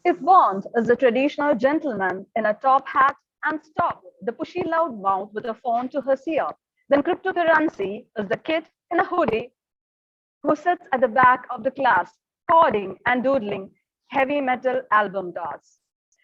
If Bond is a traditional gentleman in a top hat and stop the pushy loud mouth with a phone to his ear, then cryptocurrency is the kid in a hoodie who sits at the back of the class, coding and doodling heavy metal album dots.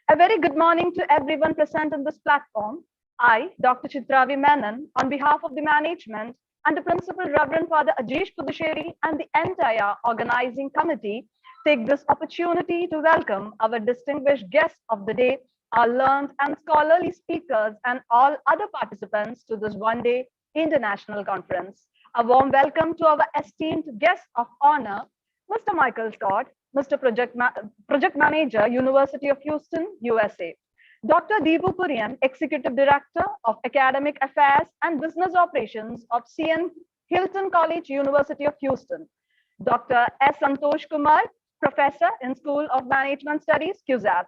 A very good morning to everyone present on this platform. I, Dr. Chitravi Menon, on behalf of the management and the Principal Reverend Father Ajesh Puducherry and the entire organizing committee, take this opportunity to welcome our distinguished guests of the day, our learned and scholarly speakers, and all other participants to this one-day international conference. A warm welcome to our esteemed guest of honor, Mr. Michael Scott, Mr. Project Manager, University of Houston, USA. Dr. Deepu Kurian, Executive Director of Academic Affairs and Business Operations of CN Hilton College, University of Houston. Dr. S. Santosh Kumar, Professor in School of Management Studies, CUSAT.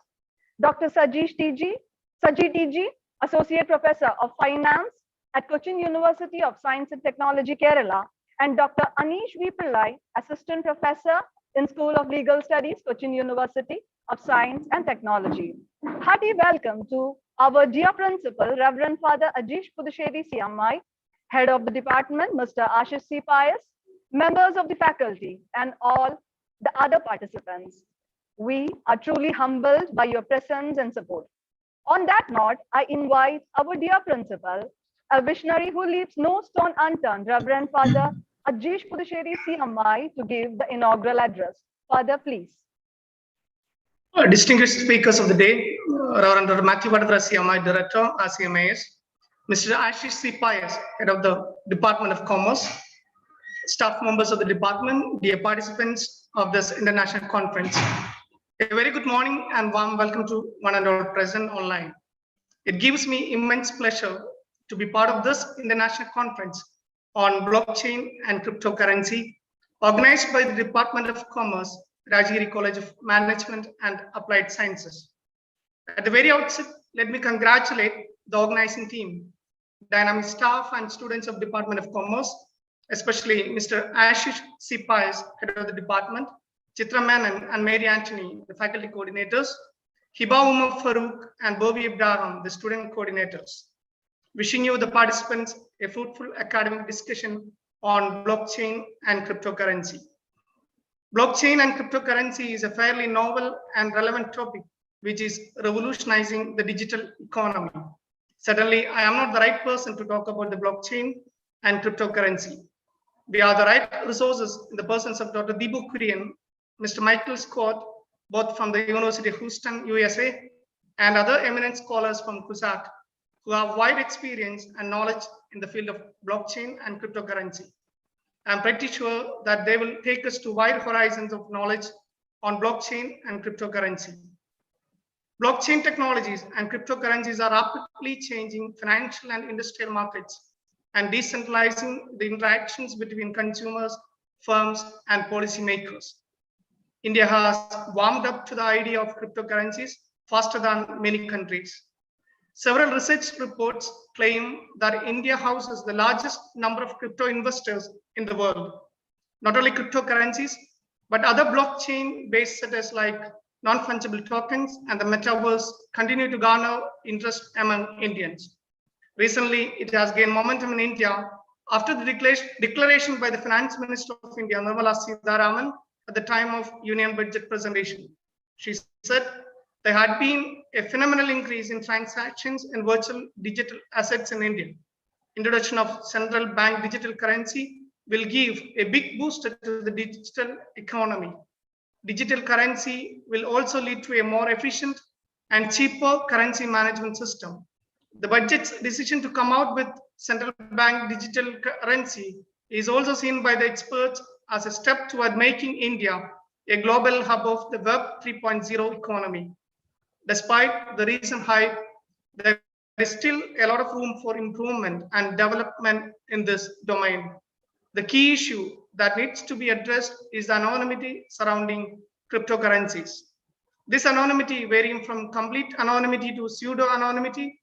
Dr. Saji TG, Associate Professor of Finance at Cochin University of Science and Technology, Kerala, and Dr. Anish V. Pillai, Assistant Professor in School of Legal Studies, Cochin University of Science and Technology. Hearty welcome to our dear Principal, Reverend Father Ajesh Puducherry CMI, Head of the Department, Mr. Ashish C. Pius, members of the faculty, and all the other participants. We are truly humbled by your presence and support. On that note, I invite our dear Principal, a visionary who leaves no stone unturned, Reverend Father Ajesh Puducherry CMI, to give the inaugural address. Father, please. Distinguished speakers of the day, Reverend Matthew Vadadara CMI Director, RCMAS, Mr. Ashish C. Pius, Head of the Department of Commerce, staff members of the department, dear participants of this international conference. A very good morning and warm welcome to one and all present online. It gives me immense pleasure to be part of this international conference on blockchain and cryptocurrency, organized by the Department of Commerce, Rajgiri College of Management and Applied Sciences. At the very outset, let me congratulate the organizing team, dynamic staff and students of Department of Commerce, especially Mr. Ashish C. Pius, Head of the Department, Chitra Menon and Mary Anthony, the faculty coordinators, Hiba Umar Farouk and Bobby Ibrahim, the student coordinators. Wishing you, the participants, a fruitful academic discussion on blockchain and cryptocurrency. Blockchain and cryptocurrency is a fairly novel and relevant topic, which is revolutionizing the digital economy. Certainly, I am not the right person to talk about the blockchain and cryptocurrency. We are the right resources in the persons of Dr. Deepu Kurian, Mr. Michael Scott, both from the University of Houston, USA, and other eminent scholars from CUSAT, who have wide experience and knowledge in the field of blockchain and cryptocurrency. I'm pretty sure that they will take us to wide horizons of knowledge on blockchain and cryptocurrency. Blockchain technologies and cryptocurrencies are rapidly changing financial and industrial markets and decentralizing the interactions between consumers, firms, and policymakers. India has warmed up to the idea of cryptocurrencies faster than many countries. Several research reports claim that India houses the largest number of crypto investors in the world. Not only cryptocurrencies, but other blockchain-based assets like non-fungible tokens and the metaverse continue to garner interest among Indians. Recently, it has gained momentum in India after the declaration by the Finance Minister of India, Nirmala Sitharaman, at the time of Union Budget presentation. She said there had been a phenomenal increase in transactions in virtual digital assets in India. Introduction of central bank digital currency will give a big boost to the digital economy. Digital currency will also lead to a more efficient and cheaper currency management system. The budget's decision to come out with central bank digital currency is also seen by the experts as a step toward making India a global hub of the Web 3.0 economy. Despite the recent hype, there is still a lot of room for improvement and development in this domain. The key issue that needs to be addressed is the anonymity surrounding cryptocurrencies. This anonymity, varying from complete anonymity to pseudo-anonymity,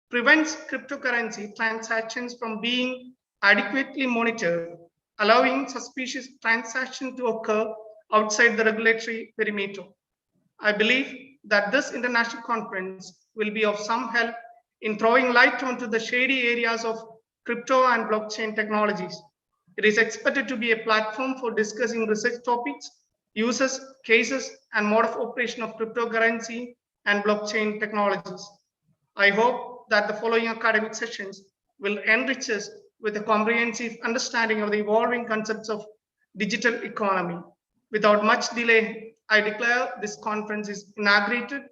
prevents cryptocurrency transactions from being adequately monitored, allowing suspicious transactions to occur outside the regulatory perimeter. I believe that this international conference will be of some help in throwing light onto the shady areas of crypto and blockchain technologies. It is expected to be a platform for discussing research topics, uses, cases, and mode of operation of cryptocurrency and blockchain technologies. I hope that the following academic sessions will enrich us with a comprehensive understanding of the evolving concepts of digital economy. Without much delay, I declare this conference is inaugurated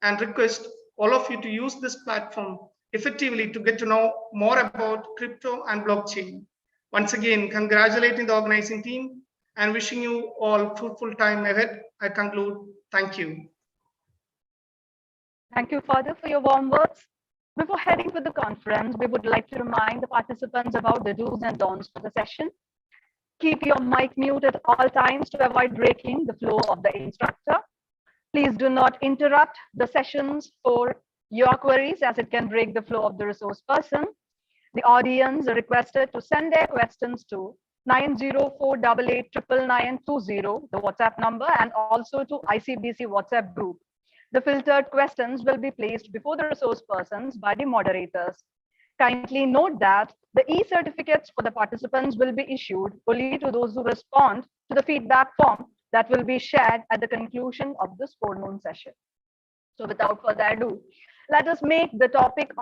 and request all of you to use this platform effectively to get to know more about crypto and blockchain. Once again, congratulating the organizing team and wishing you all fruitful time ahead. I conclude. Thank you. Thank you, Father, for your warm words. Before heading to the conference, we would like to remind the participants about the do's and don'ts for the session. Keep your mic mute at all times to avoid breaking the flow of the instructor. Please do not interrupt the sessions for your queries, as it can break the flow of the resource person. The audience are requested to send their questions to 904889920, the WhatsApp number, and also to ICBC WhatsApp group. The filtered questions will be placed before the resource persons by the moderators. Kindly note that the e-certificates for the participants will be issued only to those who respond to the feedback form that will be shared at the conclusion of this forenoon session. So without further ado, let's move to the topic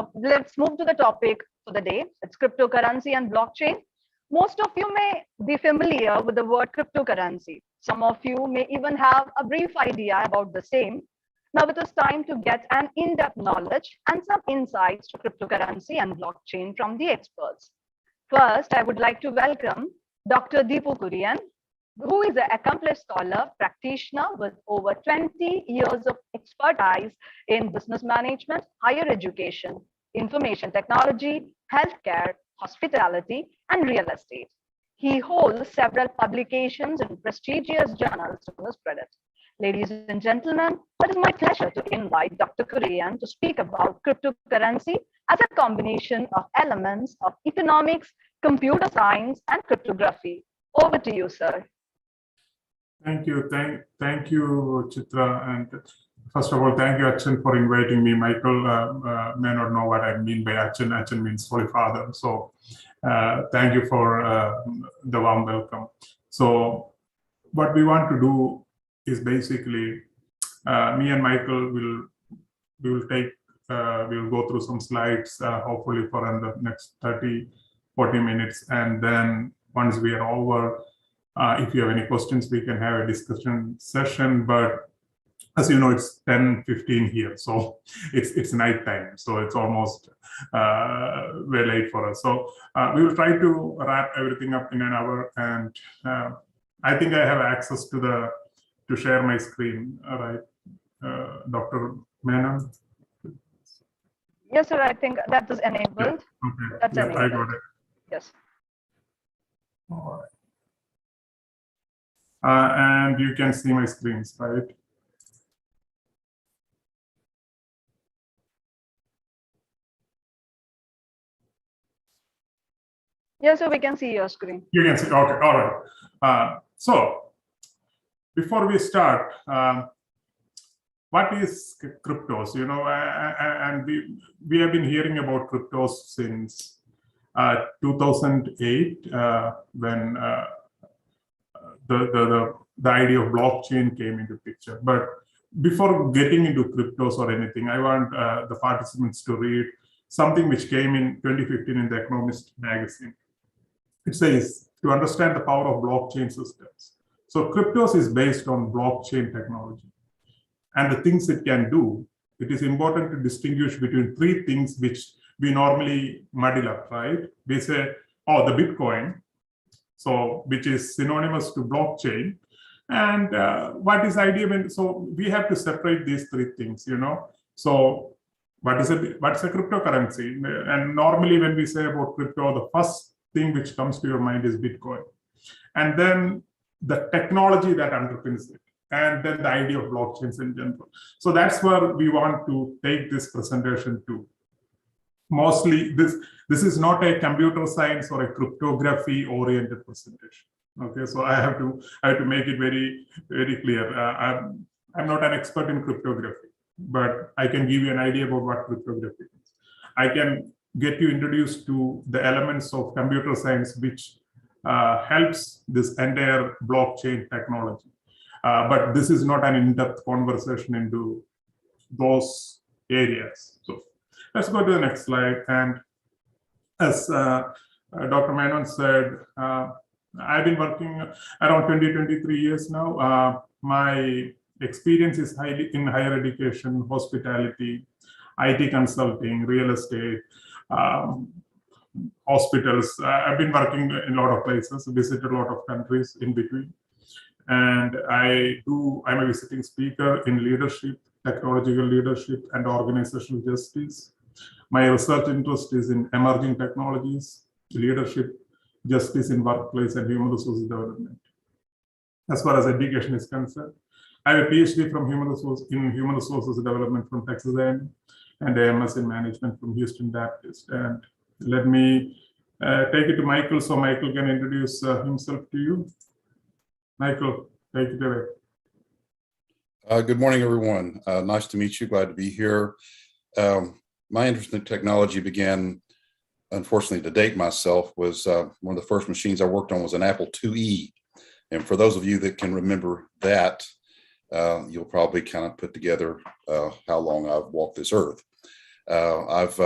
for the day. It's cryptocurrency and blockchain. Most of you may be familiar with the word cryptocurrency. Some of you may even have a brief idea about the same. Now it is time to get an in-depth knowledge and some insights to cryptocurrency and blockchain from the experts. First, I would like to welcome Dr. Deepu Kurian, who is an accomplished scholar, practitioner with over 20 years of expertise in business management, higher education, information technology, healthcare, hospitality, and real estate. He holds several publications in prestigious journals to his credit. Ladies and gentlemen, it is my pleasure to invite Dr. Kurian to speak about cryptocurrency as a combination of elements of economics, computer science, and cryptography. Over to you, sir. Thank you. Thank you, Chitra. And first of all, thank you, Achin, for inviting me. Michael may not know what I mean by Achin. Achin means Holy Father. So thank you for the warm welcome. So what we want to do is basically, me and Michael will go through some slides, hopefully for the next 30-40 minutes. And then once we are over, if you have any questions, we can have a discussion session. But as you know, it's 10:15 here, so it's night time, so it's almost very late for us. So we will try to wrap everything up in an hour, and I think I have access to share my screen, right, Dr. Menon? Yes, sir. I think that is enabled. Yeah. Okay. That's enabled. I got it. Yes. All right. And you can see my screens, right? Yes, so we can see your screen. You can see. Okay. All right. So before we start, what is cryptos? You know, and we have been hearing about cryptos since 2008, when the idea of blockchain came into picture. But before getting into cryptos or anything, I want the participants to read something which came in 2015 in the Economist magazine. It says, to understand the power of blockchain systems. So cryptos is based on blockchain technology. And the things it can do, it is important to distinguish between three things which we normally muddle up, right? We say, oh, the Bitcoin, so which is synonymous to blockchain. And what is idea when, so we have to separate these three things, you know. So what's a cryptocurrency? And normally when we say about crypto, the first thing which comes to your mind is Bitcoin. And then the technology that underpins it, and then the idea of blockchains in general. So that's where we want to take this presentation to. Mostly, this is not a computer science or a cryptography oriented presentation. Okay, so I have to make it very, very clear. I'm not an expert in cryptography. but I can give you an idea about what cryptography is. I can get you introduced to the elements of computer science which helps this entire blockchain technology. But this is not an in-depth conversation into those areas. So let's go to the next slide. And as Dr. Menon said, I've been working around 23 years now. My experience is highly in higher education, hospitality, IT consulting, real estate, hospitals. I've been working in a lot of places, visited a lot of countries in between. And I'm a visiting speaker in leadership, technological leadership, and organizational justice. My research interest is in emerging technologies, leadership, justice in workplace, and human resources development. As far as education is concerned, I have a PhD from human resources development from Texas A&M and a MS in management from Houston Baptist. And let me take it to Michael, so Michael can introduce himself to you. Michael, take it away. Good morning, everyone. Nice to meet you. Glad to be here. My interest in technology began, unfortunately, to date myself, was one of the first machines I worked on was an Apple IIe. And for those of you that can remember that, you'll probably kind of put together how long I've walked this earth. I've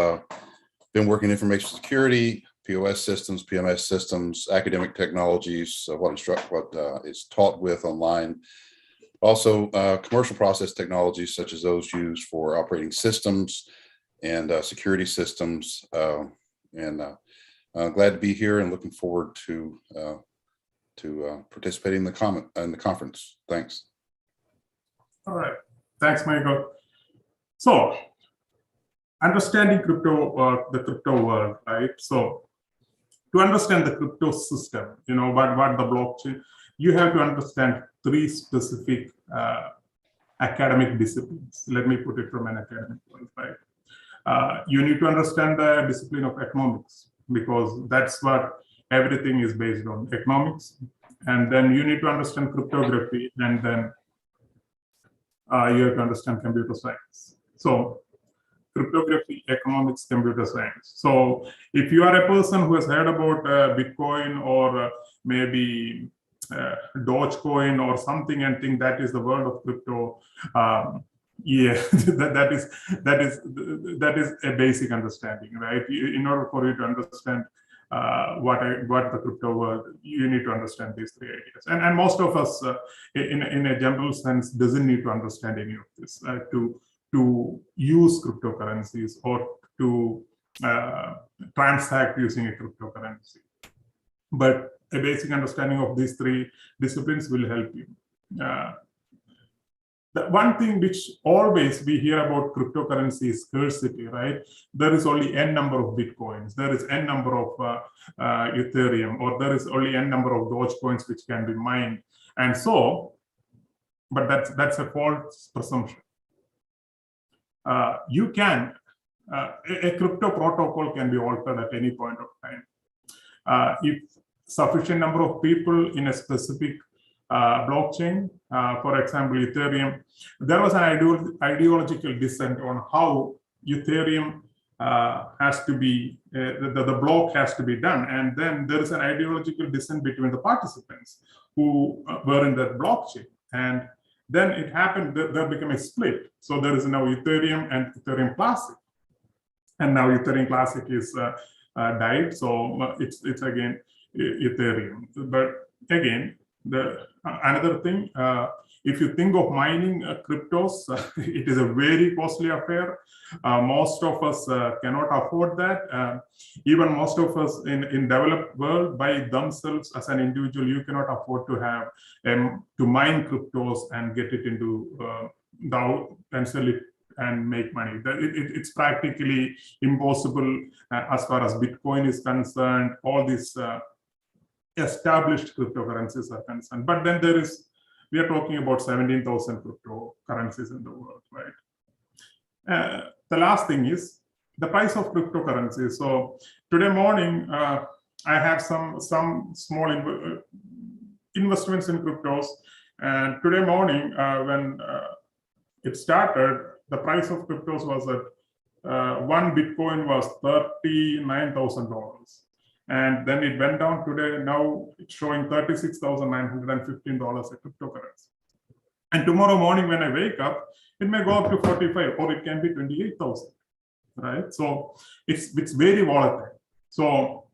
been working in information security, POS systems, PMS systems, academic technologies, what is taught with online. Also, commercial process technologies such as those used for operating systems and security systems. And glad to be here and looking forward to participating in the conference. Thanks. All right. Thanks, Michael. So, understanding the crypto world, right? So, to understand the crypto system, what the blockchain, you have to understand three specific academic disciplines. Let me put it from an academic point, right? You need to understand the discipline of economics, because that's what everything is based on, economics. And then you need to understand cryptography, and then you have to understand computer science. So cryptography, economics, computer science. So if you are a person who has heard about Bitcoin or maybe Dogecoin or something and think that is the world of crypto, yeah, that is a basic understanding, right? In order for you to understand what the crypto world, you need to understand these three ideas. And most of us, in a general sense, doesn't need to understand any of this to use cryptocurrencies or to transact using a cryptocurrency. But a basic understanding of these three disciplines will help you. The one thing which always we hear about cryptocurrency is scarcity, right? There is only n number of Bitcoins, there is n number of Ethereum, or there is only n number of Dogecoins which can be mined. And so, but that's a false presumption. A crypto protocol can be altered at any point of time. If sufficient number of people in a specific blockchain, for example, Ethereum, there was an ideological dissent on how Ethereum has to be, the block has to be done. And then there is an ideological dissent between the participants who were in that blockchain. And then it happened, there became a split. So there is now Ethereum and Ethereum Classic. And now Ethereum Classic is died. So it's again Ethereum. But again, another thing, if you think of mining cryptos, it is a very costly affair. Most of us cannot afford that. Even most of us in developed world by themselves as an individual, you cannot afford to have to mine cryptos and get it into DAO and sell it and make money. It's practically impossible as far as Bitcoin is concerned. All these established cryptocurrencies are concerned. But then we are talking about 17,000 cryptocurrencies in the world, right? The last thing is the price of cryptocurrencies. So today morning, I have some small investments in cryptos. And today morning, when it started, the price of cryptos was at one Bitcoin was $39,000. And then it went down today. Now it's showing $36,915 a cryptocurrency. And tomorrow morning when I wake up, it may go up to 45 or it can be 28,000, right? So it's very volatile. So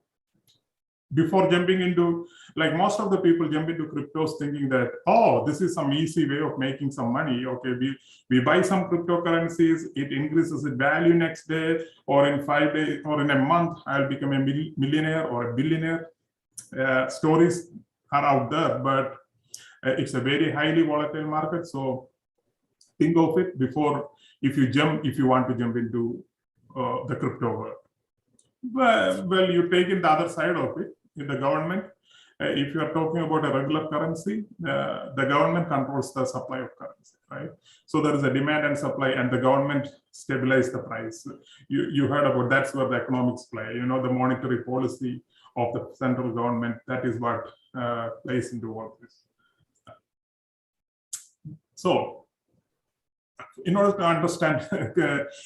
before jumping into, like most of the people jump into cryptos thinking that, oh, this is some easy way of making some money. Okay, we buy some cryptocurrencies, it increases its value next day, or in 5 days, or in a month, I'll become a millionaire or a billionaire. Stories are out there, but it's a very highly volatile market. So think of it before, if you want to jump into the crypto world. Well, you take in the other side of it, in the government. If you are talking about a regular currency, the government controls the supply of currency, right? So there is a demand and supply, and the government stabilizes the price. You heard about, that's where the economics play. You know, the monetary policy of the central government, that is what plays into all of this. So, in order to understand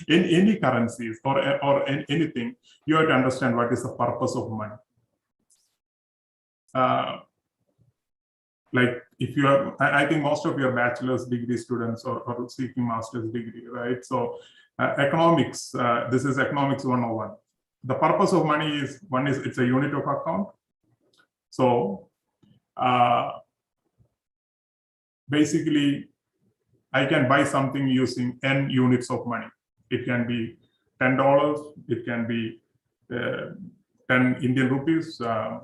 in any currencies or anything, you have to understand what is the purpose of money. Like if you are, I think most of your bachelor's degree students or seeking master's degree, right? So economics, this is economics 101. The purpose of money is, one is it's a unit of account. So basically, I can buy something using n units of money. It can be $10, it can be 10 Indian rupees. I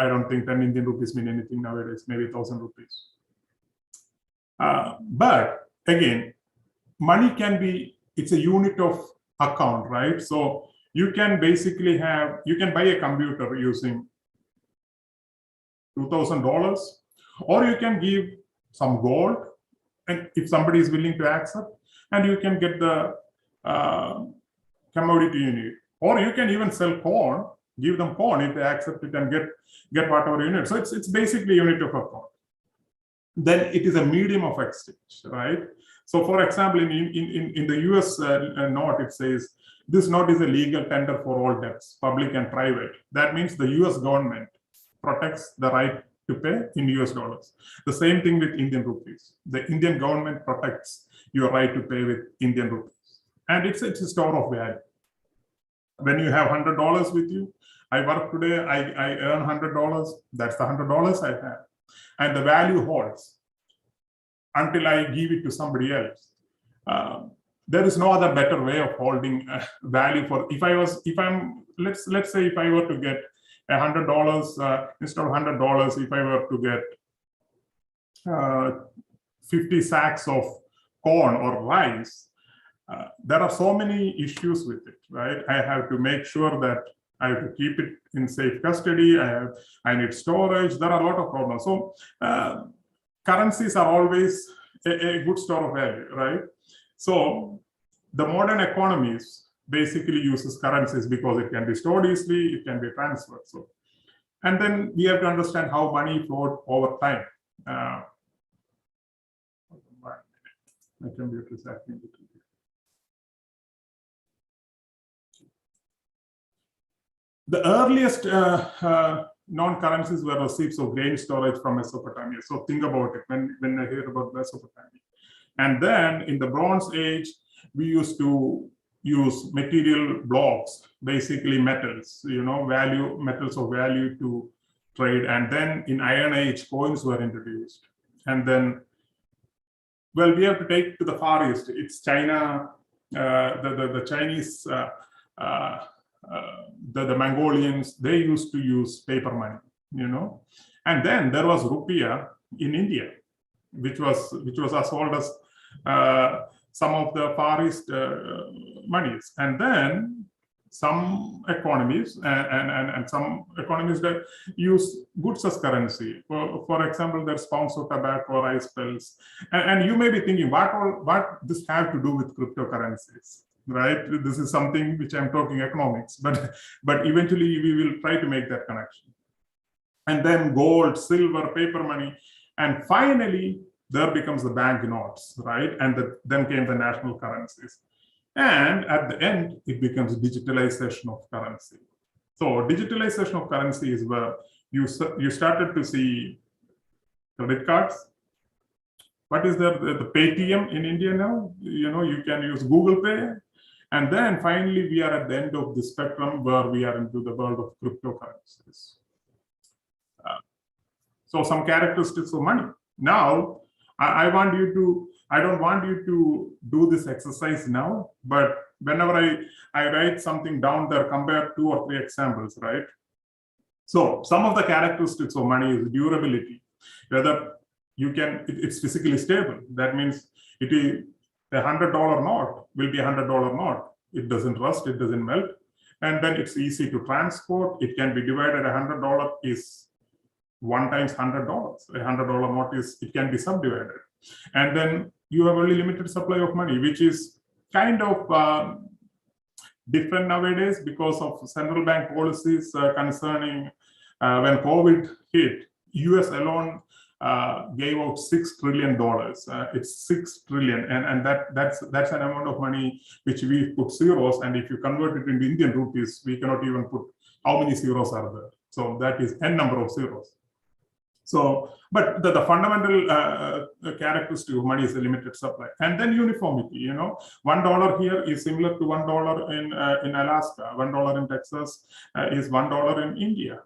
don't think 10 Indian rupees mean anything nowadays, maybe 1,000 rupees. But again, money can be, it's a unit of account, right? So you can basically you can buy a computer using $2,000, or you can give some gold, and if somebody is willing to accept, and you can get the commodity you need. Or you can even sell corn, give them corn if they accept it, and get whatever you need. So it's basically a unit of account. Then it is a medium of exchange, right? So for example, in the US note, it says, this note is a legal tender for all debts, public and private. That means the US government protects the right to pay in US dollars. The same thing with Indian rupees. The Indian government protects your right to pay with Indian rupees. And it's a store of value. When you have $100 with you, I work today, I earn $100, that's the $100 I have. And the value holds until I give it to somebody else. There is no other better way of holding value for, let's say if I were to get $100, instead of $100, if I were to get 50 sacks of corn or rice, there are so many issues with it, right? I have to make sure that I have to keep it in safe custody. I need storage. There are a lot of problems. So currencies are always a good store of value, right? So the modern economies basically uses currencies because it can be stored easily, it can be transferred. So, and then we have to understand how money flowed over time. My computer is acting a little bit. The earliest non-currencies were receipts of grain storage from Mesopotamia. So think about it when I hear about Mesopotamia. And then in the Bronze Age, we used to use material blocks, basically metals, metals of value to trade. And then in Iron Age, coins were introduced. And then, well, we have to take to the Far East. It's China, the Chinese, the Mongolians, they used to use paper money, And then there was rupiah in India, which was as old as some of the Far East monies. And then some economies and some economies that use goods as currency. For example, there's pounds of tobacco, rice bells. And you may be thinking, what this have to do with cryptocurrencies? Right? This is something which I'm talking economics, but eventually we will try to make that connection. And then gold, silver, paper money, and finally there becomes the banknotes, right? And then came the national currencies. And at the end, it becomes digitalization of currency. So digitalization of currency is where you started to see credit cards. What is the Paytm in India now? You can use Google Pay. And then finally, we are at the end of the spectrum where we are into the world of cryptocurrencies. So some characteristics of money. Now, I don't want you to do this exercise now, but whenever I write something down there, compare 2 or 3 examples, right? So some of the characteristics of money is durability. Whether it's physically stable. That means it is a $100 note will be a $100 note. It doesn't rust, it doesn't melt. And then it's easy to transport. It can be divided. $100 is 1 times $100. A $100 note it can be subdivided. And then you have only limited supply of money, which is kind of different nowadays because of central bank policies concerning when COVID hit. US alone gave out $6 trillion. It's $6 trillion, and that's an amount of money which we put zeros. And if you convert it into Indian rupees, we cannot even put how many zeros are there. So that is n number of zeros. So, but the fundamental characteristic of money is a limited supply, and then uniformity. $1 here is similar to $1 in Alaska. $1 in Texas is $1 in India,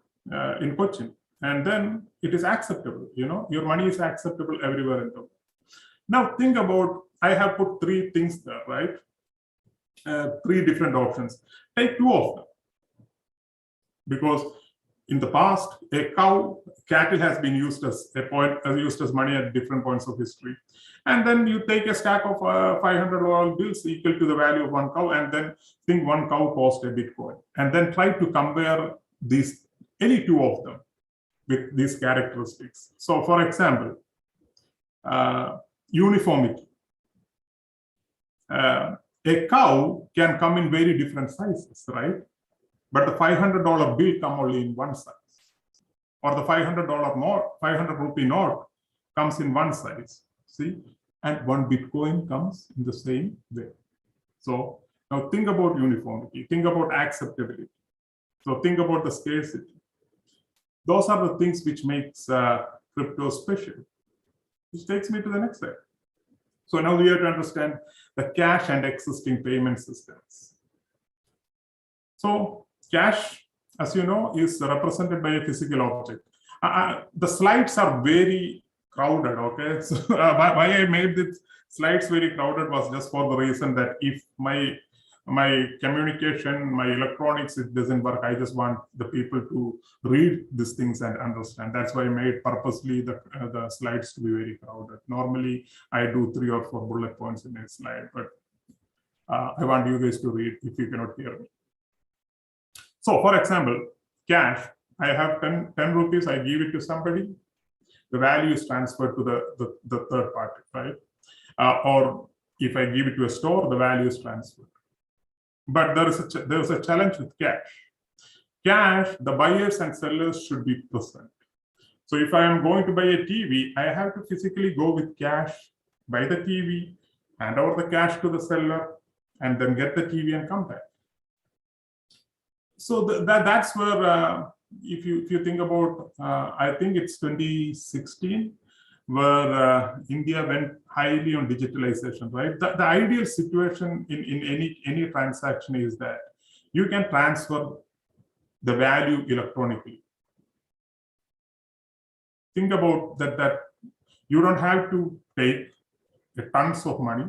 in Cochin, and then it is acceptable. Your money is acceptable everywhere in the world. Now think about. I have put 3 things there, right? 3 different options. Take 2 of them, because in the past, cattle has been used as money at different points of history. And then you take a stack of $500 bills equal to the value of 1 cow, and then think 1 cow cost a Bitcoin. And then try to compare any 2 of them with these characteristics. So for example, uniformity. A cow can come in very different sizes, right? But the $500 bill come only in one size, or the $500 note, 500 rupee note comes in one size. See, and 1 Bitcoin comes in the same way. So now think about uniformity. Think about acceptability. So think about the scarcity. Those are the things which makes crypto special. Which takes me to the next slide. So now we have to understand the cash and existing payment systems. So cash, as you know, is represented by a physical object. The slides are very crowded, okay? So why I made the slides very crowded was just for the reason that if my communication, my electronics, it doesn't work, I just want the people to read these things and understand. That's why I made purposely the slides to be very crowded. Normally, I do 3 or 4 bullet points in a slide, but I want you guys to read if you cannot hear me. So for example, cash, I have 10 rupees, I give it to somebody, the value is transferred to the third party, right? Or if I give it to a store, the value is transferred. But there is a challenge with cash. Cash, the buyers and sellers should be present. So if I am going to buy a TV, I have to physically go with cash, buy the TV, hand over the cash to the seller, and then get the TV and come back. So that's where, if you think about, I think it's 2016, where India went highly on digitalization, right? The ideal situation in any transaction is that you can transfer the value electronically. Think about that you don't have to take tons of money.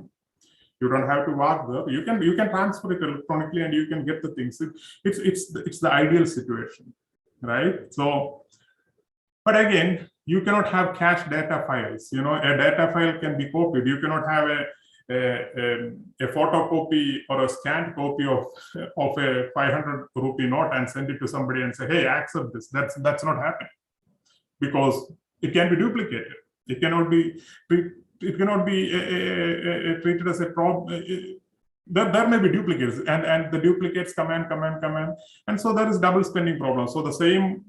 You don't have to walk there. You can transfer it electronically and you can get the things. It's the ideal situation, right? So, but again, you cannot have cache data files. A data file can be copied. You cannot have a photocopy or a scanned copy of a 500 rupee note and send it to somebody and say, hey, accept this. That's not happening, because it can be duplicated. It cannot be treated as a problem. There may be duplicates, and the duplicates come in, and so there is double spending problem. So the same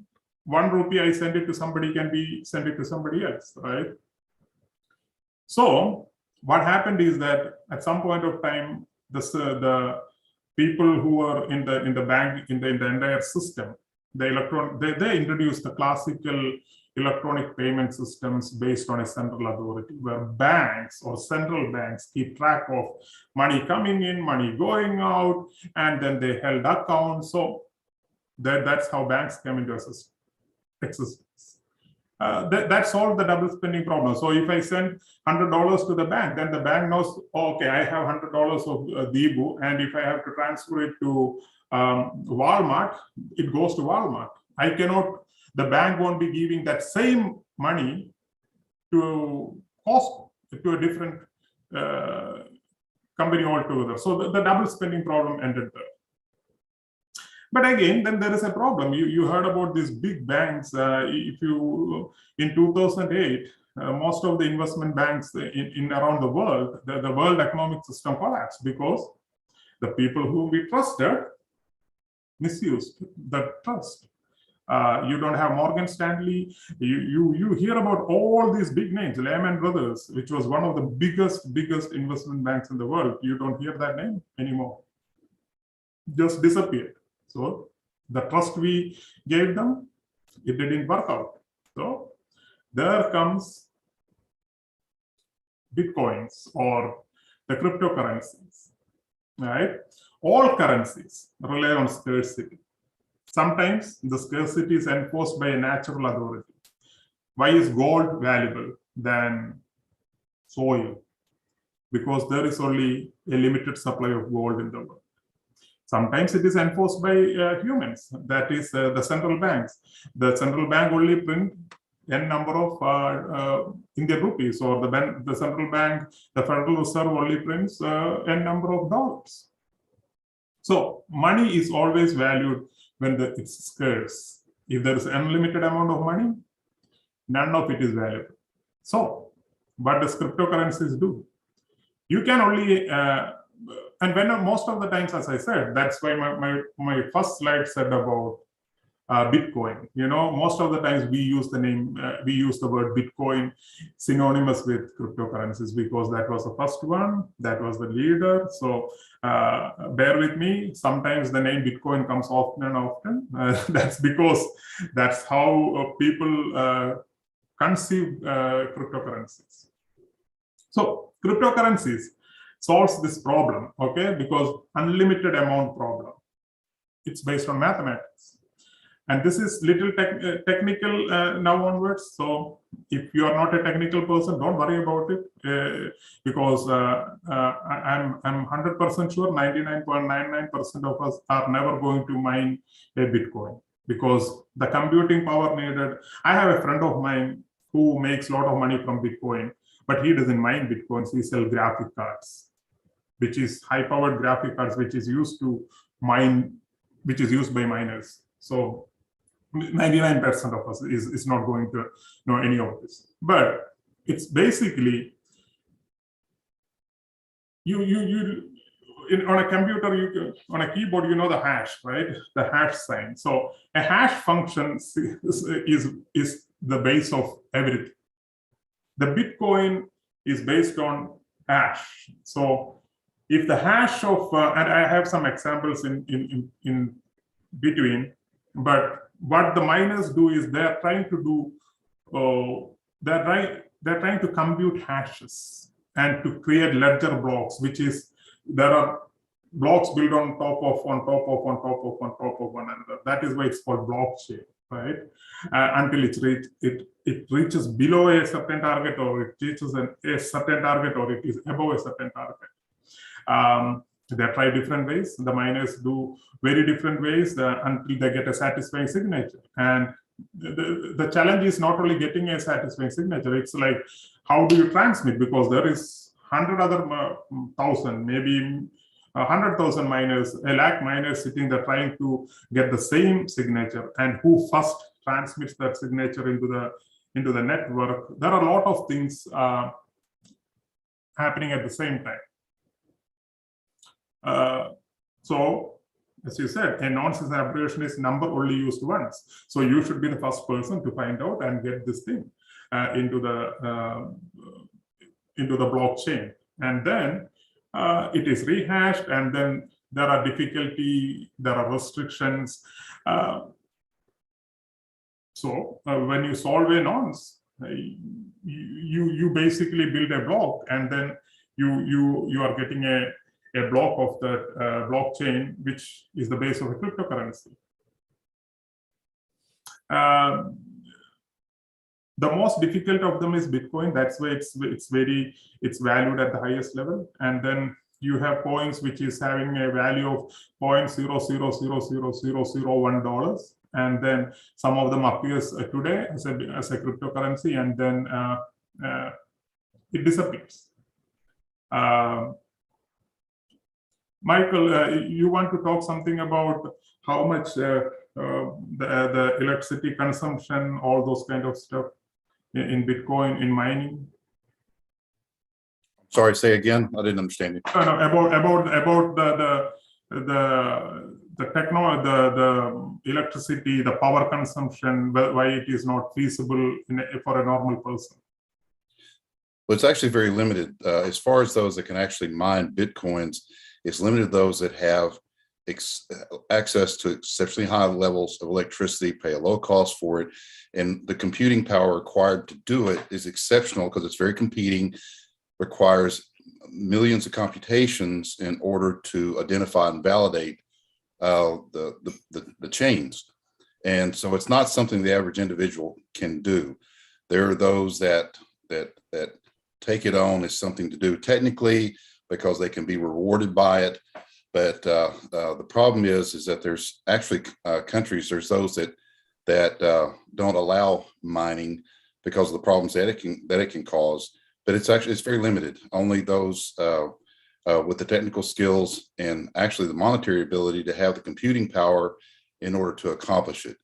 1 rupee I send it to somebody can be sent it to somebody else, right? So what happened is that at some point of time, the people who were in the bank, in the entire system, they introduced the classical electronic payment systems based on a central authority, where banks or central banks keep track of money coming in, money going out, and then they held accounts. So that's how banks came into existence. That solved the double spending problem. So if I send $100 to the bank, then the bank knows, oh, okay, I have $100 of Deebu, and if I have to transfer it to Walmart, it goes to Walmart. The bank won't be giving that same money to Costco, to a different company altogether. So the double spending problem ended there. But again, then there is a problem. You heard about these big banks. In 2008, most of the investment banks in around the world, the world economic system collapsed because the people whom we trusted misused that trust. You don't have Morgan Stanley. You hear about all these big names, Lehman Brothers, which was one of the biggest investment banks in the world. You don't hear that name anymore. Just disappeared. So the trust we gave them, it didn't work out. So there comes Bitcoins or the cryptocurrencies, right? All currencies rely on scarcity. Sometimes the scarcity is enforced by a natural authority. Why is gold valuable than soil? Because there is only a limited supply of gold in the world. Sometimes it is enforced by humans, that is the central banks. The central bank only print n number of Indian rupees, or the central bank, the Federal Reserve only prints n number of dollars. So money is always valued when it's scarce. If there is an unlimited amount of money, none of it is valuable. So what does cryptocurrencies do? You can only and when most of the times, as I said, that's why my first slide said about Bitcoin. Most of the times we use the word Bitcoin synonymous with cryptocurrencies because that was the first one, that was the leader. So bear with me. Sometimes the name Bitcoin comes often and often. That's because that's how people conceive cryptocurrencies. So cryptocurrencies solves this problem, okay? Because unlimited amount problem. It's based on mathematics. And this is little technical now onwards. So if you are not a technical person, don't worry about it because I'm 100% sure 99.99% of us are never going to mine a Bitcoin because the computing power needed. I have a friend of mine who makes a lot of money from Bitcoin, but he doesn't mine Bitcoins. He sells graphic cards, which is high-powered graphic cards, which is used to mine, which is used by miners. So 99% of us is not going to know any of this. But it's basically on a computer, on a keyboard, the hash, right? The hash sign. So a hash function is the base of everything. The Bitcoin is based on hash. So if the hash of, and I have some examples in between, but what the miners do is they're trying to do, they're trying to compute hashes and to create ledger blocks, which is, there are blocks built on top of one another. That is why it's called blockchain, right? Until it reaches below a certain target, or it reaches a certain target, or it is above a certain target. They try different ways. The miners do very different ways until they get a satisfying signature. And the challenge is not only getting a satisfying signature, it's like, how do you transmit? Because there is 100 other thousand, maybe 100,000 miners, a lakh miners sitting there trying to get the same signature, and who first transmits that signature into the network. There are a lot of things happening at the same time. So, as you said, a nonsense abbreviation is number only used once. So you should be the first person to find out and get this thing into into the blockchain, and then it is rehashed, and then there are difficulty, there are restrictions. So when you solve a nonce, you basically build a block, and then you are getting a block of that blockchain, which is the base of a cryptocurrency. The most difficult of them is Bitcoin. That's why it's valued at the highest level. And then you have coins which is having a value of $0.0000001, and then some of them appears today as a cryptocurrency, and then it disappears. Michael, you want to talk something about how much the electricity consumption, all those kind of stuff in Bitcoin, in mining? Sorry, say again. I didn't understand you. No, about the electricity, the power consumption, why it is not feasible for a normal person. Well, it's actually very limited. As far as those that can actually mine Bitcoins, it's limited to those that have access to exceptionally high levels of electricity, pay a low cost for it, and the computing power required to do it is exceptional because it's very competing, requires millions of computations in order to identify and validate the chains. And so it's not something the average individual can do. There are those that take it on as something to do technically because they can be rewarded by it. But the problem is that there's actually countries, there's those that don't allow mining because of the problems that it can cause. But it's very limited. Only those with the technical skills and actually the monetary ability to have the computing power in order to accomplish it.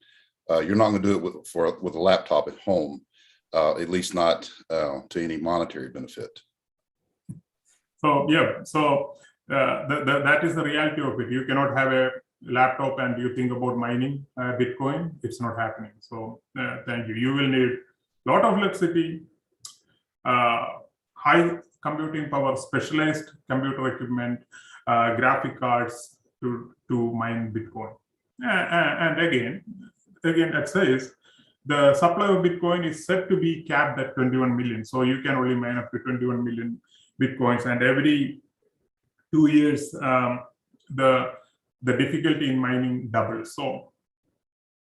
You're not going to do it with a laptop at home, at least not to any monetary benefit. So yeah, so that is the reality of it. You cannot have a laptop and you think about mining Bitcoin. It's not happening. So thank you. You will need a lot of electricity, high computing power, specialized computer equipment, graphic cards to mine Bitcoin. And again, it says the supply of Bitcoin is said to be capped at 21 million. So you can only mine up to 21 million Bitcoins, and every 2 years, the difficulty in mining doubles. So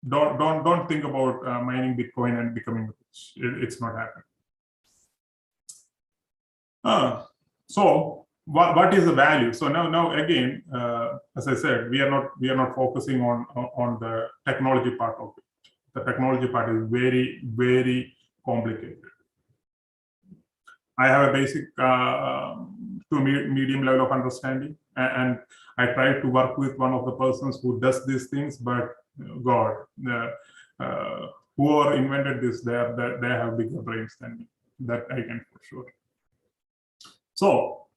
don't think about mining Bitcoin and becoming rich. It's not happening. So what is the value? So now again, as I said, we are not focusing on the technology part of it. The technology part is very, very complicated. I have a basic to medium level of understanding, and I try to work with one of the persons who does these things. But God, whoever invented this, they have bigger brains than me. That I can for sure. So,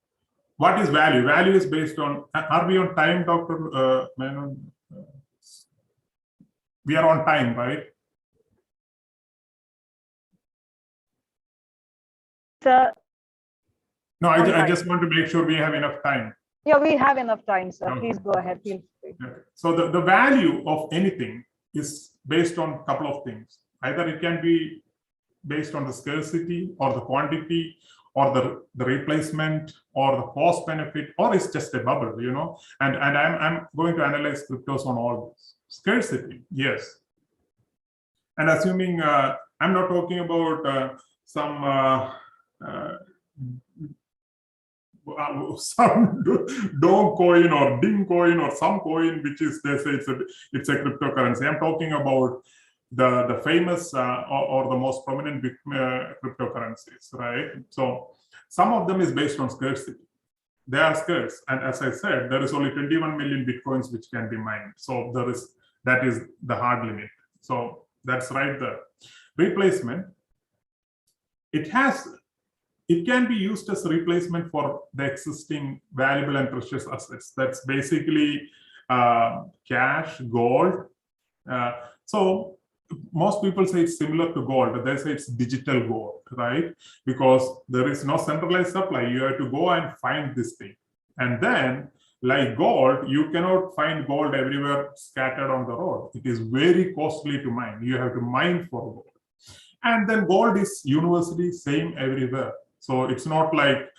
what is value? Value is based on. Are we on time, Dr. Menon? We are on time, right? Sir. No, I just want to make sure we have enough time. Yeah, we have enough time, sir. Okay. Please go ahead. Feel free. Okay. So the value of anything is based on a couple of things. Either it can be based on the scarcity or the quantity or the replacement or the cost benefit, or it's just a bubble, you know. And I'm going to analyze cryptos on all this. Scarcity, yes. And assuming I'm not talking about some dog coin or ding coin or some coin which is, they say it's a cryptocurrency. I'm talking about the famous or the most prominent cryptocurrencies, right? So some of them is based on scarcity. They are scarce, and as I said, there is only 21 million Bitcoins which can be mined. So that is the hard limit. So that's right there. Replacement, it can be used as a replacement for the existing valuable and precious assets. That's basically cash, gold. So most people say it's similar to gold, but they say it's digital gold, right? Because there is no centralized supply. You have to go and find this thing. And then, like gold, you cannot find gold everywhere scattered on the road. It is very costly to mine. You have to mine for gold. And then gold is universally same everywhere. So it's not like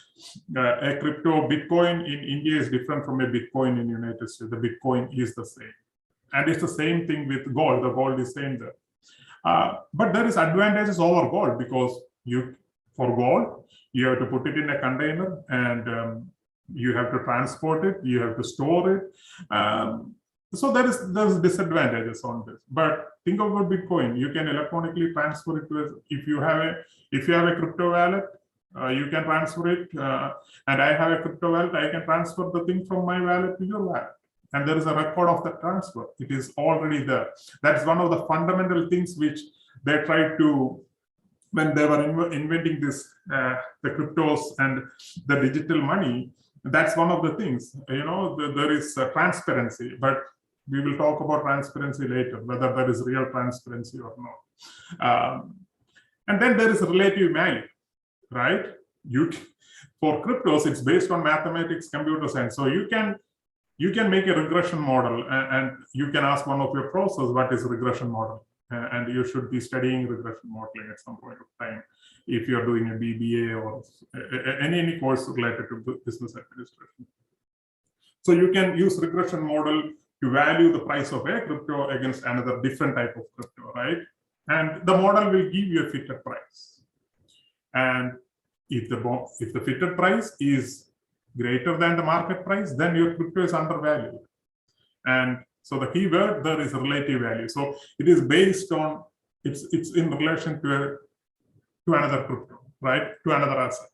a crypto Bitcoin in India is different from a Bitcoin in United States. The Bitcoin is the same. And it's the same thing with gold. The gold is same there. But there is advantages over gold because for gold, you have to put it in a container and you have to transport it, you have to store it. So there's disadvantages on this. But think about Bitcoin. You can electronically transfer it to if you have a crypto wallet, you can transfer it. And I have a crypto wallet, I can transfer the thing from my wallet to your wallet. And there is a record of the transfer. It is already there. That's one of the fundamental things which they tried to, when they were inventing this, the cryptos and the digital money. That's one of the things. There is transparency, but we will talk about transparency later, whether there is real transparency or not. And then there is relative value, right? For cryptos, it's based on mathematics, computer science. So you can make a regression model and you can ask one of your professors what is regression model, and you should be studying regression modeling at some point of time if you're doing a BBA or any course related to business administration. So you can use regression model to value the price of a crypto against another different type of crypto, right? And the model will give you a fitted price. And if the fitted price is greater than the market price, then your crypto is undervalued. And so the key word there is relative value. So it is based on, it's in relation to another crypto, right? To another asset.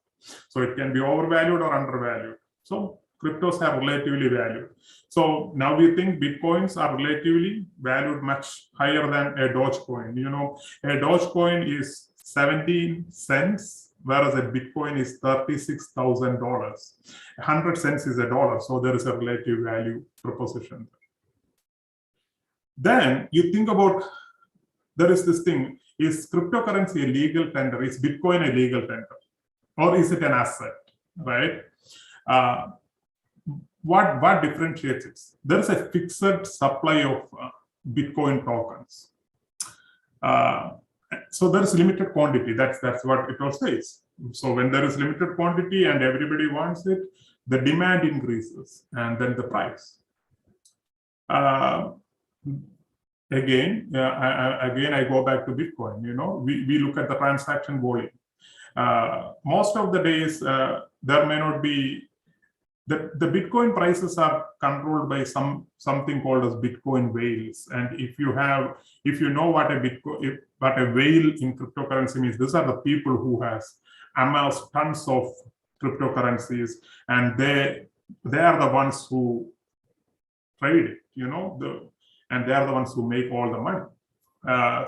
So it can be overvalued or undervalued. So cryptos are relatively valued. So now we think Bitcoins are relatively valued much higher than a Dogecoin. A Dogecoin is 17 cents, whereas a Bitcoin is $36,000. 100 cents is a dollar, so there is a relative value proposition. Then you think about, there is this thing, is cryptocurrency a legal tender? Is Bitcoin a legal tender? Or is it an asset, right? What differentiates it? There is a fixed supply of Bitcoin tokens. So there is limited quantity. That's what it all says. So when there is limited quantity and everybody wants it, the demand increases and then the price. Again, I go back to Bitcoin. We look at the transaction volume. Most of the days, there may not be. The Bitcoin prices are controlled by something called as Bitcoin whales. And if you know what a whale in cryptocurrency means, these are the people who has amassed tons of cryptocurrencies, and they are the ones who trade it, and they are the ones who make all the money.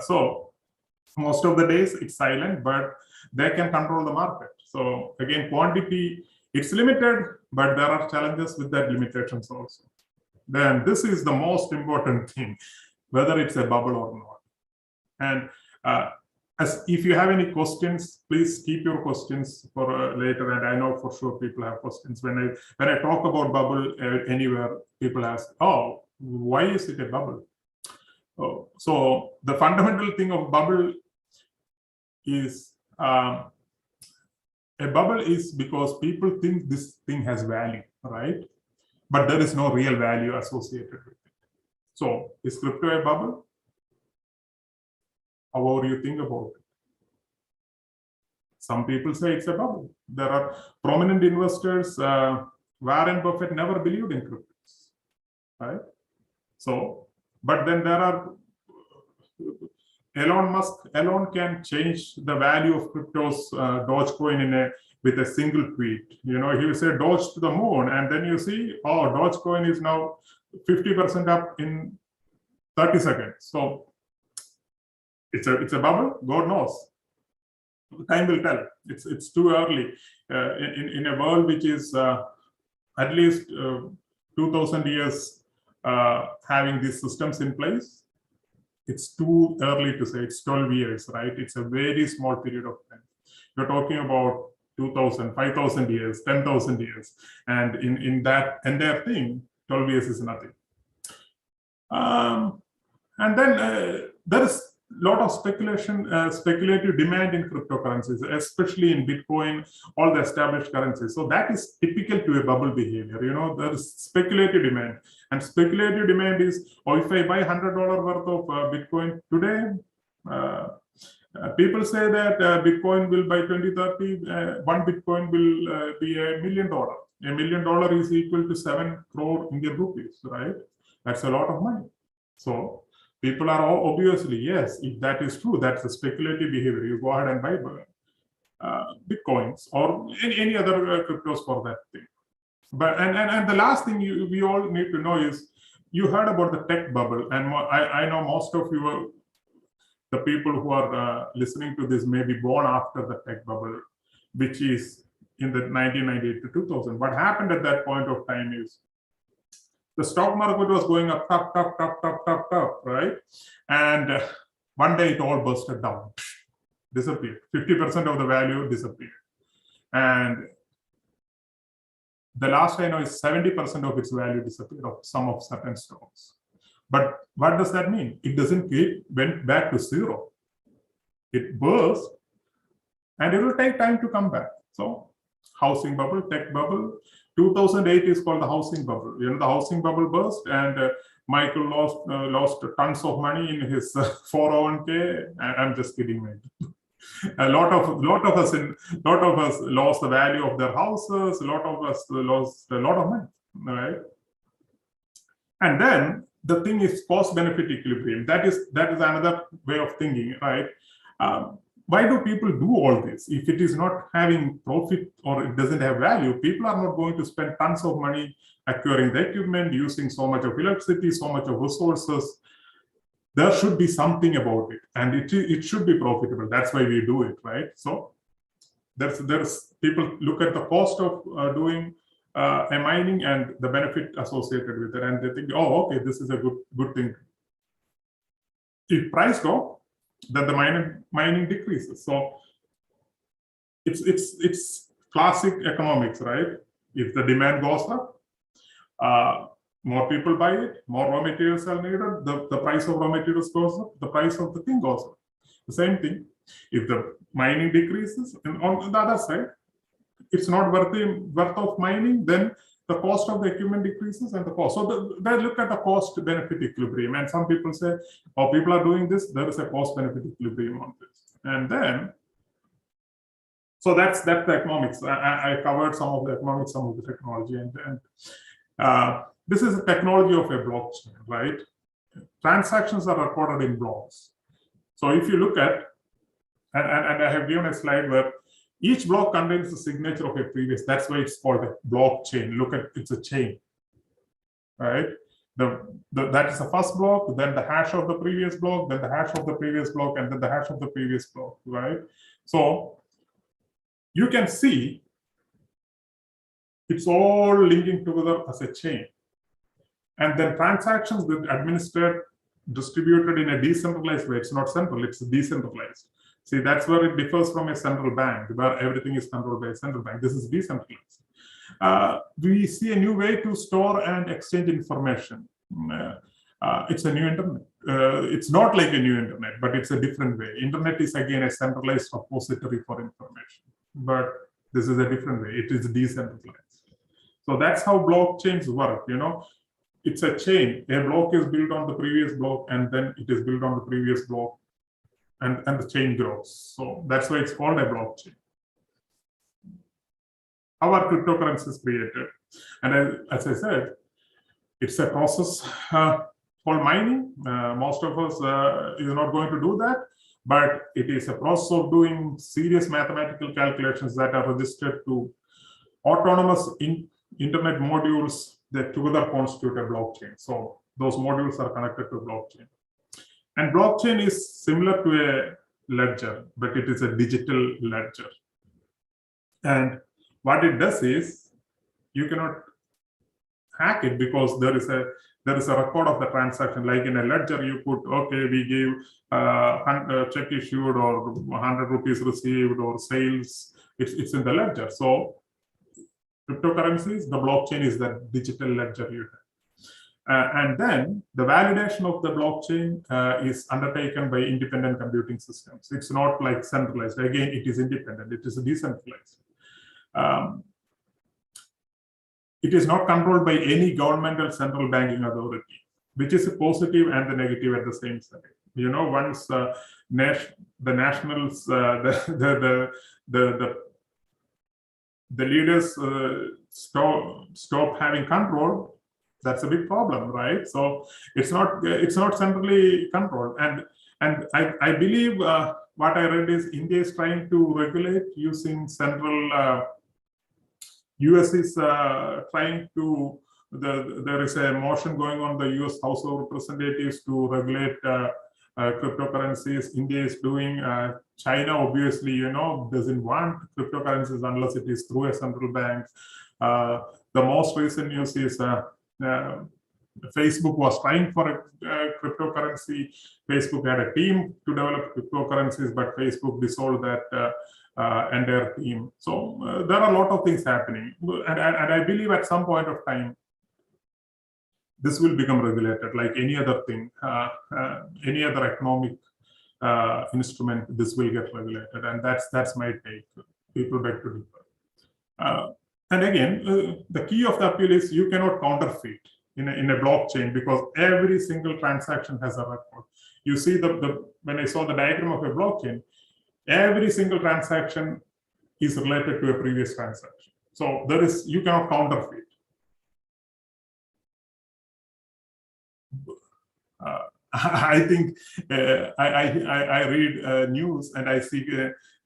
So most of the days it's silent, but they can control the market. So again, quantity, it's limited, but there are challenges with that limitations also. Then this is the most important thing, whether it's a bubble or not. And if you have any questions, please keep your questions for later. And I know for sure people have questions. When I talk about bubble anywhere, people ask, oh, why is it a bubble? Oh, so the fundamental thing of bubble is, a bubble is because people think this thing has value, right? But there is no real value associated with it. So is crypto a bubble? However you think about it. Some people say it's a bubble. There are prominent investors. Warren Buffett never believed in cryptos, right? So, but then there are Elon Musk alone can change the value of cryptos, Dogecoin with a single tweet. He will say Doge to the moon, and then you see, oh, Dogecoin is now 50% up in 30 seconds. So it's a bubble. God knows. Time will tell. It's too early. In a world which is at least 2,000 years having these systems in place, it's too early to say. It's 12 years, right? It's a very small period of time. You're talking about 2,000, 5,000 years, 10,000 years. And in that entire thing, 12 years is nothing. And then there is a lot of speculative demand in cryptocurrencies, especially in Bitcoin, all the established currencies. So that is typical to a bubble behavior. There is speculative demand, and speculative demand is, if I buy $100 worth of Bitcoin today, people say that Bitcoin will by 2030, one Bitcoin will be $1 million. $1 million is equal to 7 crore Indian rupees, right? That's a lot of money. So people are obviously, yes, if that is true, that's a speculative behavior. You go ahead and buy Bitcoins or any other cryptos for that thing. But and the last thing we all need to know is, you heard about the tech bubble, and I know most of you, the people who are listening to this, may be born after the tech bubble, which is in the 1998 to 2000. What happened at that point of time is, the stock market was going up, top, right? And one day it all busted down, disappeared. 50% of the value disappeared. And the last I know is 70% of its value disappeared of some of certain stocks. But what does that mean? It doesn't, it went back to zero. It burst, and it will take time to come back. So housing bubble, tech bubble. 2008 is called the housing bubble. The housing bubble burst, and Michael lost tons of money in his 401k. I'm just kidding, mate. A lot of us lost the value of their houses. A lot of us lost a lot of money, right? And then the thing is cost-benefit equilibrium. That is another way of thinking, right? Why do people do all this? If it is not having profit or it doesn't have value, people are not going to spend tons of money acquiring the equipment, using so much of electricity, so much of resources. There should be something about it, and it should be profitable. That's why we do it, right? So there's people look at the cost of doing a mining and the benefit associated with it, and they think, oh, okay, this is a good thing. If price go, then the mining decreases. So it's classic economics, right? If the demand goes up, more people buy it, more raw materials are needed, the price of raw materials goes up, the price of the thing goes up. The same thing, if the mining decreases, and on the other side, it's not worth of mining, then the cost of the equipment decreases and the cost. So they look at the cost-benefit equilibrium, and some people say, oh, people are doing this, there is a cost-benefit equilibrium on this. And then, so that's the economics. I covered some of the economics, some of the technology, and this is the technology of a blockchain, right? Transactions are recorded in blocks. So if you look at, and I have given a slide where each block contains the signature of a previous. That's why it's called a blockchain. Look at, it's a chain, right? That is the first block, then the hash of the previous block, then the hash of the previous block, and then the hash of the previous block, right? So you can see it's all linking together as a chain. And then transactions that administered, distributed in a decentralized way. It's not central, it's decentralized. See, that's where it differs from a central bank, where everything is controlled by a central bank. This is decentralized. We see a new way to store and exchange information. It's a new internet. It's not like a new internet, but it's a different way. Internet is again a centralized repository for information, but this is a different way. It is decentralized. So that's how blockchains work. It's a chain. A block is built on the previous block, and then it is built on the previous block. And the chain grows. So that's why it's called a blockchain. How are cryptocurrencies created? And as I said, it's a process called mining. Most of us is not going to do that, but it is a process of doing serious mathematical calculations that are registered to autonomous internet modules that together constitute a blockchain. So those modules are connected to a blockchain. And blockchain is similar to a ledger, but it is a digital ledger. And what it does is, you cannot hack it because there is a there is a record of the transaction. Like in a ledger, you put, okay, we gave check issued or 100 rupees received or sales. It's in the ledger. So cryptocurrencies, the blockchain is the digital ledger you have. And then the validation of the blockchain is undertaken by independent computing systems. It's not like centralized. Again, it is independent. It is decentralized. It is not controlled by any governmental central banking authority, which is a positive and the negative at the same time. You know, once the nationals, the leaders stop having control, that's a big problem, right? So it's not centrally controlled. And I believe what I read is India is trying to regulate using central. US is trying to, there is a motion going on the US House of Representatives to regulate cryptocurrencies. India is doing, China obviously, you know, doesn't want cryptocurrencies unless it is through a central bank. The most recent news is Facebook was trying for a cryptocurrency. Facebook had a team to develop cryptocurrencies, but Facebook dissolved that entire team. So there are a lot of things happening, and I believe at some point of time this will become regulated, like any other thing, any other economic instrument. This will get regulated, and that's my take. People beg to differ. And again, the key of the appeal is you cannot counterfeit in a blockchain, because every single transaction has a record. You see when I saw the diagram of a blockchain, every single transaction is related to a previous transaction. So you cannot counterfeit. I think I read news and I see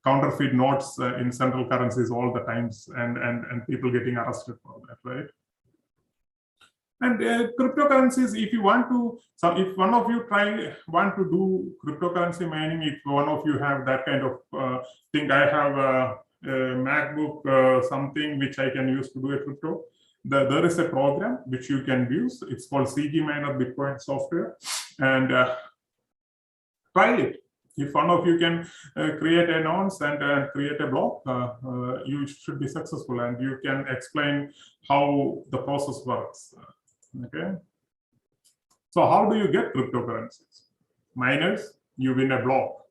counterfeit notes in central currencies all the times, and people getting arrested for that, right? And cryptocurrencies, if you want to, so if one of you want to do cryptocurrency mining, if one of you have that kind of thing, I have a MacBook, something which I can use to do a crypto. There is a program which you can use. It's called CG Miner Bitcoin software, and try it. If one of you can create a nonce and create a block, you should be successful, and you can explain how the process works. Okay. So how do you get cryptocurrencies? Miners, you win a block,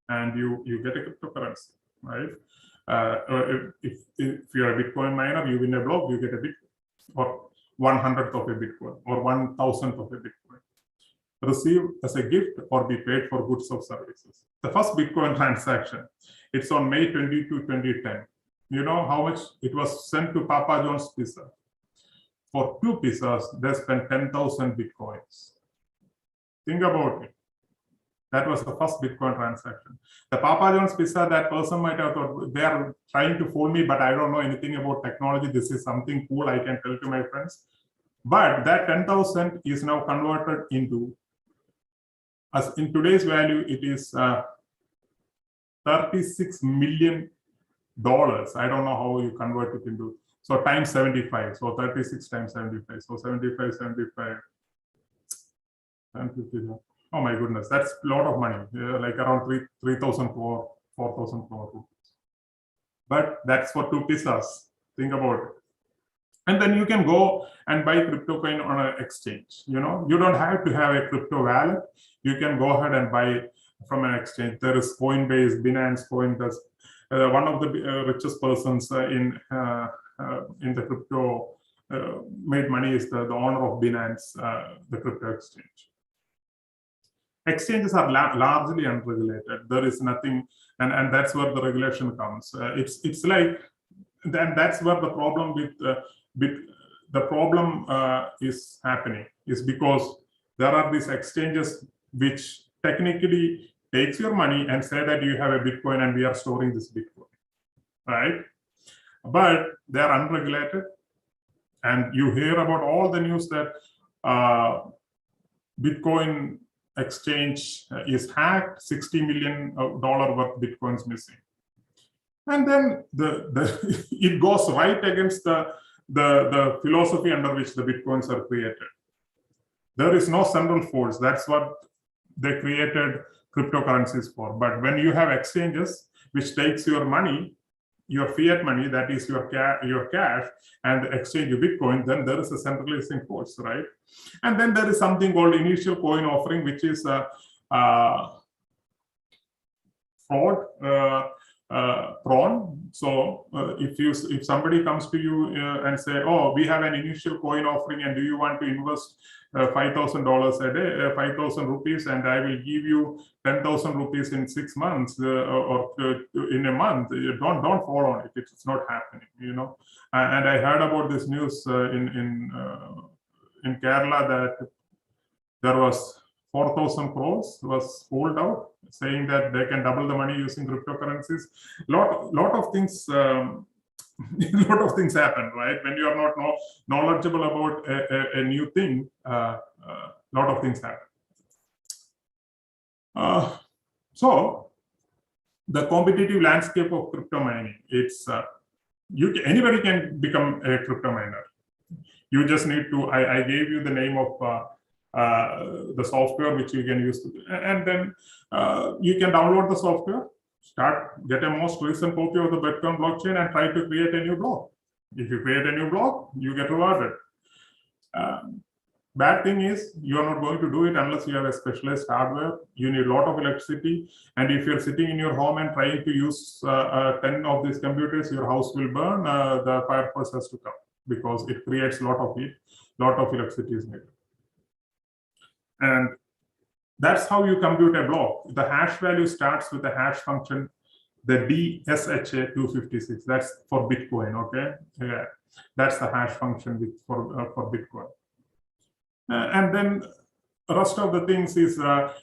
and you get a cryptocurrency, right? If you're a Bitcoin miner, you win a block, you get a Bitcoin, or 1/100th of a Bitcoin, or 1,000th of a Bitcoin. Receive as a gift or be paid for goods or services. The first Bitcoin transaction, it's on May 22, 2010. You know how much it was sent to Papa John's Pizza? For 2 pizzas, they spent 10,000 Bitcoins. Think about it. That was the first Bitcoin transaction. The Papa John's Pizza, that person might have thought, they are trying to fool me, but I don't know anything about technology. This is something cool I can tell to my friends. But that 10,000 is now converted into, as in today's value, it is $36 million. I don't know how you convert it into. So times 75. So 36 times 75. So 75, 75. 1050. Oh my goodness, that's a lot of money. Like around 3,000 crore, 4,000 crore rupees. But that's for 2 pizzas. Think about it. And then you can go and buy cryptocurrency on an exchange. You know, you don't have to have a crypto wallet. You can go ahead and buy from an exchange. There is Coinbase, Binance, Coinbase. One of the richest persons in the crypto made money is the owner of Binance, the crypto exchange. Exchanges are largely unregulated. There is nothing, and that's where the regulation comes. It's like, and that's where the problem is happening, is because there are these exchanges which technically takes your money and say that you have a Bitcoin and we are storing this Bitcoin, right? But they are unregulated, and you hear about all the news that Bitcoin exchange is hacked, $60 million worth Bitcoins missing. And then it goes right against the philosophy under which the Bitcoins are created. There is no central force. That's what they created cryptocurrencies for. But when you have exchanges which takes your money, your fiat money, that is your cash, and exchange your Bitcoin, then there is a centralizing force, right? And then there is something called initial coin offering, which is fraud prone. So if somebody comes to you and say, oh, we have an initial coin offering, and do you want to invest $5,000 a day, 5,000 rupees, and I will give you 10,000 rupees in 6 months or in a month. Don't fall on it. It's not happening, you know. And I heard about this news in Kerala that there was 4,000 crores was pulled out, saying that they can double the money using cryptocurrencies. Lot of things. A lot of things happen, right? When you are not knowledgeable about a new thing, a lot of things happen. So the competitive landscape of crypto mining, it's anybody can become a crypto miner. You just need to, I gave you the name of the software which you can use, and then you can download the software, get a most recent copy of the Bitcoin blockchain, and try to create a new block. If you create a new block, you get rewarded. Bad thing is you are not going to do it unless you have a specialized hardware. You need a lot of electricity, and if you're sitting in your home and trying to use 10 of these computers, your house will burn. The fire force has to come because it creates a lot of heat, lot of electricity is needed. And that's how you compute a block. The hash value starts with the hash function, the DSHA-256. That's for Bitcoin, okay? Yeah, that's the hash function for Bitcoin. And then the rest of the things is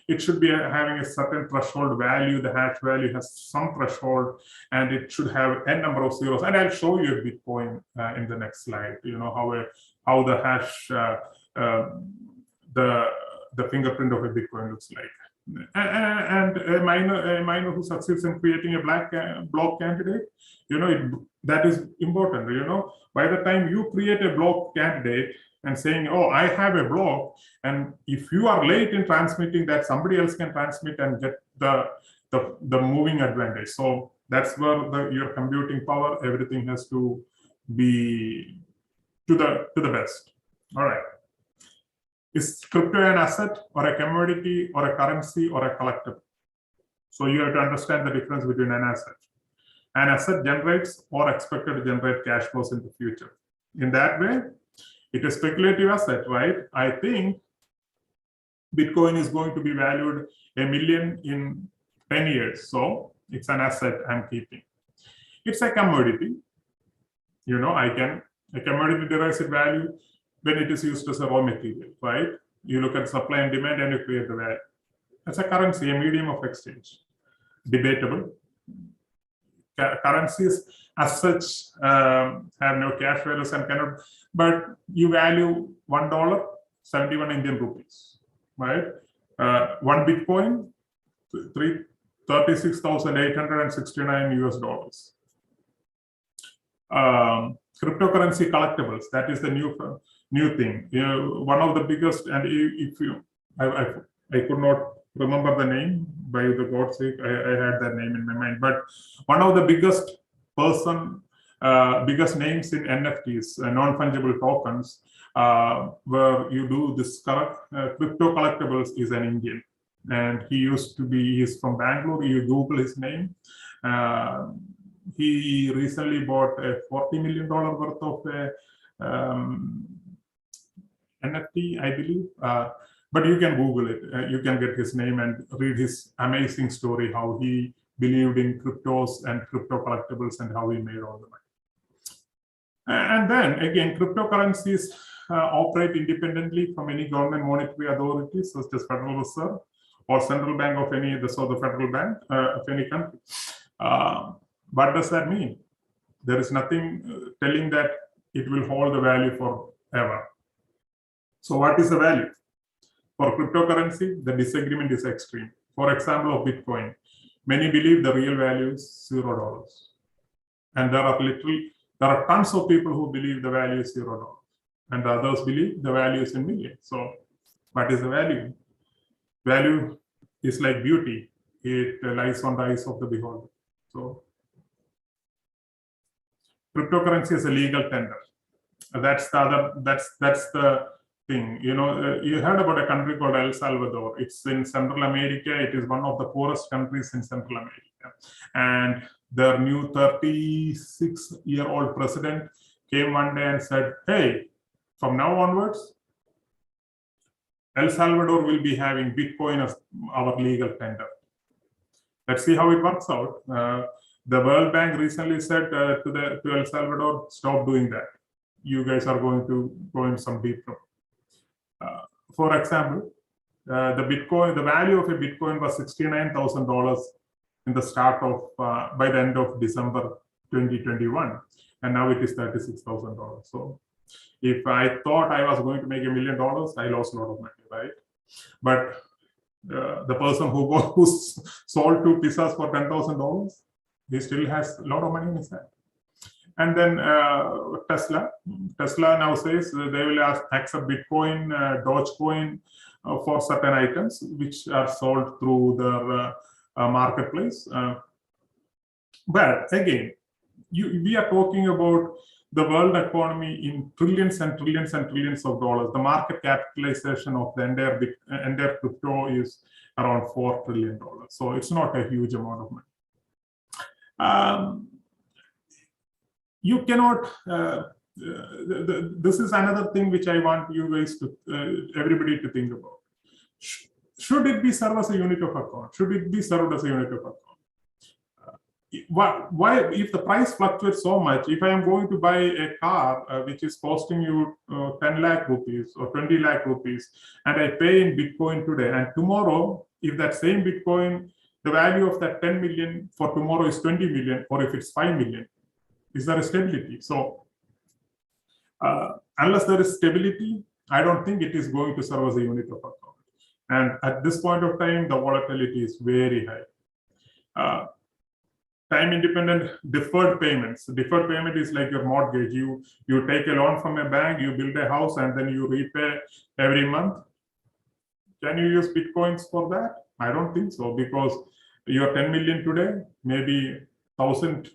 it should be having a certain threshold value. The hash value has some threshold, and it should have n number of zeros. And I'll show you a Bitcoin in the next slide. You know how the hash the fingerprint of a Bitcoin looks like. And a miner who succeeds in creating a block candidate, you know, that is important. You know, by the time you create a block candidate and saying, oh, I have a block, and if you are late in transmitting that, somebody else can transmit and get the moving advantage. So that's where your computing power, everything has to be to the best. All right. Is crypto an asset or a commodity or a currency or a collectible? So you have to understand the difference between an asset. An asset generates or expected to generate cash flows in the future. In that way, it is a speculative asset, right? I think Bitcoin is going to be valued $1 million in 10 years. So it's an asset I'm keeping. It's a commodity. You know, a commodity derives its value when it is used as a raw material, right? You look at supply and demand and you create the value. It's a currency, a medium of exchange. Debatable. Currencies as such have no cash values and cannot, but you value $1, 71 Indian rupees, right? 1 Bitcoin, 36,869 US dollars. Cryptocurrency collectibles, that is the new thing. You know, one of the biggest, and if you, I could not remember the name, by the God's sake, I had that name in my mind, but one of the biggest names in NFTs, non-fungible tokens, where you do this crypto collectibles, is an Indian, and he's from Bangalore. You Google his name. He recently bought a $40 million worth of NFT, I believe. But you can Google it. You can get his name and read his amazing story, how he believed in cryptos and crypto collectibles and how he made all the money. And then again, cryptocurrencies operate independently from any government monetary authorities, such as Federal Reserve or Central Bank of the Federal Bank of any country. What does that mean? There is nothing telling that it will hold the value forever. So what is the value? For cryptocurrency, the disagreement is extreme. For example, of Bitcoin, many believe the real value is $0. And there are tons of people who believe the value is $0. And others believe the value is in millions. So What is the value? Value is like beauty. It lies on the eyes of the beholder. So cryptocurrency is a legal tender. That's the thing. You heard about a country called El Salvador. It's in Central America. It is one of the poorest countries in Central America. And their new 36-year-old president came one day and said, hey, from now onwards, El Salvador will be having Bitcoin as our legal tender. Let's see how it works out. The World Bank recently said to El Salvador, stop doing that. You guys are going to go in some deep trouble. For example, the value of a Bitcoin was $69,000 in the start of by the end of December 2021, and now it is $36,000. So, if I thought I was going to make $1 million, I lost a lot of money, right? But the person who sold 2 pizzas for $10,000, he still has a lot of money in his hand. And then Tesla now says they will accept Bitcoin, Dogecoin for certain items which are sold through their marketplace. But again, we are talking about the world economy in trillions and trillions and trillions of dollars. The market capitalization of the entire crypto is around $4 trillion. So it's not a huge amount of money. You cannot. This is another thing which I want you guys to, everybody to think about. Should it be served as a unit of account? Should it be served as a unit of account? Why, if the price fluctuates so much, if I am going to buy a car which is costing you 10 lakh rupees or 20 lakh rupees, and I pay in Bitcoin today, and tomorrow, if that same Bitcoin, the value of that 10 million for tomorrow is 20 million, or if it's 5 million, is there a stability? So unless there is stability, I don't think it is going to serve as a unit of account. And at this point of time, the volatility is very high. Time-independent deferred payments. Deferred payment is like your mortgage. You take a loan from a bank, you build a house, and then you repay every month. Can you use Bitcoins for that? I don't think so, because your 10 million today, maybe 1,000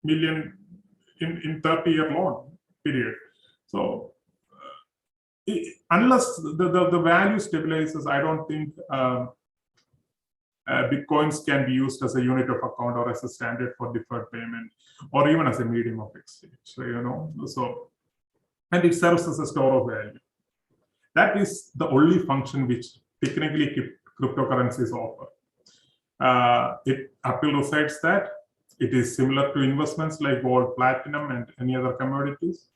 million in 30-year loan period. So unless the value stabilizes, I don't think Bitcoins can be used as a unit of account or as a standard for deferred payment, or even as a medium of exchange. So and it serves as a store of value. That is the only function which technically cryptocurrencies offer. It appeal resides that it is similar to investments like gold, platinum, and any other commodities.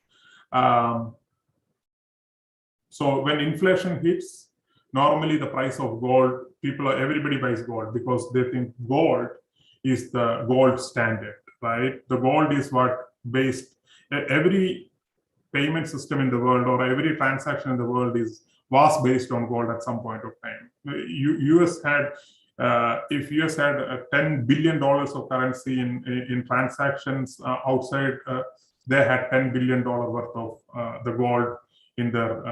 So when inflation hits, normally the price of gold, everybody buys gold because they think gold is the gold standard, right? The gold is what every payment system in the world or every transaction in the world was based on gold at some point of time. US had, if US had $10 billion of currency in transactions outside, they had $10 billion worth of the gold in their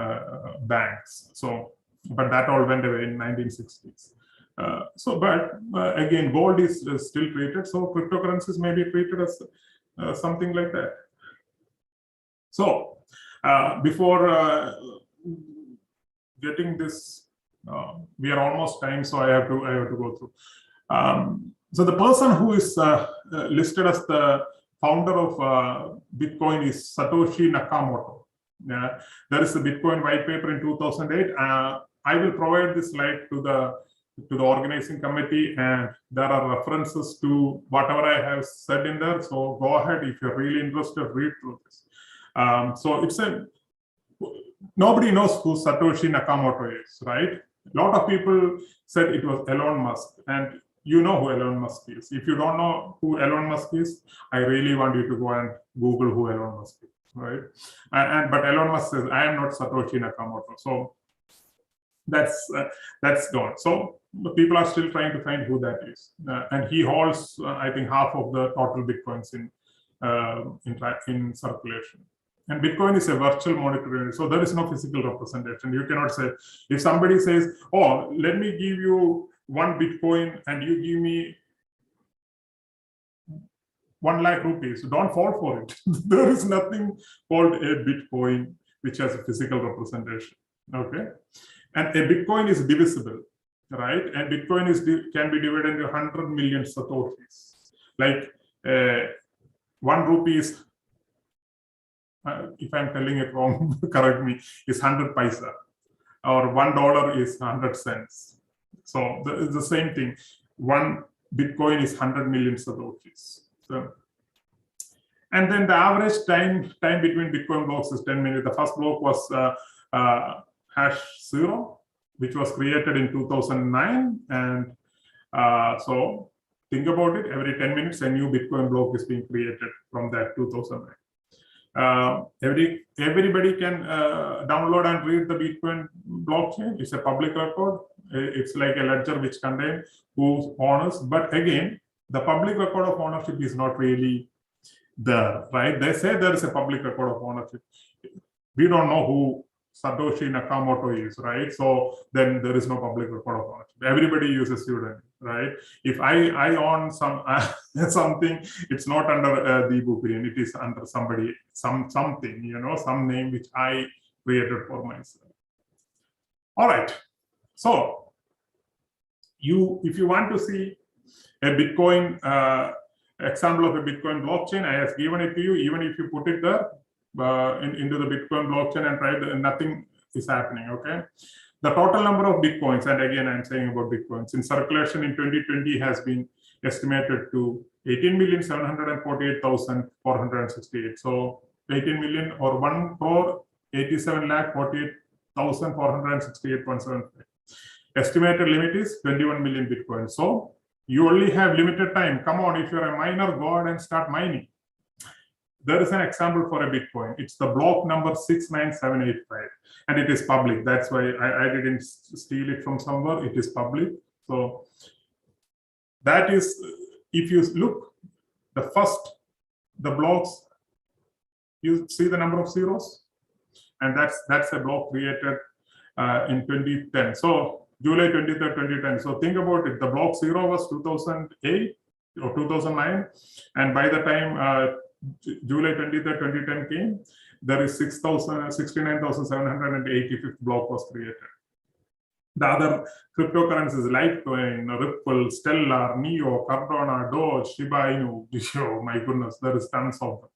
banks. So, but that all went away in 1960s. But again, gold is still treated. So cryptocurrencies may be treated as something like that. So before getting this, we are almost time, so I have to go through. So the person who is listed as the founder of Bitcoin is Satoshi Nakamoto. There is a Bitcoin white paper in 2008. I will provide this slide to the organizing committee, and there are references to whatever I have said in there. So go ahead, if you're really interested, read through this. So it's nobody knows who Satoshi Nakamoto is, right? A lot of people said it was Elon Musk, and you know who Elon Musk is. If you don't know who Elon Musk is, I really want you to go and Google who Elon Musk is, right? But Elon Musk says, I am not Satoshi Nakamoto. So that's gone. So the people are still trying to find who that is. And he holds, I think, half of the total Bitcoins in circulation. And Bitcoin is a virtual monetary unit. So there is no physical representation. You cannot say, if somebody says, oh, let me give you 1 Bitcoin and you give me 1 lakh rupees, don't fall for it. There is nothing called a Bitcoin which has a physical representation. Okay. And a Bitcoin is divisible, right? And Bitcoin can be divided into 100 million satoshis. Like 1 rupee is, if I'm telling it wrong, correct me, is 100 paisa, or $1 is 100 cents. So it's the same thing. 1 Bitcoin is 100 million satoshis. So, and then the average time between Bitcoin blocks is 10 minutes. The first block was #0, which was created in 2009. And so think about it, every 10 minutes, a new Bitcoin block is being created from that 2009. Everybody can download and read the Bitcoin blockchain. It's a public record. It's like a ledger which contains who's owners. But again, the public record of ownership is not really there, right? They say there is a public record of ownership. We don't know who Satoshi Nakamoto is, right? So then there is no public record of ownership. Everybody uses pseudonym, right? If I own some something, it's not under the Bupian, it is under somebody, something, you know, some name which I created for myself. All right. So if you want to see a Bitcoin example of a Bitcoin blockchain, I have given it to you. Even if you put it there into the Bitcoin blockchain and try, nothing is happening. Okay, the total number of Bitcoins, and again I'm saying about Bitcoins in circulation in 2020 has been estimated to 18,748,468. So 18 million or 1,87,48,468.75. Estimated limit is 21 million Bitcoin. So you only have limited time. Come on, if you're a miner, go ahead and start mining. There is an example for a Bitcoin. It's the block number 69785, and it is public. That's why I didn't steal it from somewhere. It is public. So that is, if you look, the blocks, you see the number of zeros, and that's a block created in 2010. So July 23rd, 2010. So think about it. The block 0 was 2008 or 2009, and by the time July 23rd, 2010 came, there is 69,785th block was created. The other cryptocurrencies, Litecoin, Ripple, Stellar, Neo, Cardano, Doge, Shiba Inu, oh my goodness, there is tons of them.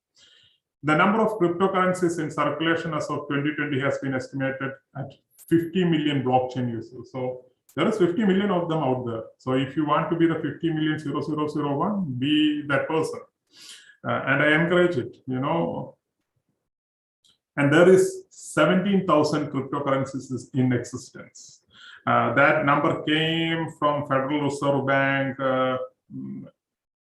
The number of cryptocurrencies in circulation as of 2020 has been estimated at 50 million blockchain users. So there is 50 million of them out there. So if you want to be the 50,000,001, be that person. And I encourage it, you know. And there is 17,000 cryptocurrencies in existence. That number came from Federal Reserve Bank a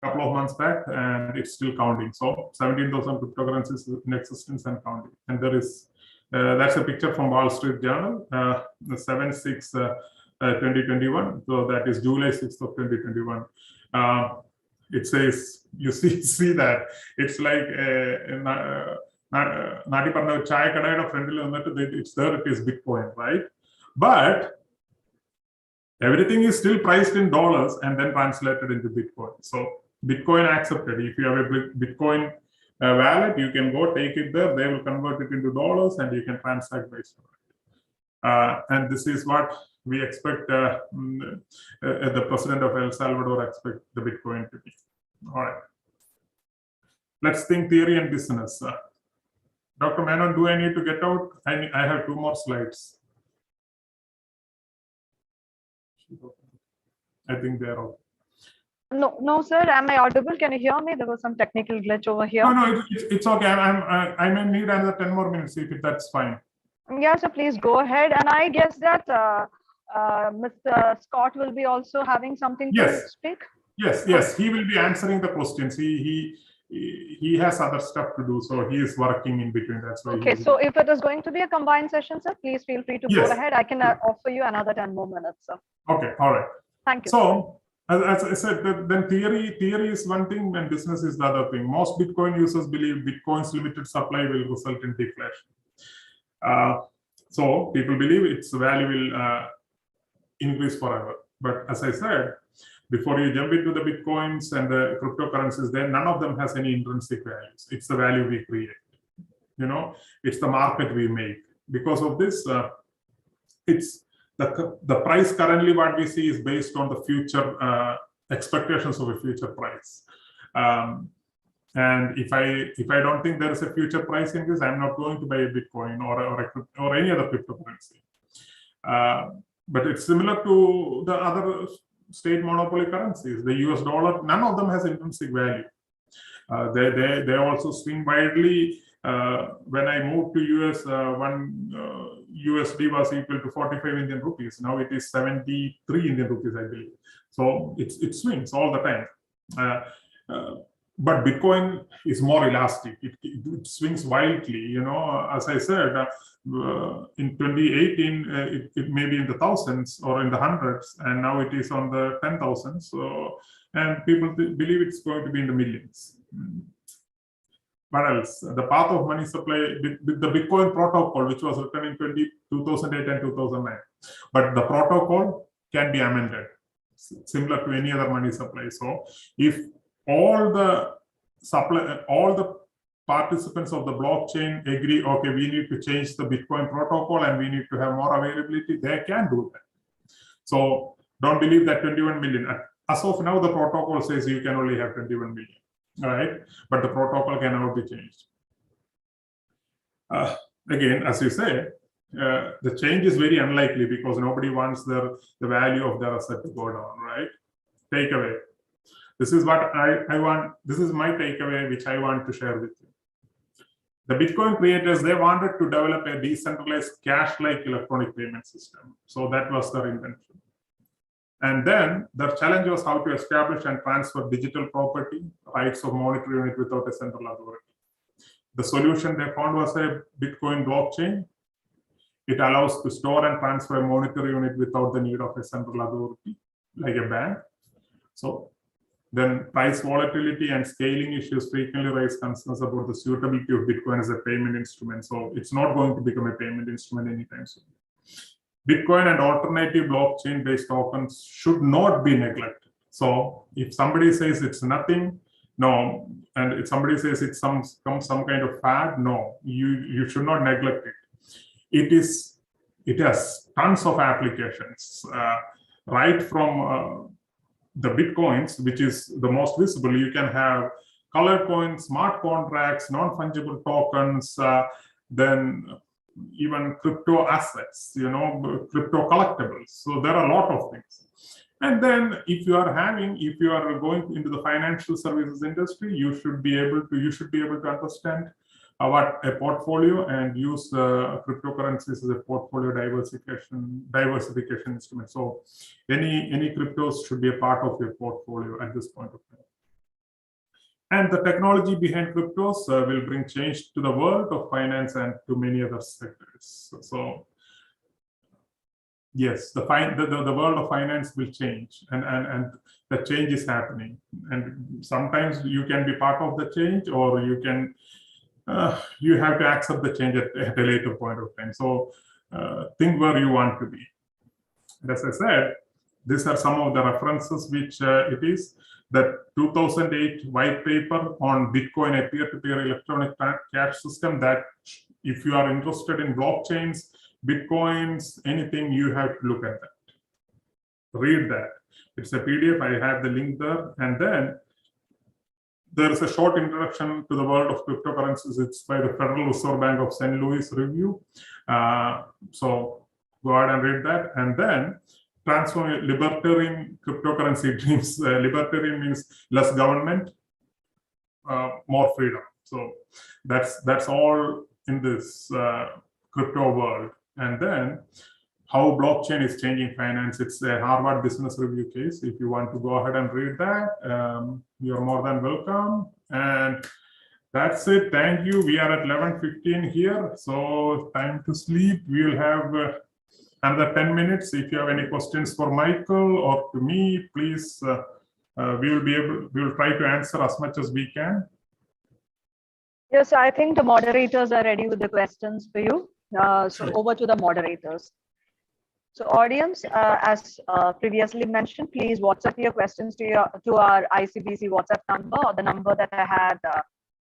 couple of months back, and it's still counting. So 17,000 cryptocurrencies in existence and counting. And there is, that's a picture from Wall Street Journal, the 7/6/2021. So that is July 6th of 2021. It says, you see that it's like it's there, it is Bitcoin, right? But everything is still priced in dollars and then translated into Bitcoin. So Bitcoin accepted. If you have a Bitcoin wallet, you can go take it there. They will convert it into dollars and you can transact based on it. And this is what we expect the president of El Salvador expect the Bitcoin to be. All right. Let's think theory and business. Dr. Menon, do I need to get out? I have 2 more slides. I think they're out. No, sir. Am I audible? Can you hear me? There was some technical glitch over here. No, it's okay. I may need another 10 more minutes if that's fine. Yeah, so please go ahead. And I guess that Mr. Scott will be also having something to speak. Yes, he will be answering the questions. He has other stuff to do, so he is working in between. That's why. Okay, so if it is going to be a combined session, sir, please feel free to go ahead. I can offer you another 10 more minutes, sir. Okay, all right. Thank you. So as I said, then theory is one thing and business is the other thing. Most Bitcoin users believe Bitcoin's limited supply will result in deflation. So people believe its value will increase forever. But as I said, before you jump into the Bitcoins and the cryptocurrencies, then none of them has any intrinsic values. It's the value we create. It's the market we make. Because of this, it's the price currently what we see is based on the future expectations of a future price. And if I don't think there is a future price increase, I'm not going to buy a Bitcoin or any other cryptocurrency. But it's similar to the other state monopoly currencies. The US dollar, none of them has intrinsic value. They also swing widely. When I moved to US, one USD was equal to 45 Indian rupees. Now it is 73 Indian rupees, I believe. So it swings all the time. But Bitcoin is more elastic. It swings wildly. As I said, in 2018, it may be in the thousands or in the hundreds, and now it is on the 10,000s. So, and people believe it's going to be in the millions. What else? The path of money supply, the Bitcoin protocol, which was written in 2008 and 2009. But the protocol can be amended, similar to any other money supply. So if all the participants of the blockchain agree, okay, we need to change the Bitcoin protocol and we need to have more availability, they can do that. So don't believe that 21 million. As of now, the protocol says you can only have 21 million, right? But the protocol cannot be changed. Again, as you say, the change is very unlikely because nobody wants the value of their asset to go down, right? Takeaway. This is what I want. This is my takeaway, which I want to share with you. The Bitcoin creators, they wanted to develop a decentralized cash-like electronic payment system. So that was their intention. And then their challenge was how to establish and transfer digital property rights of monetary unit without a central authority. The solution they found was a Bitcoin blockchain. It allows to store and transfer a monetary unit without the need of a central authority, like a bank. So then price volatility and scaling issues frequently raise concerns about the suitability of Bitcoin as a payment instrument. So it's not going to become a payment instrument anytime soon. Bitcoin and alternative blockchain-based tokens should not be neglected. So if somebody says it's nothing, no, and if somebody says it's some kind of fad, no, you should not neglect it. It has tons of applications, right from the Bitcoins, which is the most visible. You can have color coins, smart contracts, non-fungible tokens, then even crypto assets, crypto collectibles. So there are a lot of things. And then if you are going into the financial services industry, you should be able to understand what a portfolio and use cryptocurrencies as a portfolio diversification instrument. So any cryptos should be a part of your portfolio at this point of time. And the technology behind cryptos will bring change to the world of finance and to many other sectors. So yes, the world of finance will change, and the change is happening. And sometimes you can be part of the change, or you have to accept the change at a later point of time. So think where you want to be. And as I said, these are some of the references which it is. That 2008 white paper on Bitcoin, a peer-to-peer electronic cash system, that if you are interested in blockchains, Bitcoins, anything, you have to look at that. Read that. It's a PDF. I have the link there. And then there is a short introduction to the world of cryptocurrencies. It's by the Federal Reserve Bank of St. Louis Review. So go ahead and read that. And then transform libertarian cryptocurrency dreams. Libertarian means less government, more freedom. So that's all in this crypto world. And then how blockchain is changing finance. It's a Harvard Business Review case. If you want to go ahead and read that, you're more than welcome. And that's it. Thank you. We are at 11:15 here, so time to sleep. We'll have another 10 minutes. If you have any questions for Michael or to me, please, we will try to answer as much as we can. Yes, I think the moderators are ready with the questions for you. So over to the moderators. So audience, as previously mentioned, please WhatsApp your questions to our ICBC WhatsApp number, or the number that I had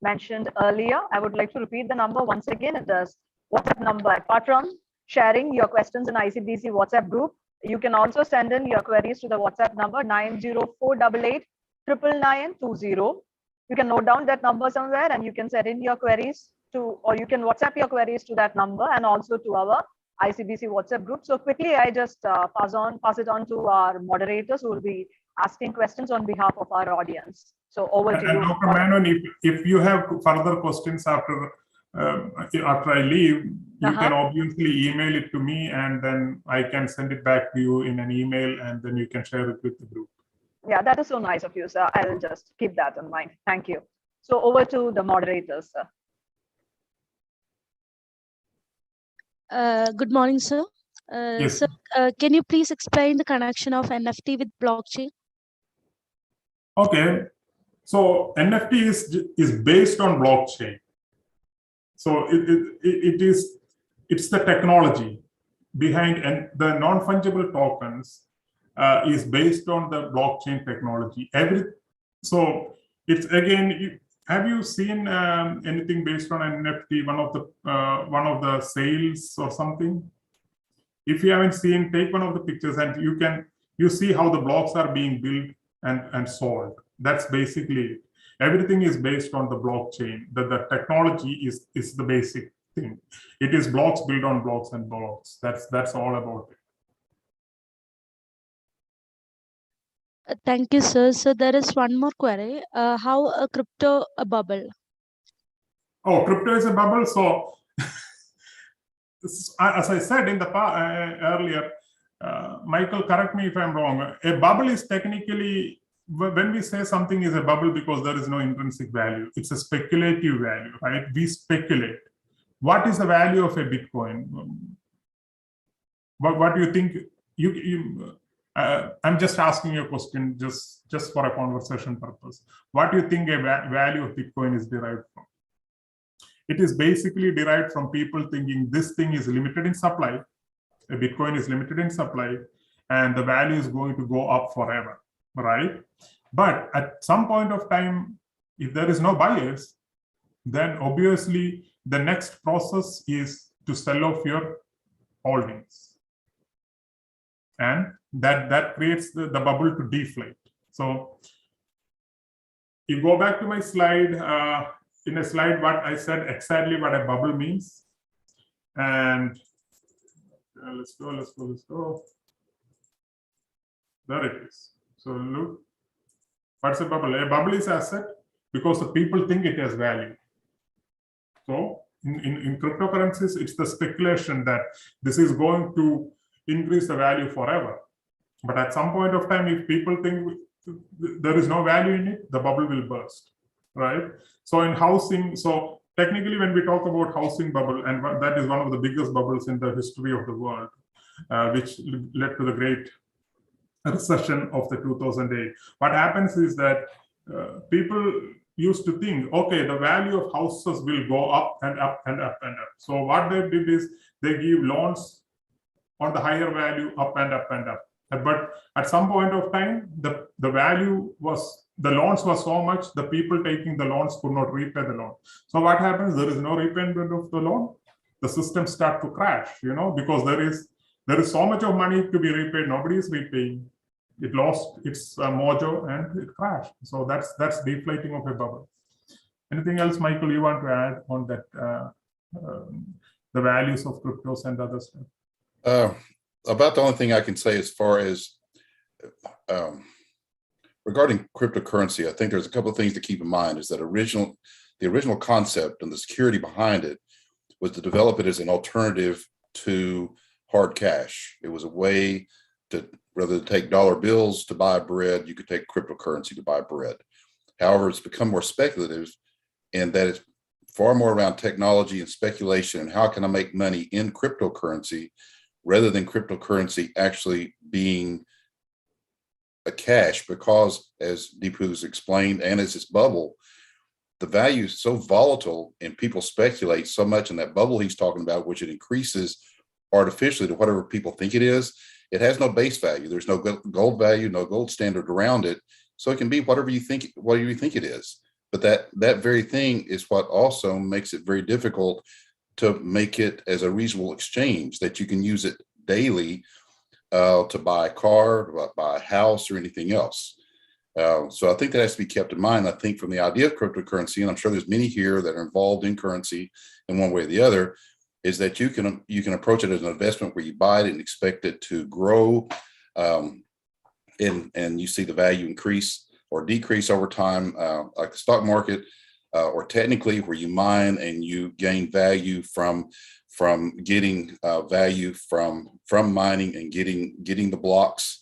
mentioned earlier. I would like to repeat the number once again. It is WhatsApp number. Apart from sharing your questions in ICBC WhatsApp group, you can also send in your queries to the WhatsApp number 90488 99920. You can note down that number somewhere and you can send in your queries to, or you can WhatsApp your queries to that number and also to our ICBC WhatsApp group. So quickly, I just pass it on to our moderators who will be asking questions on behalf of our audience. So over to you. Dr. Manon, if you have further questions after I leave, you can obviously email it to me, and then I can send it back to you in an email, and then you can share it with the group. Yeah, that is so nice of you, sir. I'll just keep that in mind. Thank you. So over to the moderators, sir. Good morning, sir. Yes. Sir, can you please explain the connection of NFT with blockchain? Okay. So NFT is based on blockchain. So it's the technology behind, and the non-fungible tokens is based on the blockchain technology. So it's again. Have you seen anything based on an NFT? One of the sales or something? If you haven't seen, take one of the pictures and you see how the blocks are being built and sold. That's basically it. Everything is based on the blockchain. The technology is the basic thing. It is blocks built on blocks and blocks. That's all about it. Thank you, sir. So there is one more query. How a crypto a bubble? Oh, crypto is a bubble. So as I said in the earlier, Michael, correct me if I'm wrong. A bubble is technically, when we say something is a bubble, because there is no intrinsic value, it's a speculative value, right? We speculate. What is the value of a Bitcoin? What do you think? I'm just asking you a question, just for a conversation purpose. What do you think a value of Bitcoin is derived from? It is basically derived from people thinking this thing is limited in supply. A Bitcoin is limited in supply, and the value is going to go up forever, right? But at some point of time, if there is no buyers, then obviously the next process is to sell off your holdings. And that creates the bubble to deflate. So you go back to my slide, in a slide what I said exactly what a bubble means. And let's go. There it is. So look, what's a bubble? A bubble is asset because the people think it has value. So in cryptocurrencies, it's the speculation that this is going to increase the value forever. But at some point of time, if people think there is no value in it, the bubble will burst, right? So in housing, so technically when we talk about housing bubble, and that is one of the biggest bubbles in the history of the world, which led to the great recession of the 2008. What happens is that people used to think, okay, the value of houses will go up and up and up and up. So what they did is they give loans on the higher value up and up and up. But at some point of time, the value was, the loans were so much, the people taking the loans could not repay the loan. So what happens? There is no repayment of the loan. The system start to crash, because there is so much of money to be repaid. Nobody is repaying. It lost its mojo and it crashed. So that's deflating of a bubble. Anything else, Michael, you want to add on that, the values of cryptos and other stuff? About the only thing I can say as far as regarding cryptocurrency, I think there's a couple of things to keep in mind. Is that the original concept and the security behind it was to develop it as an alternative to hard cash. It was a way to, rather than take dollar bills to buy bread, you could take cryptocurrency to buy bread. However, it's become more speculative in that it's far more around technology and speculation and how can I make money in cryptocurrency rather than cryptocurrency actually being a cash, because as Deepu has explained, and as this bubble, the value is so volatile and people speculate so much in that bubble he's talking about, which it increases artificially to whatever people think it is. It has no base value. There's no gold value, no gold standard around it. So it can be whatever you think it is. But that very thing is what also makes it very difficult to make it as a reasonable exchange, that you can use it daily to buy a car, to buy a house, or anything else. So I think that has to be kept in mind. I think from the idea of cryptocurrency, and I'm sure there's many here that are involved in currency in one way or the other, is that you can approach it as an investment where you buy it and expect it to grow, and you see the value increase or decrease over time, like the stock market, or technically where you mine and you gain value from getting value from mining and getting the blocks,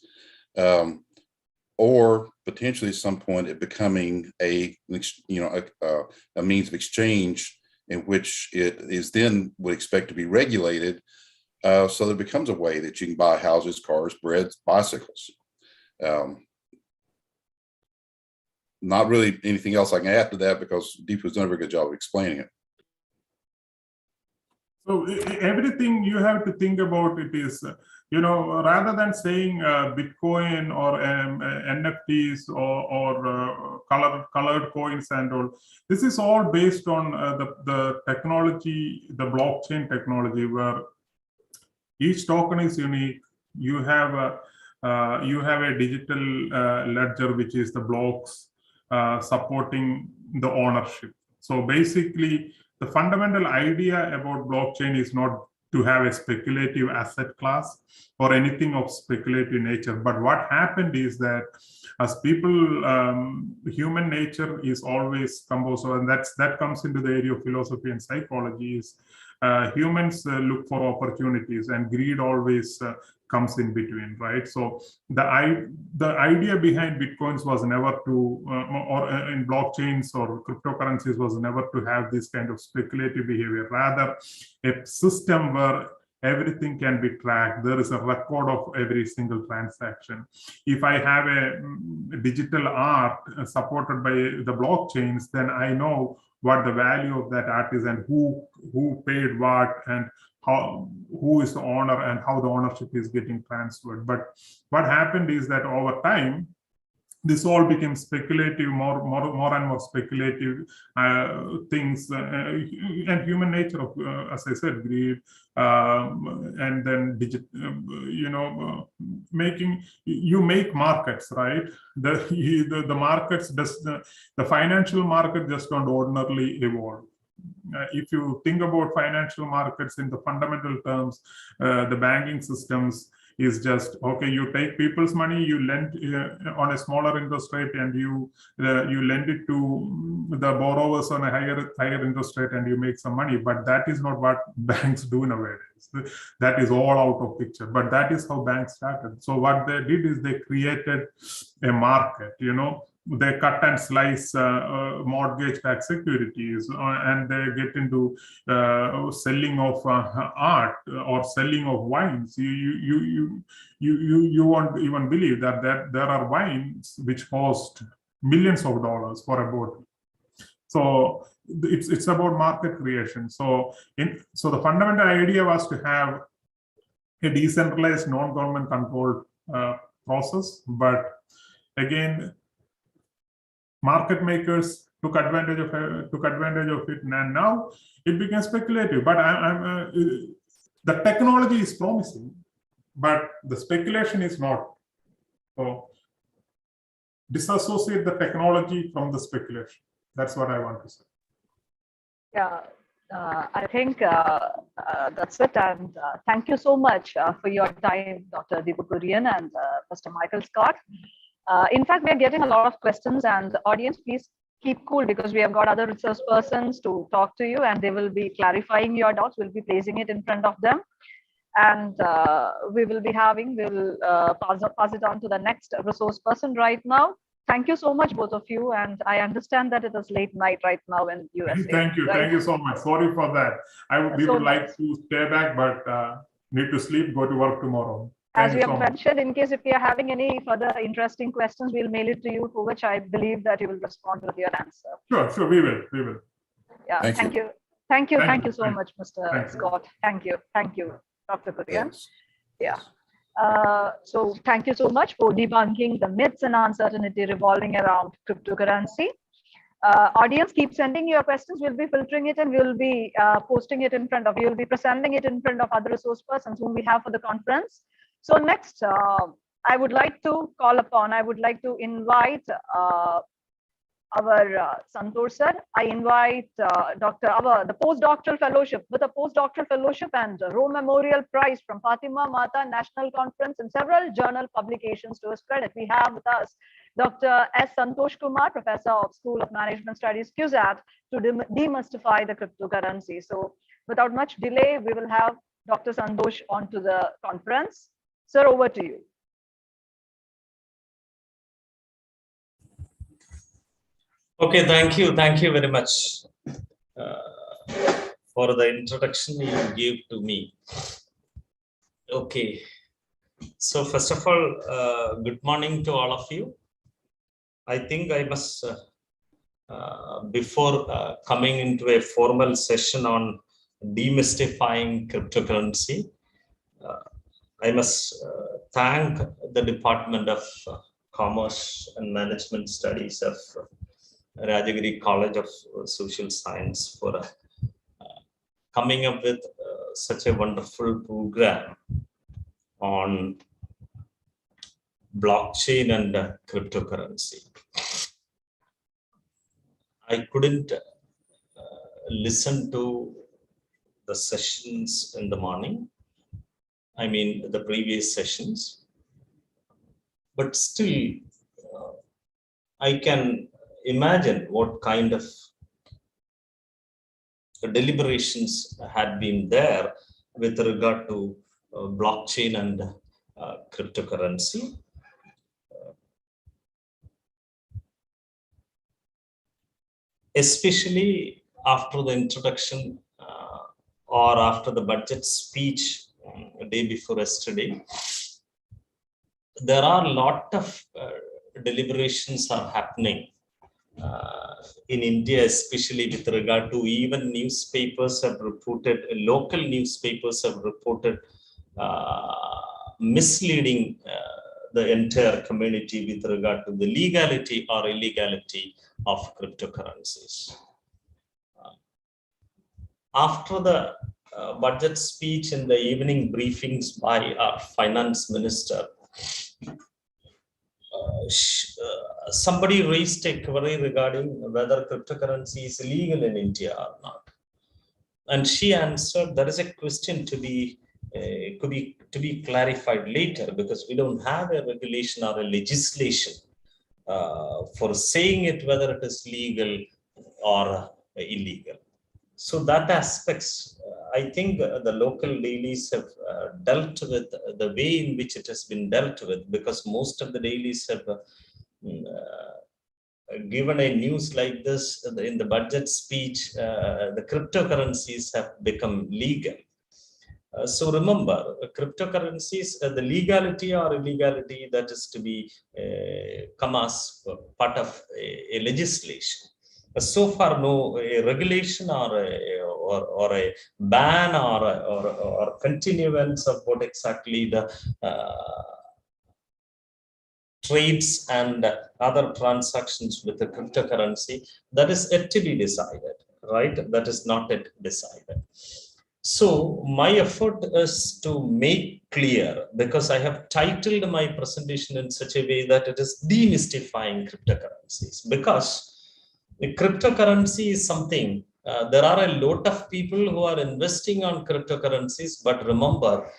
or potentially at some point it becoming a means of exchange in which it is then would expect to be regulated, so that it becomes a way that you can buy houses, cars, breads, bicycles. Not really anything else I can add to that, because Deepu's done a very good job of explaining it. So everything you have to think about it is, rather than saying Bitcoin or NFTs or colored coins and all, this is all based on the technology, the blockchain technology, where each token is unique. You have a digital ledger, which is the blocks supporting the ownership. So basically, the fundamental idea about blockchain is not to have a speculative asset class or anything of speculative nature. But what happened is that as people, human nature is always composed, and that comes into the area of philosophy and psychology, is humans look for opportunities, and greed always comes in between, right? So the idea behind Bitcoins was never to, or in blockchains or cryptocurrencies, was never to have this kind of speculative behavior. Rather, a system where everything can be tracked. There is a record of every single transaction. If I have a digital art supported by the blockchains, then I know what the value of that art is, and who paid what, and who is the owner, and how the ownership is getting transferred. But what happened is that over time, this all became speculative, more and more speculative things, and human nature of, as I said, greed, and then you make markets, right? The markets, the financial market just don't ordinarily evolve. If you think about financial markets in the fundamental terms, the banking systems is just, okay, you take people's money, you lend on a smaller interest rate, and you lend it to the borrowers on a higher interest rate, and you make some money. But that is not what banks do nowadays. That is all out of picture. But that is how banks started. So what they did is they created a market, they cut and slice mortgage-backed securities, and they get into selling of art or selling of wines. You won't even believe that there are wines which cost millions of dollars for a bottle. So it's about market creation. So the fundamental idea was to have a decentralized, non-government controlled process, but again, market makers took advantage of it, and now it became speculative. But the technology is promising, but the speculation is not. So disassociate the technology from the speculation. That's what I want to say. Yeah, I think that's it. And thank you so much for your time, Dr. Deepu Kurian and Mr. Michael Scott. In fact, we are getting a lot of questions, and the audience, please keep cool, because we have got other resource persons to talk to you, and they will be clarifying your doubts. We'll be placing it in front of them, and we'll pass it on to the next resource person right now. Thank you so much, both of you. And I understand that it is late night right now in USA. Thank you. Right? Thank you so much. Sorry for that. We would like to stay back, but need to sleep, go to work tomorrow. As Thank we you have so much. mentioned, in case if we are having any further interesting questions, we'll mail it to you, for which I believe that you will respond with your answer. Sure, we will. Yeah, Thank thank you. you. Thank you Thank you. so much, Mr. Thank you. Scott. Thank you, Dr. Kurian. Thanks. Yeah. So thank you so much for debunking the myths and uncertainty revolving around cryptocurrency. Audience, keep sending your questions. We'll be filtering it and we'll be posting it in front of you. We'll be presenting it in front of other resource persons whom we have for the conference. So next, I would like to invite our Santosh sir. I invite the postdoctoral fellowship, with a postdoctoral fellowship and Roe Memorial Prize from Fatima Mata National Conference and several journal publications to his credit. We have with us Dr. S. Santosh Kumar, Professor of School of Management Studies, CUSAT, to demystify the cryptocurrency. So without much delay, we will have Dr. Santosh onto the conference. Sir, over to you. Okay, thank you very much for the introduction you gave to me. Okay, so first of all, good morning to all of you. I think I must, before coming into a formal session on demystifying cryptocurrency, I must thank the Department of Commerce and Management Studies of Rajagiri College of Social Science for coming up with such a wonderful program on blockchain and cryptocurrency. I couldn't listen to the sessions in the morning, I mean the previous sessions, but still I can imagine what kind of deliberations had been there with regard to blockchain and cryptocurrency. Especially after the introduction or after the budget speech the day before yesterday, there are a lot of deliberations are happening in India, especially with regard to even newspapers have reported, local newspapers have reported misleading the entire community with regard to the legality or illegality of cryptocurrencies. After the budget speech and the evening briefings by our finance minister, somebody raised a query regarding whether cryptocurrency is legal in India or not. And she answered, there is a question to be clarified later, because we don't have a regulation or a legislation for saying it whether it is legal or illegal. So that aspects, I think the local dailies have dealt with the way in which it has been dealt with, because most of the dailies have given a news like this in the budget speech, the cryptocurrencies have become legal. So remember, cryptocurrencies, the legality or illegality, that is to be come as part of a legislation. So far, no regulation or a ban or continuance of what exactly the trades and other transactions with the cryptocurrency, that is yet to be decided, right? That is not yet decided. So my effort is to make clear, because I have titled my presentation in such a way that it is demystifying cryptocurrencies, because the cryptocurrency is something, there are a lot of people who are investing on cryptocurrencies, but remember,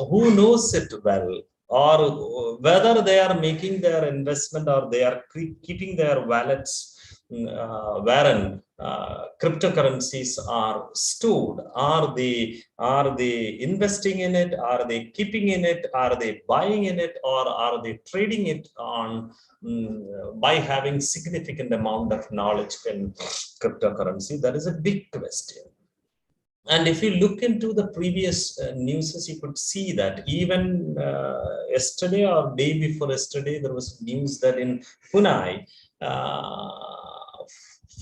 who knows it well, or whether they are making their investment or they are keeping their wallets wherein cryptocurrencies are stored. Are they investing in it? Are they keeping in it? Are they buying in it? Or are they trading it on by having significant amount of knowledge in cryptocurrency? That is a big question. And if you look into the previous news, you could see that even yesterday or day before yesterday, there was news that in Pune,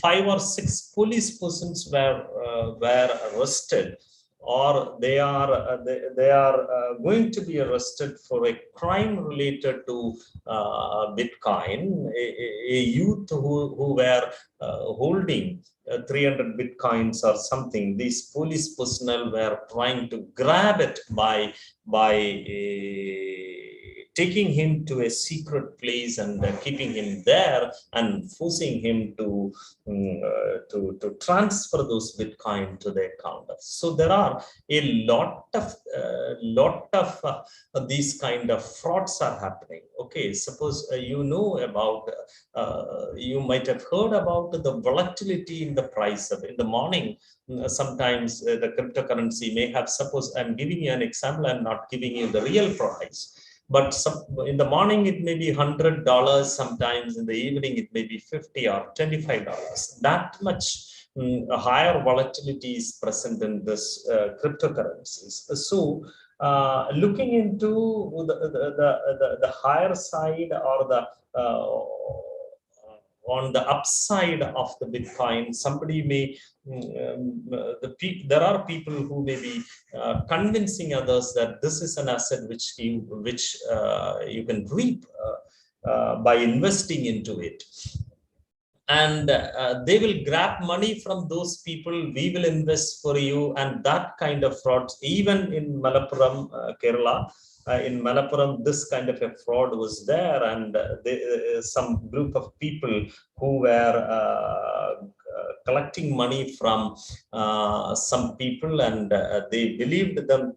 5 or 6 police persons were arrested, or they are going to be arrested for a crime related to Bitcoin. A youth who were holding 300 bitcoins or something. These police personnel were trying to grab it by taking him to a secret place and keeping him there and forcing him to transfer those bitcoin to the account. So there are a lot of these kind of frauds are happening. Okay, suppose you know about you might have heard about the volatility in the price of in the morning. Sometimes the cryptocurrency may have, suppose I'm giving you an example, I'm not giving you the real price, but in the morning it may be $100, sometimes in the evening it may be $50 or $25. That much higher volatility is present in this cryptocurrencies. So looking into the higher side, or the on the upside of the Bitcoin, somebody may there are people who may be convincing others that this is an asset which you can reap by investing into it. And they will grab money from those people. We will invest for you, and that kind of frauds. Even in Malappuram, Kerala, in Malappuram, this kind of a fraud was there, and some group of people who were collecting money from some people, and they believed them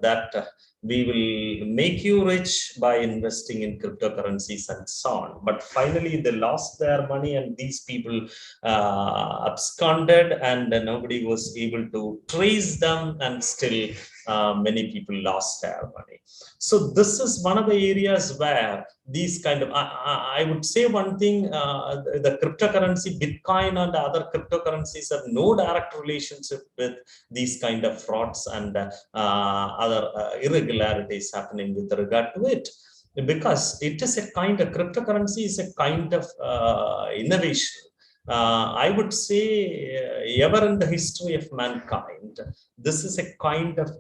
that we will make you rich by investing in cryptocurrencies and so on. But finally, they lost their money, and these people absconded, and nobody was able to trace them, and still many people lost their money. So this is one of the areas where these kind of, I would say one thing, the cryptocurrency, Bitcoin and other cryptocurrencies have no direct relationship with these kind of frauds and other irregularities happening with regard to it, because it is a kind of, cryptocurrency is a kind of innovation. I would say ever in the history of mankind, this is a kind of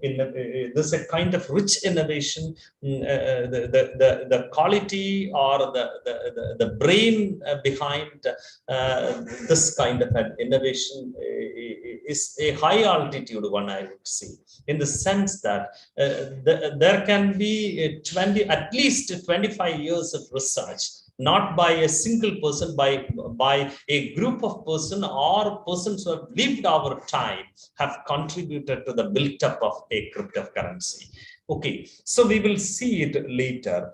rich innovation. The quality or the brain behind this kind of an innovation is a high altitude one, I would say, in the sense that there can be at least 25 years of research, not by a single person, by a group of persons or persons who have lived over time, have contributed to the build-up of a cryptocurrency. Okay, so we will see it later.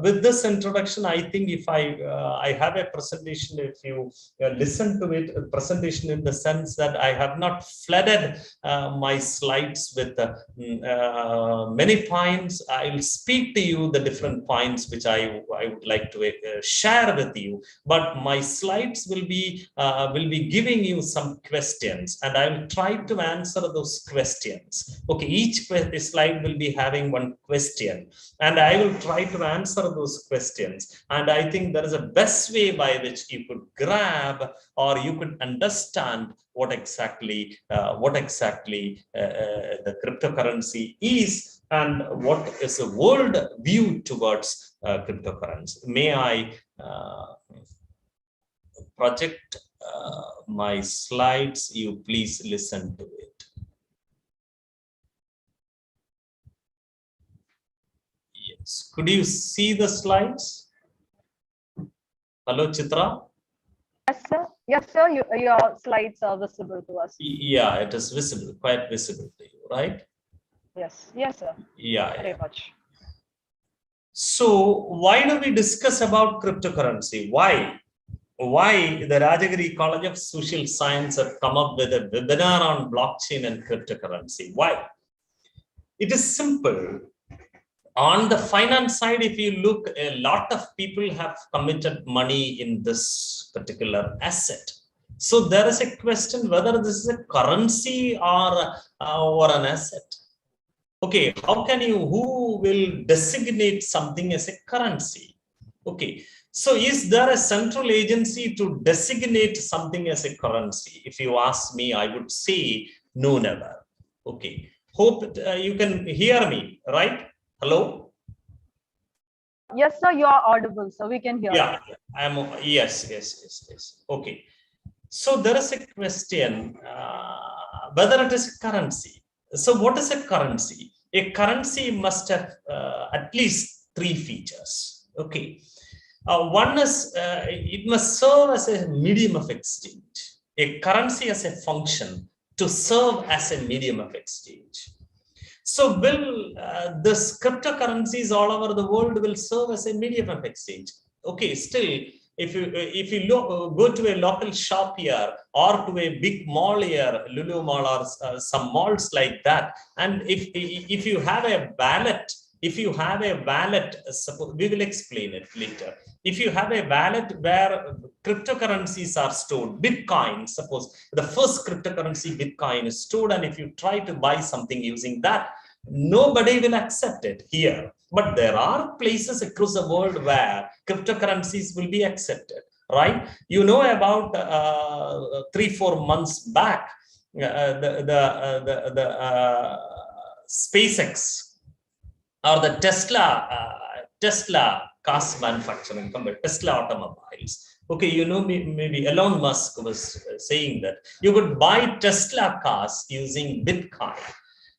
With this introduction, I think if I have a presentation, if you listen to it, a presentation in the sense that I have not flooded my slides with many points. I will speak to you the different points which I would like to share with you. But my slides will be giving you some questions, and I will try to answer those questions. Okay, each slide will be having one question, and I will try to answer those questions. And I think there is a best way by which you could grab or you could understand what exactly the cryptocurrency is and what is the world view towards cryptocurrency. May I project my slides? You please listen to it. Yes. Could you see the slides? Hello, Chitra? Yes, sir. Yes, sir. Your slides are visible to us. Yeah, it is visible, quite visible to you, right? Yes. Yes, sir. Yeah. Very much. So why do we discuss about cryptocurrency? Why the Rajagiri College of Social Science have come up with a webinar on blockchain and cryptocurrency? Why? It is simple. On the finance side, if you look, a lot of people have committed money in this particular asset. So there is a question whether this is a currency or an asset. Okay, how can you, who will designate something as a currency? Okay, so is there a central agency to designate something as a currency? If you ask me, I would say no, never. Okay, hope you can hear me, right? Hello? Yes, sir, you are audible, so we can hear you. Yeah, yes. Okay. So there is a question whether it is a currency. So what is a currency? A currency must have at least three features. Okay. One is it must serve as a medium of exchange. A currency as a function to serve as a medium of exchange. So will this cryptocurrencies all over the world will serve as a medium of exchange? Okay, still, if you go to a local shop here or to a big mall here, Lulu Mall or some malls like that, and if you have a wallet, suppose, we will explain it later. If you have a wallet where cryptocurrencies are stored, Bitcoin, suppose the first cryptocurrency Bitcoin is stored, and if you try to buy something using that, nobody will accept it here. But there are places across the world where cryptocurrencies will be accepted, right? You know, about 3-4 months back, the SpaceX or the Tesla cars manufacturing company, Tesla automobiles. Okay, you know, maybe Elon Musk was saying that you could buy Tesla cars using Bitcoin.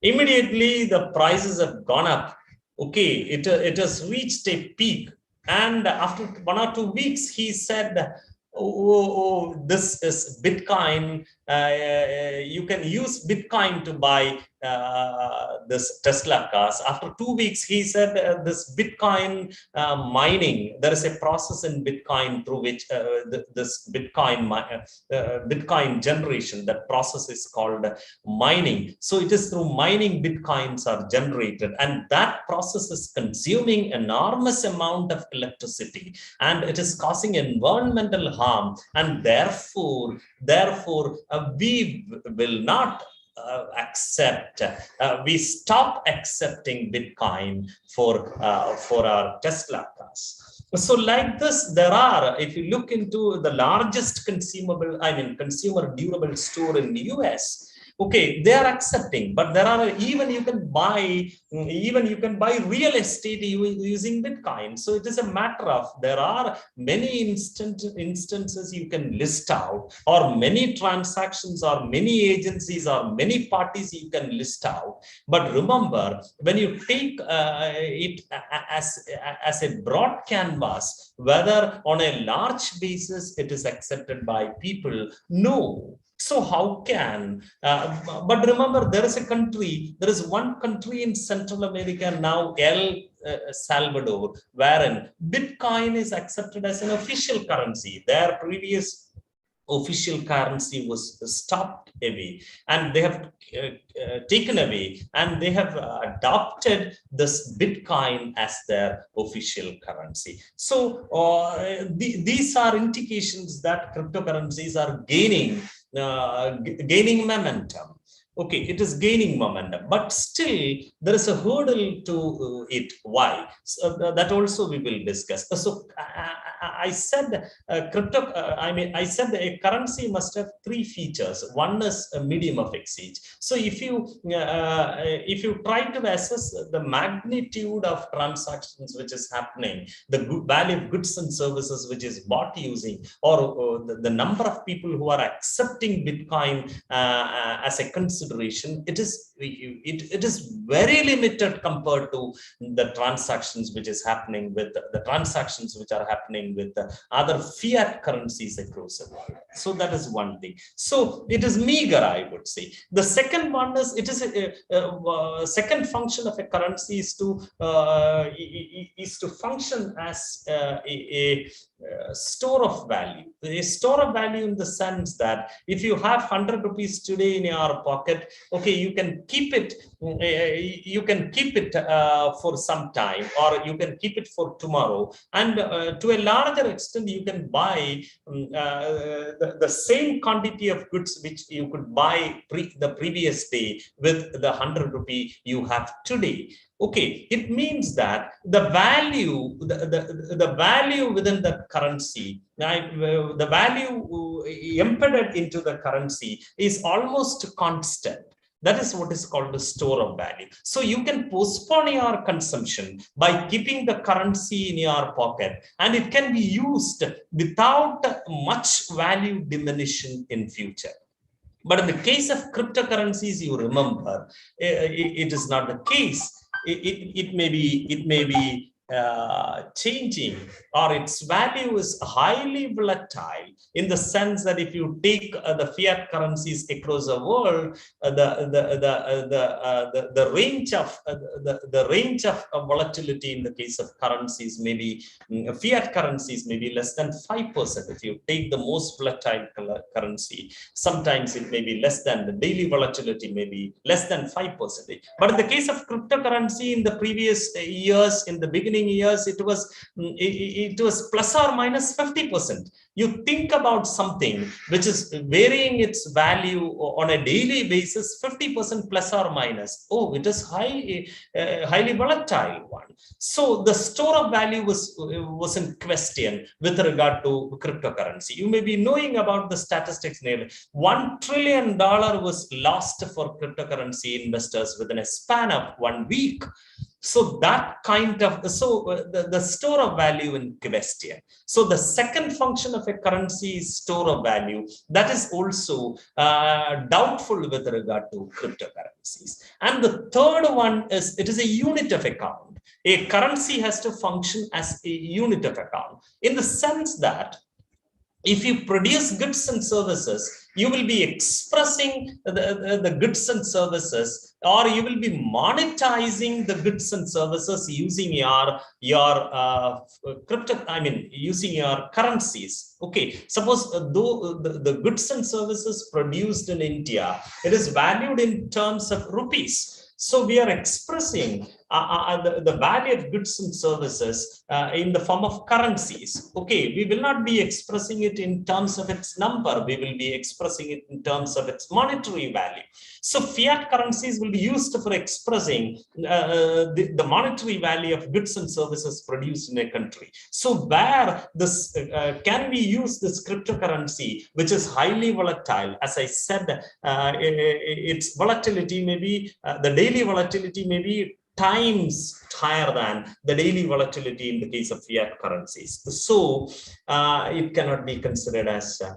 Immediately the prices have gone up. Okay, it has reached a peak, and after 1 or 2 weeks he said, oh, this is Bitcoin. You can use Bitcoin to buy this Tesla cars. After 2 weeks, he said this Bitcoin mining, there is a process in Bitcoin through which this Bitcoin generation, that process is called mining. So it is through mining Bitcoins are generated, and that process is consuming enormous amount of electricity, and it is causing environmental harm, and therefore we will not accept, we stop accepting Bitcoin for our Tesla cars. So like this, there are, if you look into the largest consumer durable store in the US, okay, they are accepting, but there are even you can buy real estate using Bitcoin. So it is a matter of, there are many instances you can list out, or many transactions, or many agencies, or many parties you can list out. But remember, when you take it as a broad canvas, whether on a large basis it is accepted by people, no. So how can, but remember, there is one country in Central America now, El Salvador, wherein Bitcoin is accepted as an official currency. Their previous official currency was stopped away, and they have taken away, and they have adopted this Bitcoin as their official currency. So these are indications that cryptocurrencies are gaining momentum. Okay, it is gaining momentum, but still there is a hurdle to it. Why? So that also we will discuss. So I said I said a currency must have three features. One is a medium of exchange. So if you try to assess the magnitude of transactions which is happening, the value of goods and services which is bought using, or the number of people who are accepting Bitcoin as a consideration, it is very limited compared to the transactions which is happening with the transactions which are happening with other fiat currencies across the world. So that is one thing. So it is meager, I would say. The second one is, it is a second function of a currency is to function as a store of value. A store of value in the sense that if you have 100 rupees today in your pocket, okay, you can keep it. You can keep it for some time, or you can keep it for tomorrow. And to a large larger extent, you can buy the same quantity of goods which you could buy the previous day with the 100 rupee you have today. Okay, it means that the value, the value within the currency, the value embedded into the currency is almost constant. That is what is called the store of value. So you can postpone your consumption by keeping the currency in your pocket, and it can be used without much value diminution in future. But in the case of cryptocurrencies, you remember, it is not the case. It may be changing, or its value is highly volatile, in the sense that if you take the fiat currencies across the world, the range of volatility in the case of currencies may be fiat currencies may be less than 5%. If you take the most volatile currency, sometimes it may be less than the daily volatility, may be less than 5%. But in the case of cryptocurrency, in the previous years, in the beginning years, it was plus or minus 50%. You think about something which is varying its value on a daily basis, 50% plus or minus. Oh, it is highly volatile one. So the store of value was in question with regard to cryptocurrency. You may be knowing about the statistics. $1 trillion was lost for cryptocurrency investors within a span of 1 week. So that kind of, the store of value in question. So the second function of a currency is store of value. That is also doubtful with regard to cryptocurrencies. And the third one is, it is a unit of account. A currency has to function as a unit of account, in the sense that if you produce goods and services, you will be expressing the goods and services, or you will be monetizing the goods and services using your using your currencies. Okay, suppose though the goods and services produced in India, it is valued in terms of rupees. So we are expressing the value of goods and services in the form of currencies. Okay, we will not be expressing it in terms of its number. We will be expressing it in terms of its monetary value. So fiat currencies will be used for expressing the monetary value of goods and services produced in a country. So where this can we use this cryptocurrency, which is highly volatile? As I said, its volatility may be the daily volatility may be times higher than the daily volatility in the case of fiat currencies. So it cannot be considered as a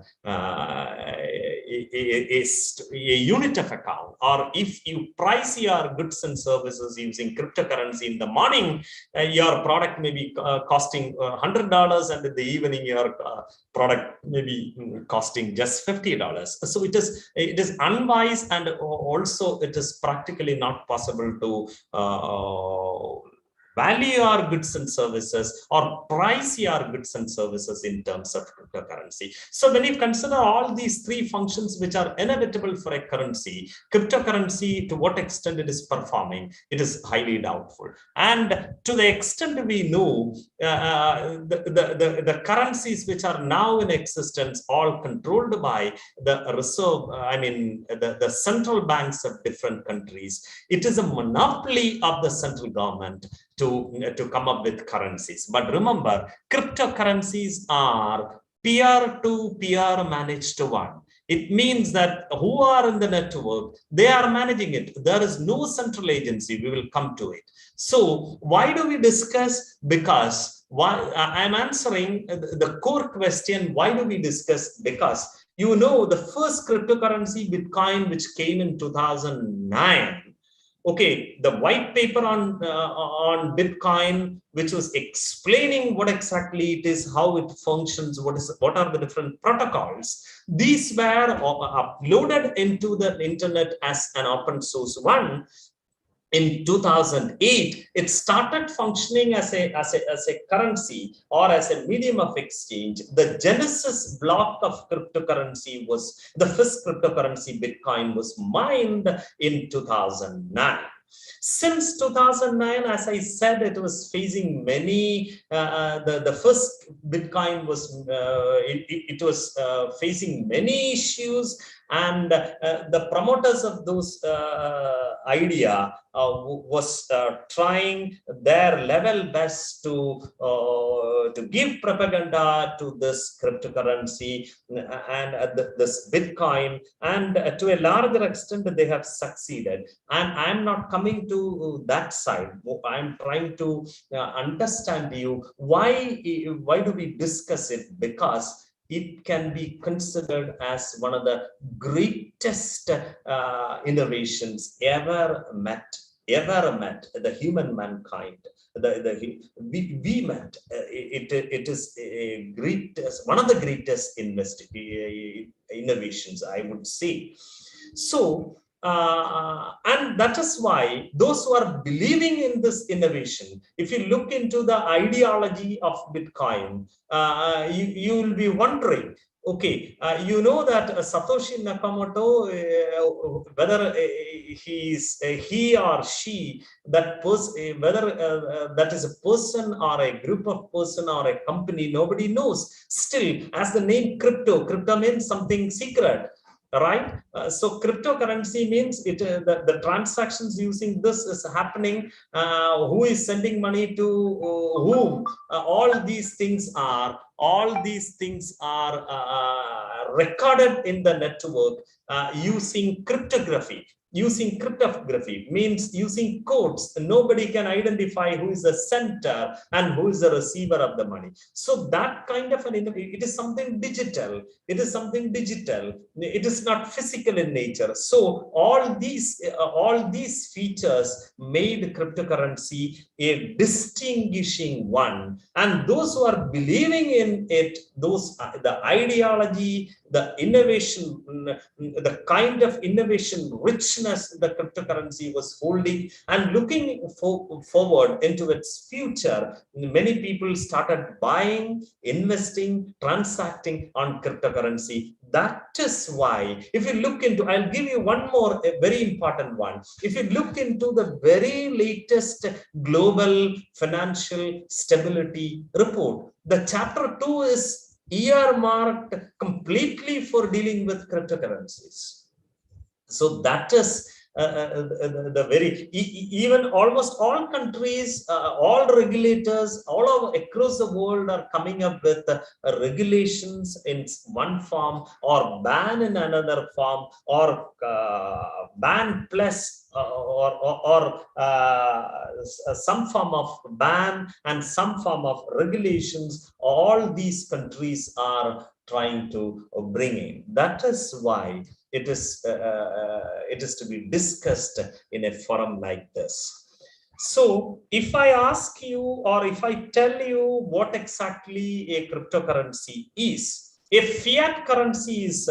unit of account. Or if you price your goods and services using cryptocurrency in the morning, your product may be costing $100, and in the evening your product may be costing just $50. So it is unwise, and also it is practically not possible to value your goods and services or price your goods and services in terms of cryptocurrency. So when you consider all these three functions which are inevitable for a currency, cryptocurrency, to what extent it is performing, it is highly doubtful. And to the extent we know, the currencies which are now in existence, all controlled by the reserve, the central banks of different countries, it is a monopoly of the central government to come up with currencies. But remember, cryptocurrencies are peer-to-peer managed one. It means that who are in the network, they are managing it. There is no central agency. We will come to it. So why do we discuss? Because I'm answering the core question, why do we discuss? Because you know the first cryptocurrency, Bitcoin, which came in 2009, okay, the white paper on Bitcoin, which was explaining what exactly it is, how it functions, what are the different protocols. These were uploaded into the internet as an open source one. In 2008, it started functioning as a currency or as a medium of exchange. The genesis block of cryptocurrency was the first cryptocurrency, Bitcoin, was mined in 2009. Since 2009, as I said, it was facing many, the first Bitcoin was, it was facing many issues, and the promoters of those idea was trying their level best to give propaganda to this cryptocurrency and this Bitcoin, and to a larger extent they have succeeded. And I'm not coming to that side. I'm trying to understand you why do we discuss it, because it can be considered as one of the greatest innovations ever met the human mankind. We met. It is a greatest, one of the greatest innovations, I would say. So, and that is why those who are believing in this innovation, if you look into the ideology of Bitcoin, you will be wondering, okay, you know that Satoshi Nakamoto, whether he or she, that person, whether that is a person or a group of person or a company, nobody knows. Still, as the name crypto means something secret. Right, so cryptocurrency means it. The transactions using this is happening. Who is sending money to whom? All these things are recorded in the network using cryptography. Using cryptography means using codes. Nobody can identify who is the sender and who is the receiver of the money. So that kind of it is something digital. It is something digital. It is not physical in nature. So all these features made cryptocurrency a distinguishing one. And those who are believing in it, the ideology, the innovation, the kind of innovation richness the cryptocurrency was holding, and looking forward into its future, many people started buying, investing, transacting on cryptocurrency. That is why, if you look into, I'll give you one more, a very important one. If you look into the very latest global financial stability report, the chapter 2 is earmarked completely for dealing with cryptocurrencies. So that is the very, even almost all countries, all regulators, all over across the world are coming up with regulations in one form, or ban in another form, or ban plus or some form of ban and some form of regulations. All these countries are trying to bring in. That is why it is to be discussed in a forum like this. So if I ask you, or if I tell you what exactly a cryptocurrency is, a fiat currency is,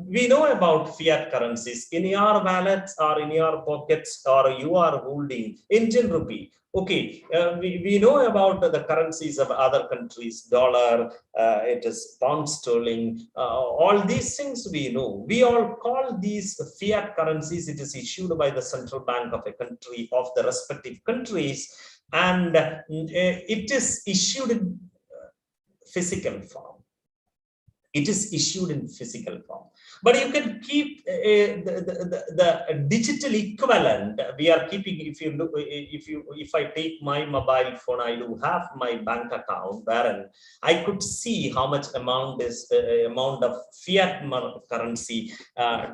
we know about fiat currencies in your wallets or in your pockets, or you are holding Indian rupee. Okay, we know about the currencies of other countries, dollar, it is pound sterling, all these things we know. We all call these fiat currencies. It is issued by the central bank of a country, of the respective countries, and it is issued in physical form. It is issued in physical form, but you can keep the digital equivalent. We are keeping, if I take my mobile phone, I do have my bank account wherein I could see how much amount of fiat currency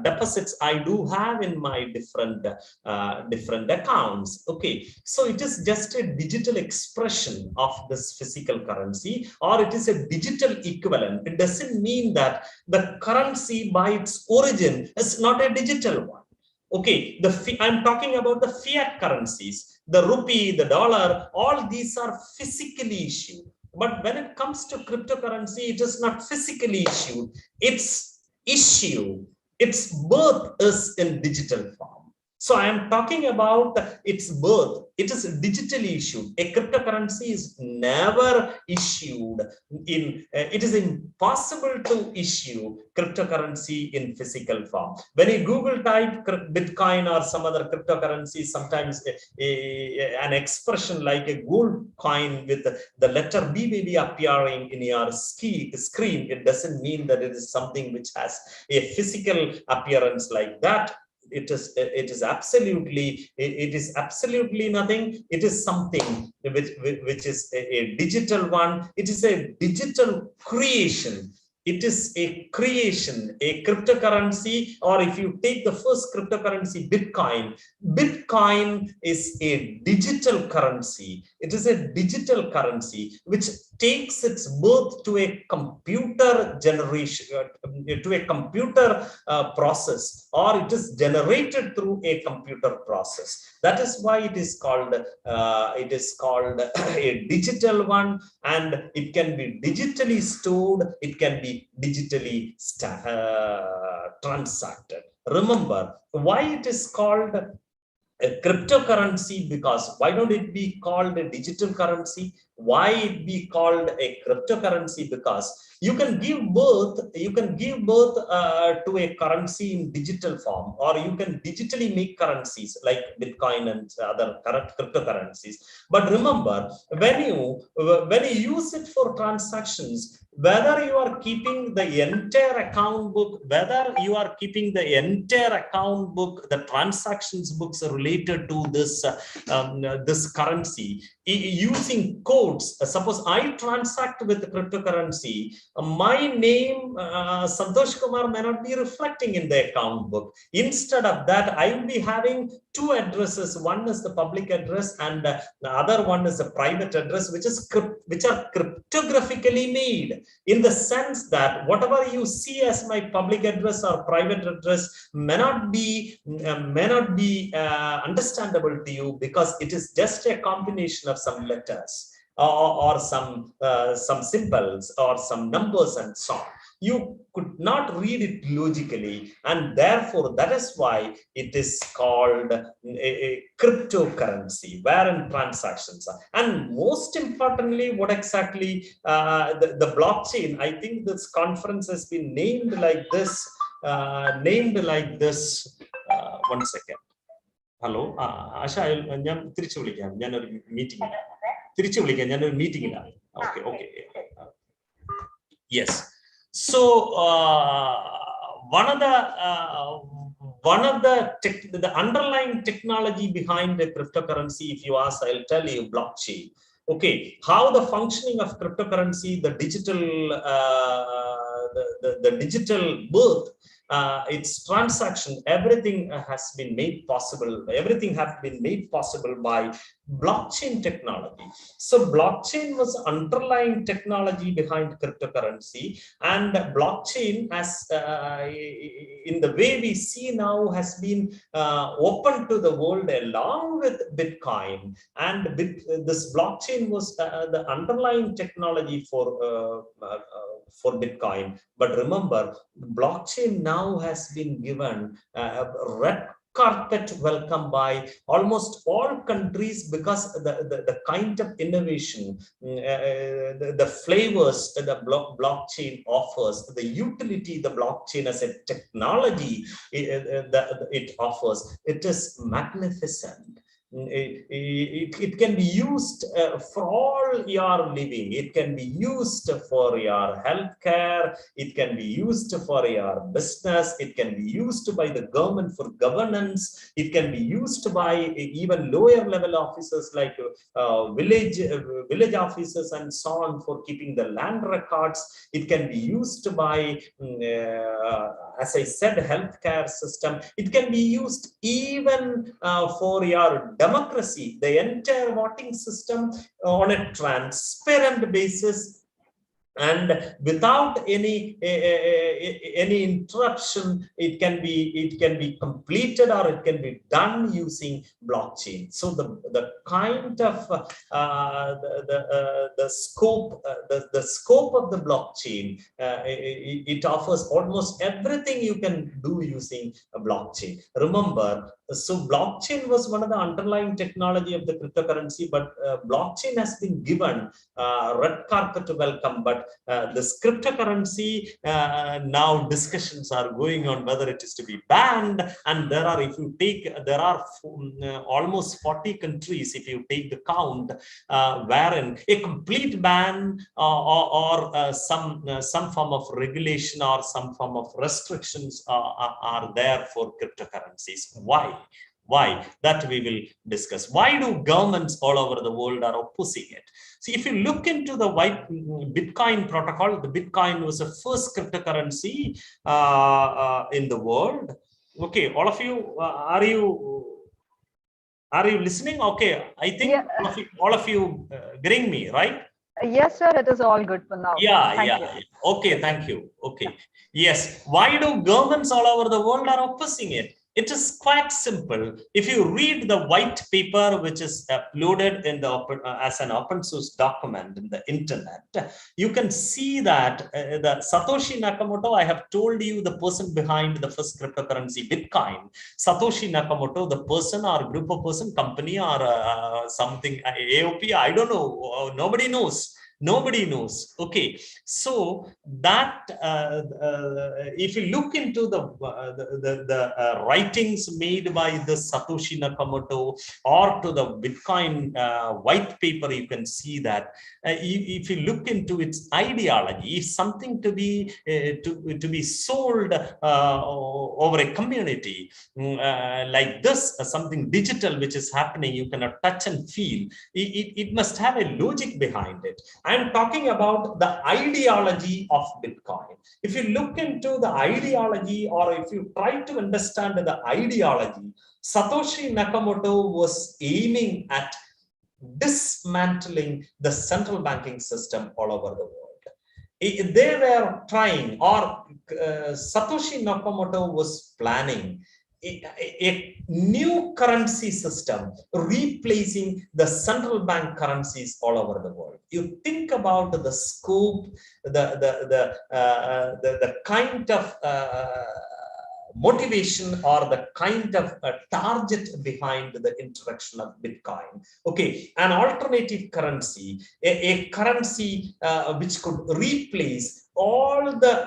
deposits I do have in my different accounts. Okay, so it is just a digital expression of this physical currency, or it is a digital equivalent. It doesn't mean that the currency by its origin is not a digital one. Okay, I'm talking about the fiat currencies, the rupee, the dollar, all these are physically issued. But when it comes to cryptocurrency, it is not physically issued. Its issue, its birth is in digital form. So I am talking about its birth. It is digitally issued. A cryptocurrency is never issued in, it is impossible to issue cryptocurrency in physical form. When you Google type Bitcoin or some other cryptocurrency, sometimes an expression like a gold coin with the letter B may be appearing in your screen. It doesn't mean that it is something which has a physical appearance like that. It is absolutely nothing. It is something which is a digital one. It is a digital creation. It is a creation, a cryptocurrency, or if you take the first cryptocurrency, Bitcoin is a digital currency. It is a digital currency which takes its birth to a computer generation, to a computer process, or it is generated through a computer process. That is why it is called a digital one, and it can be digitally stored. It can be digitally transacted. Remember why it is called a cryptocurrency, because why don't it be called a digital currency? Why it be called a cryptocurrency? Because you can give birth to a currency in digital form, or you can digitally make currencies like Bitcoin and other cryptocurrencies. But remember, when you use it for transactions, whether you are keeping the entire account book, the transactions books are related to this this currency, using codes. Suppose I transact with cryptocurrency, my name Santosh Kumar may not be reflecting in the account book. Instead of that, I will be having two addresses. One is the public address, and the other one is a private address, which are cryptographically made, in the sense that whatever you see as my public address or private address may not be understandable to you, because it is just a combination of some letters or some symbols or some numbers and so on. You could not read it logically, and therefore that is why it is called a cryptocurrency, wherein transactions are. And most importantly, what exactly the blockchain, I think this conference has been named like this. One second. Hello, Asha, meeting. Okay. Yes. So one of the underlying technology behind the cryptocurrency, if you ask, I'll tell you, blockchain. Okay, how the functioning of cryptocurrency, the digital the digital birth, its transaction, everything has been made possible. Everything has been made possible by blockchain technology. So blockchain was underlying technology behind cryptocurrency, and blockchain, as in the way we see now, has been open to the world along with Bitcoin. And this blockchain was the underlying technology for Bitcoin. But remember, blockchain now has been given red carpet welcome by almost all countries, because the kind of innovation, the flavors that the blockchain offers, the utility the blockchain as a technology it offers, it is magnificent. It can be used for all your living. It can be used for your healthcare. It can be used for your business. It can be used by the government for governance. It can be used by even lower level officers like village officers and so on, for keeping the land records. It can be used by as I said, healthcare system. It can be used even for your democracy, the entire voting system on a transparent basis, and without any interruption. It can be completed, or it can be done using blockchain. So the kind of the scope of the blockchain, it offers almost everything you can do using a blockchain. Remember, So blockchain was one of the underlying technology of the cryptocurrency, but blockchain has been given red carpet to welcome. But this cryptocurrency, now discussions are going on whether it is to be banned. And there are, if you take, there are almost 40 countries, if you take the count, wherein a complete ban or some form of regulation or some form of restrictions are there for cryptocurrencies. Why? That we will discuss. Why do governments all over the world are opposing it? See, if you look into the Bitcoin protocol, the Bitcoin was the first cryptocurrency in the world. Okay, all of you, are you listening? Okay, I think all of you getting me, right? Yes, sir, it is all good for now. Yeah. Okay, thank you. Okay. Yes. Why do governments all over the world are opposing it? It is quite simple. If you read the white paper, which is uploaded in the as an open source document in the internet, you can see that the Satoshi Nakamoto, I have told you the person behind the first cryptocurrency, Bitcoin. Satoshi Nakamoto, the person or group of person, company or something, AOP, I don't know. Nobody knows. Okay, so that if you look into the writings made by the Satoshi Nakamoto or to the Bitcoin white paper, you can see that if you look into its ideology, something to be sold over a community like this, something digital which is happening, you cannot touch and feel. It must have a logic behind it. I'm talking about the ideology of Bitcoin. If you look into the ideology, or if you try to understand the ideology, Satoshi Nakamoto was aiming at dismantling the central banking system all over the world. They were trying, or Satoshi Nakamoto was planning a new currency system replacing the central bank currencies all over the world. You think about the scope, the kind of motivation or the kind of target behind the introduction of Bitcoin. Okay, an alternative currency, a currency which could replace all the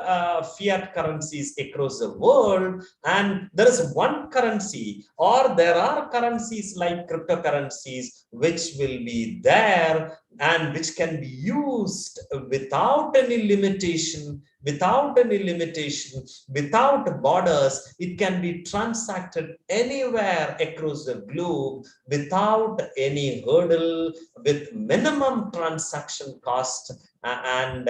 fiat currencies across the world, and there is one currency, or there are currencies like cryptocurrencies which will be there and which can be used without any limitation, without borders. It can be transacted anywhere across the globe without any hurdle, with minimum transaction cost and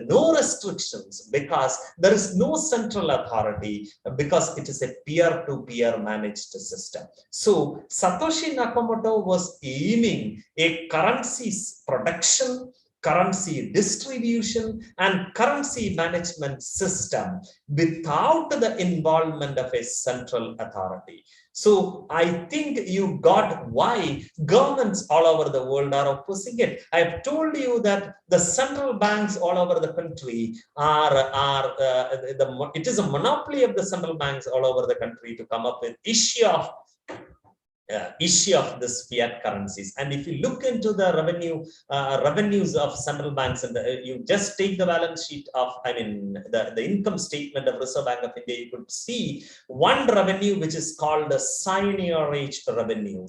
no restrictions, because there is no central authority, because it is a peer-to-peer managed system. So Satoshi Nakamoto was aiming a currency production, currency distribution, and currency management system without the involvement of a central authority. So I think you got why governments all over the world are opposing it. I have told you that the central banks all over the country it is a monopoly of the central banks all over the country to come up with issue of this fiat currencies. And if you look into the revenues of central banks, and you just take the balance sheet of, the income statement of Reserve Bank of India, you could see one revenue which is called the seigniorage revenue,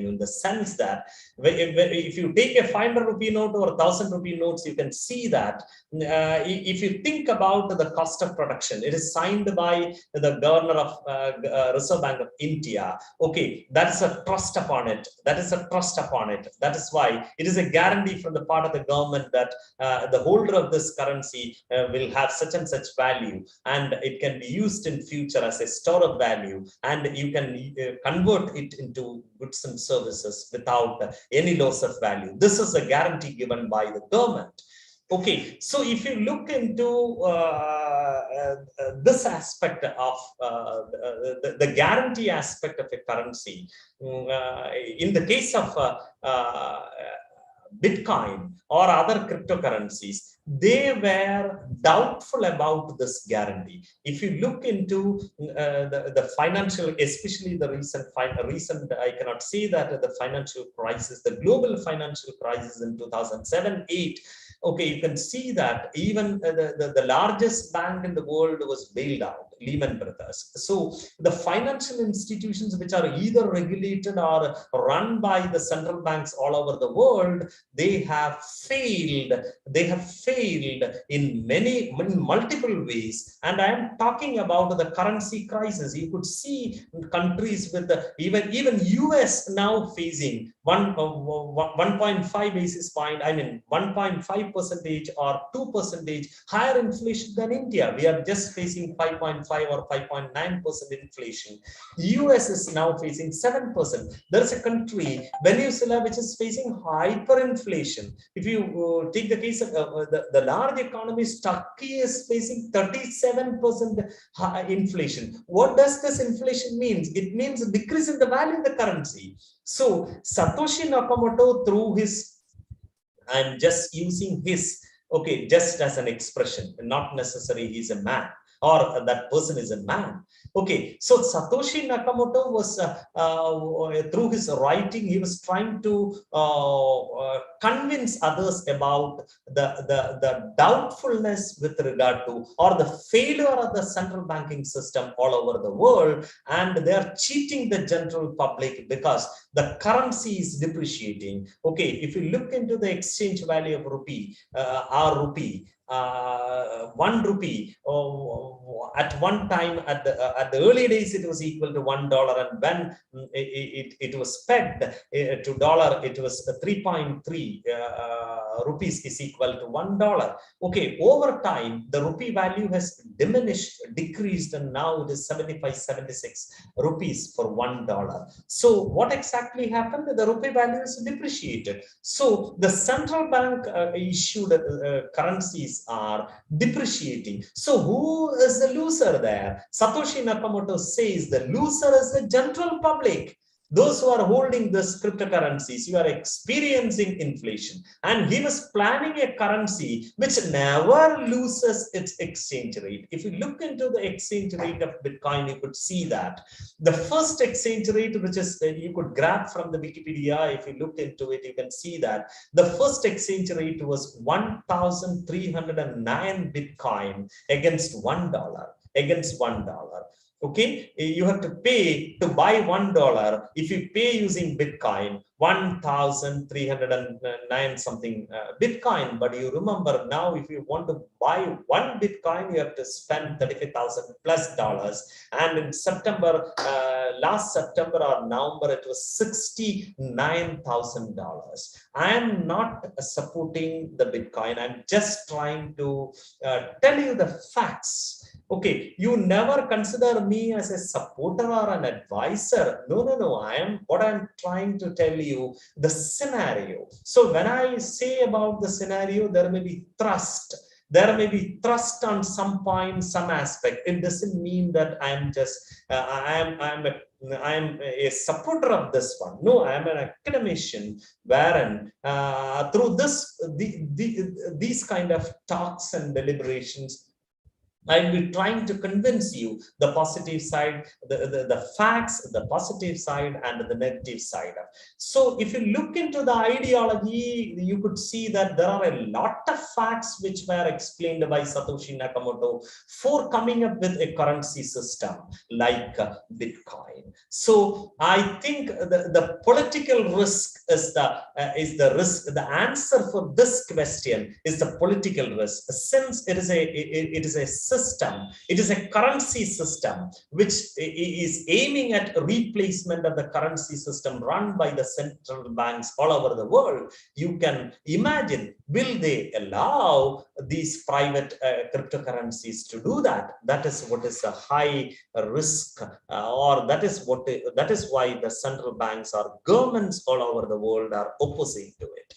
in the sense that if you take a 500 rupee note or 1,000 rupee notes, you can see that if you think about the cost of production, it is signed by the governor of Reserve Bank of India. Okay, that's a trust upon it. That is why it is a guarantee from the part of the government that the holder of this currency will have such and such value, and it can be used in future as a store of value, and you can convert it into goods and services without any loss of value. This is a guarantee given by the government. Okay, so if you look into this aspect of the guarantee aspect of a currency, in the case of Bitcoin or other cryptocurrencies, they were doubtful about this guarantee. If you look into the financial, especially the recent, I cannot say that the financial crisis, the global financial crisis in 2007-8, okay, you can see that even the largest bank in the world was bailed out, Lehman Brothers. So the financial institutions which are either regulated or run by the central banks all over the world, they have failed. They have failed in multiple ways. And I am talking about the currency crisis. You could see countries with even US now facing 1.5 basis point, 1.5% or 2% higher inflation than India. We are just facing 5.5 or 5.9% inflation. US is now facing 7%. There is a country, Venezuela, which is facing hyperinflation. If you take the case of the large economies, Turkey is facing 37% inflation. What does this inflation mean? It means a decrease in the value of the currency. So Satoshi Nakamoto, through his, I'm just using his, okay, just as an expression, not necessarily he's a man or that person is a man. Okay, so Satoshi Nakamoto was, through his writing, he was trying to convince others about the doubtfulness with regard to, or the failure of the central banking system all over the world, and they are cheating the general public because the currency is depreciating. Okay, if you look into the exchange value of rupee, our rupee, 1 rupee at one time, at the early days, it was equal to $1, and when it was pegged to dollar, it was 3.3 rupees is equal to $1. Okay, over time the rupee value has diminished, decreased, and now it is 75-76 rupees for $1. So what exactly happened? The rupee value is depreciated. So the central bank issued currencies are depreciating. So who is the loser there? Satoshi Nakamoto says the loser is the general public. Those who are holding this cryptocurrencies, you are experiencing inflation. And he was planning a currency which never loses its exchange rate. If you look into the exchange rate of Bitcoin, you could see that. The first exchange rate, which is you could grab from the Wikipedia, if you look into it, you can see that the first exchange rate was 1,309 Bitcoin against $1. Against $1. Okay, you have to pay to buy $1. If you pay using Bitcoin, 1,309 something Bitcoin. But you remember now, if you want to buy 1 Bitcoin, you have to spend $35,000+. And in September, last September or November, it was $69,000. I am not supporting the Bitcoin. I'm just trying to tell you the facts. Okay, you never consider me as a supporter or an advisor. No. What I'm trying to tell you, the scenario. So when I say about the scenario, there may be trust. There may be trust on some point, some aspect. It doesn't mean that I'm just, I'm a supporter of this one. No, I'm an academician wherein through this, these kind of talks and deliberations, I'll be trying to convince you the positive side, the facts, the positive side, and the negative side. So if you look into the ideology, you could see that there are a lot of facts which were explained by Satoshi Nakamoto for coming up with a currency system like Bitcoin. So I think the political risk is the risk. The answer for this question is the political risk, since it is a system, it is a currency system which is aiming at replacement of the currency system run by the central banks all over the world. You can imagine, will they allow these private cryptocurrencies to do that? That is what is a high risk, or that is why the central banks or governments all over the world are opposing to it.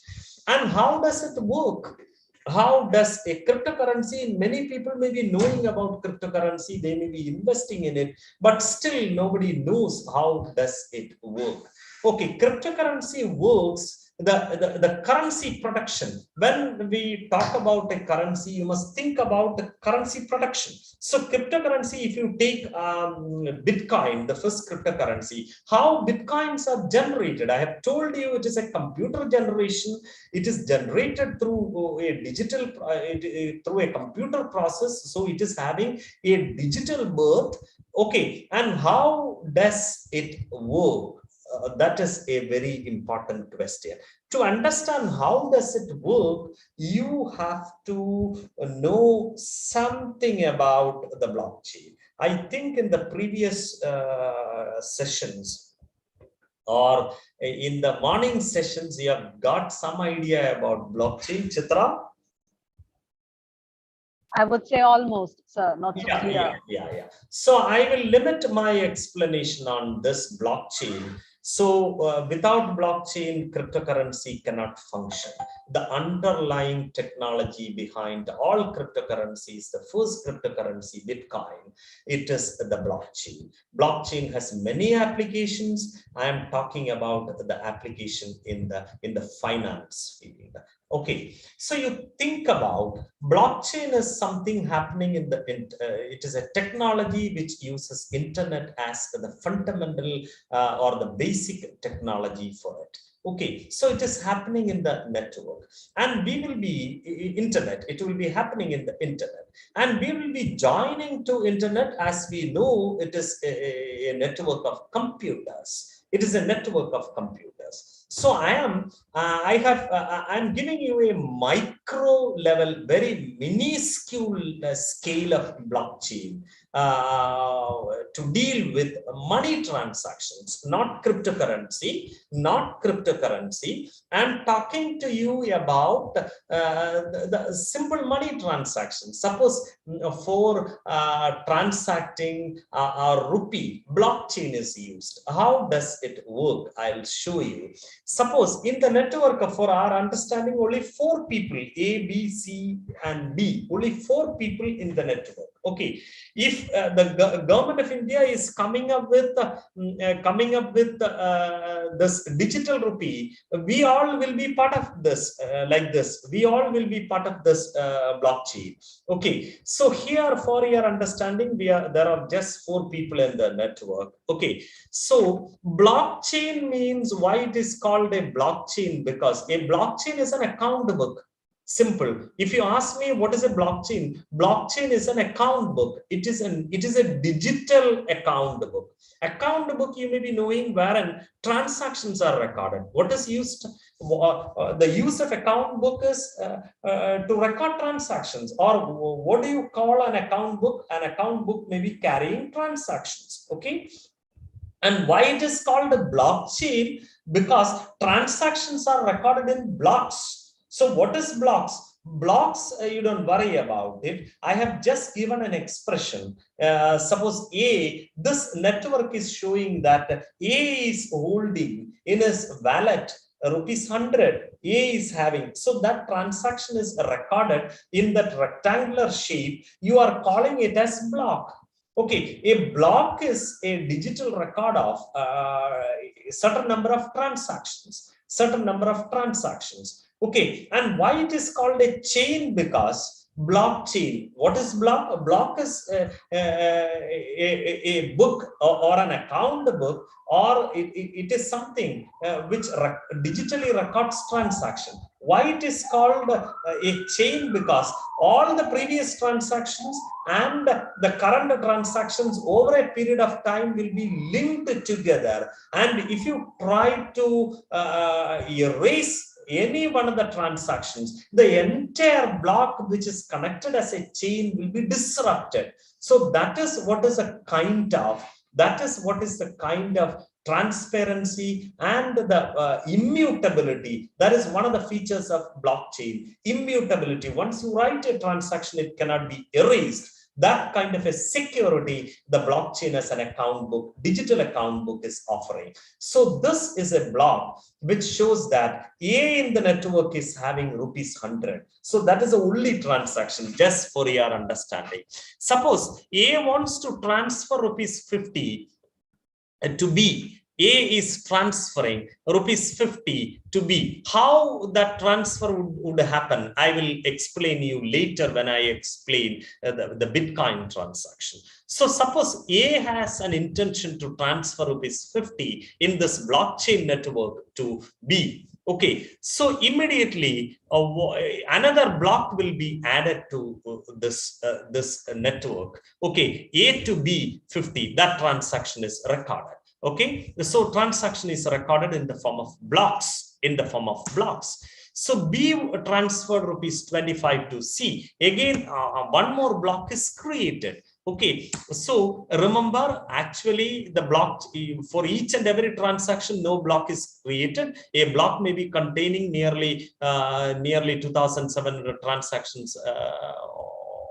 And how does it work? How does a cryptocurrency, many people may be knowing about cryptocurrency, they may be investing in it, but still nobody knows how does it work. Okay, cryptocurrency works the currency production. When we talk about a currency, you must think about the currency production. So cryptocurrency, if you take Bitcoin, the first cryptocurrency, how Bitcoins are generated. I have told you it is a computer generation. It is generated through a digital, through a computer process. So it is having a digital birth. Okay, and how does it work? That is a very important question. To understand how does it work, you have to know something about the blockchain. I think in the previous sessions or in the morning sessions, you have got some idea about blockchain, Chitra? I would say almost, sir, not so clear. Yeah. So I will limit my explanation on this blockchain. So without blockchain, cryptocurrency cannot function. The underlying technology behind all cryptocurrencies, the first cryptocurrency, Bitcoin, it is the blockchain. Blockchain has many applications. I am talking about the application in the finance field. Okay, so you think about blockchain is something happening in the, it is a technology which uses internet as the fundamental or the basic technology for it. Okay, so it is happening in the network, and we will be internet. It will be happening in the internet, and we will be joining to internet. As we know, it is a network of computers. It is a network of computers. So I'm giving you a micro level, very minuscule scale of blockchain to deal with money transactions, not cryptocurrency, I'm talking to you about the simple money transactions. Suppose for transacting our rupee, blockchain is used. How does it work? I'll show you. Suppose in the network, for our understanding, only 4 people, A, B, C, and D, only 4 people in the network. Okay, if the government of India is coming up with this digital rupee, we all will be part of this, like this. We all will be part of this blockchain. Okay, so here, for your understanding, there are just 4 people in the network. Okay, so blockchain means, why it is called a blockchain? Because a blockchain is an account book. Simple. If you ask me what is a blockchain, blockchain is an account book. It is a digital account book. Account book, you may be knowing, wherein transactions are recorded. What is used? The use of account book is to record transactions. Or what do you call an account book? An account book may be carrying transactions. Okay. And why it is called a blockchain? Because transactions are recorded in blocks. So what is blocks? Blocks, you don't worry about it. I have just given an expression. Suppose A, this network is showing that A is holding in his wallet rupees 100. A is having. So that transaction is recorded in that rectangular shape. You are calling it as block. Okay, a block is a digital record of a certain number of transactions. Okay, and why it is called a chain? Because blockchain. What is block? A block is a book or an account book, or it is something which digitally records transaction. Why it is called a chain? Because all the previous transactions and the current transactions over a period of time will be linked together. And if you try to erase any one of the transactions, the entire block which is connected as a chain will be disrupted. So that is what is the kind of transparency and the immutability. That is one of the features of blockchain. Immutability. Once you write a transaction, it cannot be erased. That kind of a security the blockchain as an account book, digital account book, is offering. So this is a block which shows that A in the network is having rupees 100. So that is the only transaction, just for your understanding. Suppose A wants to transfer rupees 50 to B. A is transferring rupees 50 to B. How that transfer would happen, I will explain you later when I explain the Bitcoin transaction. So suppose A has an intention to transfer rupees 50 in this blockchain network to B. Okay, so immediately another block will be added to this network. Okay, A to B 50, that transaction is recorded. Okay, so transaction is recorded in the form of blocks. So B transferred rupees 25 to C. Again, one more block is created. Okay, so remember, actually the block, for each and every transaction, no block is created. A block may be containing nearly 2,700 transactions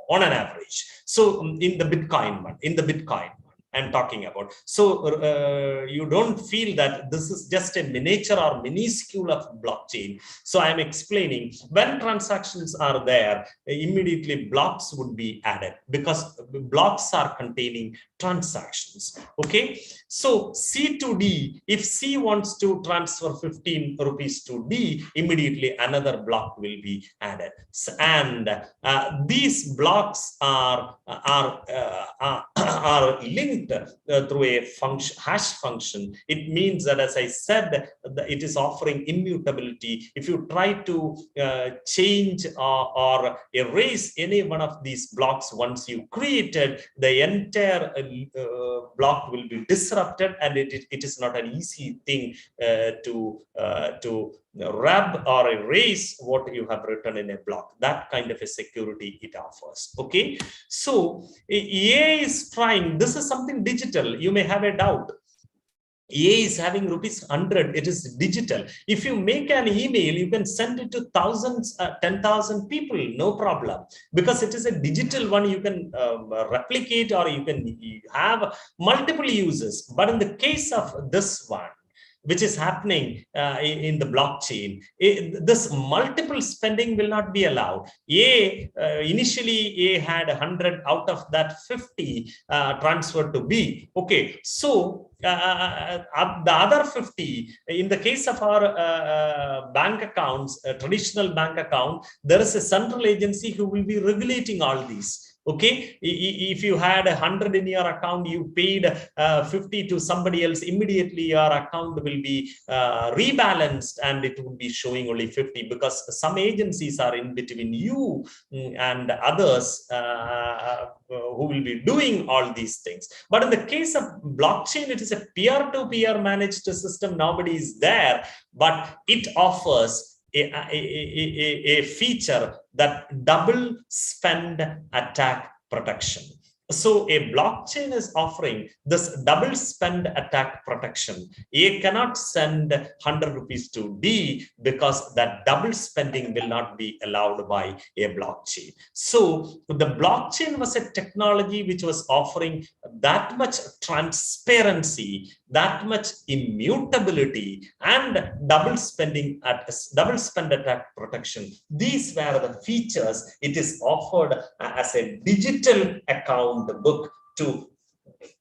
on an average. So in the Bitcoin one, I'm talking about. So you don't feel that this is just a miniature or minuscule of blockchain. So I'm explaining, when transactions are there, immediately blocks would be added because blocks are containing transactions. Okay, so C to D, if C wants to transfer 15 rupees to D, immediately another block will be added. And these blocks are linked through a function, hash function. It means that, as I said, it is offering immutability. If you try to change or erase any one of these blocks once you created, the entire block will be disrupted, and it is not an easy thing to rub or erase what you have written in a block. That kind of a security it offers. Okay, so A is trying, this is something digital. You may have a doubt. A is having rupees 100, it is digital. If you make an email, you can send it to thousands, 10,000 people, no problem, because it is a digital one. You can replicate, or you can have multiple uses. But in the case of this one, which is happening in the blockchain, this multiple spending will not be allowed. Initially A had 100, out of that 50 transferred to B. Okay, so the other 50, in the case of our bank accounts, traditional bank account, there is a central agency who will be regulating all these. Okay, if you had 100 in your account, you paid 50 to somebody else, immediately your account will be rebalanced and it will be showing only 50, because some agencies are in between you and others who will be doing all these things. But in the case of blockchain, it is a peer-to-peer managed system. Nobody is there, but it offers a feature that double spend attack protection. So a blockchain is offering this double spend attack protection. A cannot send 100 rupees to D because that double spending will not be allowed by a blockchain. So the blockchain was a technology which was offering that much transparency, that much immutability, and double spend attack protection. These were the features it is offered as a digital account book to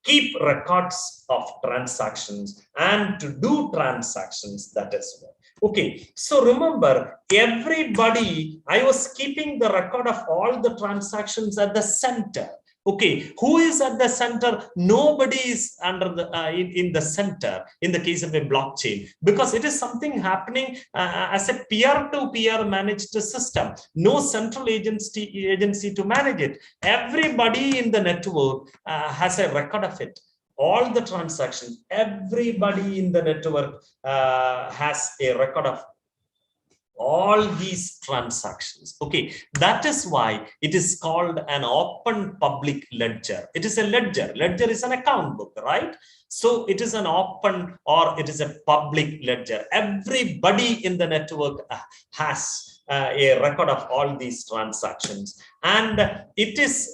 keep records of transactions and to do transactions. That is what. Okay, so remember, everybody, I was keeping the record of all the transactions at the center. Okay, who is at the center? Nobody is under the in the center in the case of a blockchain, because it is something happening as a peer-to-peer managed system. No central agency to manage it. Everybody in the network has a record of it. All the transactions, everybody in the network has a record of all these transactions. Okay, that is why it is called an open public ledger. It is a ledger. Ledger is an account book, right? So it is an open, or it is a public ledger. Everybody in the network has a record of all these transactions. And it is,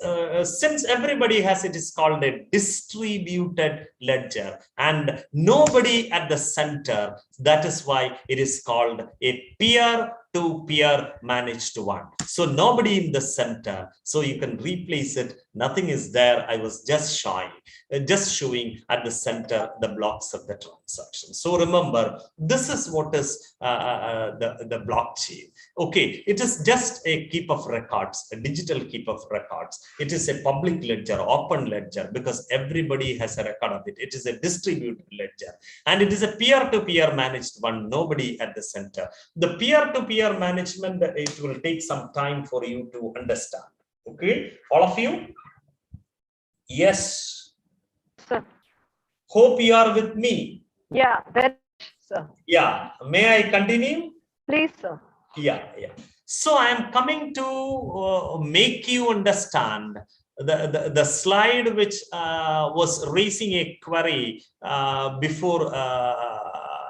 since everybody has, it is called a distributed ledger and nobody at the center. That is why it is called a peer-to-peer managed one. So nobody in the center. So you can replace it. Nothing is there. I was just showing at the center the blocks of the transaction. So remember, this is what is the blockchain. Okay, it is just a keep of records, a digital keep of records. It is a public ledger, open ledger, because everybody has a record of it. It is a distributed ledger, and it is a peer-to-peer managed one, nobody at the center. The peer-to-peer management, it will take some time for you to understand. Okay, all of you? Yes. Sir. Hope you are with me. Yeah, very much, sir. Yeah, may I continue? Please, sir. Yeah. So I am coming to make you understand the slide which was raising a query before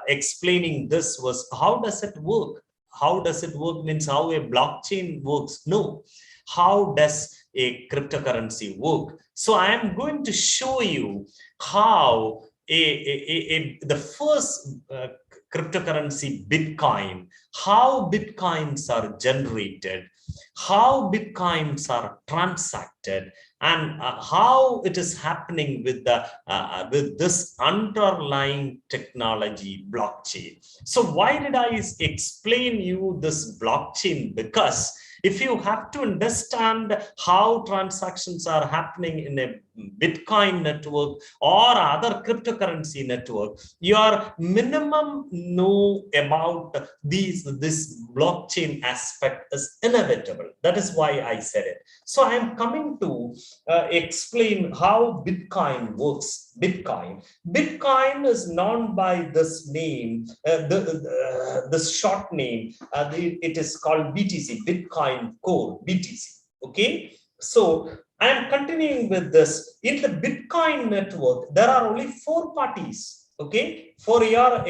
explaining this was, how does it work? How does it work means how a blockchain works. No, how does a cryptocurrency work? So I am going to show you how the first cryptocurrency Bitcoin, how Bitcoins are generated, how Bitcoins are transacted, and how it is happening with the with this underlying technology blockchain. So why did I explain you this blockchain? Because if you have to understand how transactions are happening in a Bitcoin network or other cryptocurrency network, your minimum know about this blockchain aspect is inevitable. That is why I said it. So I am coming to explain how Bitcoin works. Bitcoin is known by this name, this short name. It is called BTC, Bitcoin Core, BTC. Okay, so I am continuing with this. In the Bitcoin network, there are only 4 parties. Okay, for your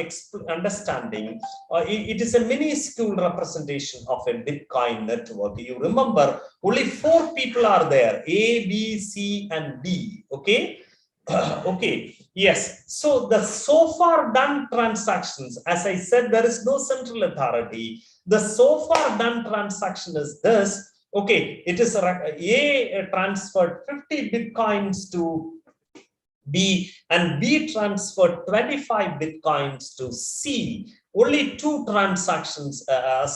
understanding, it is a minuscule representation of a Bitcoin network. You remember, only 4 people are there: A, B, C, and D. Okay. Okay, yes. So the so far done transactions, as I said, there is no central authority. The so far done transaction is this. Okay, it is A transferred 50 Bitcoins to B, and B transferred 25 Bitcoins to C. Only 2 transactions.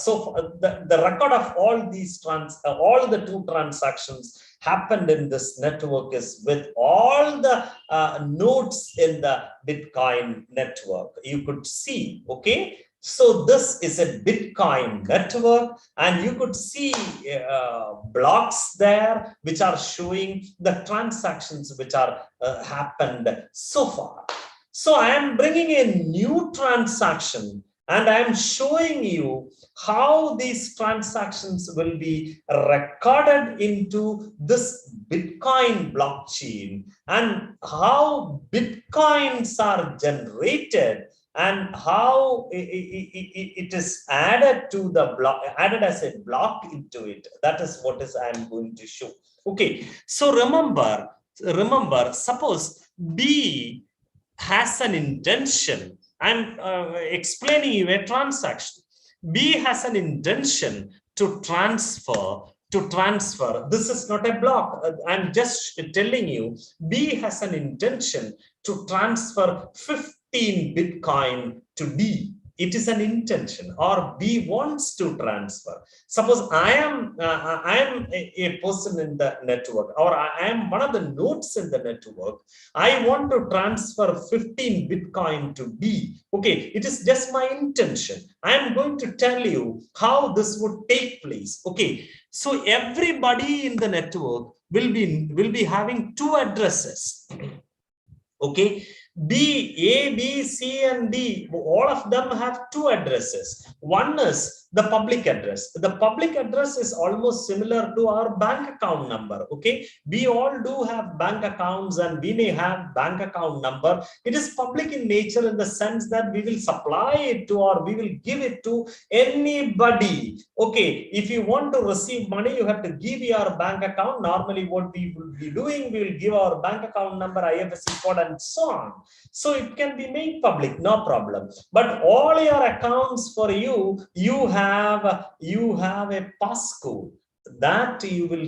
So the record of all these all the 2 transactions happened in this network is with all the nodes in the Bitcoin network. You could see, okay. So this is a Bitcoin network, and you could see blocks there which are showing the transactions which are happened so far. So I am bringing a new transaction, and I am showing you how these transactions will be recorded into this Bitcoin blockchain, and how Bitcoins are generated, and how it is added to the block, added as a block into it. That is what is I am going to show. Okay, so remember, suppose B has an intention. I'm explaining you a transaction. B has an intention to transfer. This is not a block. I'm just telling you, B has an intention to transfer 15 Bitcoin to D. It is an intention, or B wants to transfer. Suppose I am a person in the network, or I am one of the nodes in the network. I want to transfer 15 Bitcoin to B. Okay, it is just my intention. I am going to tell you how this would take place. Okay, so everybody in the network will be having 2 addresses. Okay, A, B, C, and D, all of them have 2 addresses. One is the public address. The public address is almost similar to our bank account number. Okay, we all do have bank accounts and we may have bank account number. It is public in nature in the sense that we will supply it to or we will give it to anybody. Okay, if you want to receive money, you have to give your bank account. Normally what we will be doing, we will give our bank account number, IFSC code and so on. So it can be made public, no problem. But all your accounts for you have a passcode that you will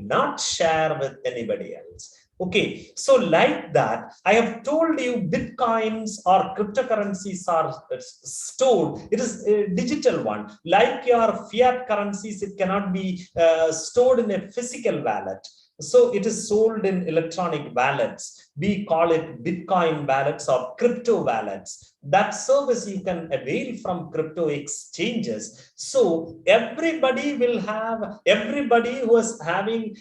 not share with anybody else. Okay, so like that, I have told you bitcoins or cryptocurrencies are stored. It is a digital one. Like your fiat currencies, it cannot be stored in a physical wallet. So it is sold in electronic wallets. We call it Bitcoin wallets or crypto wallets. That service you can avail from crypto exchanges. So everybody who is having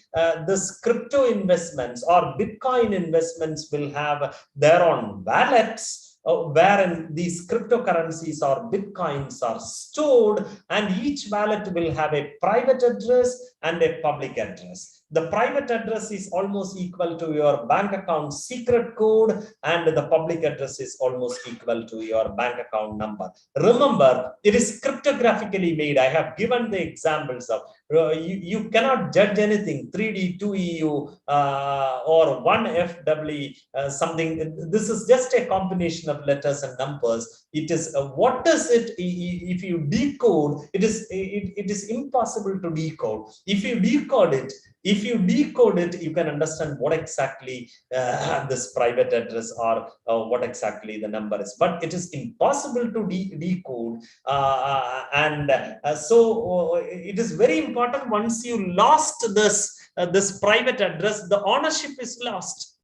this crypto investments or Bitcoin investments will have their own wallets wherein these cryptocurrencies or bitcoins are stored, and each wallet will have a private address and a public address. The private address is almost equal to your bank account secret code, and the public address is almost equal to your bank account number. Remember, it is cryptographically made. I have given the examples of you cannot judge anything 3D, 2EU or 1FW something. This is just a combination of letters and numbers. It is what is it? If you decode, it is impossible to decode. If you decode it, you can understand what exactly this private address or what exactly the number is. But it is impossible to decode, so it is very important. Once you lost this private address, the ownership is lost.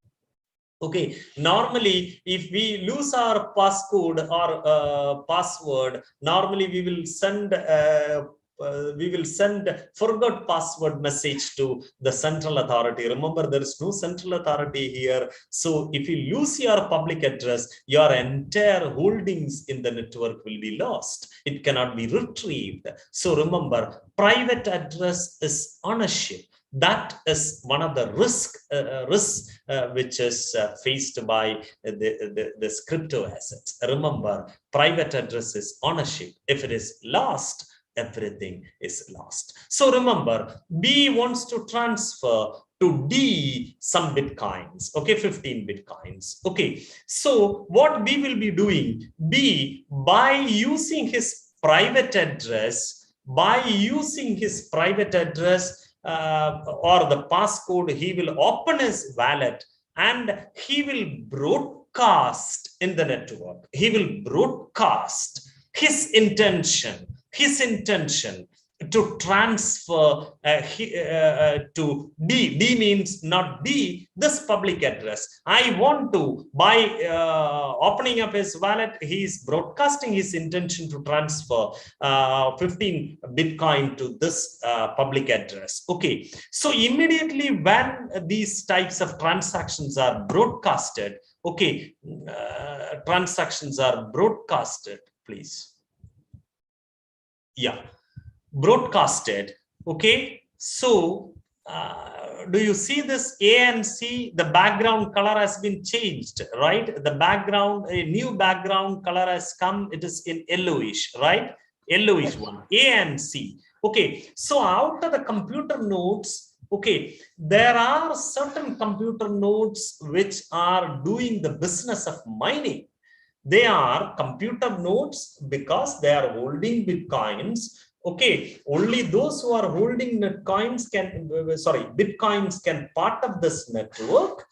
Okay, normally if we lose our passcode or password, normally we will send forgot password message to the central authority. Remember, there is no central authority here. So if you lose your public address, your entire holdings in the network will be lost. It cannot be retrieved. So remember, private address is ownership. That is one of the risks which is faced by this crypto assets. Remember, private address is ownership. If it is lost, everything is lost. So remember, B wants to transfer to D some bitcoins. Okay, 15 bitcoins. Okay, so what B will be doing? B, by using his private address, or the passcode, he will open his wallet and he will broadcast in the network. He will broadcast his intention to transfer to D. D means not D, this public address. I want to, by opening up his wallet, he is broadcasting his intention to transfer 15 Bitcoin to this public address. Okay, so immediately when these types of transactions are broadcasted, okay, please. Yeah, broadcasted. Okay, so do you see this A and C? The background color has been changed, right? The background, a new background color has come. It is in yellowish, right? Yellowish one, A and C. Okay, so out of the computer nodes, okay, there are certain computer nodes which are doing the business of mining. They are computer nodes because they are holding bitcoins. Okay, only those who are holding bitcoins can part of this network.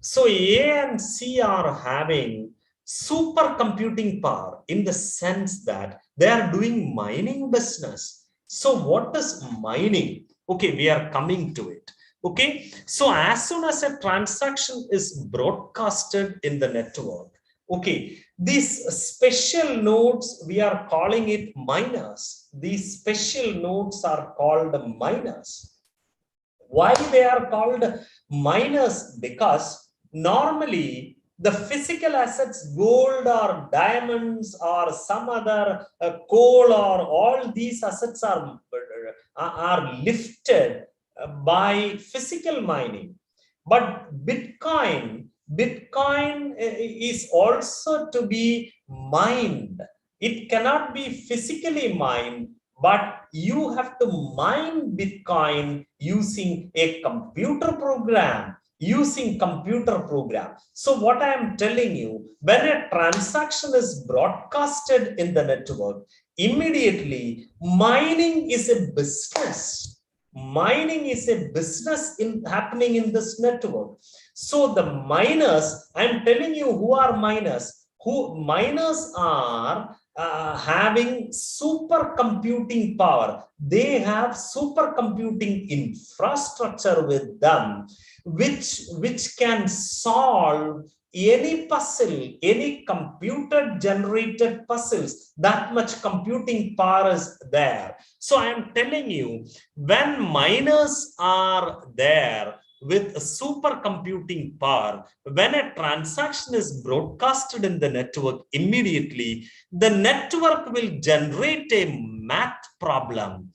So A and C are having supercomputing power in the sense that they are doing mining business. So what is mining? Okay, we are coming to it. Okay, so as soon as a transaction is broadcasted in the network, okay, these special nodes, we are calling it miners. These special nodes are called miners. Why they are called miners? Because normally The physical assets, gold or diamonds or some other coal or all these assets are lifted by physical mining. But Bitcoin is also to be mined. It cannot be physically mined, but you have to mine Bitcoin using a computer program. So what I am telling you, when a transaction is broadcasted in the network, immediately mining is a business. Mining is a business happening in this network. So the miners, I'm telling you who are miners. Miners are having supercomputing power. They have supercomputing infrastructure with them, which can solve any puzzle, any computer generated puzzles. That much computing power is there. So I am telling you, when miners are there with supercomputing power, when a transaction is broadcasted in the network, immediately the network will generate a math problem.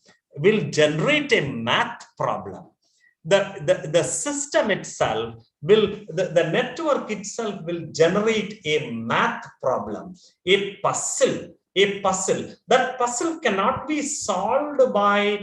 The system itself will, the network itself will generate a math problem, a puzzle. That puzzle cannot be solved by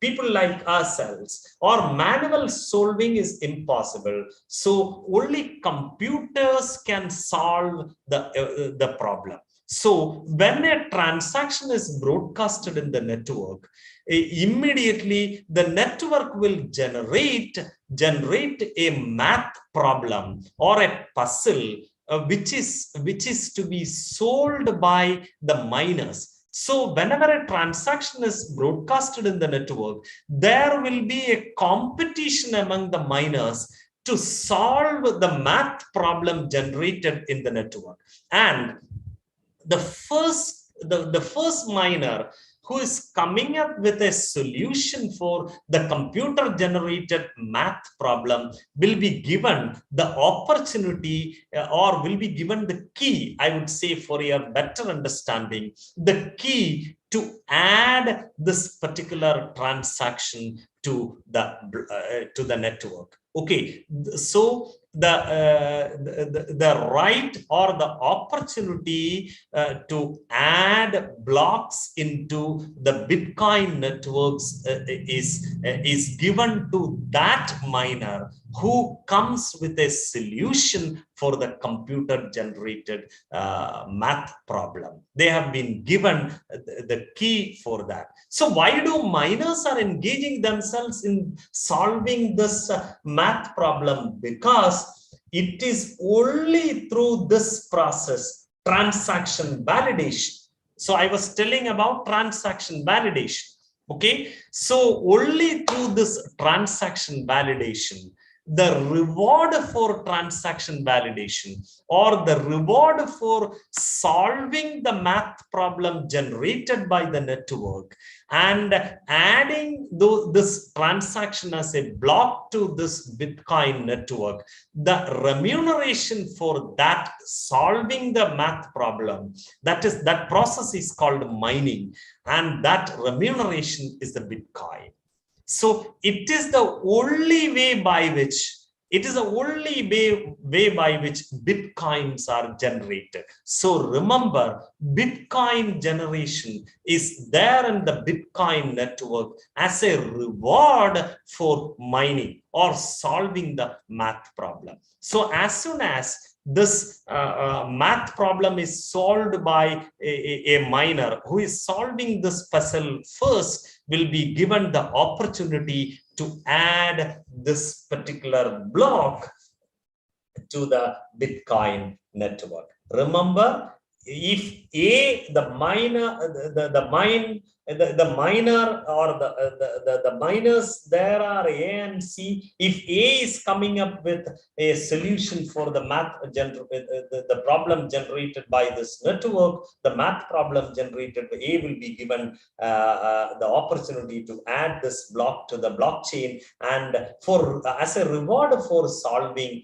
people like ourselves, or manual solving is impossible. So only computers can solve the problem. So when a transaction is broadcasted in the network, immediately the network will generate a math problem or a puzzle, which is to be solved by the miners. So whenever a transaction is broadcasted in the network, there will be a competition among the miners to solve the math problem generated in the network. And the first miner who is coming up with a solution for the computer generated math problem will be given the opportunity, or will be given the key, I would say, for your better understanding, the key to add this particular transaction to the network. Okay, so the right or the opportunity to add blocks into the Bitcoin networks is given to that miner who comes with a solution for the computer generated math problem. They have been given the key for that. So why do miners are engaging themselves in solving this math problem? Because it is only through this process, transaction validation. So I was telling about transaction validation. Okay, so only through this transaction validation, the reward for transaction validation, or the reward for solving the math problem generated by the network and adding this transaction as a block to this Bitcoin network, the remuneration for that solving the math problem, that process is called mining, and that remuneration is the Bitcoin. So it is the only way by which Bitcoins are generated. So remember, Bitcoin generation is there in the Bitcoin network as a reward for mining or solving the math problem. So as soon as this math problem is solved by a miner who is solving this puzzle first, will be given the opportunity to add this particular block to the Bitcoin network. Remember, the minor, the minor or the miners there are A and C. If A is coming up with a solution for the the problem generated by this network, the math problem generated by A will be given the opportunity to add this block to the blockchain, and as a reward for solving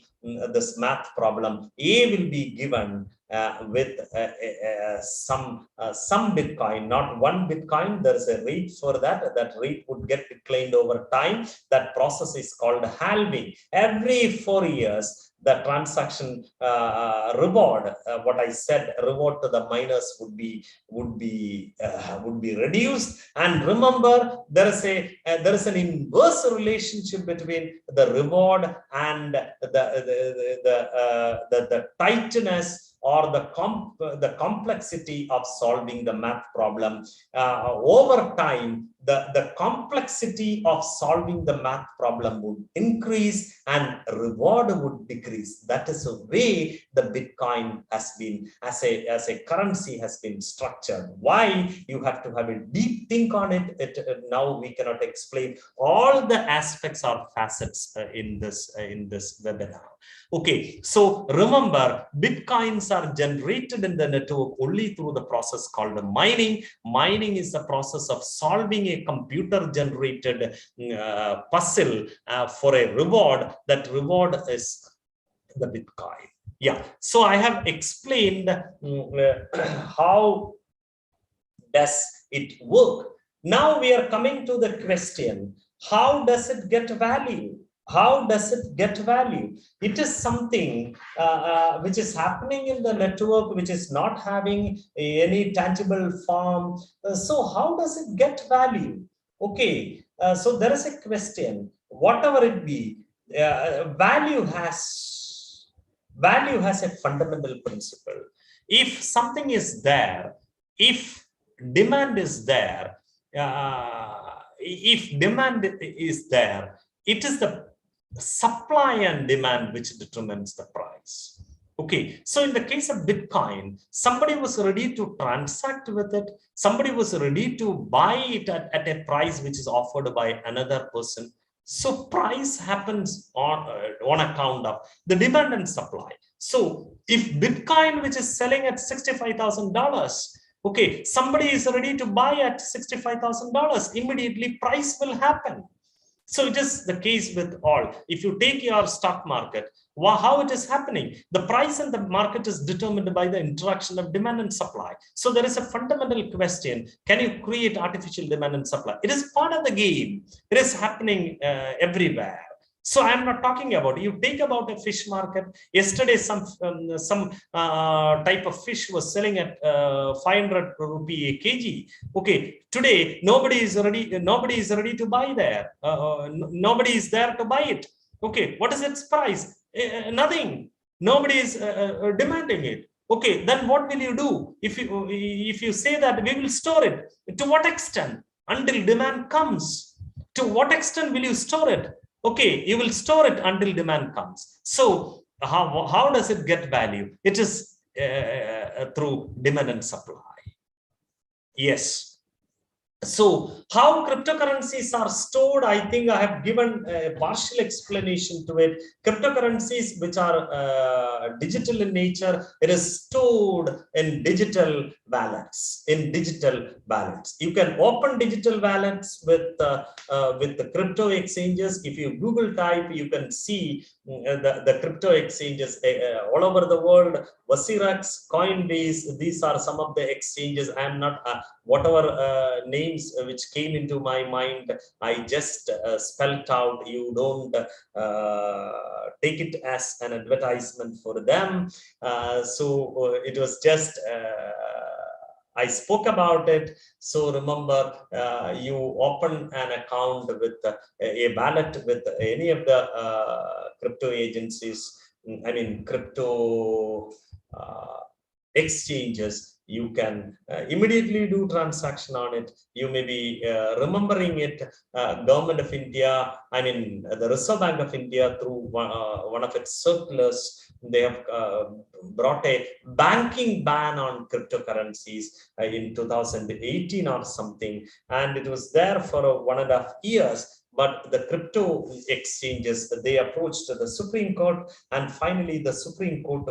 this math problem, A will be given with some Bitcoin, not one Bitcoin. There is a rate for that. That rate would get declined over time. That process is called halving. Every 4 years, the transaction reward, what I said, reward to the miners would be reduced. And remember, there is an inverse relationship between the reward and the tightness or the complexity of solving the math problem. Over time, the complexity of solving the math problem would increase and reward would decrease. That is the way the Bitcoin has been, as a currency, has been structured. Why? You have to have a deep think on it. Now we cannot explain all the aspects or facets in this webinar. Okay, so remember, Bitcoins are generated in the network only through the process called mining. Mining is the process of solving a computer-generated puzzle for a reward. That reward is the Bitcoin. Yeah, so I have explained how does it work. Now we are coming to the question, how does it get value? How does it get value? It is something which is happening in the network, which is not having any tangible form. So how does it get value? Okay, so there is a question. Whatever it be, value has a fundamental principle. If something is there, if demand is there, it is the supply and demand which determines the price. Okay, so in the case of Bitcoin, somebody was ready to transact with it. Somebody was ready to buy it at a price which is offered by another person. So price happens on account of the demand and supply. So if Bitcoin, which is selling at $65,000, okay, somebody is ready to buy at $65,000, immediately price will happen. So it is the case with all. If you take your stock market, how it is happening? The price in the market is determined by the interaction of demand and supply. So there is a fundamental question. Can you create artificial demand and supply? It is part of the game. It is happening everywhere. So I'm not talking about, you take about a fish market. Yesterday, some type of fish was selling at 500 rupee a kg. Okay, today nobody is ready to buy there. Nobody is there to buy it. Okay, what is its price? Nothing. Nobody is demanding it. Okay, then what will you do? If you say that we will store it, to what extent? Until demand comes. To what extent will you store it? Okay, you will store it until demand comes. So how does it get value? It is through demand and supply. Yes. So how cryptocurrencies are stored, I think I have given a partial explanation to it. Cryptocurrencies, which are digital in nature, it is stored in digital wallets. You can open digital wallets with the crypto exchanges. If you Google type, you can see the crypto exchanges all over the world. Vasirex, Coinbase, these are some of the exchanges. I am not whatever names which came into my mind, I just spelled out. You don't take it as an advertisement for them. So it was just I spoke about it. So remember, you open an account with a wallet with any of the crypto agencies, crypto exchanges. You can immediately do transaction on it. You may be remembering it. Government of India, the Reserve Bank of India, through one of its circulars, they have brought a banking ban on cryptocurrencies in 2018 or something, and it was there for 1.5 years. But the crypto exchanges, they approached the Supreme Court, and finally the Supreme Court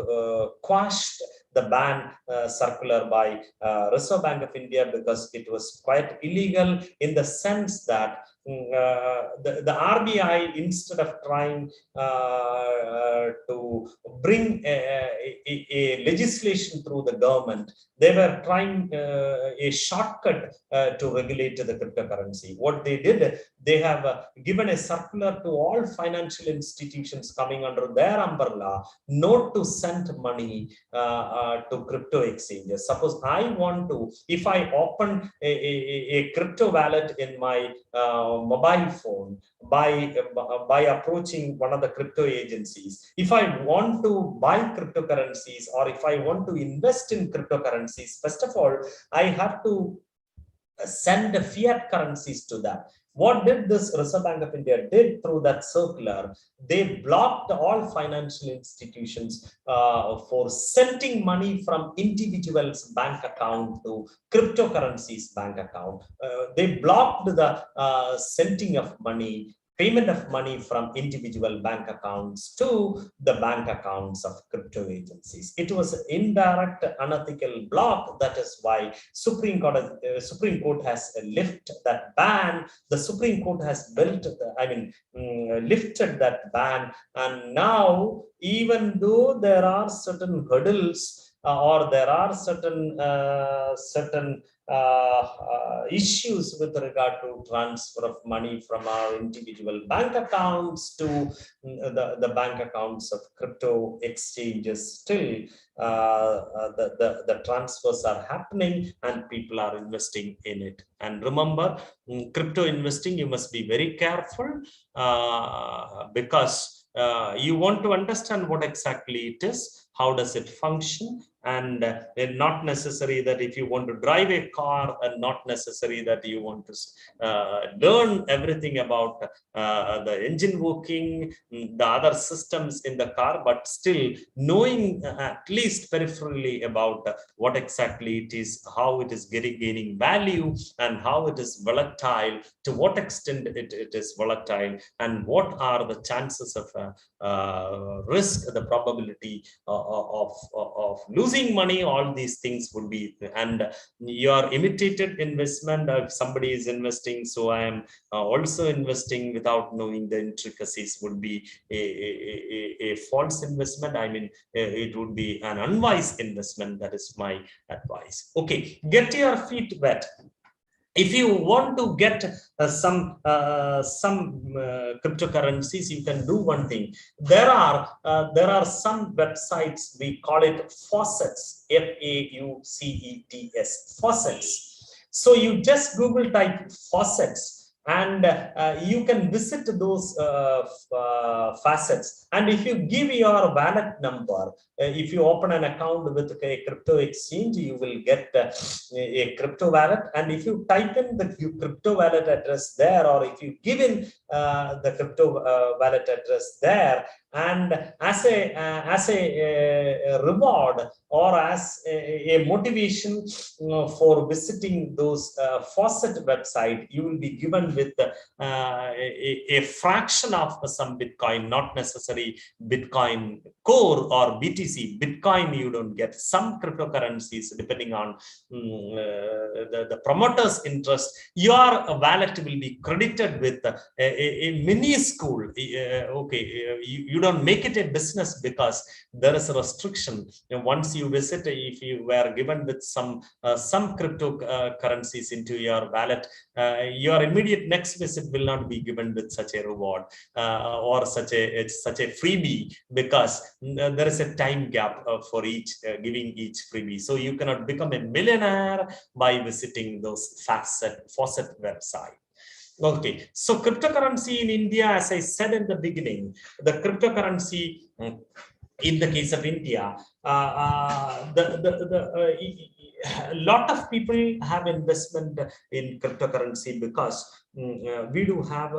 quashed the ban circular by Reserve Bank of India, because it was quite illegal in the sense that the RBI, instead of trying to bring a legislation through the government, they were trying a shortcut to regulate the cryptocurrency. What they did, they have given a circular to all financial institutions coming under their umbrella not to send money to crypto exchanges. Suppose I want to, if I open a crypto wallet in my mobile phone by approaching one of the crypto agencies, if I want to buy cryptocurrencies or if I want to invest in cryptocurrencies, first of all, I have to send the fiat currencies to that. What did this Reserve Bank of India did through that circular? They blocked all financial institutions for sending money from individuals' bank account to cryptocurrencies bank account. They blocked the sending of money, payment of money from individual bank accounts to the bank accounts of crypto agencies. It was an indirect, unethical block. That is why Supreme Court has lifted that ban. The Supreme Court has lifted that ban, and now, even though there are certain hurdles or there are certain issues with regard to transfer of money from our individual bank accounts to the bank accounts of crypto exchanges, still the transfers are happening and people are investing in it. And remember, crypto investing, you must be very careful because you want to understand what exactly it is, how does it function, and not necessary that if you want to drive a car, and not necessary that you want to learn everything about the engine working, the other systems in the car, but still knowing at least peripherally about what exactly it is, how it is gaining value, and how it is volatile, to what extent it is volatile, and what are the chances of risk, the probability of losing money. All these things would be, and your imitated investment, if somebody is investing, so I am also investing without knowing the intricacies, would be a false investment. I mean, it would be an unwise investment. That is my advice. Okay, get your feet wet. If you want to get some cryptocurrencies, you can do one thing. There are some websites, we call it faucets, FAUCETS, faucets. So you just Google type faucets, and you can visit those facets. And if you give your wallet number, if you open an account with a crypto exchange, you will get a crypto wallet. And if you type in the crypto wallet address there, or if you give in the crypto wallet address there, and as a reward or as a motivation for visiting those faucet website, you will be given with a fraction of some Bitcoin, not necessary Bitcoin Core or BTC. Bitcoin you don't get. Some cryptocurrencies, depending on the promoter's interest, your wallet will be credited with a mini school. Okay, you don't make it a business because there is a restriction. Once you visit, if you were given with some cryptocurrencies into your wallet, your immediate next visit will not be given with such a reward or such a freebie, because there is a time gap for giving each freebie. So you cannot become a millionaire by visiting those faucet website. Okay, so cryptocurrency in India, as I said in the beginning, the cryptocurrency in the case of India, a lot of people have investment in cryptocurrency because we do have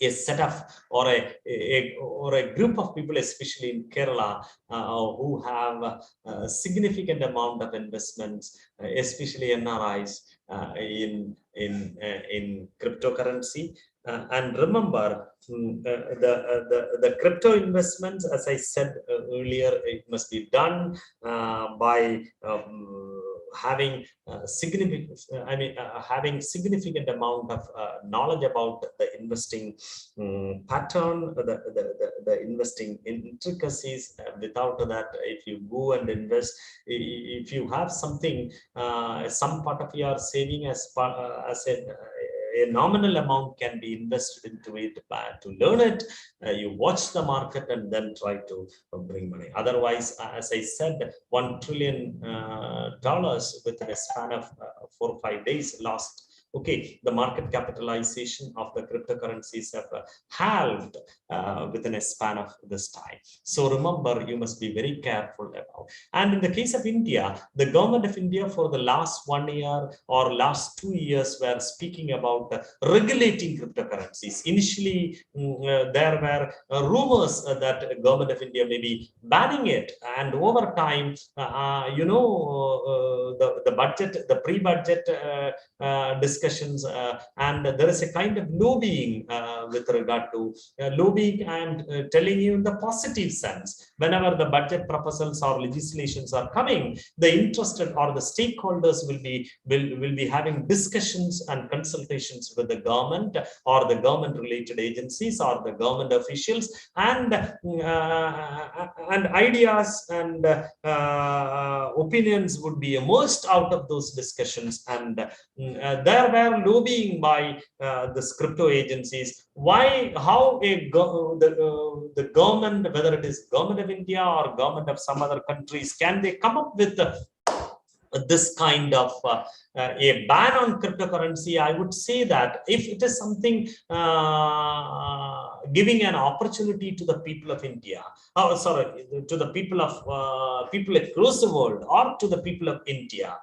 a set of or a group of people, especially in Kerala, who have a significant amount of investments, especially NRIs, in cryptocurrency. And remember, the crypto investments, as I said earlier, it must be done by having significant amount of knowledge about the investing pattern, the investing intricacies. Without that, if you go and invest, if you have something, some part of your saving as a nominal amount can be invested into it to learn it. You watch the market and then try to bring money. Otherwise, as I said, $1 trillion within a span of 4 or 5 days lost. Okay, the market capitalization of the cryptocurrencies have halved within a span of this time. So remember, you must be very careful about. And in the case of India, the government of India for the last 1 year or last 2 years were speaking about regulating cryptocurrencies. Initially, there were rumors that government of India may be banning it. And over time, the budget, the pre-budget discussions, and there is a kind of lobbying with regard to lobbying. I am telling you in the positive sense. Whenever the budget proposals or legislations are coming, the interested or the stakeholders will be having discussions and consultations with the government or the government related agencies or the government officials, and ideas and opinions would be emerged out of those discussions. And there were lobbying by the crypto agencies. How the government, whether it is government of India or government of some other countries, can they come up with this kind of a ban on cryptocurrency? I would say that if it is something giving an opportunity to the people of India, to the people across the world, or to the people of India,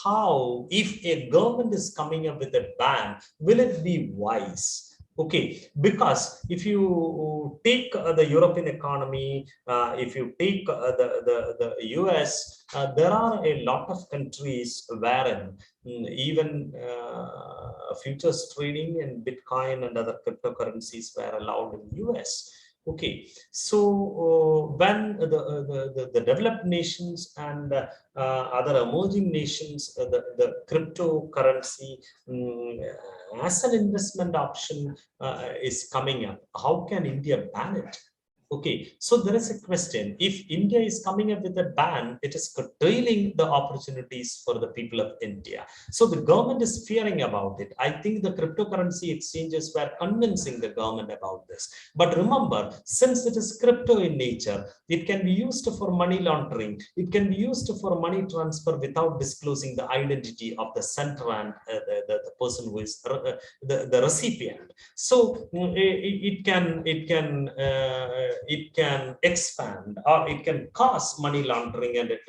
how, if a government is coming up with a ban, will it be wise? Okay, because if you take the European economy, if you take the US, there are a lot of countries wherein even futures trading in Bitcoin and other cryptocurrencies were allowed in US. Okay, so when the developed nations and other emerging nations, the cryptocurrency as an investment option is coming up, how can India ban it? Okay, so there is a question. If India is coming up with a ban, it is curtailing the opportunities for the people of India. So the government is fearing about it. I think the cryptocurrency exchanges were convincing the government about this. But remember, since it is crypto in nature, it can be used for money laundering. It can be used for money transfer without disclosing the identity of the sender and the person who is the recipient. So it can expand, or it can cause money laundering, and it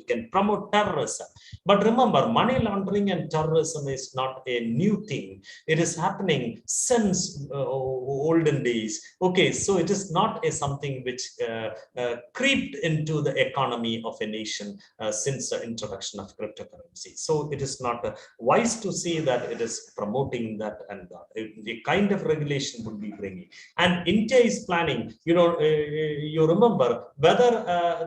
can promote terrorism. But remember, money laundering and terrorism is not a new thing. It is happening since olden days. Okay, so it is not something which creeped into the economy of a nation since the introduction of cryptocurrency. So it is not wise to say that it is promoting that, and the kind of regulation would be bringing. And India is planning, you remember, whether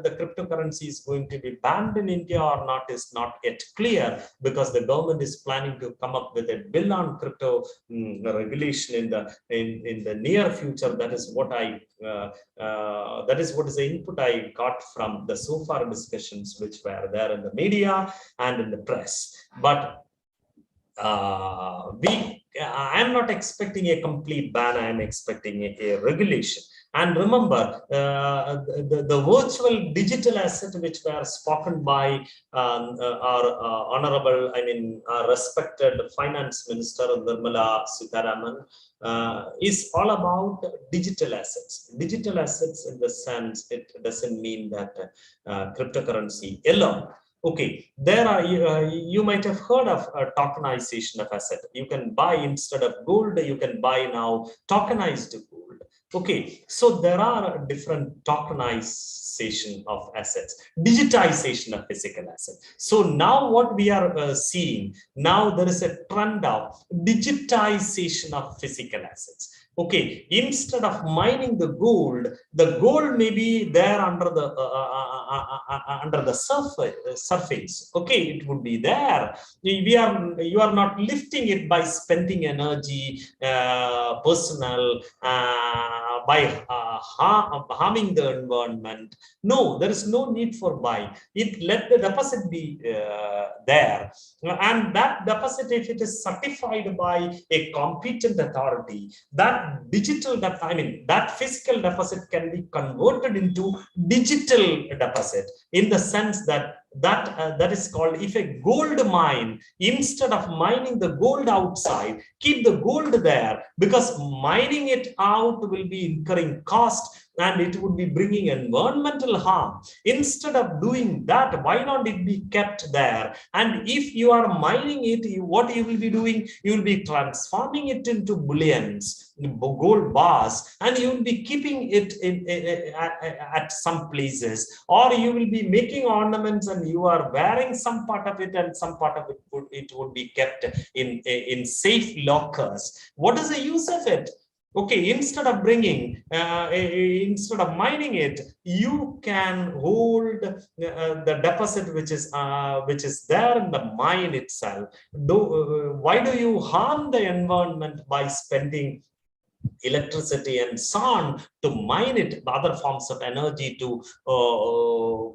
the cryptocurrency is going to be banned in India or not is not yet clear, because the government is planning to come up with a bill on crypto regulation in the near future. That is what is the input I got from the so far discussions which were there in the media and in the press. But I am not expecting a complete ban. I am expecting a regulation. And remember, the virtual digital asset which were spoken by our honorable, our respected finance minister Nirmala Sitharaman, is all about digital assets. Digital assets in the sense, it doesn't mean that cryptocurrency alone. Okay, there are you might have heard of tokenization of asset. You can buy instead of gold, you can buy now tokenized gold. Okay, so there are different tokenization of assets, digitization of physical assets. So now what we are seeing, now there is a trend of digitization of physical assets. Okay, instead of mining the gold may be there under the surface. Okay, it would be there. You are not lifting it by spending energy, personal, by harming the environment. No, there is no need for buying it. Let the deposit be there, and that deposit, if it is certified by a competent authority, that digital that physical deposit can be converted into digital deposit, in the sense that that is called, if a gold mine, instead of mining the gold outside, keep the gold there, because mining it out will be incurring cost and it would be bringing environmental harm. Instead of doing that, why not it be kept there? And if you are mining it, what you will be doing, you will be transforming it into bullions, gold bars, and you will be keeping it at some places, or you will be making ornaments and you are wearing some part of it, and some part of it would be kept in safe lockers. What is the use of it? Okay, instead of instead of mining it, you can hold the deposit which is there in the mine itself. Why do you harm the environment by spending electricity and so on to mine it, other forms of energy, to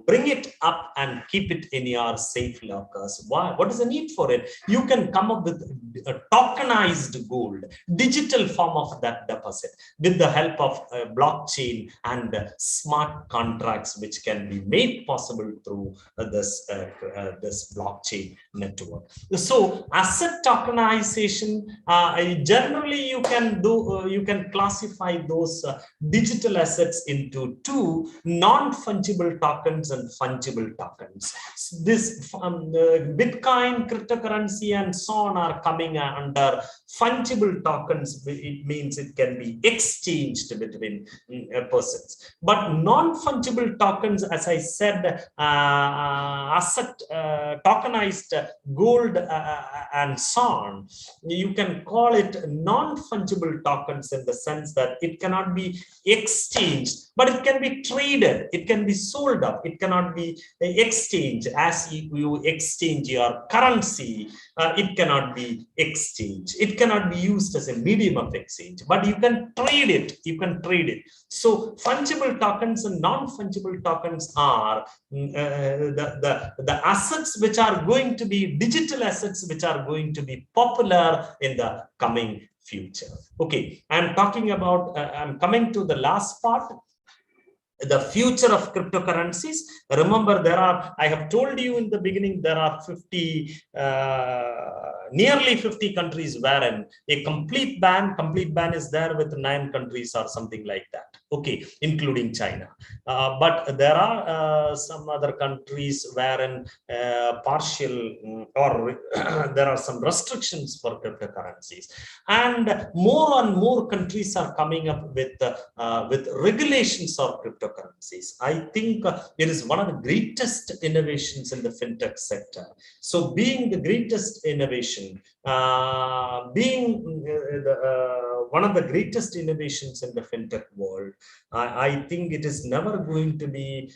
bring it up and keep it in your safe lockers? Why? What is the need for it? You can come up with a tokenized gold, digital form of that deposit, with the help of blockchain and smart contracts, which can be made possible through this blockchain network. So asset tokenization, generally you can do, you can classify those digital assets into two: non-fungible tokens and fungible tokens. This Bitcoin, cryptocurrency, and so on are coming under fungible tokens. It means it can be exchanged between persons. But non-fungible tokens, as I said, asset tokenized gold and so on, you can call it non-fungible tokens, in the sense that it cannot be exchanged, but it can be traded, it can be sold up. It cannot be exchanged as you exchange your currency. It cannot be exchanged. It cannot be used as a medium of exchange, but you can trade it. You can trade it. So fungible tokens and non-fungible tokens are the assets which are going to be digital assets, which are going to be popular in the coming future. Okay, I'm talking about, I'm coming to the last part, the future of cryptocurrencies. Remember, there are, I have told you in the beginning, there are nearly 50 countries wherein a complete ban is there, with 9 countries or something like that. Okay, including China. But there are some other countries wherein partial or there are some restrictions for cryptocurrencies, and more countries are coming up with regulations of cryptocurrencies. I think it is one of the greatest innovations in the fintech sector. So, being the greatest innovation, being one of the greatest innovations in the fintech world, I think it is never going to be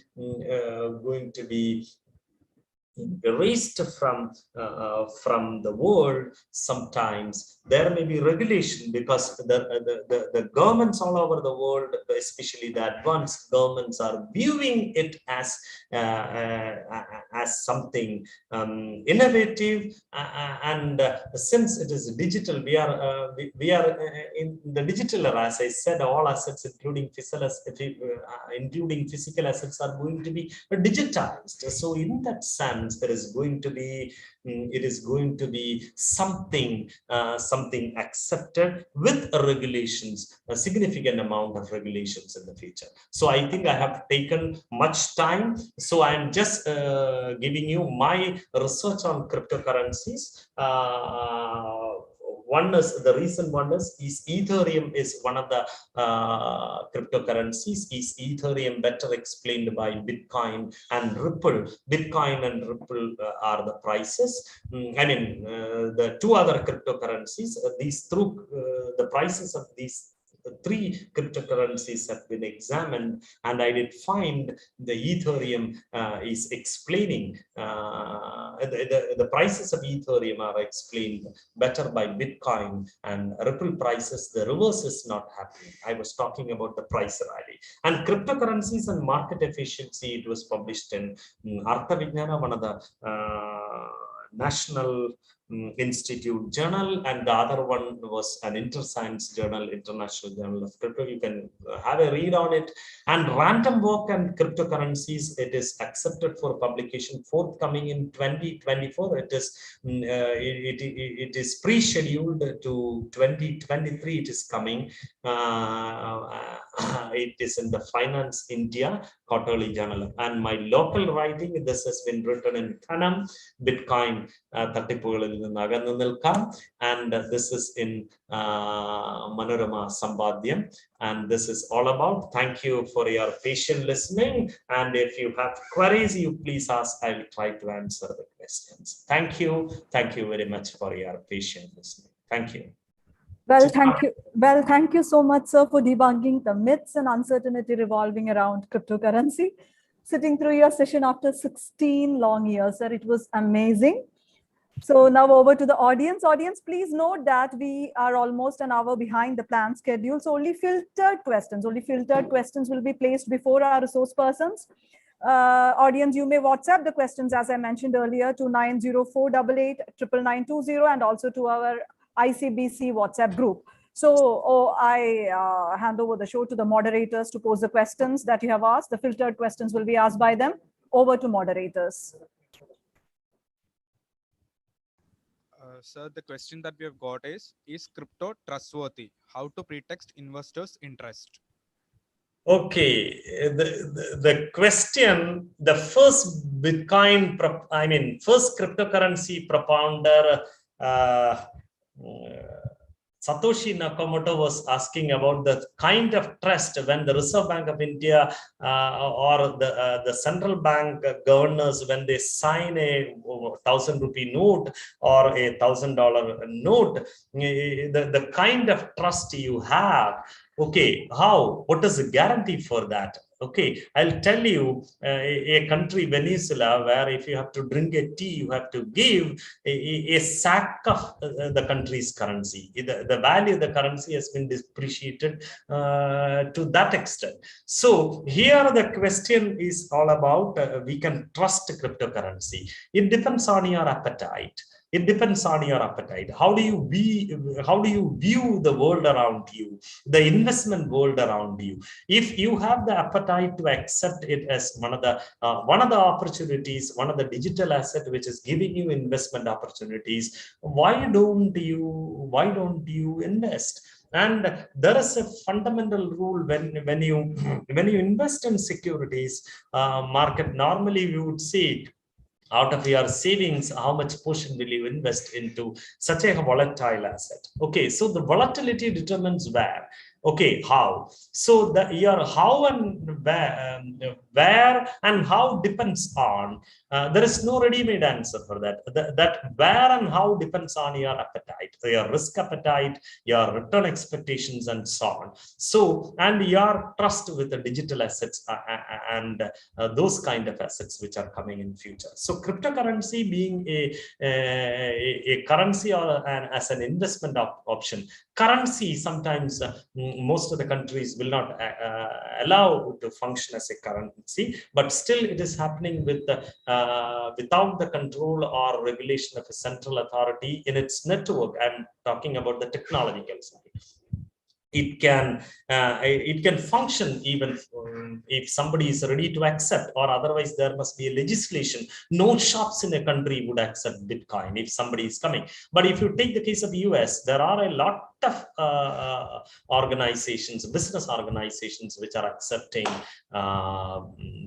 erased from the world. Sometimes there may be regulation, because the governments all over the world, especially the advanced governments, are viewing it as something innovative, and since it is digital, we are in the digital era. As I said, all assets, including physical assets, are going to be digitized. So in that sense, sense, there is going to be it is going to be something something accepted with regulations, a significant amount of regulations in the future. So I think I have taken much time, so I am just giving you my research on cryptocurrencies. One is the recent one is Ethereum is one of the cryptocurrencies. Is Ethereum better explained by Bitcoin and Ripple? Bitcoin and Ripple are the prices. I mean, the two other cryptocurrencies, these through the prices of these three cryptocurrencies have been examined, and I did find the Ethereum is explaining the prices of Ethereum are explained better by Bitcoin, and Ripple prices, the reverse is not happening. I was talking about the price rally. And cryptocurrencies and market efficiency, it was published in Artha Vijnana, one of the national institute journal, and the other one was an InterScience journal, International Journal of Crypto. You can have a read on it. And Random Walk and Cryptocurrencies, it is accepted for publication forthcoming in 2024. It is it is pre-scheduled to 2023. It is coming. It is in the Finance India quarterly journal. And my local writing, this has been written in Kannam, Bitcoin and this is in Manorama Sambadhyam, and this is all about. Thank you for your patient listening, and if you have queries, you please ask. I will try to answer the questions. Thank you very much for your patient listening. Thank you. Well, thank you. Well, thank you so much, sir, for debunking the myths and uncertainty revolving around cryptocurrency. Sitting through your session after 16 long years, sir, it was amazing. So now over to the audience. Audience, please note that we are almost an hour behind the planned schedule. So only filtered questions will be placed before our resource persons. Audience, you may WhatsApp the questions, as I mentioned earlier, to 904888920 and also to our ICBC WhatsApp group. So I hand over the show to the moderators to pose the questions that you have asked. The filtered questions will be asked by them. Over to moderators. Sir, the question that we have got is crypto trustworthy? How to pretext investors' interest? Okay, the question, the first Bitcoin, first cryptocurrency propounder, Satoshi Nakamoto was asking about the kind of trust when the Reserve Bank of India or the central bank governors, when they sign a 1,000 rupee note or a $1,000 note, the kind of trust you have. Okay, how? What is the guarantee for that? Okay, I'll tell you, a country, Venezuela, where if you have to drink a tea, you have to give a sack of the country's currency. The value of the currency has been depreciated to that extent. So here the question is all about we can trust cryptocurrency. It depends on your appetite. It depends on your appetite. How do you view the world around you, the investment world around you? If you have the appetite to accept it as one of the opportunities, one of the digital asset which is giving you investment opportunities, why don't you invest? And there is a fundamental rule when you invest in securities market. Normally we would say, out of your savings, how much portion will you invest into such a volatile asset? Okay, so the volatility determines where. Okay, how? So your how and where and how depends on. There is no ready-made answer for that. That where and how depends on your appetite, your risk appetite, your return expectations, and so on. So, and your trust with the digital assets and those kind of assets which are coming in future. So, cryptocurrency being a currency or as an investment option. Currency sometimes most of the countries will not allow to function as a currency, but still it is happening with without the control or regulation of a central authority in its network. I'm talking about the technological side. it can function even if somebody is ready to accept, or otherwise there must be a legislation. No shops in a country would accept Bitcoin if somebody is coming. But if you take the case of the US, there are a lot of organizations, business organizations, which are accepting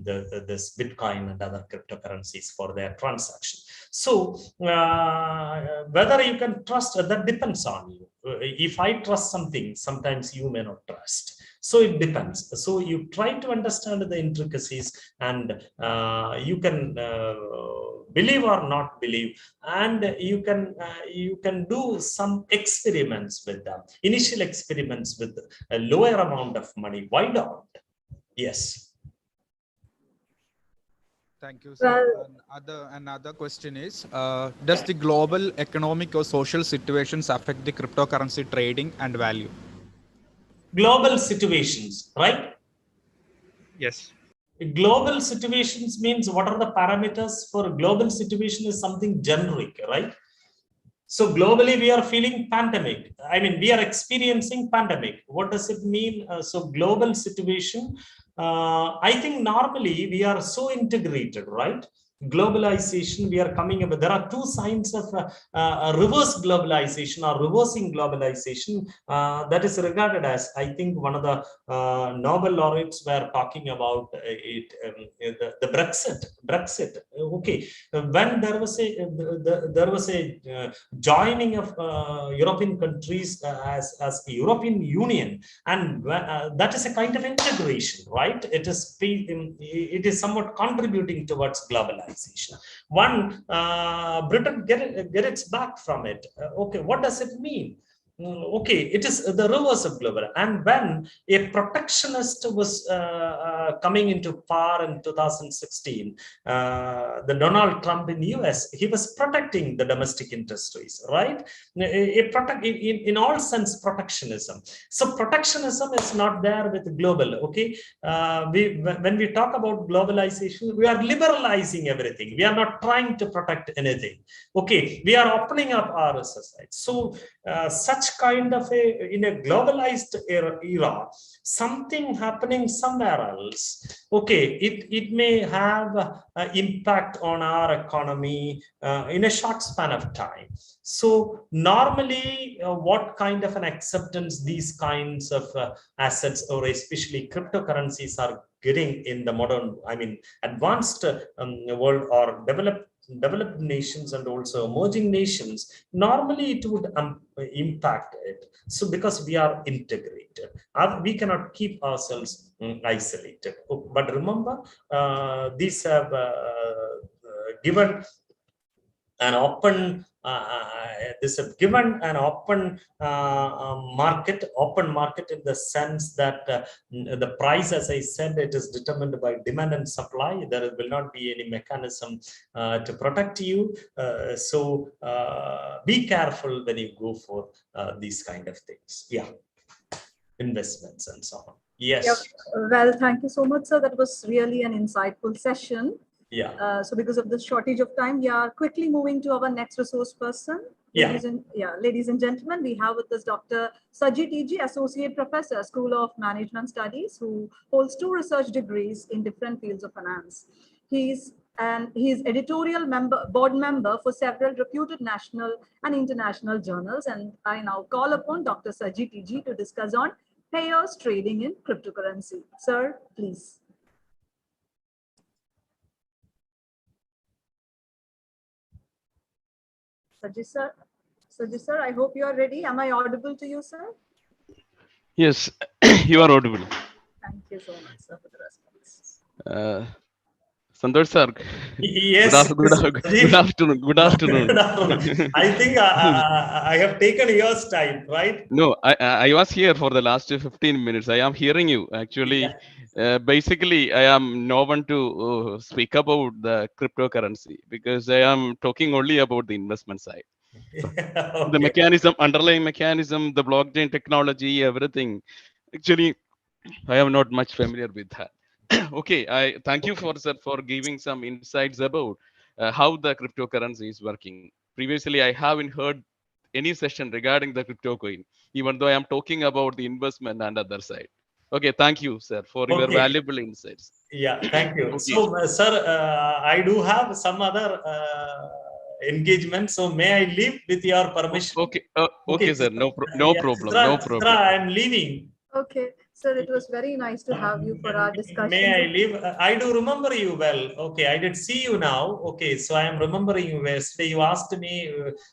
this Bitcoin and other cryptocurrencies for their transaction. So whether you can trust, that depends on you. If I trust something, sometimes you may not trust. So it depends. So you try to understand the intricacies, and you can believe or not believe, and you can do some experiments with them, initial experiments with a lower amount of money. Why not? Yes. Thank you, sir. Another question is, does the global economic or social situations affect the cryptocurrency trading and value? Global situations, right? Yes. Global situations means what are the parameters for global situation is something generic, right? So globally, we are feeling pandemic. I mean, we are experiencing pandemic. What does it mean? So global situation, I think normally we are so integrated, right? Globalization, we are coming up. There are two signs of reverse globalization or reversing globalization that is regarded as, I think one of the Nobel laureates were talking about it, the Brexit. Okay, when there was a joining of European countries as European Union, and that is a kind of integration, right? It is somewhat contributing towards globalization. One, Britain get its back from it. Okay, what does it mean? Okay, it is the reverse of global. And when a protectionist was coming into power in 2016, the Donald Trump in US, he was protecting the domestic industries, right? In all sense, protectionism. So protectionism is not there with global. Okay, when we talk about globalization, we are liberalizing everything. We are not trying to protect anything. Okay, we are opening up our society. So such kind of in a globalized era, something happening somewhere else, okay, it may have impact on our economy in a short span of time. So normally, what kind of an acceptance these kinds of assets, or especially cryptocurrencies, are getting in the modern, I mean, advanced world, or developed nations and also emerging nations, normally it would impact it. So because we are integrated, we cannot keep ourselves isolated. But remember, these have given an open this have given an open open market, in the sense that the price, as I said, it is determined by demand and supply. There will not be any mechanism to protect you. So be careful when you go for these kind of things. Yeah, investments and so on. Yes. Yeah. Well, thank you so much, sir. That was really an insightful session. Yeah. So because of the shortage of time, we are quickly moving to our next resource person. Ladies and gentlemen, we have with us Dr. Sajid TG, Associate Professor, School of Management Studies, who holds 2 research degrees in different fields of finance. He's editorial board member for several reputed national and international journals. And I now call upon Dr. Sajid TG to discuss on payers trading in cryptocurrency. Sir, please. Sajid sir, I hope you are ready. Am I audible to you, sir? Yes, you are audible. Thank you so much, sir, for the response. Santosh sir. Yes. Good afternoon. Good afternoon. Good afternoon. I think I have taken your time, right? No, I was here for the last 15 minutes. I am hearing you. Actually, basically, I am no one to speak about the cryptocurrency, because I am talking only about the investment side. Okay. The mechanism, underlying mechanism, the blockchain technology, everything. Actually, I am not much familiar with that. Okay, I thank you for giving some insights about how the cryptocurrency is working. Previously, I haven't heard any session regarding the crypto coin, even though I am talking about the investment and other side. Okay, thank you, sir, for your Okay. valuable insights. Yeah, thank you. Okay. So, sir, I do have some other engagement. So, may I leave with your permission? Okay, okay, sir. No Yeah, problem. Chitra, No Chitra, problem. I'm leaving. Okay, sir, it was very nice to have you for our discussion. May I leave? I do remember you well. Okay, I did see you now. Okay, so I am remembering you. Yesterday you asked me,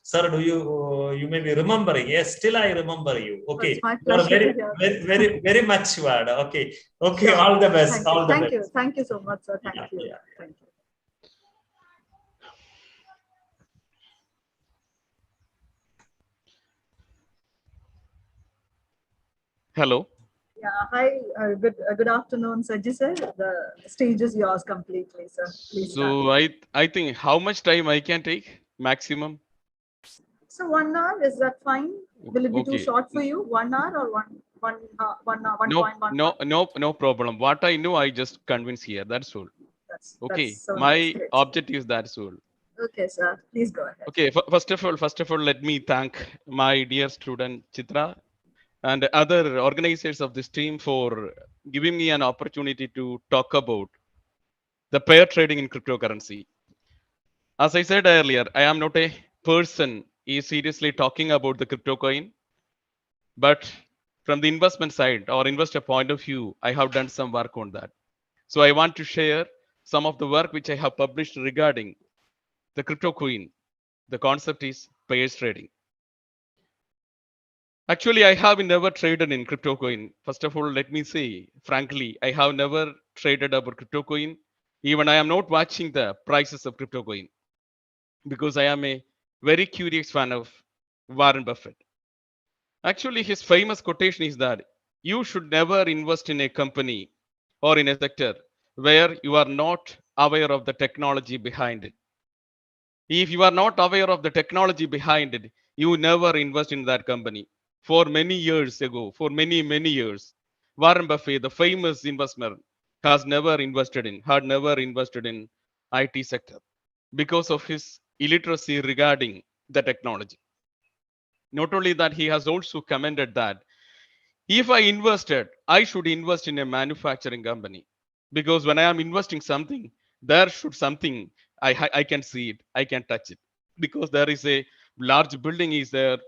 sir, do you may be remembering? Yes, still I remember you. Okay, It's my you are pleasure very, to hear. very much word. Okay, okay, Sure. all the best. Thank you. All the Thank best. you. Thank you so much, sir. Thank Yeah, you. yeah. Thank you. Hello. Yeah. Hi. Good afternoon, Sajji sir. The stage is yours completely, sir. Please start. So I think how much time I can take maximum? So 1 hour, is that fine? Will it be too Okay. short for you? 1 hour or one hour, 1.1? No problem. What I know, I just convince here. That's all. Okay. That's so My nice. Great. objective is that's all. Okay, sir. Please go ahead. Okay. First of all, let me thank my dear student Chitra and other organizers of this team for giving me an opportunity to talk about the pair trading in cryptocurrency. As I said earlier, I am not a person is seriously talking about the crypto coin, but from the investment side or investor point of view, I have done some work on that. So I want to share some of the work which I have published regarding the crypto coin. The concept is pairs trading. Actually, I have never traded in crypto coin. First of all, let me say, frankly, I have never traded about crypto coin. Even I am not watching the prices of crypto coin because I am a very curious fan of Warren Buffett. Actually, his famous quotation is that you should never invest in a company or in a sector where you are not aware of the technology behind it. If you are not aware of the technology behind it, you never invest in that company. For many years ago, for many years, Warren Buffett, the famous investor, had never invested in IT sector because of his illiteracy regarding the technology. Not only that, he has also commented that if I invested, I should invest in a manufacturing company because when I am investing something, there should something I can see it, I can touch it because there is a large building is there,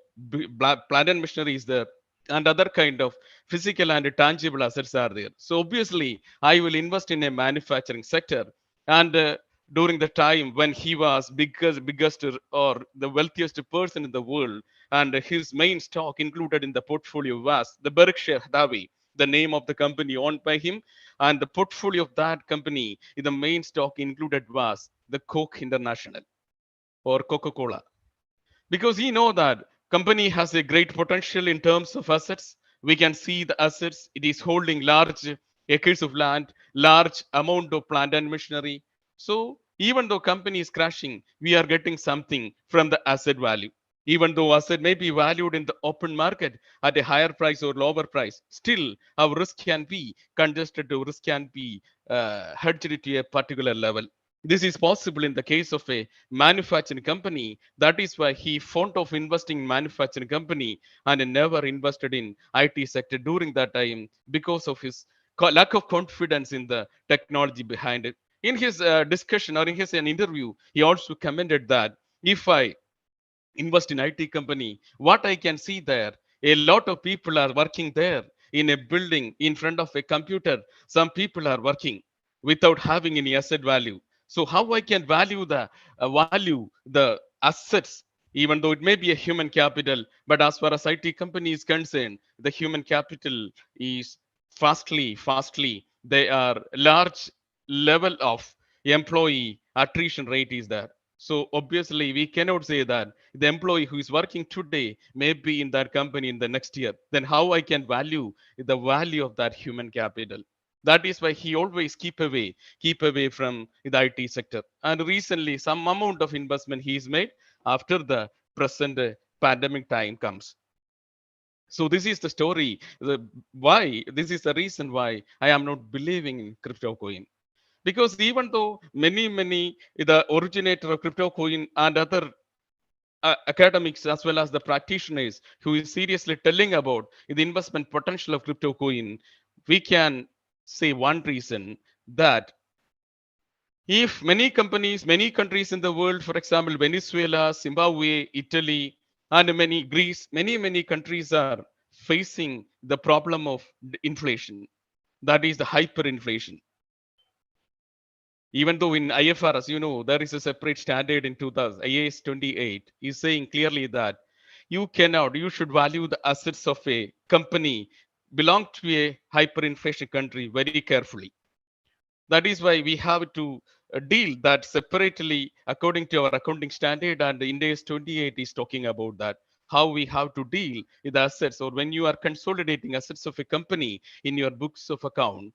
plant and machinery is there, and other kind of physical and tangible assets are there. So obviously, I will invest in a manufacturing sector. And during the time when he was biggest or the wealthiest person in the world, and his main stock included in the portfolio was the Berkshire Hathaway, the name of the company owned by him, and the portfolio of that company, the main stock included was the Coke International or Coca-Cola, because he know that company has a great potential in terms of assets. We can see the assets. It is holding large acres of land, large amount of plant and machinery. So even though company is crashing, we are getting something from the asset value. Even though asset may be valued in the open market at a higher price or lower price, still our risk can be congested, or risk can be hedged to a particular level. This is possible in the case of a manufacturing company. That is why he fond of investing in manufacturing company and never invested in IT sector during that time because of his lack of confidence in the technology behind it. In his discussion or in his an interview, he also commented that if I invest in IT company, what I can see there, a lot of people are working there in a building in front of a computer. Some people are working without having any asset value. So how I can value the assets, even though it may be a human capital, but as far as IT company is concerned, the human capital is fastly, they are large level of employee attrition rate is there. So obviously we cannot say that the employee who is working today may be in that company in the next year. Then how I can value the value of that human capital? That is why he always keep away from the IT sector. And recently some amount of investment he's made after the present pandemic time comes. So this is the story. Why this is the reason why I am not believing in crypto coin, because even though many the originator of crypto coin and other academics as well as the practitioners who is seriously telling about the investment potential of crypto coin, we can say one reason that if many companies, many countries in the world, for example, Venezuela, Zimbabwe, Italy, and many Greece, many countries are facing the problem of inflation. That is the hyperinflation. Even though in IFRS, there is a separate standard in 2000, IAS 28 is saying clearly that you should value the assets of a company belong to a hyperinflation country very carefully. That is why we have to deal that separately according to our accounting standard, and the IAS 28 is talking about that, how we have to deal with assets, or when you are consolidating assets of a company in your books of account.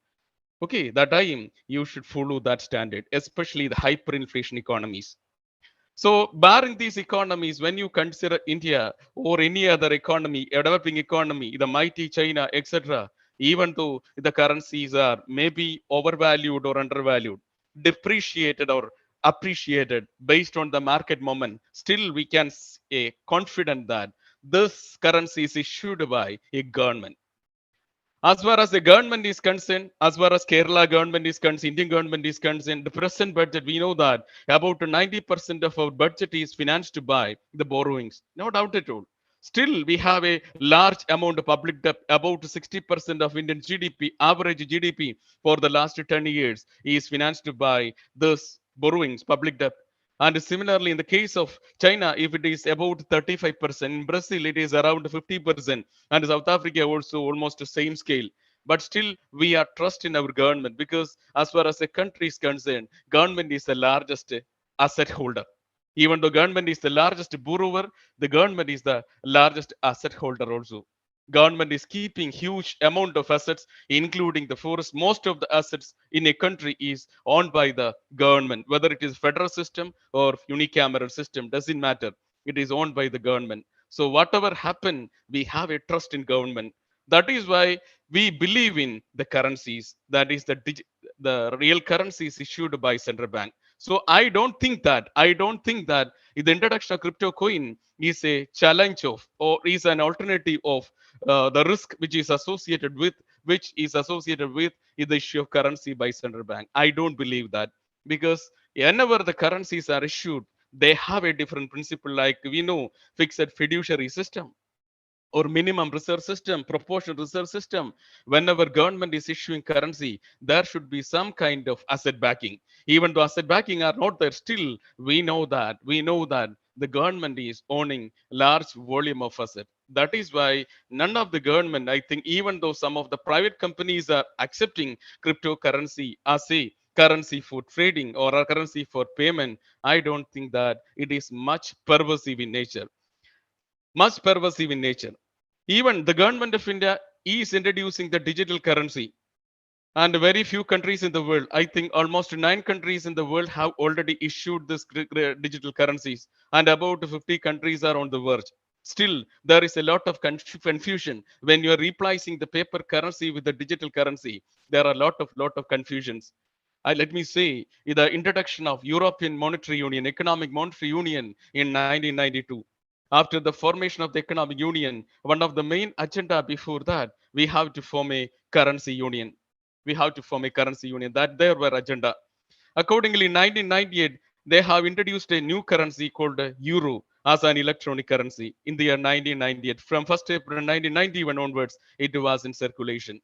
Okay, that time you should follow that standard, especially the hyperinflation economies. So, barring these economies, when you consider India or any other economy, a developing economy, the mighty China, etc., even though the currencies are maybe overvalued or undervalued, depreciated or appreciated based on the market moment, still we can say confident that this currency is issued by a government. As far as the government is concerned, as far as Kerala government is concerned, Indian government is concerned, the present budget, we know that about 90% of our budget is financed by the borrowings. No doubt at all. Still, we have a large amount of public debt. About 60% of Indian GDP, average GDP for the last 10 years is financed by those borrowings, public debt. And similarly, in the case of China, if it is about 35%, in Brazil, it is around 50%, and South Africa also almost the same scale. But still, we are trust in our government, because as far as the country is concerned, government is the largest asset holder. Even though government is the largest borrower, the government is the largest asset holder also. Government is keeping huge amount of assets, including the forest. Most of the assets in a country is owned by the government, whether it is federal system or unicameral system, doesn't matter. It is owned by the government. So whatever happen, we have a trust in government. That is why we believe in the currencies. That is the real currencies issued by central bank. So I don't think that the introduction of crypto coin is a challenge of, or is an alternative of the risk which is associated with the issue of currency by central bank. I don't believe that, because whenever the currencies are issued, they have a different principle, like we know fixed fiduciary system or minimum reserve system, proportional reserve system. Whenever government is issuing currency, there should be some kind of asset backing. Even though asset backing are not there, still we know that the government is owning large volume of asset. That is why none of the government, I think, even though some of the private companies are accepting cryptocurrency as a currency for trading or a currency for payment, I don't think that it is much pervasive in nature. Even the government of India is introducing the digital currency, and very few countries in the world, I think almost 9 countries in the world, have already issued this digital currencies, and about 50 countries are on the verge. Still, there is a lot of confusion when you are replacing the paper currency with the digital currency. There are a lot of confusions. Let me say, the introduction of European Monetary Union, Economic Monetary Union in 1992. After the formation of the Economic Union, one of the main agenda before that, we have to form a currency union. We have to form a currency union. That there were agenda. Accordingly, in 1998, they have introduced a new currency called euro as an electronic currency in the year 1998. From 1st April 1991 onwards, it was in circulation.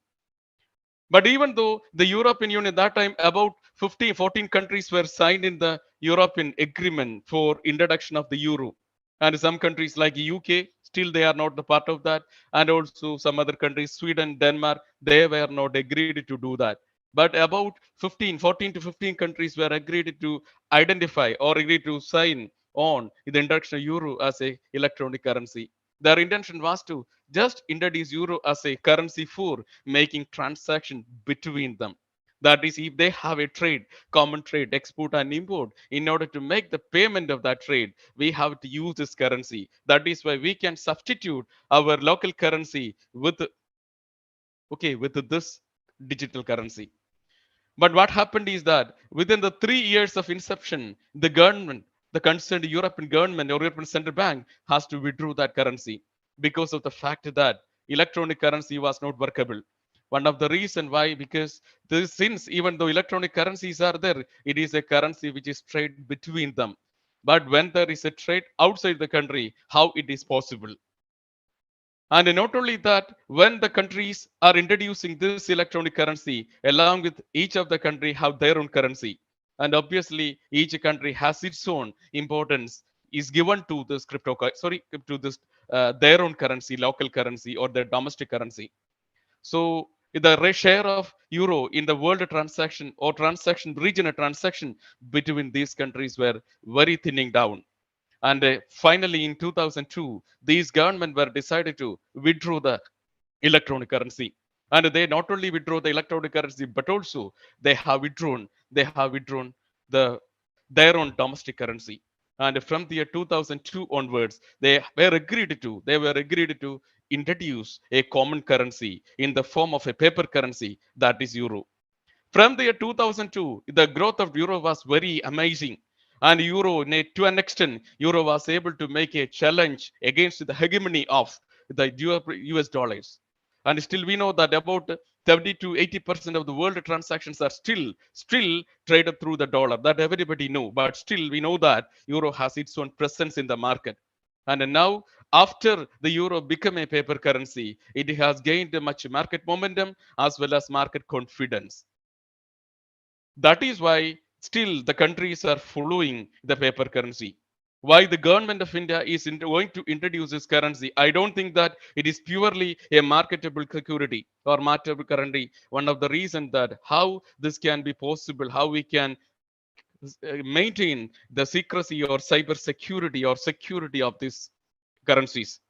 But even though the European Union at that time, about 14 countries were signed in the European agreement for introduction of the euro. And some countries like UK, still they are not the part of that. And also some other countries, Sweden, Denmark, they were not agreed to do that. But about 14 to 15 countries were agreed to identify or agreed to sign on the introduction of euro as a electronic currency. Their intention was to just introduce euro as a currency for making transaction between them. That is, if they have a trade, common trade, export and import, in order to make the payment of that trade, we have to use this currency. That is why we can substitute our local currency with this digital currency. But what happened is that within the 3 years of inception, the government the concerned European government or European Central Bank has to withdraw that currency because of the fact that electronic currency was not workable. One of the reason why, because this, since even though electronic currencies are there, it is a currency which is trade between them. But when there is a trade outside the country, how it is possible? And not only that, when the countries are introducing this electronic currency, along with each of the country have their own currency. And obviously, each country has its own importance is given to this to this their own currency, local currency, or their domestic currency. So the share of euro in the world transaction or transaction regional transaction between these countries were very thinning down. And finally, in 2002, these government were decided to withdraw the electronic currency. And they not only withdraw the electronic currency, but also they have withdrawn the their own domestic currency. And from the year 2002 onwards, they were agreed to introduce a common currency in the form of a paper currency, that is euro. From the year 2002, the growth of euro was very amazing. And euro, to an extent, euro was able to make a challenge against the hegemony of the US dollars. And still we know that about 70 to 80% of the world transactions are still traded through the dollar. That everybody know. But still we know that euro has its own presence in the market. And now, after the euro became a paper currency, it has gained much market momentum as well as market confidence. That is why still the countries are following the paper currency. Why the government of India is going to introduce this currency? I don't think that it is purely a marketable security or marketable currency. One of the reasons that how this can be possible, how we can maintain the secrecy or cyber security or security of these currencies.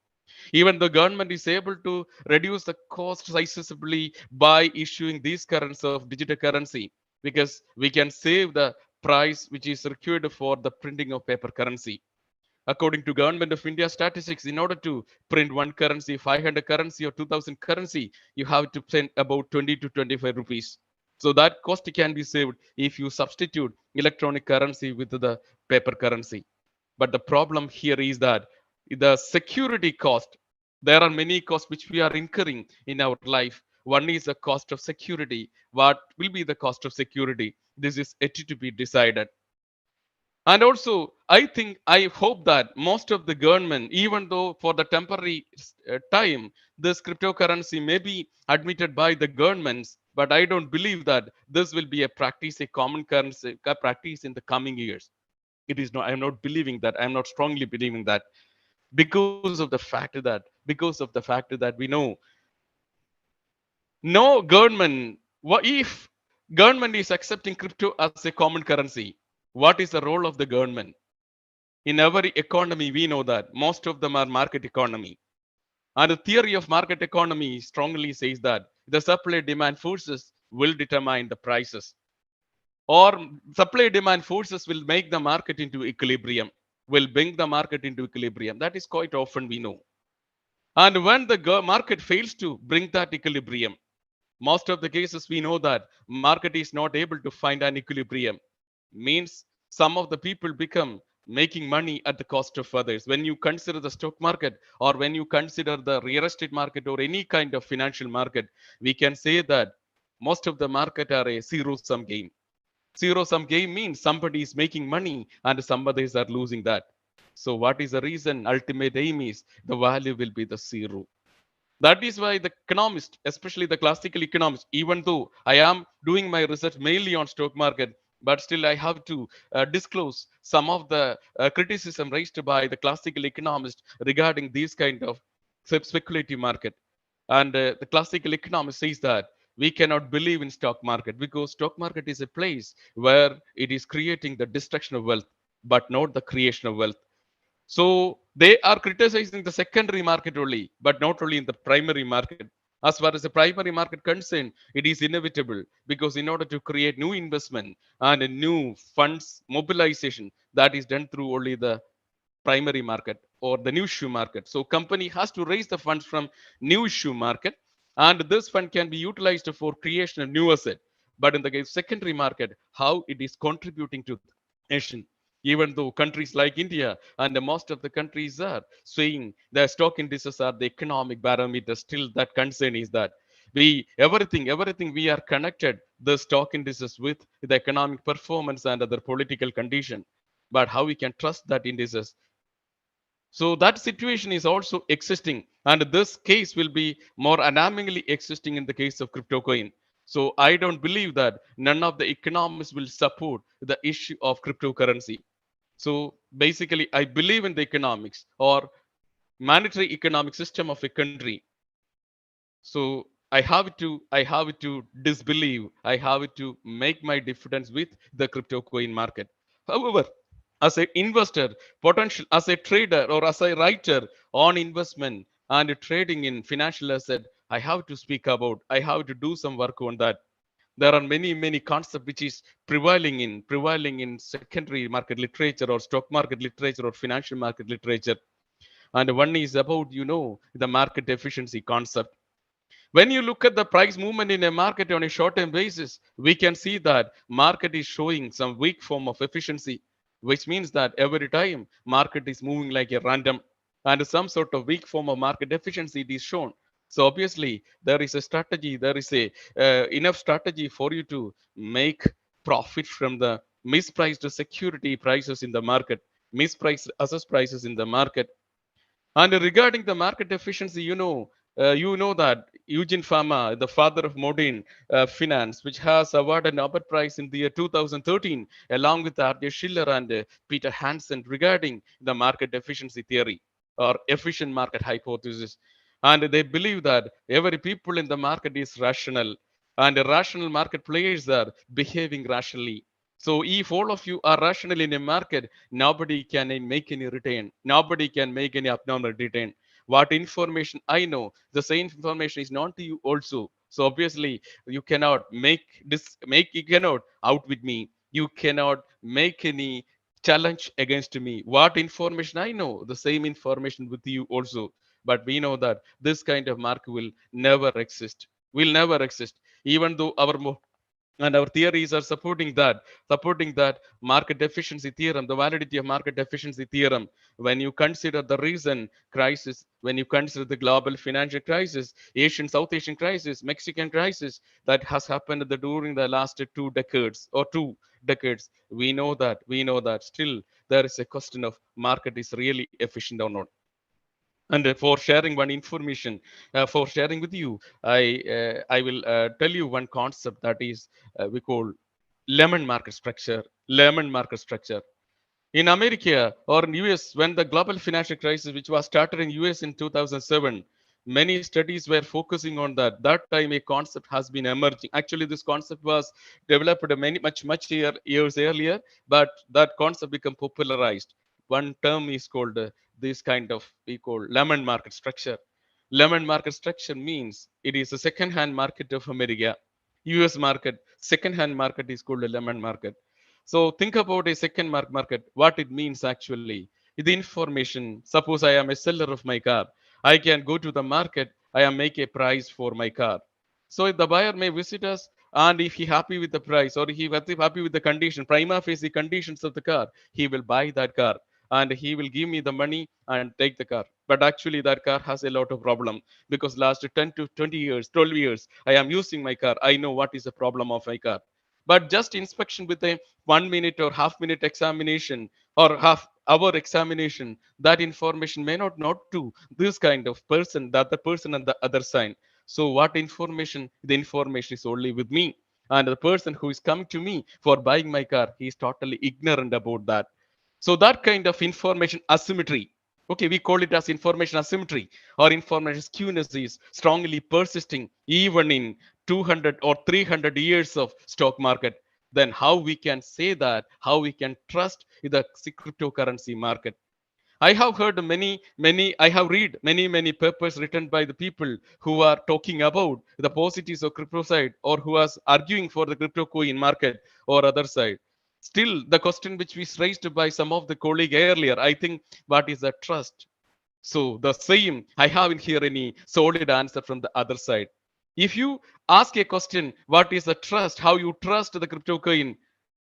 Even the government is able to reduce the cost sizably by issuing these currencies of digital currency, because we can save the price which is required for the printing of paper currency. According to Government of India statistics, in order to print one currency, 500 currency or 2000 currency, you have to spend about 20 to 25 rupees. So that cost can be saved if you substitute electronic currency with the paper currency. But the problem here is that the security cost, there are many costs which we are incurring in our life. One is the cost of security. What will be the cost of security? This is yet to be decided. And also, I hope that most of the government, even though for the temporary time, this cryptocurrency may be admitted by the governments, but I don't believe that this will be a common currency practice in the coming years. It is not. I'm not believing that. I'm not strongly believing that, because of the fact that we know no government. What if government is accepting crypto as a common currency? What is the role of the government? In every economy, we know that most of them are market economy. And the theory of market economy strongly says that the supply demand forces will determine the prices, or supply demand forces will make the market into equilibrium, will bring the market into equilibrium. That is quite often we know. And when the market fails to bring that equilibrium, most of the cases we know that market is not able to find an equilibrium, means some of the people become making money at the cost of others. When you consider the stock market, or when you consider the real estate market, or any kind of financial market, we can say that most of the market are a zero sum game. Zero sum game means somebody is making money and some others are losing that. So what is the reason? Ultimate aim is the value will be the zero. That is why the economists, especially the classical economists, even though I am doing my research mainly on stock market, but still I have to disclose some of the criticism raised by the classical economists regarding these kind of speculative market. And the classical economist says that we cannot believe in stock market, because stock market is a place where it is creating the destruction of wealth, but not the creation of wealth. So they are criticizing the secondary market only, but not only in the primary market. As far as the primary market concerned, it is inevitable, because in order to create new investment and a new funds mobilization, that is done through only the primary market or the new issue market. So company has to raise the funds from new issue market, and this fund can be utilized for creation of new asset. But in the case secondary market, how it is contributing to nation, even though countries like India and most of the countries are saying the stock indices are the economic barometer, still that concern is that everything we are connected the stock indices with the economic performance and other political condition. But how we can trust that indices? So that situation is also existing, and this case will be more alarmingly existing in the case of crypto coin. So I don't believe that none of the economists will support the issue of cryptocurrency. So basically, I believe in the economics or monetary economic system of a country. So I have to disbelieve. I have to make my difference with the crypto coin market. However, as an investor, potential as a trader or as a writer on investment and trading in financial asset, I have to speak about. I have to do some work on that. There are many concepts which is prevailing in secondary market literature or stock market literature or financial market literature. And one is about the market efficiency concept. When you look at the price movement in a market on a short-term basis, we can see that market is showing some weak form of efficiency, which means that every time market is moving like a random and some sort of weak form of market efficiency it is shown. So obviously there is a strategy, there is a enough strategy for you to make profit from the mispriced security prices in the market, mispriced asset prices in the market. And regarding the market efficiency, you know that Eugene Fama, the father of modern finance, which has awarded Nobel Prize in the year 2013, along with R.J. Schiller and Peter Hansen, regarding the market efficiency theory or efficient market hypothesis. And they believe that every people in the market is rational, and the rational market players are behaving rationally. So if all of you are rational in a market, nobody can make any return. Nobody can make any abnormal return. What information I know, the same information is known to you also. So obviously, you cannot you cannot outwit me. You cannot make any challenge against me. What information I know, the same information with you also. But we know that this kind of market will never exist. Will never exist. Even though our theories are supporting that market efficiency theorem, the validity of market efficiency theorem. When you consider the recent crisis, when you consider the global financial crisis, South Asian crisis, Mexican crisis that has happened during the last 2 decades or 2 decades, we know that still there is a question of market is really efficient or not. And for sharing one information, for sharing with you, I will tell you one concept that is we call lemon market structure. Lemon market structure in America or in US, when the global financial crisis, which was started in US in 2007, many studies were focusing on that. That time, a concept has been emerging. Actually, this concept was developed much years earlier, but that concept became popularized. One term is called this kind of we call lemon market structure. Lemon market structure means it is a second-hand market of America. US market, second-hand market is called a lemon market. So think about a second market, what it means actually. The information, suppose I am a seller of my car, I can go to the market, I am make a price for my car. So if the buyer may visit us, and if he happy with the price or he happy with the condition, prima facie conditions of the car, he will buy that car and he will give me the money and take the car. But actually that car has a lot of problem because last 10 to 20 years, 12 years, I am using my car. I know what is the problem of my car. But just inspection with a 1 minute or half-minute examination or half-hour examination, that information may not to this kind of person, that the person on the other side. So what information? The information is only with me. And the person who is coming to me for buying my car, he is totally ignorant about that. So that kind of information asymmetry, okay, we call it as information asymmetry or information skewness is strongly persisting even in 200 or 300 years of stock market. Then how we can say that, how we can trust the cryptocurrency market? I have heard I have read many papers written by the people who are talking about the positives of crypto side or who are arguing for the crypto coin market or other side. Still, the question which was raised by some of the colleague earlier, I think, what is the trust? So the same, I haven't heard any solid answer from the other side. If you ask a question, what is the trust? How you trust the crypto coin?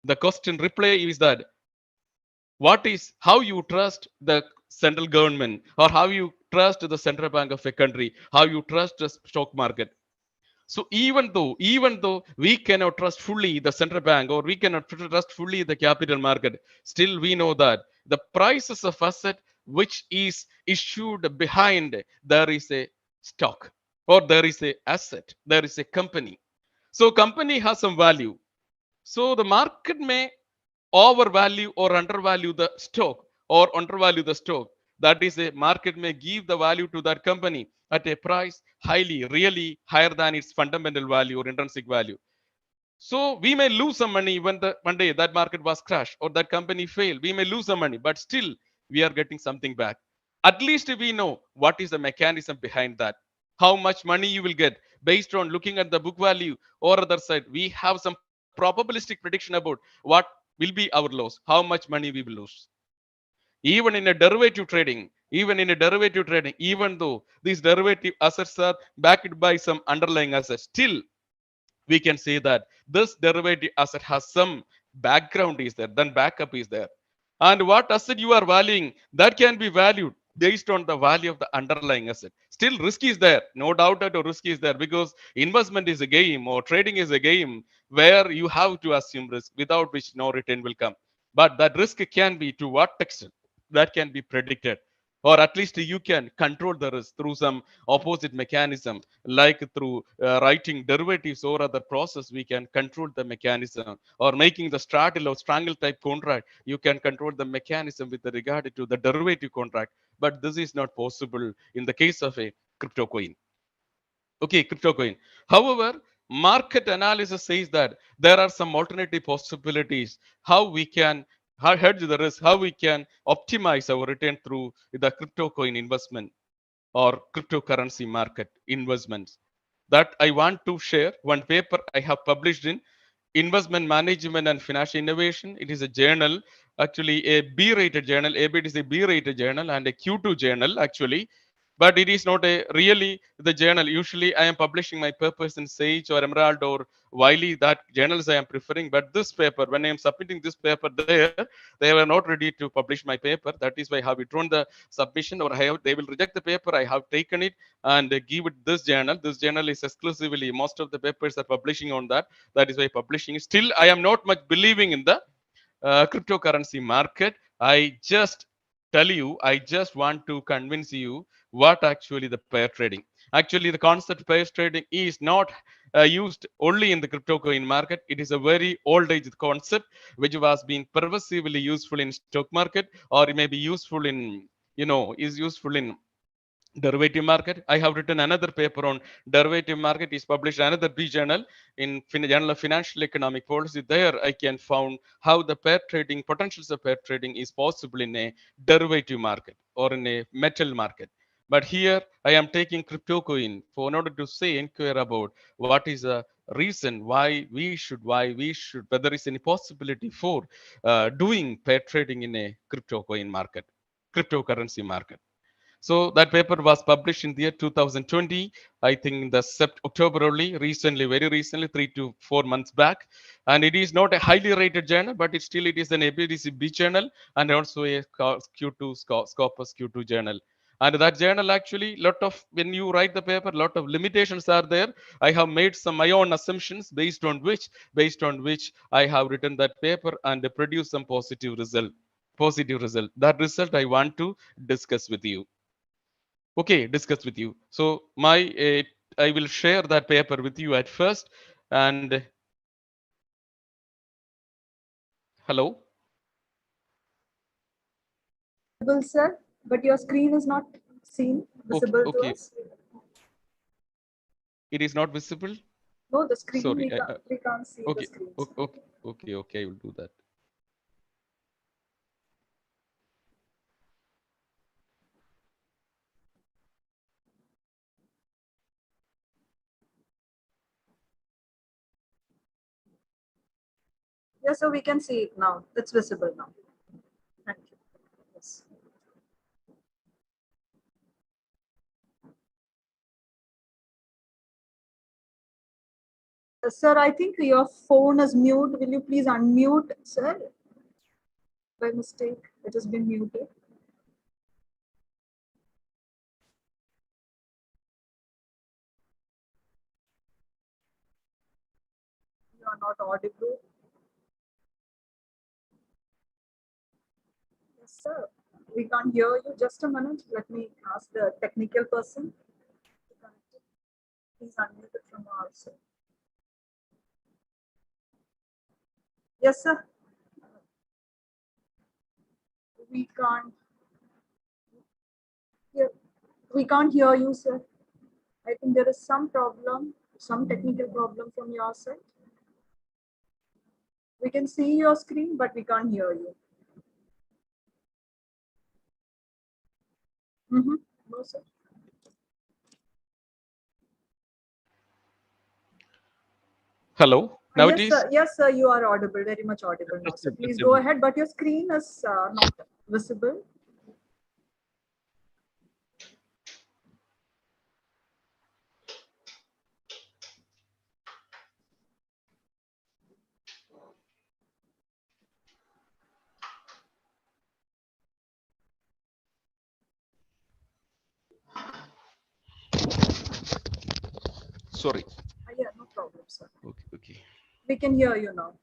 The question reply is that What is how you trust the central government, or how you trust the central bank of a country, how you trust the stock market. So even though we cannot trust fully the central bank, or we cannot trust fully the capital market, still we know that the prices of asset which is issued behind, there is a stock, or there is a asset, there is a company. So company has some value. So the market may overvalue or undervalue the stock, or undervalue the stock. That is, a market may give the value to that company at a price highly, really higher than its fundamental value or intrinsic value. So we may lose some money when the one day that market was crashed or that company failed. We may lose some money, but still we are getting something back. At least we know what is the mechanism behind that. How much money you will get based on looking at the book value, or other side, we have some probabilistic prediction about what will be our loss, how much money we will lose. Even in a derivative trading, even though these derivative assets are backed by some underlying assets, still we can say that this derivative asset has some background is there, then backup is there. And what asset you are valuing, that can be valued based on the value of the underlying asset. Still risk is there, no doubt that a risk is there, because investment is a game, or trading is a game where you have to assume risk, without which no return will come. But that risk can be to what extent, that can be predicted, or at least you can control the risk through some opposite mechanism, like through writing derivatives or other process. We can control the mechanism, or making the straddle or strangle type contract. You can control the mechanism with regard to the derivative contract, but this is not possible in the case of a crypto coin. Okay, crypto coin. However, market analysis says that there are some alternative possibilities how we can hedge the risk, how we can optimize our return through the crypto coin investment or cryptocurrency market investments. That I want to share one paper I have published in Investment Management and Financial Innovation. It is a journal, actually a B-rated journal. ABIT is a B-rated journal and a Q2 journal actually, but it is not a really the journal. Usually I am publishing my papers in Sage or Emerald or Wiley, that journals I am preferring. But this paper, when I am submitting this paper there, they were not ready to publish my paper. That is why I have withdrawn the submission, or they will reject the paper. I have taken it and give it this journal. This journal is exclusively, most of the papers are publishing on that. That is why publishing. Still, I am not much believing in the cryptocurrency market. I just tell you, I just want to convince you what actually the pair trading. Actually, the concept pair trading is not used only in the crypto coin market. It is a very old age concept which was being pervasively useful in stock market, or it may be useful in, is useful in derivative market. I have written another paper on derivative market, is published another B journal in Journal of Financial Economic Policy. There I can found how the pair trading, potentials of pair trading is possible in a derivative market or in a metal market. But here I am taking crypto coin for in order to say, inquire about what is the reason why we should, whether is any possibility for doing pair trading in a crypto coin market, cryptocurrency market. So that paper was published in the year 2020, I think in the October only, recently, very recently, 3 to 4 months back. And it is not a highly rated journal, but it is an ABDC-B journal and also a Q2 Scopus Q2 journal. And that journal actually, when you write the paper, lot of limitations are there. I have made some my own assumptions based on which I have written that paper and produced some positive result. That result I want to discuss with you. Okay, discuss with you. So I will share that paper with you at first. And hello. Visible, sir, but your screen is not visible to Okay. us. It is not visible. No, the screen, Sorry. we can't see the Okay. screen. Okay. I will do that. Yes, so we can see it now. It's visible now. Thank you. Yes. Sir, I think your phone is mute. Will you please unmute, sir? By mistake. It has been muted. You are not audible. Yes, sir. We can't hear you. Just a minute. Let me ask the technical person to connect it. Please unmute it from our side. Yes, sir. We can't hear. We can't hear you, sir. I think there is some problem, some technical problem from your side. We can see your screen, but we can't hear you. No, sir. Hello. Now it Yes, is. sir. Yes, sir. You are audible, very much audible now. So please go ahead, but your screen is not visible. Sorry. Yeah, no problem, sir. Okay. Okay. We can hear you now.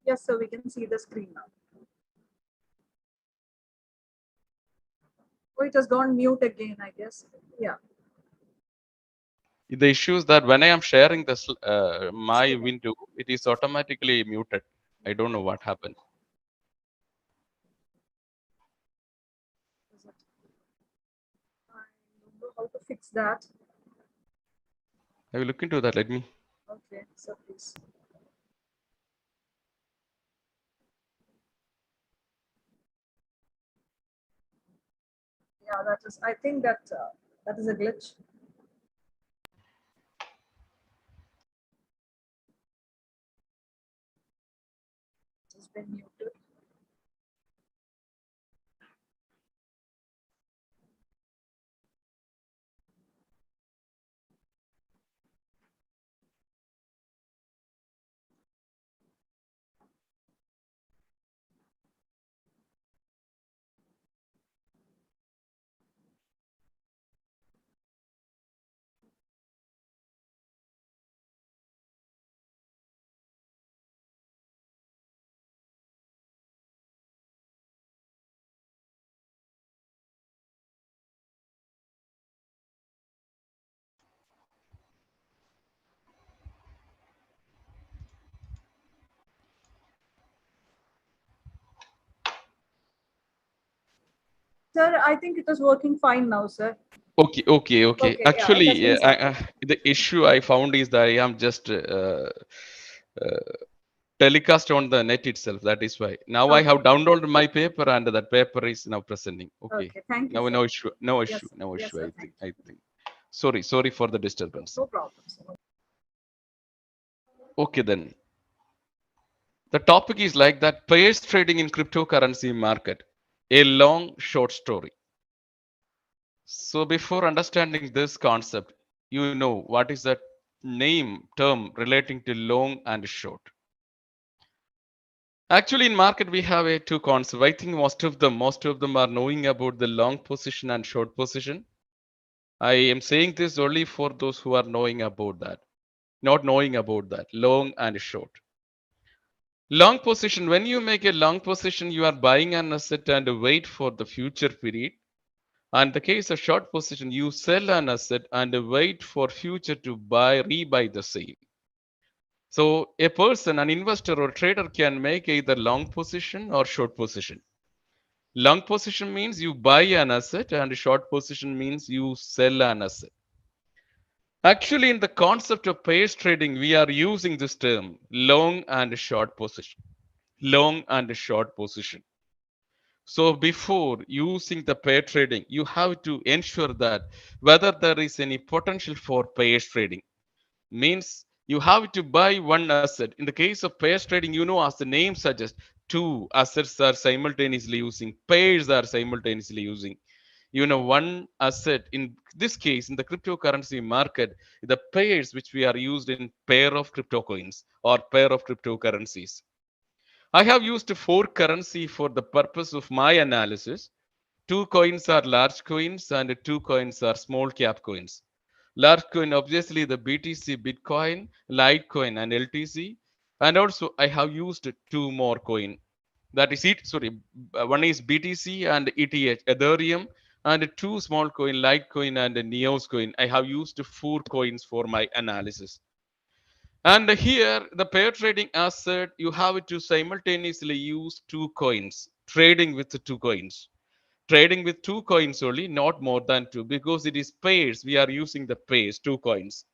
Yes, sir. We can see the screen now. Oh, it has gone mute again, I guess. Yeah. The issue is that when I am sharing this my window, it is automatically muted. I don't know what happened. I don't know how to fix that. I will look into that. Let me. Okay, so please. Yeah, that is. I think that that is a glitch. It's been muted. Sir, I think it is working fine now, sir. Okay. Okay. Okay. Okay, Actually, yeah, it has been the issue I found is that I am just telecast on the net itself. That is why. Now I have downloaded my paper and that paper is now presenting. Okay. Okay, thank you. Now Sir. no issue. No Yes, issue. sir. No Yes, issue. sir, I think. Sorry for the disturbance. No problem, sir. Okay then. The topic is like that pairs trading in cryptocurrency market, a long short story. So before understanding this concept, you know what is that name term relating to long and short. Actually, in market we have two concepts. I think most of them are knowing about the long position and short position. I am saying this only for those who are knowing about that, not knowing about that long and short. Long position, when you make a long position, you are buying an asset and wait for the future period. And the case of short position, you sell an asset and wait for future to rebuy the same. So a person, an investor or trader can make either long position or short position. Long position means you buy an asset and short position means you sell an asset. Actually, in the concept of pairs trading, we are using this term long and short position. Long and short position. So before using the pair trading, you have to ensure that whether there is any potential for pairs trading. Means you have to buy one asset. In the case of pairs trading, you know, as the name suggests, two assets are simultaneously using, pairs are simultaneously using. one asset, in this case, in the cryptocurrency market, the pairs which we are used in pair of crypto coins or pair of cryptocurrencies. I have used four currency for the purpose of my analysis. Two coins are large coins and two coins are small cap coins. Large coin, obviously the BTC, Bitcoin, Litecoin, and LTC. And also I have used two more coin. That is it. Sorry, one is BTC and ETH, Ethereum, and two small coin, Litecoin and Neos coin. I have used four coins for my analysis. And here, the pair trading asset, you have to simultaneously use two coins, trading with the two coins. Trading with two coins only, not more than two, because it is pairs. We are using the pairs, two coins.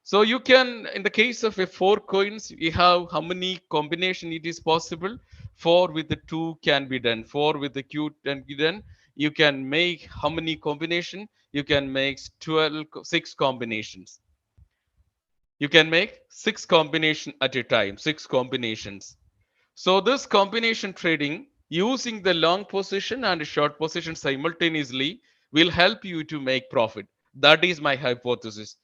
So you can, in the case of a four coins, you have how many combination it is possible. Four with the two can be done. Four with the Q can be done. You can make how many combination? You can make 12, six combinations. You can make six combination at a time, six combinations. So this combination trading using the long position and short position simultaneously will help you to make profit. That is my hypothesis.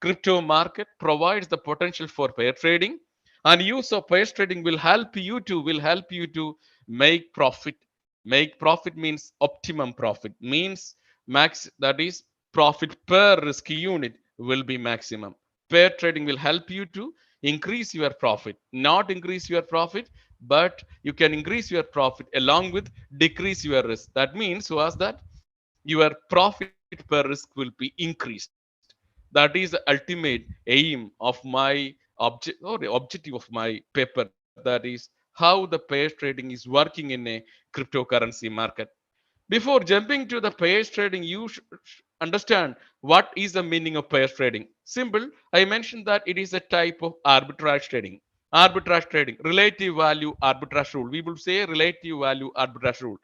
Crypto market provides the potential for pair trading, and use of pair trading will help you to make profit. Make profit means optimum profit, means max, that is profit per risk unit will be maximum. Pair trading will help you to increase your profit, not increase your profit, but you can increase your profit along with decrease your risk. That means was that your profit per risk will be increased. That is the ultimate aim of my object or the objective of my paper. That is how the pair trading is working in a cryptocurrency market. Before jumping to the pairs trading, you should understand what is the meaning of pairs trading. Simple. I mentioned that it is a type of arbitrage trading. Arbitrage trading, relative value arbitrage rule. We will say relative value arbitrage rule.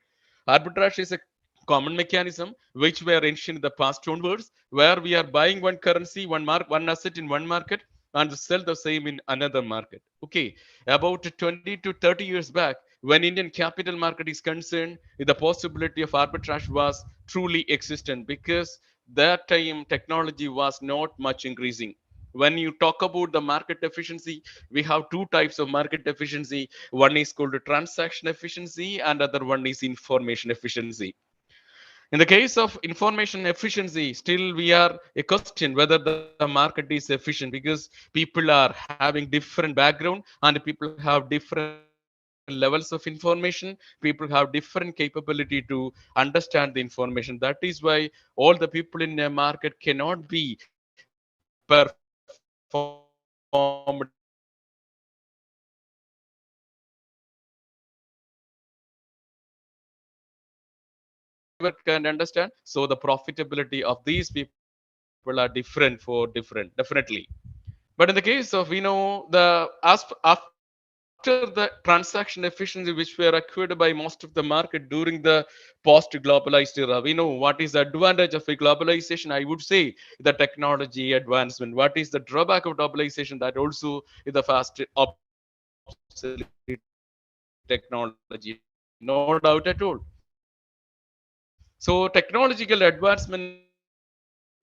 Arbitrage is a common mechanism which were ancient in the past onwards, where we are buying one currency, one asset in one market and sell the same in another market. Okay, about 20 to 30 years back, when Indian capital market is concerned, the possibility of arbitrage was truly existent because that time technology was not much increasing. When you talk about the market efficiency, we have two types of market efficiency. One is called transaction efficiency and other one is information efficiency. In the case of information efficiency, still we are a question whether the market is efficient, because people are having different background and people have different levels of information. People have different capability to understand the information. That is why all the people in a market cannot be performed efficiently. Everyone can understand. So the profitability of these people are different for different, definitely. But in the case of, after the transaction efficiency which were acquired by most of the market during the post globalized era, we know what is the advantage of a globalization. I would say the technology advancement. What is the drawback of globalization? That also is the fast obsolete technology, no doubt at all. So technological advancement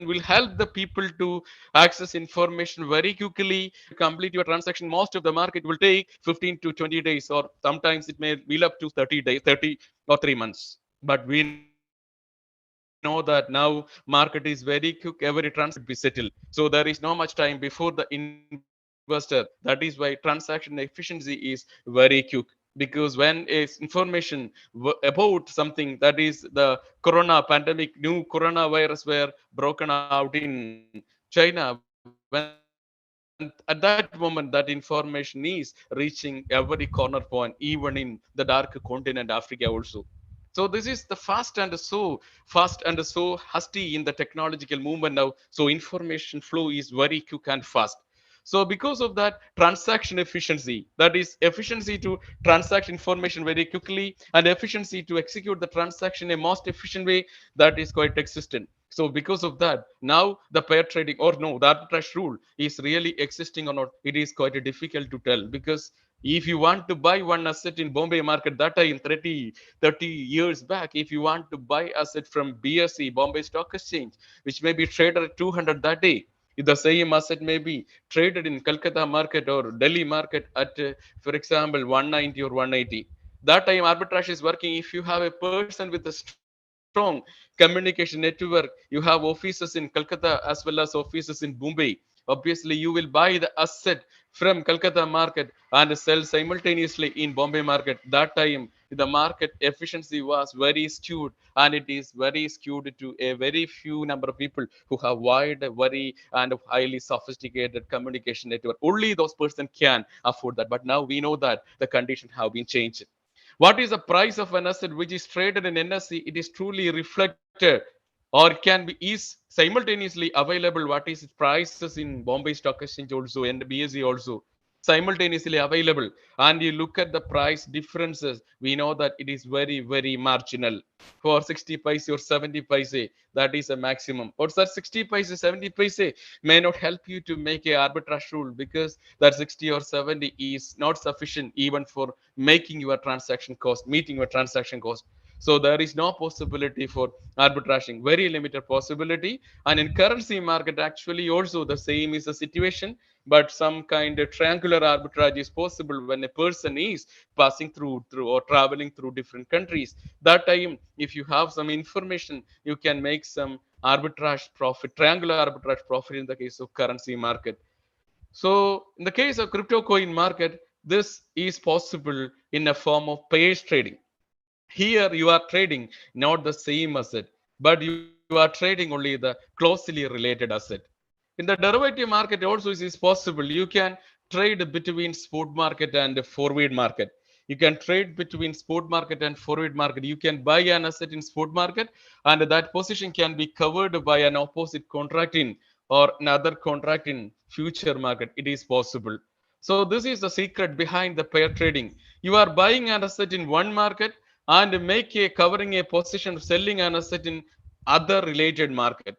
will help the people to access information very quickly. Complete your transaction most of the market will take 15 to 20 days, or sometimes it may wheel up to 30 days, 30 or 3 months. But we know that now market is very quick, every transaction should be settled. So there is no much time before the investor. That is why transaction efficiency is very quick, because when is information about something that is the corona pandemic, new coronavirus were broken out in China, when at that moment that information is reaching every corner point, even in the dark continent Africa also. So this is the fast and so hasty in the technological movement now. So information flow is very quick and fast. So because of that, transaction efficiency, that is efficiency to transact information very quickly and efficiency to execute the transaction in a most efficient way, that is quite existent. So because of that, now the pair trading, or no, the arbitrage rule is really existing or not, it is quite difficult to tell, because If you want to buy one asset in Bombay market that time 30 years back, if you want to buy asset from BSE, Bombay Stock Exchange, which may be traded at 200 that day, if the same asset may be traded in Calcutta market or Delhi market at, for example, 190 or 180. That time arbitrage is working. If you have a person with a strong communication network, you have offices in Calcutta as well as offices in Bombay. Obviously, you will buy the asset from Calcutta market and sell simultaneously in Bombay market. That time, the market efficiency was very skewed, and it is very skewed to a very few number of people who have wide, very and highly sophisticated communication network. Only those person can afford that. But now we know that the conditions have been changed. What is the price of an asset which is traded in NSE? It is truly reflected or can be is simultaneously available. What is its prices in Bombay Stock Exchange also and BSE also simultaneously available, and you look at the price differences, we know that it is very marginal. For 60 paise or 70 paise, that is a maximum. Or sir, 60 paise 70 paise may not help you to make a arbitrage rule, because that 60 or 70 is not sufficient even for making your transaction cost, meeting your transaction cost. So there is no possibility for arbitraging, very limited possibility. And in currency market, actually also the same is the situation, but some kind of triangular arbitrage is possible when a person is passing through or traveling through different countries. That time, if you have some information, you can make some arbitrage profit, triangular arbitrage profit in the case of currency market. So in the case of crypto coin market, this is possible in a form of pairs trading. Here you are trading not the same asset, but you are trading only the closely related asset. In the derivative market also it is possible. You can trade between spot market and forward market. You can trade between spot market and forward market. You can buy an asset in spot market, and that position can be covered by an opposite contract in or another contract in future market. It is possible. So this is the secret behind the pair trading. You are buying an asset in one market and make a covering a position, selling an asset in other related market.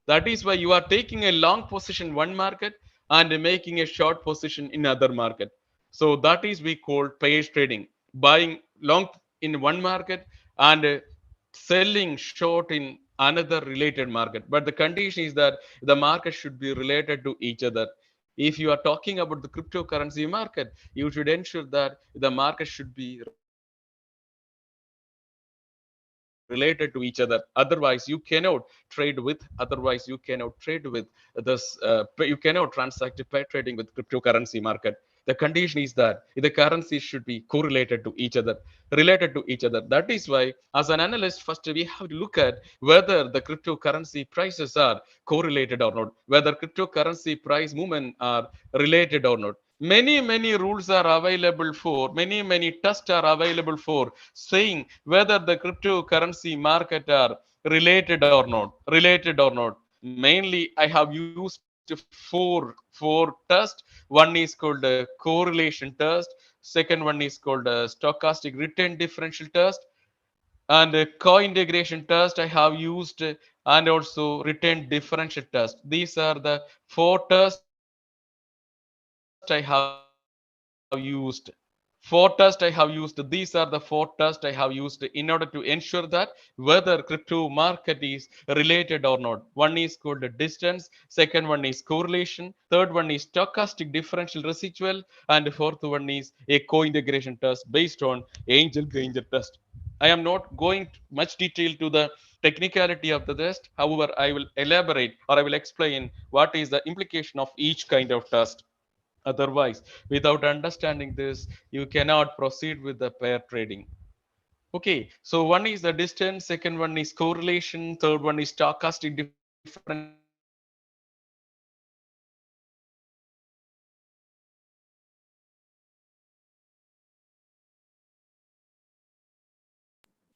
That is why you are taking a long position one market and making a short position in other market. So that is we call pairs trading, buying long in one market and selling short in another related market. But the condition is that the market should be related to each other. If you are talking about the cryptocurrency market, you should ensure that the market should be related to each other. Otherwise, you cannot trade with. Otherwise, you cannot trade with this. You cannot transact pair trading with cryptocurrency market. The condition is that the currency should be correlated to each other, related to each other. That is why, as an analyst, first we have to look at whether the cryptocurrency prices are correlated or not, whether cryptocurrency price movement are related or not. Many rules are available for, many tests are available for saying whether the cryptocurrency market are related or not. Mainly I have used four tests. One is called a correlation test, second one is called a stochastic return differential test, and a co-integration test I have used, and also return differential test. These are the four tests I have used. These are the four tests I have used in order to ensure that whether crypto market is related or not. One is called a distance, second one is correlation, third one is stochastic differential residual, and the fourth one is a co-integration test based on Angel Granger test. I am not going much detail to the technicality of the test. However, I will elaborate or I will explain what is the implication of each kind of test. Otherwise, without understanding this, you cannot proceed with the pair trading. Okay, so one is the distance, second one is correlation, third one is stochastic differential residual, and the fourth one is a co-integration test based on Angel Granger test.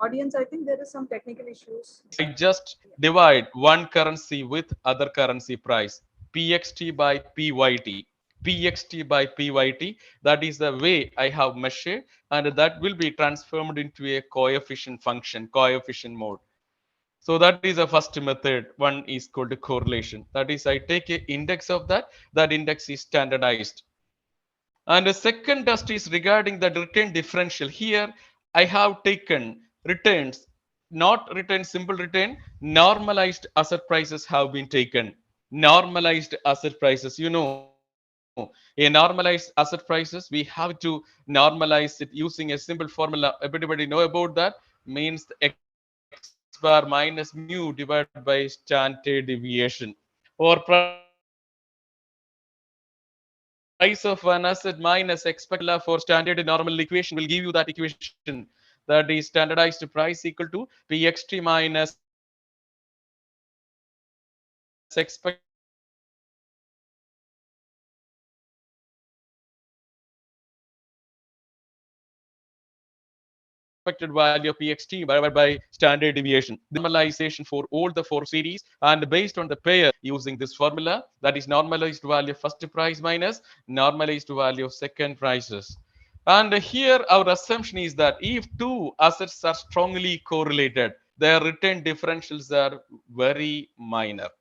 Audience, I think there is some technical issues. I just divide one currency with other currency price, pxt by pyt. Pxt by pyt, that is the way I have measured, and that will be transformed into a coefficient function, coefficient mode. So that is the first method. One is called correlation. That is, I take an index of that. That index is standardized. And the second test is regarding the return differential. Here I have taken returns, not return, simple return, normalized asset prices have been taken. Normalized asset prices, a normalized asset prices, we have to normalize it using a simple formula. Everybody know about that. Means x bar minus mu divided by standard deviation. Or price of an asset minus expected value of equation will give you that equation. That is standardized price equal to pxt minus expected value of ext minus normalized value of ext divided by standard deviation. So here expected value of ext minus expected value of ext divided by standard deviation. This is the normalization for all the four series, and based on the pair using this formula, that is normalized value of first price minus normalized value of second prices. And here our assumption is that if two assets are strongly correlated, their return differentials are very minute.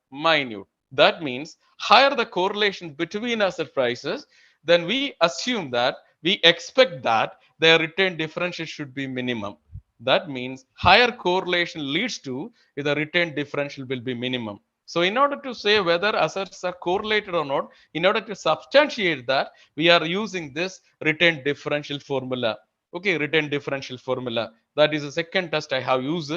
That means higher the correlation between asset prices, then we assume that we expect that their return differential should be minimum. That means higher correlation leads to the return differential will be minimum. So in order to say whether assets are correlated or not, in order to substantiate that, we are using this return differential formula. Okay, return differential formula. That is the second test I have used.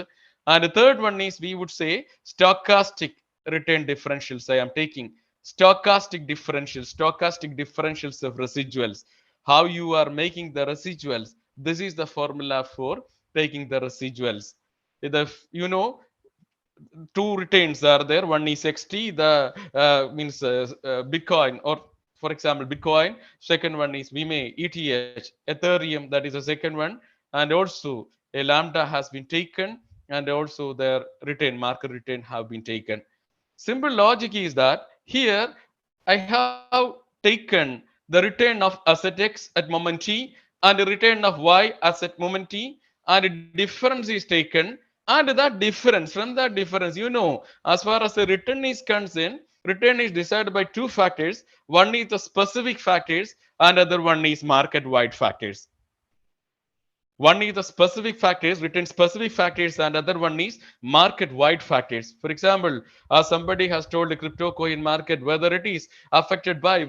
And the third one is, we would say, stochastic return differentials. I am taking stochastic differentials of residuals. How you are making the residuals. This is the formula for taking the residuals. If you know, two returns are there. One is xt, the means bitcoin, or for example bitcoin. Second one is we may eth, ethereum, that is the second one. And also a lambda has been taken, and also their return, market return, have been taken. Simple logic is that here I have taken the return of asset x at moment t and the return of y asset moment t, and a difference is taken. And that difference, from that difference, as far as the return is concerned, return is decided by two factors. One is the specific factors, and other one is market wide factors. One is the specific factors, written specific factors, and other one is market wide factors. For example, somebody has told the crypto coin market whether it is affected by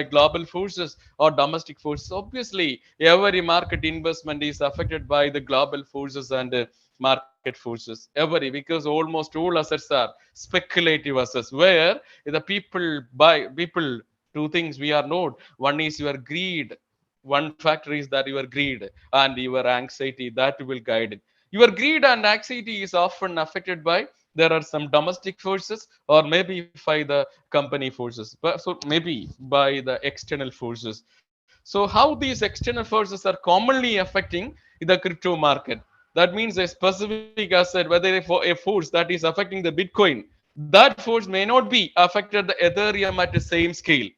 global forces or domestic forces. Obviously, every market investment is affected by the global forces and market forces. Every, because almost all assets are speculative assets, where the people, two things we are known. One is your greed. One factor is that your greed and your anxiety that will guide it. Your greed and anxiety is often affected by, there are some domestic forces, or maybe by the company forces, but so maybe by the external forces. So how these external forces are commonly affecting the crypto market? That means a specific asset, whether a force that is affecting the bitcoin, that force may not be affected the ethereum at the same scale.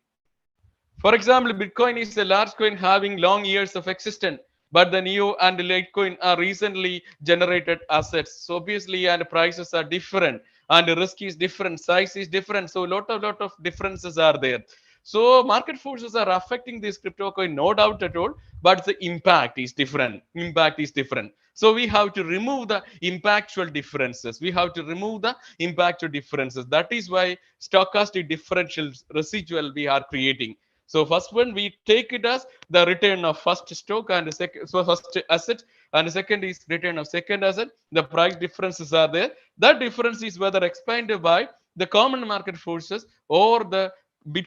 For example, Bitcoin is a large coin having long years of existence, but the Neo and Litecoin are recently generated assets. So obviously, and prices are different, and the risk is different, size is different. So lot of differences are there. So market forces are affecting this crypto coin, no doubt at all, but the impact is different. Impact is different. So we have to remove the impactual differences. We have to remove the impactual differences. That is why stochastic differential residual we are creating. So first one, we take it as the return of first stock and the second, so first asset, and the second is return of second asset. The price differences are there. That difference is whether expanded by the common market forces or the bit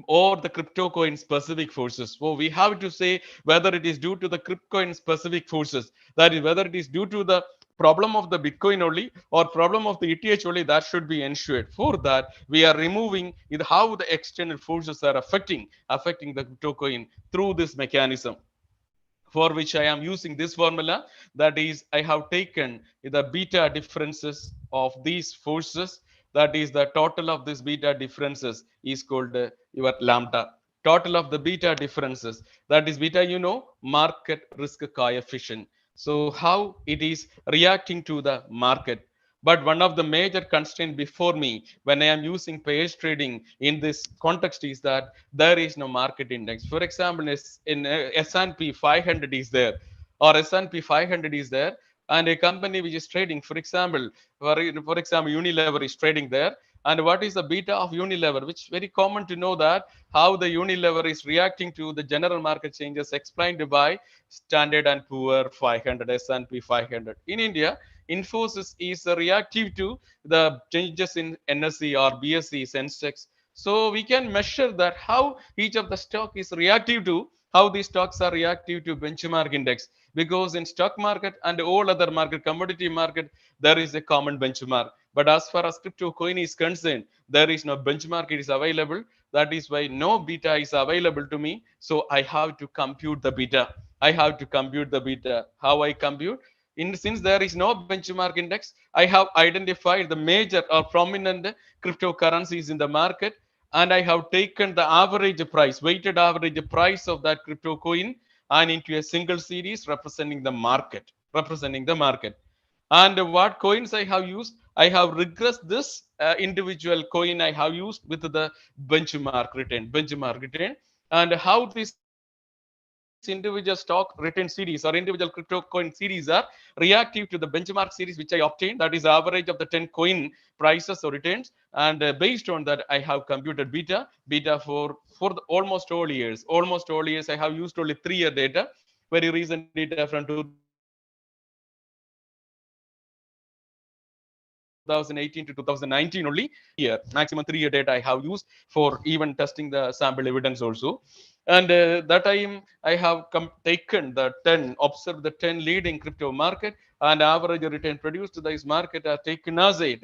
or the crypto coin specific forces. So we have to say whether it is due to the crypto coin specific forces, that is whether it is due to the problem of the bitcoin only or problem of the eth only, that should be ensured. For that, we are removing how the external forces are affecting the crypto coin through this mechanism, for which I am using this formula. That is, I have taken the beta differences of these forces. That is, the total of this beta differences is called your lambda. Total of the beta differences. That is beta, market risk coefficient. So how it is reacting to the market. But one of the major constraints before me when I am using pairs trading in this context is that there is no market index. For example, in S&P 500 is there, or S&P 500 is there, and a company which is trading, for example, Unilever is trading there. And what is the beta of Unilever? Which very common to know that how the Unilever is reacting to the general market changes explained by Standard and Poor 500, S&P 500. In India, Infosys is reactive to the changes in NSE or BSE Sensex. So we can measure that how each of the stock is reactive to, how these stocks are reactive to benchmark index, because in stock market and all other market, commodity market, there is a common benchmark. But as far as crypto coin is concerned, there is no benchmark. It is available. That is why no beta is available to me. So I have to compute the beta. I have to compute the beta. How I compute? Since there is no benchmark index, I have identified the major or prominent cryptocurrencies in the market, and I have taken the average price, weighted average price of that crypto coin, and into a single series representing the market, And what coins I have used? I have regressed this individual coin I have used with the benchmark return, and how this individual stock return series or individual crypto coin series are reactive to the benchmark series which I obtained. That is the average of the 10 coin prices or returns, and based on that I have computed beta for almost all years. I have used only 3-year data, very recent data from 2018 to 2019 only, maximum 3-year data I have used for even testing the sample evidence also. And that time I have taken the 10 leading crypto market, and average return produced to this market are taken as a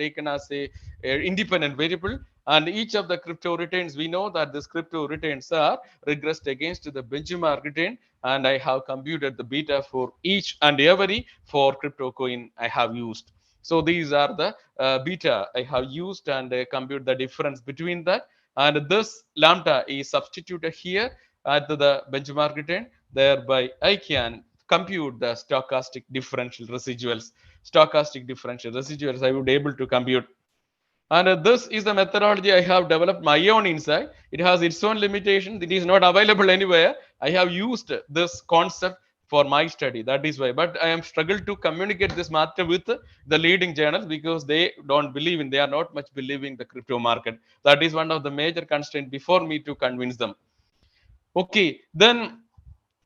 independent variable. And each of the crypto returns, we know that these crypto returns are regressed against the benchmark return, and I have computed the beta for each and every for crypto coin I have used. So these are the beta I have used, and compute the difference between that. And this lambda is substituted here at the benchmark return. Thereby, I can compute the stochastic differential residuals. I would able to compute. And this is the methodology I have developed my own inside. It has its own limitations. It is not available anywhere. I have used this concept for my study. That is why. But I am struggled to communicate this matter with the leading journals, because they they are not much believing the crypto market. That is one of the major constraints before me to convince them. Okay, then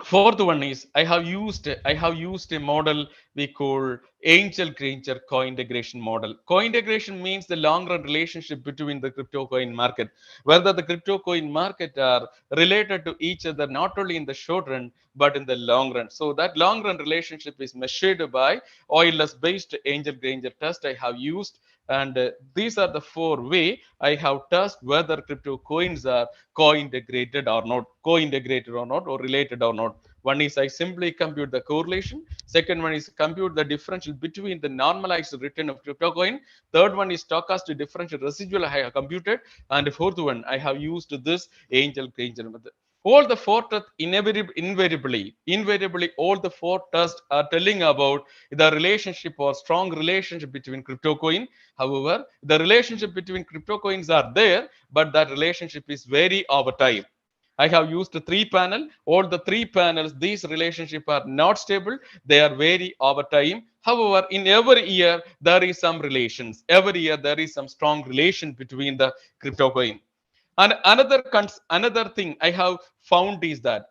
fourth one is I have used a model we call angel granger co-integration model. Co-integration means the long run relationship between the crypto coin market, whether the crypto coin market are related to each other not only in the short run but in the long run. So that long run relationship is measured by OLS based angel granger test I have used. And these are the 4 way I have tested whether crypto coins are co-integrated or not, or related or not. One is I simply compute the correlation. Second one is compute the differential between the normalized return of crypto coin. Third one is stochastic differential residual I have computed. And fourth one, I have used this angel granger method. All the 4 tests invariably, all the 4 tests are telling about the relationship or strong relationship between crypto coin. However, the relationship between crypto coins are there, but that relationship is very over time. I have used 3 panel. All the 3 panels, these relationship are not stable. They are very over time. However, in every year, there is some relations. Every year, there is some strong relation between the crypto coin. And another thing I have found is that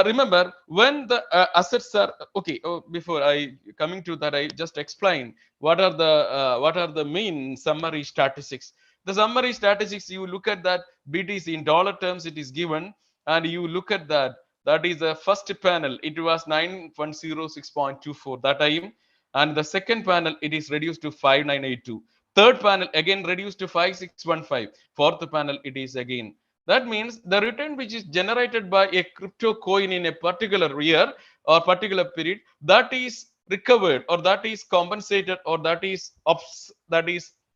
remember when the assets are okay. Oh, before I coming to that, I just explain what are the main summary statistics. The summary statistics, you look at that BTC in dollar terms, it is given, and you look at that. That is the first panel. It was 9106.24 that time, and the second panel it is reduced to 5982. Third panel again reduced to 5615. Fourth panel it is again. That means the return which is generated by a crypto coin in a particular year or particular period, that is recovered or that is compensated or that is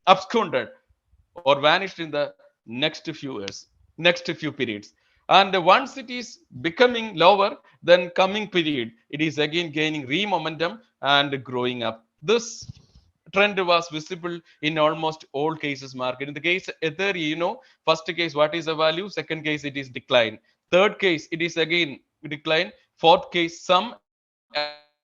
absconded or vanished in the next few years, next few periods. And once it is becoming lower, then coming period, it is again gaining re-momentum and growing up. This trend was visible in almost all cases market. In the case Ethereum, first case, what is the value? Second case, it is decline. Third case, it is again decline. Fourth case, some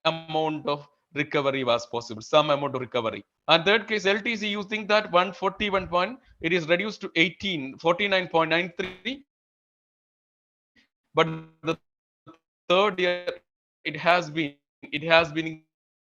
amount of recovery was possible, some amount of recovery. And third case, LTC, you think that 141 point, it is reduced to 49.93, but the third year it has been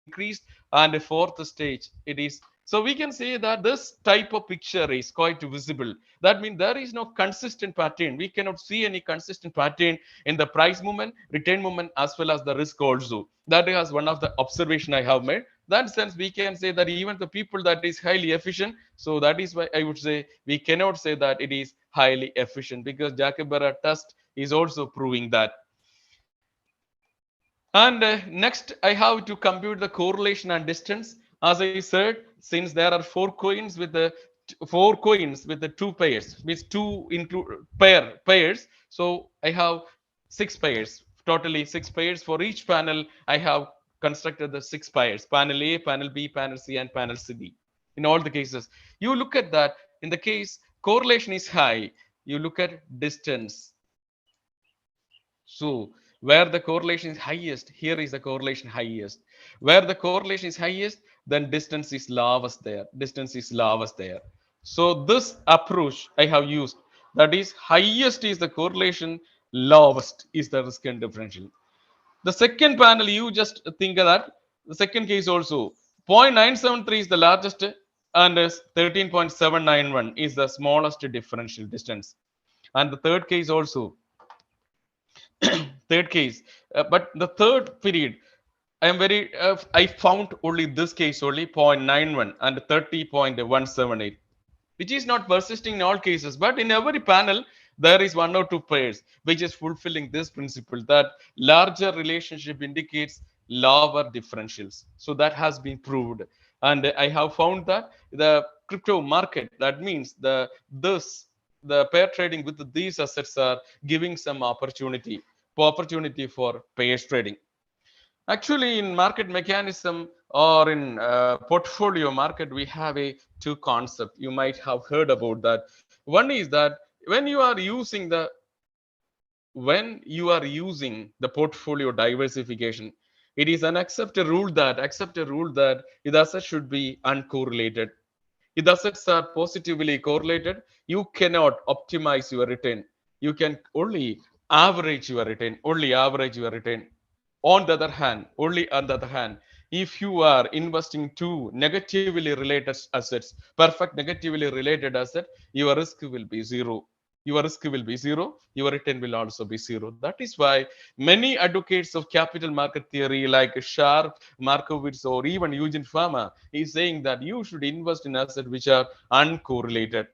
increased, and the fourth stage it is. So we can say that this type of picture is quite visible. That means there is no consistent pattern. We cannot see any consistent pattern in the price movement, return movement, as well as the risk also. That is one of the observation I have made. That is one of the observation I have made. That sense, we can say that even the people that is highly efficient, so that is why I would say we cannot say that it is highly efficient, because Jacobera test is also proving that. And next, I have to compute the correlation and distance. As I said, since there are four coins with the two pairs, with two into pairs, so I have 6 pairs, totally 6 pairs for each panel. I have constructed the 6 pairs: panel A, panel B, panel C, and panel C. In all the cases, you look at that. In the case correlation is high, you look at distance. So where the correlation is highest, here is the correlation highest. Where the correlation is highest, then distance is lowest there. Distance is lowest there. So this approach I have used, that is, highest is the correlation, lowest is the risk and differential. The second panel, you just think of that. The second case also, 0.973 is the largest, and 13.791 is the smallest differential distance. And the third case also, third case, but the third period, I found only this case only 0.91 and 30.178, which is not persisting in all cases, but in every panel there is 1 or 2 pairs which is fulfilling this principle, that larger relationship indicates lower differentials. So that has been proved, and I have found that the crypto market, that means the pair trading with these assets are giving some opportunity for pairs trading. Actually, in market mechanism or in portfolio market, we have a two concept. You might have heard about that. One is that when you are using the portfolio diversification, it is an accepted rule that the asset should be uncorrelated. If the assets are positively correlated, you cannot optimize your return. You can only average your return. Only on the other hand, if you are investing to negatively related assets, perfect negatively related asset, your risk will be zero. Your risk will be zero. Your return will also be zero. That is why many advocates of capital market theory, like Sharp, Markowitz, or even Eugene Fama, is saying that you should invest in assets which are uncorrelated.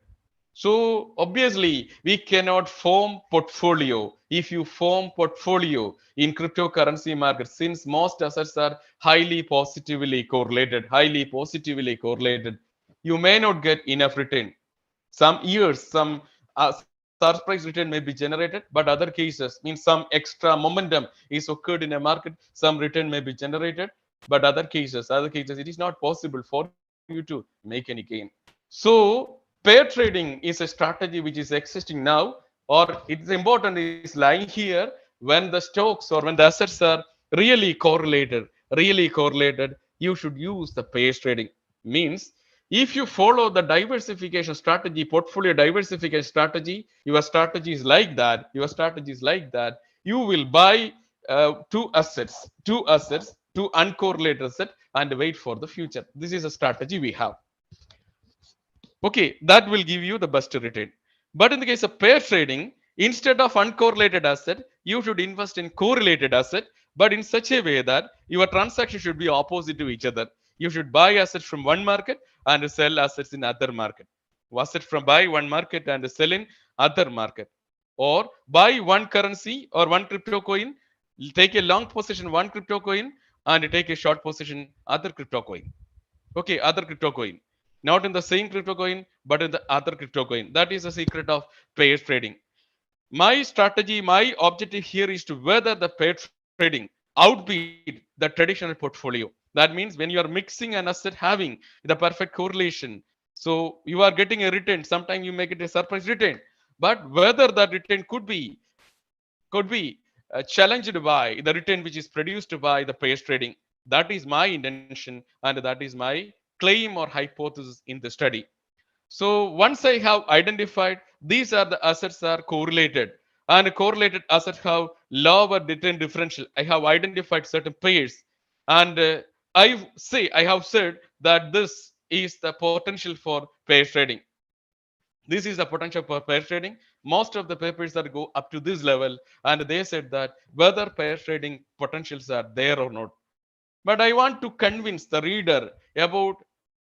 So obviously we cannot form portfolio. If you form portfolio in cryptocurrency market, since most assets are highly positively correlated, you may not get enough return. Some years, some surprise return may be generated, but other cases means some extra momentum is occurred in a market, some return may be generated, but other cases it is not possible for you to make any gain. So pair trading is a strategy which is existing now, or it's important is lying here when the stocks or when the assets are really correlated, you should use the pair trading. Means if you follow the diversification strategy, portfolio diversification strategy, your strategy is like that, you will buy two uncorrelated assets and wait for the future. This is a strategy we have. Okay, that will give you the best return. But in the case of pair trading, instead of uncorrelated asset, you should invest in correlated asset, but in such a way that your transaction should be opposite to each other. You should buy assets from one market and sell assets in other market. Asset from buy one market and sell in other market. Or buy one currency or one crypto coin, take a long position one crypto coin and take a short position other crypto coin. Okay, other crypto coin, not in the same crypto coin but in the other crypto coin. That is the secret of pair trading. My strategy, my objective here is to weather the pair trading, outbeat the traditional portfolio. That That means when you are mixing an asset having the perfect correlation, so you are getting a return. Sometimes you make it a surprise return, but whether that return could be challenged by the return which is produced by the pairs trading. That is my intention and that is my claim or hypothesis in the study. So once I have identified these are the assets are correlated, and correlated assets have lower return differential. I have identified certain pairs, and I have said that this is the potential for pair trading. This is the potential for pair trading. Most of the papers that go up to this level, and they said that whether pair trading potentials are there or not. But I want to convince the reader about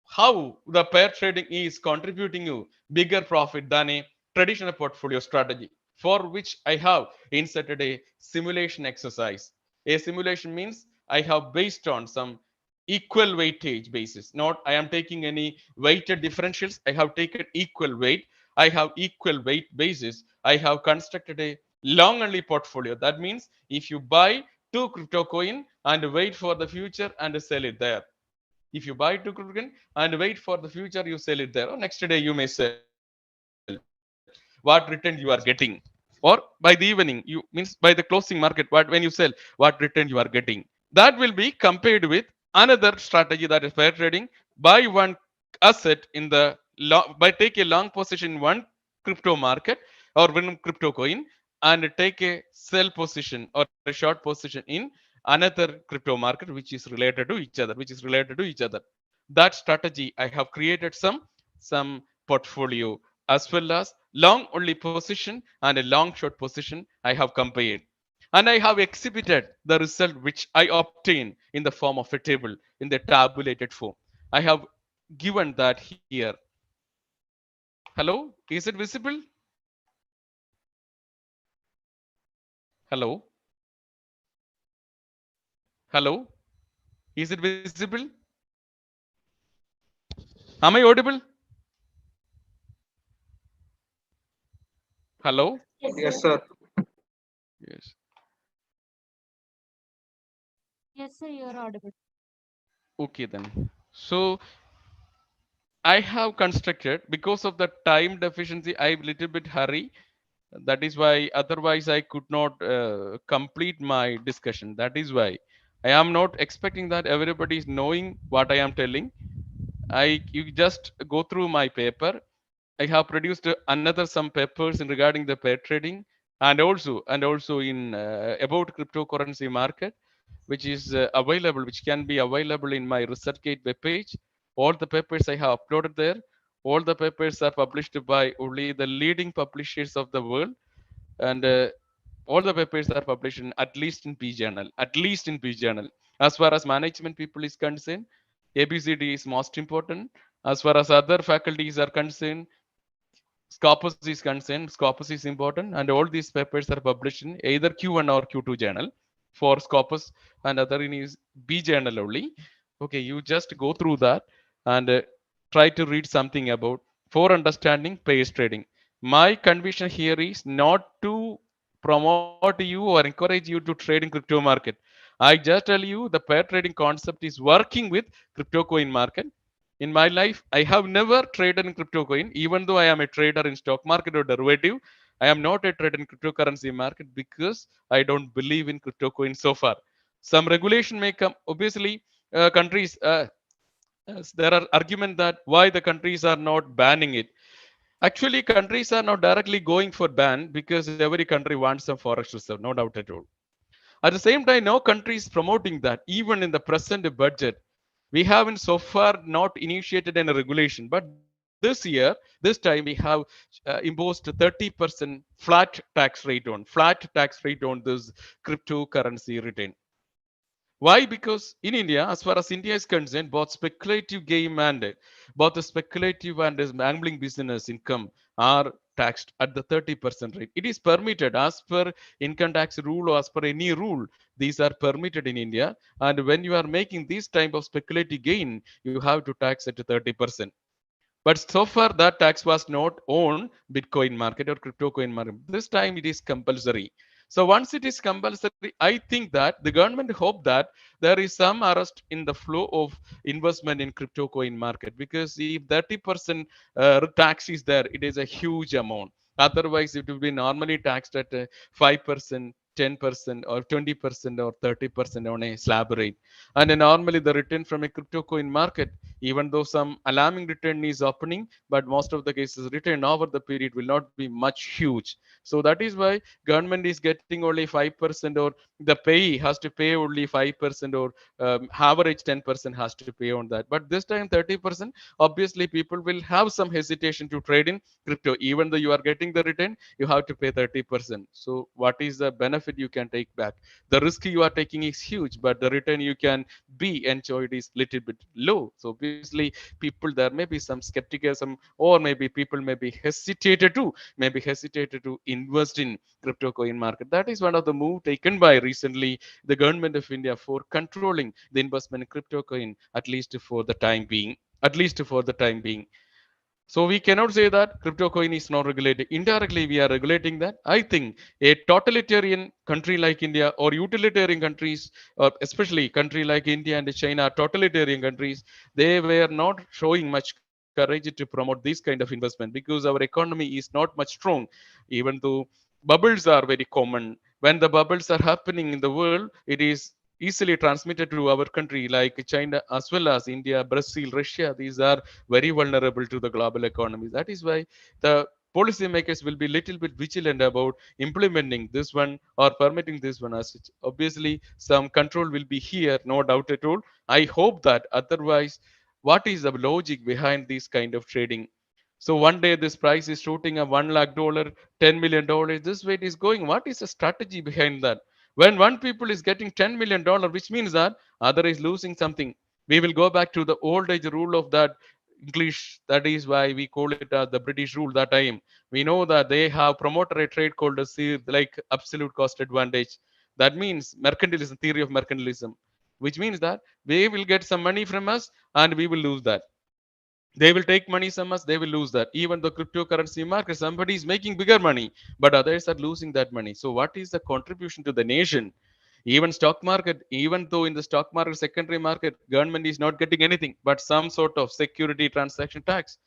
how the pair trading is contributing you bigger profit than a traditional portfolio strategy, for which I have inserted a simulation exercise. A simulation means I have based on some equal weightage basis. Not I am taking any weighted differentials. I have taken equal weight. I have equal weight basis. I have constructed a long only portfolio. That means if you buy two crypto coin and wait for the future and sell it there. If you buy two crypto coin and wait for the future, you sell it there. Or next day you may sell. What return you are getting? Or by the evening, you means by the closing market, what when you sell, what return you are getting? That will be compared with another strategy, that is pair trading. Buy one asset in the by take a long position in one crypto market or one crypto coin, and take a sell position or a short position in another crypto market which is related to each other. That strategy I have created some portfolio as well as long only position and a long short position I have compared, and I have exhibited the result which I obtain in the form of a table in the tabulated form. I have given that here. Hello, is it visible? Hello, hello, is it visible? Am I audible? Hello. Yes, sir. Yes. Yes, sir, you are audible. Okay then. So I have constructed, because of the time deficiency, I little bit hurry. That is why otherwise I could not complete my discussion. That is why I am not expecting that everybody is knowing what I am telling. You just go through my paper. I have produced another some papers in regarding the pair trading, and also in about cryptocurrency market, which is available, which can be available in my ResearchGate web page. All the papers I have uploaded there. All the papers are published by only the leading publishers of the world, and all the papers are published in at least in P journal, at least in P journal. As far as management people is concerned, ABCD is most important. As far as other faculties are concerned, Scopus is concerned, Scopus is important, and all these papers are published in either Q1 or Q2 journal. For Scopus and other in is B journal only. Okay, you just go through that and try to read something about for understanding pairs trading. My conviction here is not to promote you or encourage you to trade in crypto market. I just tell you the pair trading concept is working with crypto coin market. In my life, I have never traded in crypto coin, even though I am a trader in stock market or derivative. I am not a trader in cryptocurrency market because I don't believe in crypto coin so far. Some regulation may come. Obviously, countries there are argument that why the countries are not banning it. Actually, countries are not directly going for ban because every country wants some forex reserve, no doubt at all. At the same time, no country is promoting that. Even in the present budget, we haven't so far not initiated any regulation. But this year, this time we have imposed 30% flat tax rate on this cryptocurrency return. Why? Because in India, as far as India is concerned, both speculative game and both the speculative and the gambling business income are taxed at the 30% rate. It is permitted as per income tax rule or as per any rule. These are permitted in India. And when you are making this type of speculative gain, you have to tax at 30%. But so far that tax was not on Bitcoin market or crypto coin market. This time it is compulsory. So once it is compulsory, I think that the government hope that there is some arrest in the flow of investment in crypto coin market, because if 30% tax is there, it is a huge amount. Otherwise, it will be normally taxed at 5%, 10% or 20% or 30% on a slab rate. And then normally the return from a crypto coin market, even though some alarming return is opening, but most of the cases return over the period will not be much huge. So that is why government is getting only 5%, or the payee has to pay only 5%, or average 10% has to pay on that. But this time 30%, obviously people will have some hesitation to trade in crypto. Even though you are getting the return, you have to pay 30%. So what is the benefit you can take back? The risk you are taking is huge, but the return you can be enjoyed is little bit low. So obviously people, there may be some skepticism, or maybe people may be hesitated to invest in crypto coin market. That is one of the move taken by recently the government of India for controlling the investment in crypto coin, at least for the time being. At least for the time being. So we cannot say that crypto coin is not regulated. Indirectly, we are regulating that. I think a totalitarian country like India, or utilitarian countries, especially country like India and China, totalitarian countries, they were not showing much courage to promote this kind of investment, because our economy is not much strong, even though bubbles are very common. When the bubbles are happening in the world, it is easily transmitted to our country like China as well as India, Brazil, Russia. These are very vulnerable to the global economy. That is why the policymakers will be little bit vigilant about implementing this one or permitting this one as such. Obviously, some control will be here, no doubt at all. I hope that. Otherwise, what is the logic behind this kind of trading? So one day this price is shooting a $1 lakh, $10 million. This way it is going. What is the strategy behind that? When one people is getting $10 million, which means that other is losing something. We will go back to the old age rule of that English. That is why we call it the British rule that time. We know that they have promoted a trade called like absolute cost advantage. That means mercantilism, theory of mercantilism, which means that they will get some money from us and we will lose that. They will take money from us, they will lose that. Even the cryptocurrency market, somebody is making bigger money, but others are losing that money. So what is the contribution to the nation? Even stock market, even though in the stock market, secondary market, government is not getting anything but some sort of security transaction tax,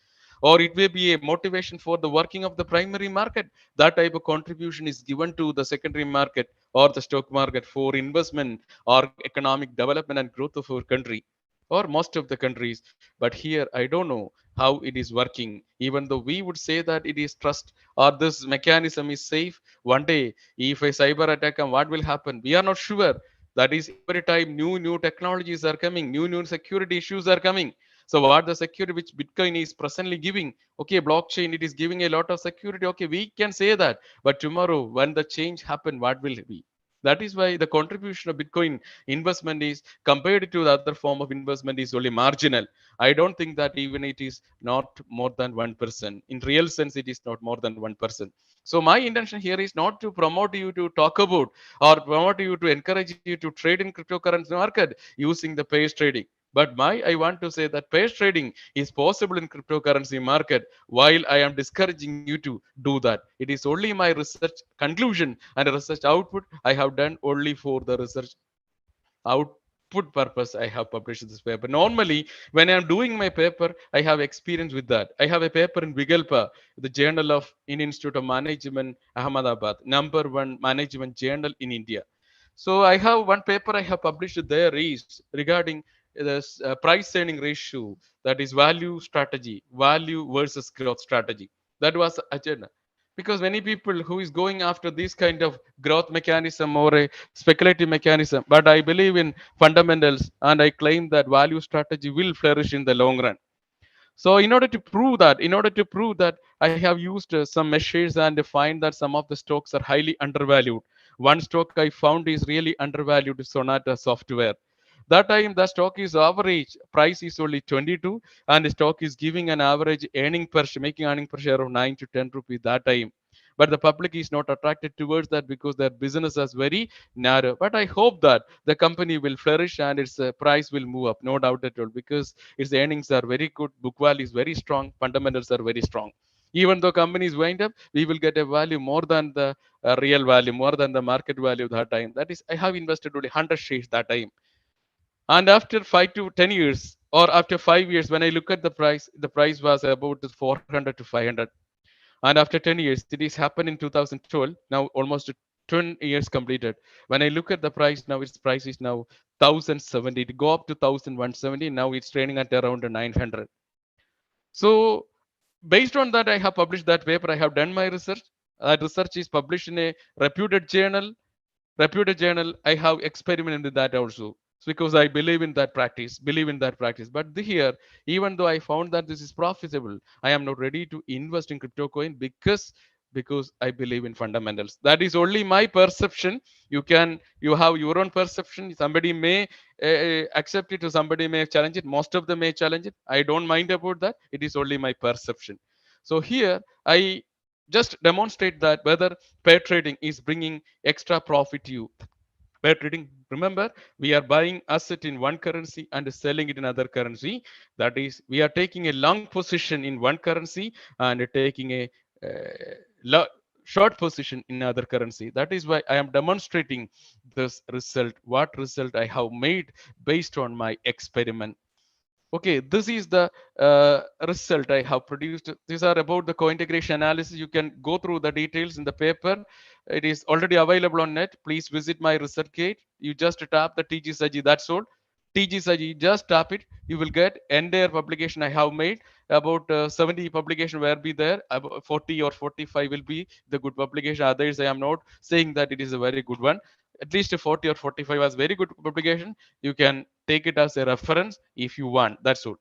or it may be a motivation for the working of the primary market. That type of contribution is given to the secondary market or the stock market for investment or economic development and growth of our country, or most of the countries. But here I don't know how it is working. Even though we would say that it is trust or this mechanism is safe, one day if a cyber attack comes, what will happen? We are not sure. That is, every time new technologies are coming, new security issues are coming. So what the security which Bitcoin is presently giving, okay, blockchain, it is giving a lot of security, okay, we can say that. But tomorrow when the change happen, what will it be? That is why the contribution of Bitcoin investment is, compared to the other form of investment, is only marginal. I don't think that even it is not more than 1%. In real sense, it is not more than 1%. So my intention here is not to promote you to talk about or promote you to encourage you to trade in cryptocurrency market using the pairs trading. But I want to say that pairs trading is possible in cryptocurrency market, while I am discouraging you to do that. It is only my research conclusion and research output. I have done only for the research output purpose. I have published this paper. Normally when I'm doing my paper, I have experience with that. I have a paper in Vigalpa, the Journal of Indian Institute of Management, Ahmedabad, number one management journal in India. So I have one paper I have published there is regarding this price earning ratio, that is value strategy, value versus growth strategy. That was agenda, because many people who is going after this kind of growth mechanism or a speculative mechanism. But I believe in fundamentals, and I claim that value strategy will flourish in the long run. So in order to prove that, I have used some measures and find that some of the stocks are highly undervalued. One stock I found is really undervalued, Sonata Software. That time the stock is average price is only 22, and the stock is giving an average earning per share, making earning per share of 9 to 10 rupees that time. But the public is not attracted towards that because their business is very narrow. But I hope that the company will flourish and its price will move up, no doubt at all, because its earnings are very good, book value is very strong, fundamentals are very strong. Even though companies wind up, we will get a value more than the real value, more than the market value that time. That is, I have invested only 100 shares that time. And after 5 to 10 years, or after 5 years, when I look at the price was about 400 to 500. And after 10 years, it is happened in 2012. Now almost 10 years completed. When I look at the price now, its price is now 1070. It go up to 1170. Now it's trading at around 900. So based on that, I have published that paper. I have done my research. That research is published in a reputed journal. I have experimented with that also. So because I believe in that practice. But here, even though I found that this is profitable, I am not ready to invest in crypto coin because I believe in fundamentals. That is only my perception. You have your own perception. Somebody may accept it, or somebody may challenge it. Most of them may challenge it. I don't mind about that. It is only my perception. So here I just demonstrate that whether pair trading is bringing extra profit to you. Pair trading, remember, we are buying asset in one currency and selling it in another currency. That is, we are taking a long position in one currency and taking a short position in other currency. That is why I am demonstrating this result, what result I have made based on my experiment. Okay, this is the result I have produced. These are about the co-integration analysis. You can go through the details in the paper. It is already available on net. Please visit my research gate. You just tap the TG Saji, that's all. TG Saji, just tap it. You will get entire publication I have made. About 70 publication will be there. About 40 or 45 will be the good publication. Others, I am not saying that it is a very good one. At least 40 or 45 was very good publication. You can take it as a reference if you want. That's all.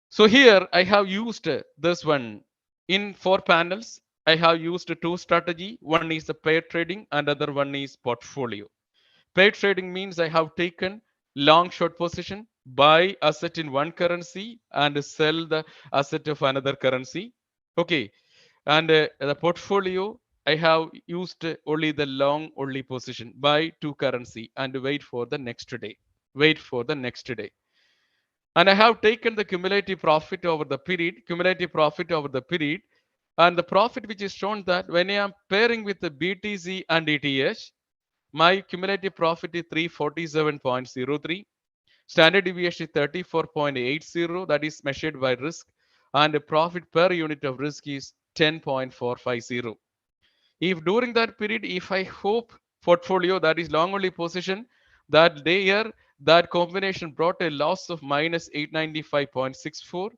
So here I have used this one in 4 panels. I have used 2 strategy. One is the pair trading and other one is portfolio. Pair trading means I have taken long short position, buy asset in one currency and sell the asset of another currency. Okay. And the portfolio, I have used only the long only position, buy 2 currency and wait for the next day. Wait for the next day. And I have taken the cumulative profit over the period, and the profit which is shown that when I am pairing with the BTC and ETH, my cumulative profit is 347.03. Standard deviation is 34.80. That is measured by risk. And the profit per unit of risk is 10.450. If during that period, if I hope portfolio, that is long only position, that day year, that combination brought a loss of minus 895.64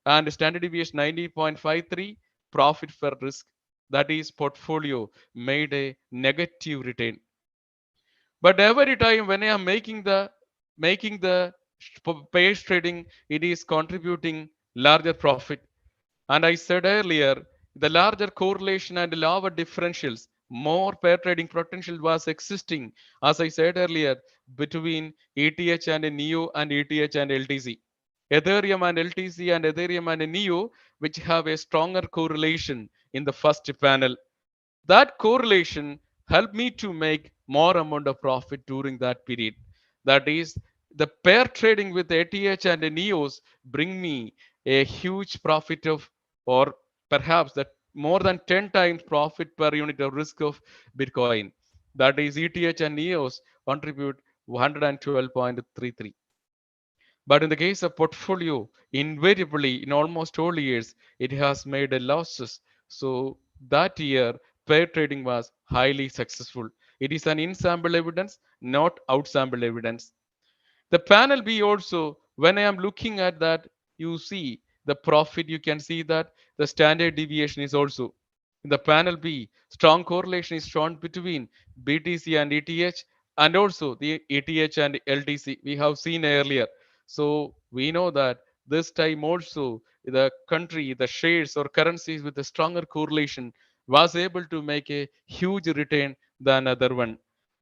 and standard deviation 90.53, profit per risk, that is portfolio made a negative return. But every time when I am making the pairs trading, it is contributing larger profit. And I said earlier, the larger correlation and lower differentials, more pair trading potential was existing, as I said earlier, between ETH and NEO and ETH and LTC. Ethereum and LTC and Ethereum and NEO, which have a stronger correlation in the first panel. That correlation helped me to make more amount of profit during that period. That is, the pair trading with ATH and NEOs bring me a huge profit of, or perhaps that more than 10 times profit per unit of risk of Bitcoin. That is, ETH and NEOs contribute 112.33. But in the case of portfolio, invariably in almost all years, it has made a losses. So that year, pair trading was highly successful. It is an in-sample evidence, not out-sample evidence. The panel B also, when I am looking at that, you see the profit, you can see that the standard deviation is also. In the panel B, strong correlation is shown between BTC and ETH and also the ETH and LTC we have seen earlier. So we know that this time also the country, the shares or currencies with a stronger correlation was able to make a huge return than other one.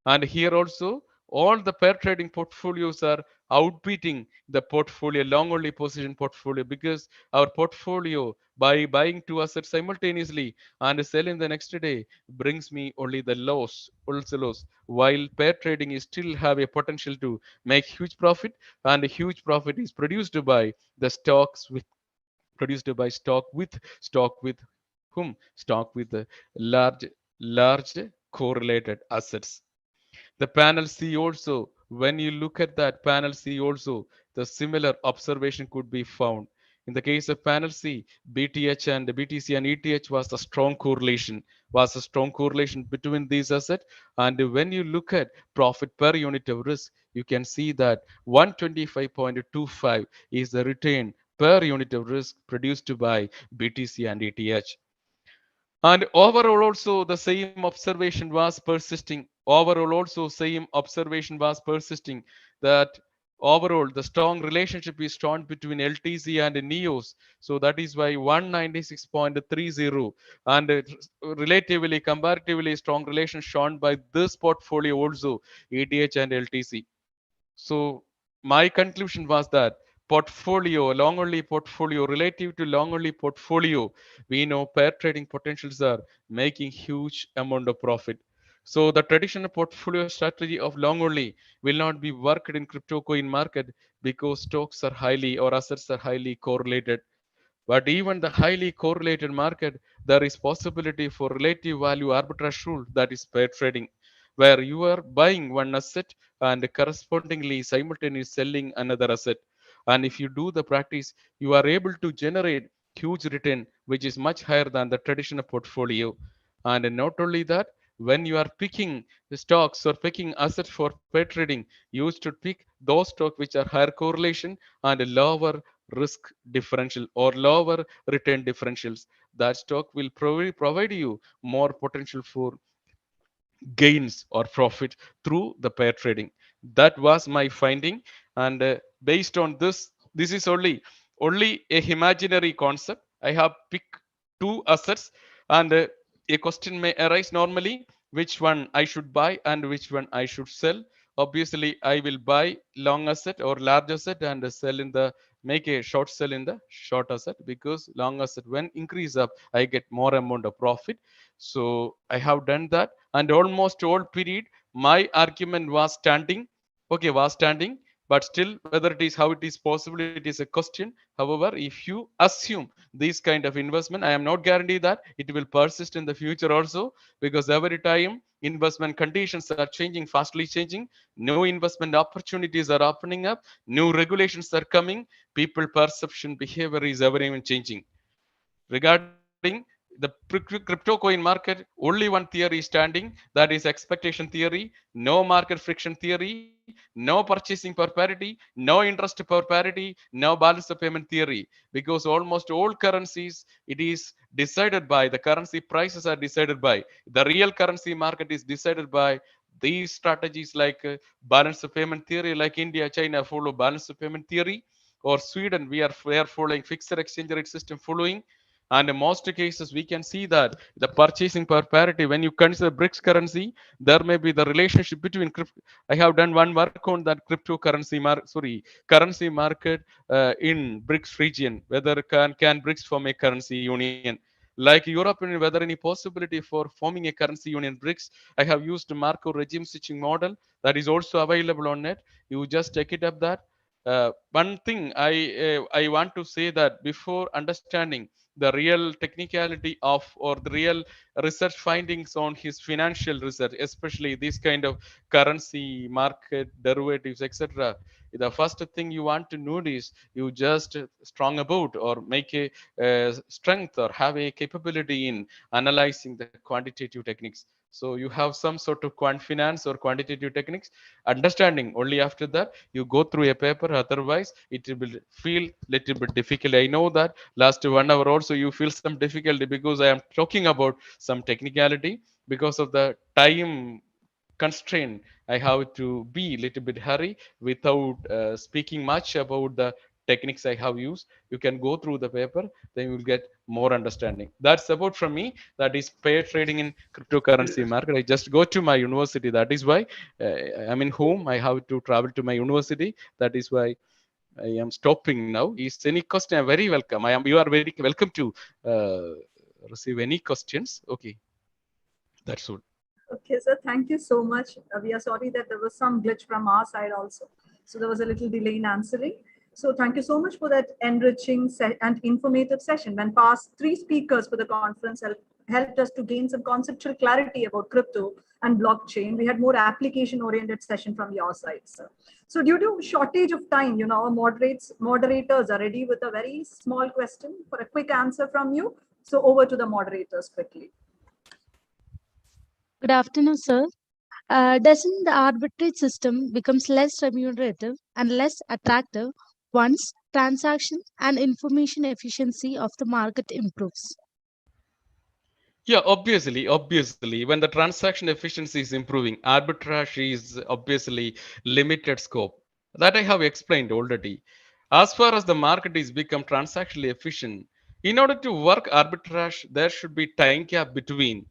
And here also all the pair trading portfolios are outbeating the portfolio long only position portfolio, because our portfolio by buying 2 assets simultaneously and selling the next day brings me only the loss, also loss, while pair trading is still have a potential to make huge profit, and a huge profit is produced by the stocks with produced by stock with whom? Stock with large correlated assets. The panel C also, when you look at that panel C also, the similar observation could be found. In the case of panel C, BTH and BTC and ETH was a strong correlation between these assets. And when you look at profit per unit of risk, you can see that 125.25 is the return per unit of risk produced by BTC and ETH. And overall also the same observation was persisting. Overall also same observation was persisting, that overall the strong relationship is strong between LTC and NEOS. So that is why 196.30 and relatively comparatively strong relation shown by this portfolio also, ETH and LTC. So my conclusion was that portfolio, long only portfolio, relative to long only portfolio, we know pair trading potentials are making huge amount of profit. So the traditional portfolio strategy of long only will not be worked in crypto coin market because stocks are highly or assets are highly correlated. But even the highly correlated market, there is possibility for relative value arbitrage rule, that is pair trading, where you are buying one asset and correspondingly simultaneously selling another asset. And if you do the practice, you are able to generate huge return, which is much higher than the traditional portfolio. And not only that, when you are picking the stocks or picking assets for pair trading, you should pick those stocks which are higher correlation and lower risk differential or lower return differentials. That stock will provide you more potential for gains or profit through the pair trading. That was my finding. And based on this is only a imaginary concept. I have picked two assets, and a question may arise normally, which one I should buy and which one I should sell. Obviously I will buy long asset or large asset and sell in the make a short sell in the short asset, because long asset when increase up I get more amount of profit. So I have done that, and almost all period my argument was standing. Okay, was standing. But still, whether it is how it is possible, it is a question. However, if you assume this kind of investment, I am not guarantee that it will persist in the future also, because every time investment conditions are changing, fastly changing, new investment opportunities are opening up, new regulations are coming, people perception behavior is ever even changing. Regarding the crypto coin market, only one theory is standing, that is expectation theory. No market friction theory, no purchasing per parity, no interest per parity, no balance of payment theory. Because almost all currencies, it is decided by the currency prices are decided by the real currency market is decided by these strategies, like balance of payment theory. Like India, China follow balance of payment theory, or Sweden, we are following fixed exchange rate system following. And in most cases we can see that the purchasing per parity, when you consider BRICS currency, there may be the relationship between I have done one work on that cryptocurrency currency market in BRICS region, whether can BRICS form a currency union like Europe, and whether any possibility for forming a currency union BRICS. I have used Marco regime switching model that is also available on net. You just take it up that. One thing I want to say, that before understanding the real technicality of or the real research findings on his financial research, especially this kind of currency market derivatives, etc., the first thing you want to notice, you just strong about or make a strength or have a capability in analyzing the quantitative techniques. So you have some sort of quant finance or quantitative techniques understanding. Only after that you go through a paper, otherwise it will feel little bit difficult. I know that last 1 hour also you feel some difficulty, because I am talking about some technicality. Because of the time constraint, I have to be little bit hurry without speaking much about the techniques I have used. You can go through the paper, then you will get more understanding. That's about from me. That is pair trading in cryptocurrency market. I just go to my university. That is why I'm in home. I have to travel to my university. That is why I am stopping now. Is any question? I'm very welcome. You are very welcome to uh, receive any questions. Okay, that's all. Okay, sir, thank you so much. We are sorry that there was some glitch from our side also. So there was a little delay in answering. So thank you so much for that enriching and informative session. When past 3 speakers for the conference helped us to gain some conceptual clarity about crypto and blockchain, we had more application-oriented session from your side, sir. So due to shortage of time, our moderators are ready with a very small question for a quick answer from you. So over to the moderators quickly. Good afternoon, sir. Doesn't the arbitrage system becomes less remunerative and less attractive once transaction and information efficiency of the market improves? Yeah, obviously, when the transaction efficiency is improving, arbitrage is obviously limited scope. That I have explained already. As far as the market is become transactionally efficient, in order to work arbitrage, there should be time gap between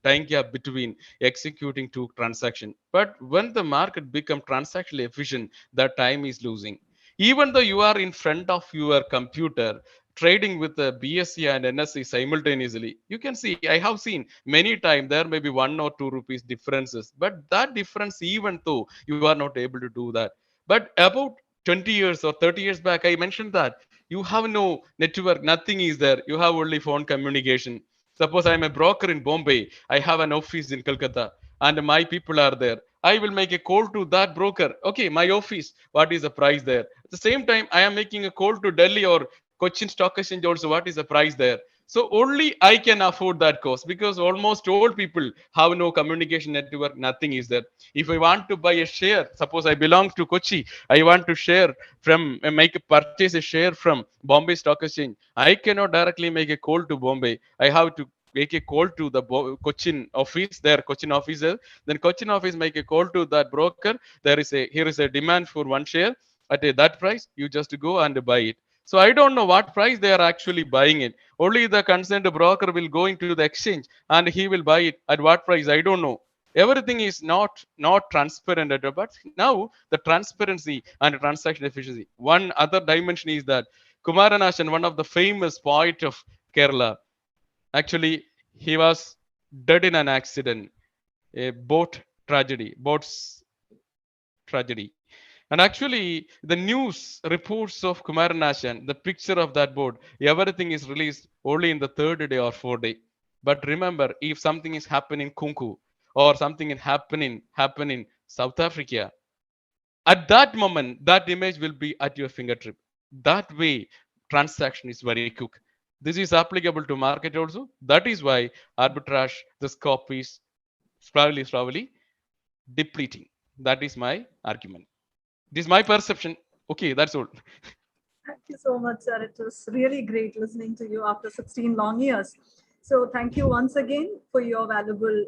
executing two transactions. But when the market become transactionally efficient, that time is losing. Even though you are in front of your computer, trading with the BSE and NSE simultaneously, you can see, I have seen many times there may be 1 or 2 rupees differences, but that difference, even though you are not able to do that. But about 20 years or 30 years back, I mentioned that you have no network, nothing is there. You have only phone communication. Suppose I'm a broker in Bombay, I have an office in Calcutta, and my people are there. I will make a call to that broker. Okay, my office, what is the price there? At the same time, I am making a call to Delhi or Cochin Stock Exchange also, what is the price there? So only I can afford that cost, because almost all people have no communication network, nothing is there. If I want to buy a share, suppose I belong to Kochi, I want to share from purchase a share from Bombay Stock Exchange. I cannot directly make a call to Bombay. I have to make a call to the Cochin office, their Cochin officer. Then Cochin office make a call to that broker. Here is a demand for one share at that price. You just go and buy it. So I don't know what price they are actually buying it. Only the concerned broker will go into the exchange and he will buy it at what price. I don't know. Everything is not transparent at all. But now the transparency and transaction efficiency. One other dimension is that Kumaranashan, one of the famous poet of Kerala, actually he was dead in an accident, a boat's tragedy. And actually, the news reports of Kumaranashan, the picture of that boat, everything is released only in the third day or fourth day. But remember, if something is happening in Kunku or something is happening South Africa, at that moment, that image will be at your fingertip. That way, transaction is very quick. This is applicable to market also. That is why arbitrage, the scope is slowly depleting. That is my argument. This is my perception. Okay, that's all. Thank you so much, sir. It was really great listening to you after 16 long years. So thank you once again for your valuable,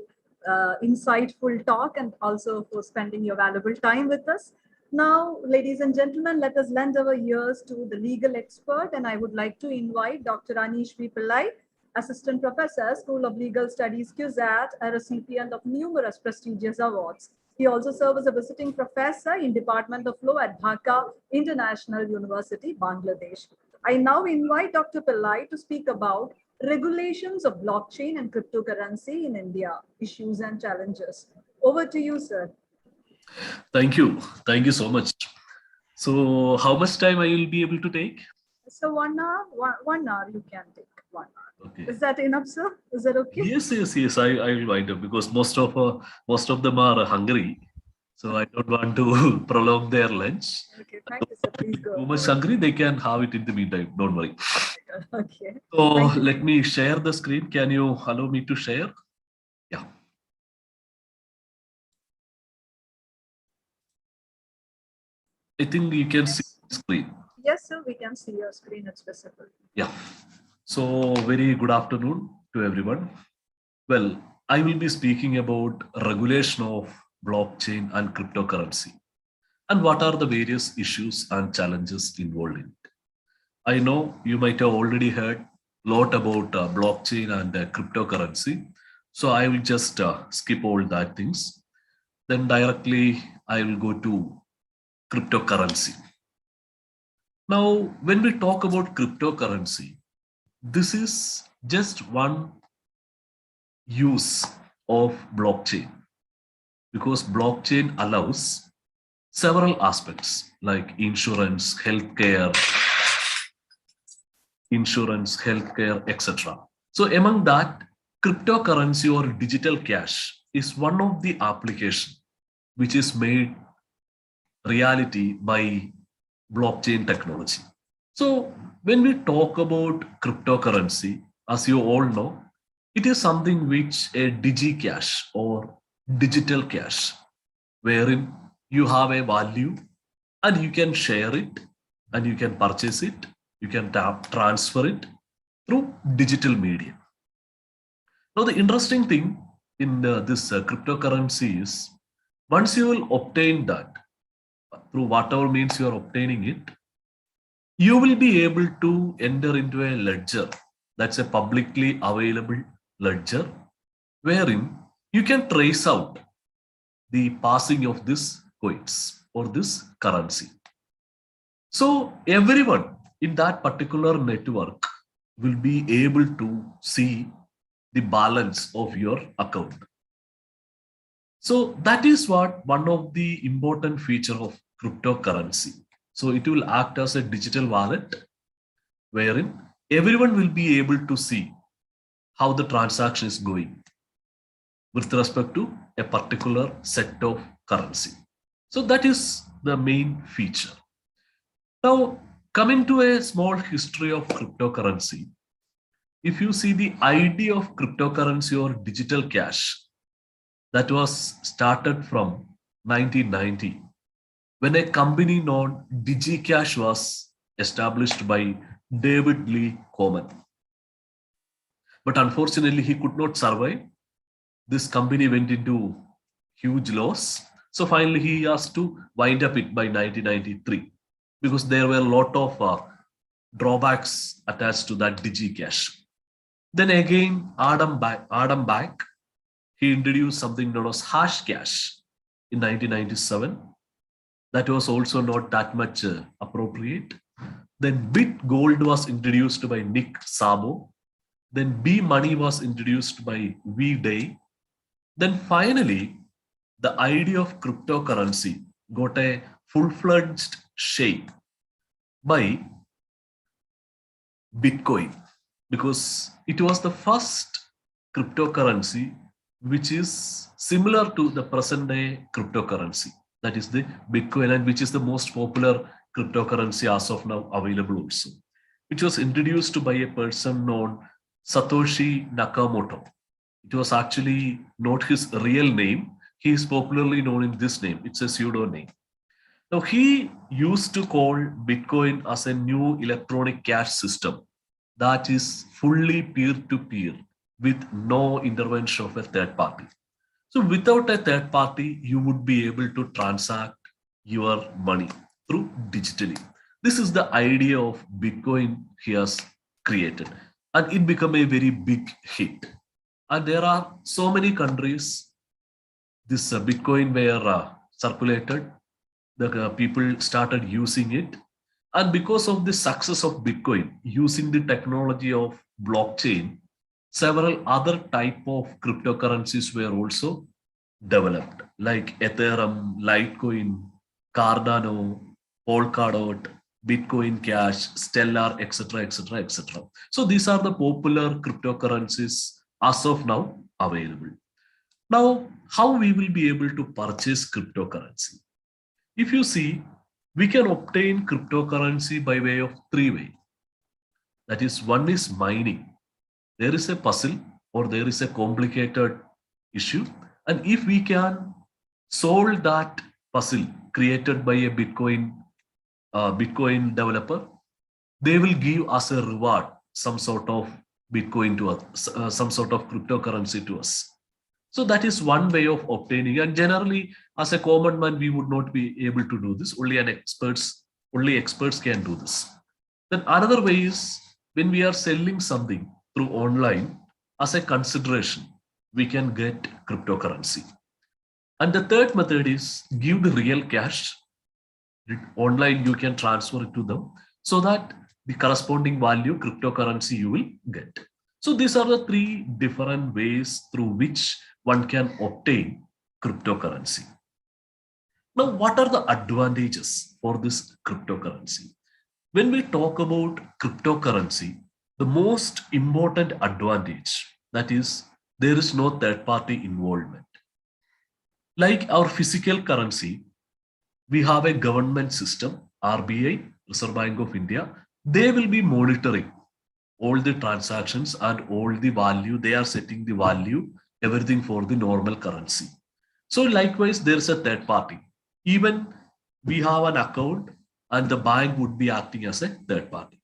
insightful talk, and also for spending your valuable time with us. Now, ladies and gentlemen, let us lend our ears to the legal expert, and I would like to invite Dr. Anish V. Pillai, Assistant Professor, School of Legal Studies, QZAT, a recipient of numerous prestigious awards. He also serves as a visiting professor in Department of Law at Dhaka International University, Bangladesh. I now invite Dr. Pillai to speak about regulations of blockchain and cryptocurrency in India, issues and challenges. Over to you, sir. Thank you. Thank you so much. So how much time I will be able to take? So 1 hour, one hour you can take 1 hour. Okay. Is that enough, sir? Is that okay? Yes. I will wind up because most of them are hungry. So I don't want to prolong their lunch. Okay, thank you, sir. Please go. Too much hungry, they can have it in the meantime. Don't worry. Okay. So let me share the screen. Can you allow me to share? Yeah. I think you can see the screen. Yes, sir, we can see your screen. It's visible. Yeah. So very good afternoon to everyone. Well, I will be speaking about regulation of blockchain and cryptocurrency and what are the various issues and challenges involved in it. I know you might have already heard a lot about blockchain and cryptocurrency. So I will just skip all that things. Then directly I will go to cryptocurrency. Now, when we talk about cryptocurrency, this is just one use of blockchain because blockchain allows several aspects like insurance, healthcare, insurance, healthcare, etc. So among that, cryptocurrency or digital cash is one of the applications which is made reality by blockchain technology. So when we talk about cryptocurrency, as you all know, it is something which a digicash or digital cash, wherein you have a value and you can share it and you can purchase it, you can transfer it through digital media. Now, the interesting thing in this cryptocurrency is once you will obtain that through whatever means you are obtaining it, you will be able to enter into a ledger that's a publicly available ledger wherein you can trace out the passing of this coins or this currency. So everyone in that particular network will be able to see the balance of your account. So that is what one of the important feature of cryptocurrency. So it will act as a digital wallet wherein everyone will be able to see how the transaction is going with respect to a particular set of currency. So that is the main feature. Now, coming to a small history of cryptocurrency, if you see the idea of cryptocurrency or digital cash, that was started from 1990 when a company known DigiCash was established by David Lee Coleman. But unfortunately, he could not survive. This company went into huge loss. So finally, he has to wind up it by 1993 because there were a lot of drawbacks attached to that DigiCash. Then again, Adam Back, he introduced something known as Hashcash in 1997. That was also not that much appropriate. Then BitGold was introduced by Nick Szabo. Then B-Money was introduced by V-Day. Then finally, the idea of cryptocurrency got a full-fledged shape by Bitcoin because it was the first cryptocurrency which is similar to the present day cryptocurrency. That is the Bitcoin, and which is the most popular cryptocurrency as of now available also, which was introduced by a person known Satoshi Nakamoto. It was actually not his real name. He is popularly known in this name. It's a pseudo name. Now, he used to call Bitcoin as a new electronic cash system that is fully peer-to-peer with no intervention of a third party. So without a third party, you would be able to transact your money through digitally. This is the idea of Bitcoin he has created, and it became a very big hit. And there are so many countries this Bitcoin were circulated, the people started using it. And because of the success of Bitcoin, using the technology of blockchain, several other type of cryptocurrencies were also developed, like Ethereum, Litecoin, Cardano, Polkadot, Bitcoin Cash, Stellar, etc., etc., etc. So these are the popular cryptocurrencies as of now available. Now, how we will be able to purchase cryptocurrency? If you see, we can obtain cryptocurrency by way of three ways. That is, one is mining. There is a puzzle or there is a complicated issue. And if we can solve that puzzle created by a Bitcoin developer, they will give us a reward, some sort of Bitcoin to us, some sort of cryptocurrency to us. So that is one way of obtaining. And generally, as a common man, we would not be able to do this. Only experts can do this. Then another way is when we are selling something through online, as a consideration, we can get cryptocurrency. And the third method is give the real cash. Online, you can transfer it to them so that the corresponding value cryptocurrency you will get. So these are the three different ways through which one can obtain cryptocurrency. Now, what are the advantages for this cryptocurrency? When we talk about cryptocurrency, the most important advantage, that is, there is no third-party involvement. Like our physical currency, we have a government system, RBI, Reserve Bank of India. They will be monitoring all the transactions and all the value. They are setting the value, everything for the normal currency. So likewise, there's a third party. Even we have an account and the bank would be acting as a third party.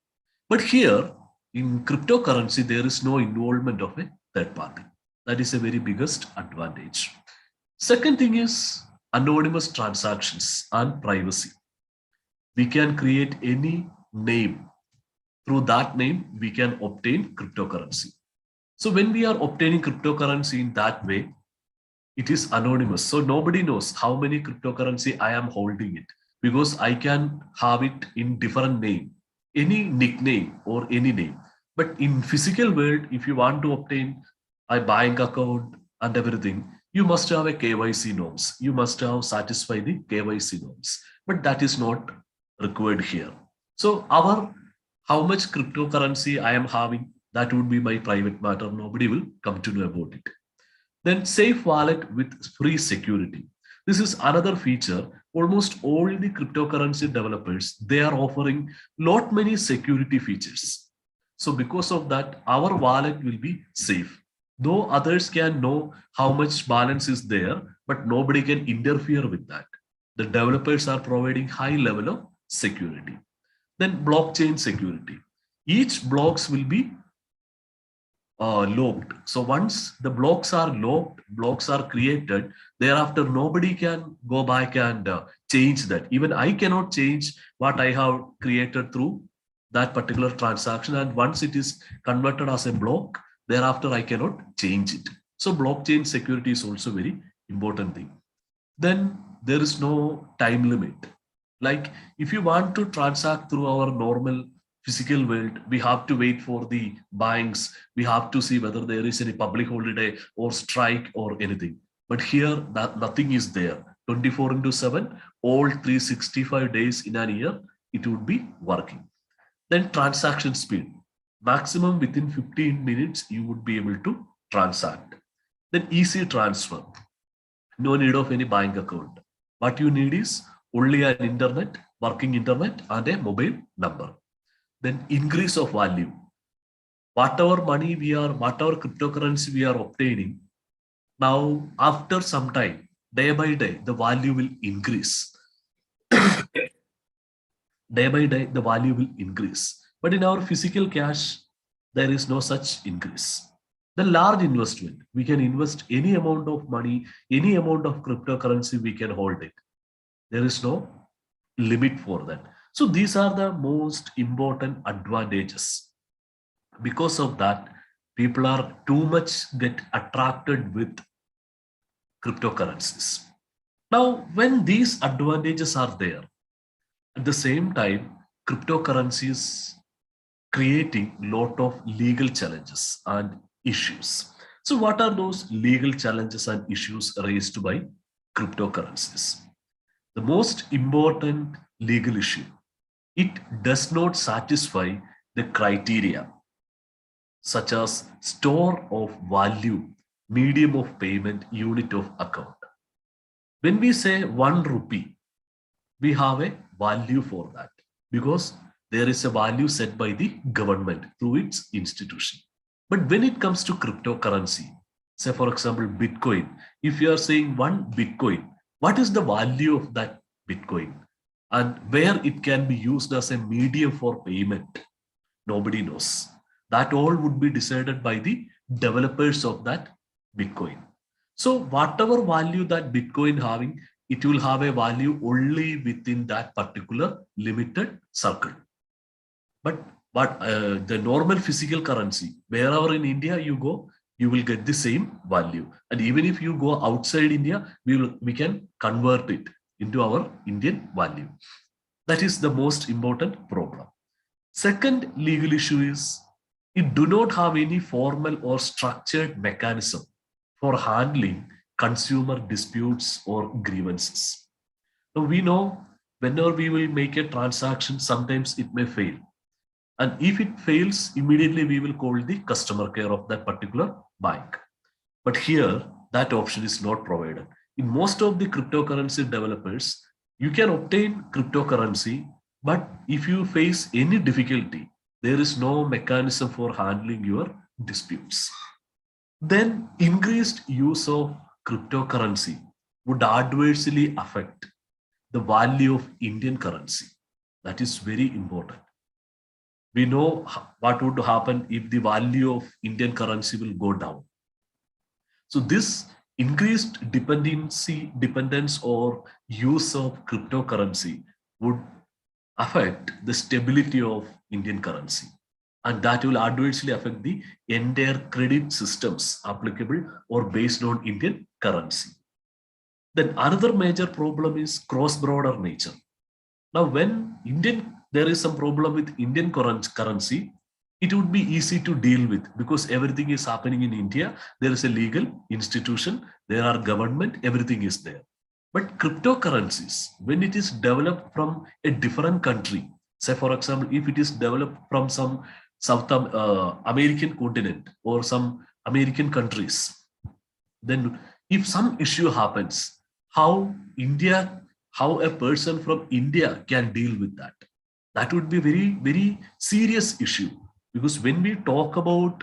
But here in cryptocurrency, there is no involvement of a third party. That is a very biggest advantage. Second thing is anonymous transactions and privacy. We can create any name. Through that name, we can obtain cryptocurrency. So when we are obtaining cryptocurrency in that way, it is anonymous. So nobody knows how many cryptocurrency I am holding it, because I can have it in different name, any nickname or any name. But in physical world, if you want to obtain a bank account and everything, you must have a KYC norms. You must have satisfied the KYC norms, but that is not required here. So how much cryptocurrency I am having, that would be my private matter. Nobody will come to know about it. Then safe wallet with free security. This is another feature. Almost all the cryptocurrency developers, they are offering lot many security features. So because of that, our wallet will be safe. Though others can know how much balance is there, but nobody can interfere with that. The developers are providing high level of security. Then blockchain security. Each blocks will be locked. So once the blocks are locked, blocks are created, thereafter nobody can go back and change that. Even I cannot change what I have created through that particular transaction. And once it is converted as a block, thereafter I cannot change it. So blockchain security is also very important thing. Then there is no time limit. Like if you want to transact through our normal physical world, we have to wait for the banks. We have to see whether there is any public holiday or strike or anything. But here, that nothing is there. 24/7, all 365 days in a year, it would be working. Then transaction speed. Maximum within 15 minutes, you would be able to transact. Then easy transfer. No need of any bank account. What you need is only an internet, working internet, and a mobile number. Then increase of value. Whatever money whatever cryptocurrency we are obtaining, now after some time, day by day, the value will increase. Day by day, the value will increase. But in our physical cash, there is no such increase. The large investment, we can invest any amount of money, any amount of cryptocurrency, we can hold it. There is no limit for that. So these are the most important advantages. Because of that, people are too much get attracted with cryptocurrencies. Now, when these advantages are there, at the same time, cryptocurrencies creating a lot of legal challenges and issues. So what are those legal challenges and issues raised by cryptocurrencies? The most important legal issue, it does not satisfy the criteria such as store of value, medium of payment, unit of account. When we say 1 rupee, we have a value for that because there is a value set by the government through its institution. But when it comes to cryptocurrency, say for example, Bitcoin, if you are saying 1 Bitcoin, what is the value of that Bitcoin and where it can be used as a medium for payment? Nobody knows. That all would be decided by the developers of that Bitcoin. So whatever value that Bitcoin having, it will have a value only within that particular limited circle. But the normal physical currency, wherever in India you go, you will get the same value. And even if you go outside India, we can convert it into our Indian value. That is the most important problem. Second legal issue is it do not have any formal or structured mechanism for handling consumer disputes or grievances. Now we know whenever we will make a transaction, sometimes it may fail. And if it fails, immediately we will call the customer care of that particular bank. But here, that option is not provided. In most of the cryptocurrency developers, you can obtain cryptocurrency, but if you face any difficulty, there is no mechanism for handling your disputes. Then increased use of cryptocurrency would adversely affect the value of Indian currency. That is very important. We know what would happen if the value of Indian currency will go down. So this increased dependence or use of cryptocurrency would affect the stability of Indian currency. And that will adversely affect the entire credit systems applicable or based on Indian currency. Then another major problem is cross-border nature. Now, when there is some problem with Indian currency, it would be easy to deal with because everything is happening in India. There is a legal institution, there are government, everything is there. But cryptocurrencies, when it is developed from a different country, say for example, if it is developed from some South American continent or some American countries, then if some issue happens, how a person from India can deal with that? That would be very, very serious issue. Because when we talk about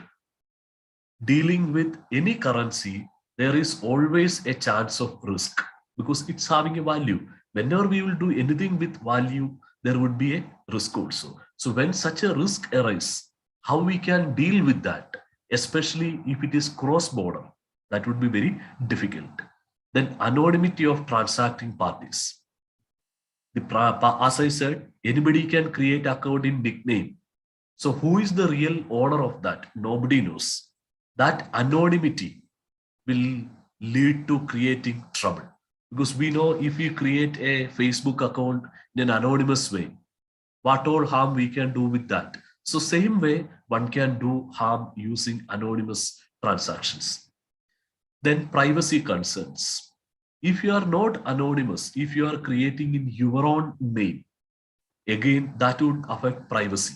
dealing with any currency, there is always a chance of risk because it's having a value. Whenever we will do anything with value, there would be a risk also. So when such a risk arises, how we can deal with that, especially if it is cross-border, that would be very difficult. Then anonymity of transacting parties. As I said, anybody can create account in nickname. So who is the real owner of that? Nobody knows. That anonymity will lead to creating trouble. Because we know if we create a Facebook account in an anonymous way, what all harm we can do with that. So same way, one can do harm using anonymous transactions. Then privacy concerns. If you are not anonymous, if you are creating in your own name, again, that would affect privacy.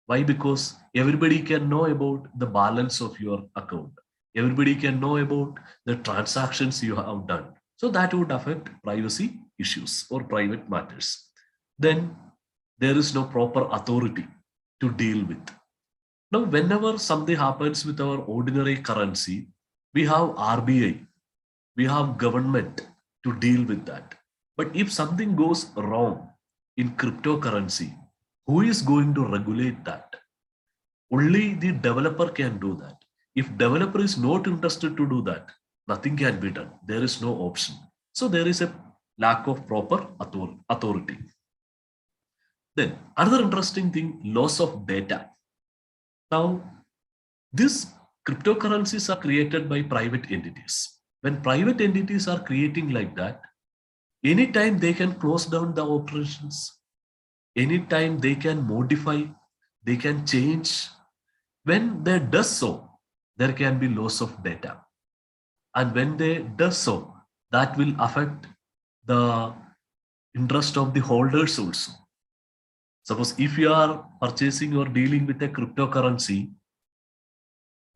Why? Because everybody can know about the balance of your account. Everybody can know about the transactions you have done. So that would affect privacy issues or private matters. Then there is no proper authority to deal with. Now, whenever something happens with our ordinary currency, we have RBI, we have government to deal with that. But if something goes wrong in cryptocurrency, who is going to regulate that? Only the developer can do that. If developer is not interested to do that, nothing can be done. There is no option. So there is a lack of proper authority. Then another interesting thing, loss of data. Now, these cryptocurrencies are created by private entities. When private entities are creating like that, anytime they can close down the operations, anytime they can modify, they can change. When they do so, there can be loss of data. And when they do so, that will affect the interest of the holders also. Suppose if you are purchasing or dealing with a cryptocurrency,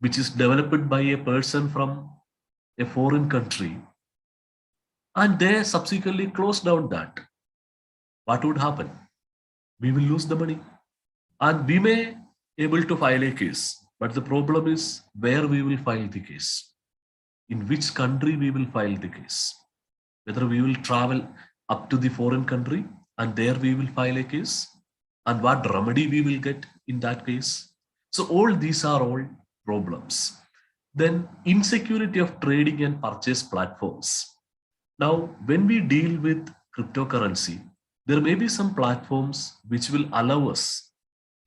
which is developed by a person from a foreign country, and they subsequently close down that, what would happen? We will lose the money. And we may able to file a case, but the problem is where we will file the case, in which country we will file the case, whether we will travel up to the foreign country and there we will file a case, and what remedy we will get in that case. So all these are all problems. Then insecurity of trading and purchase platforms. Now, when we deal with cryptocurrency, there may be some platforms which will allow us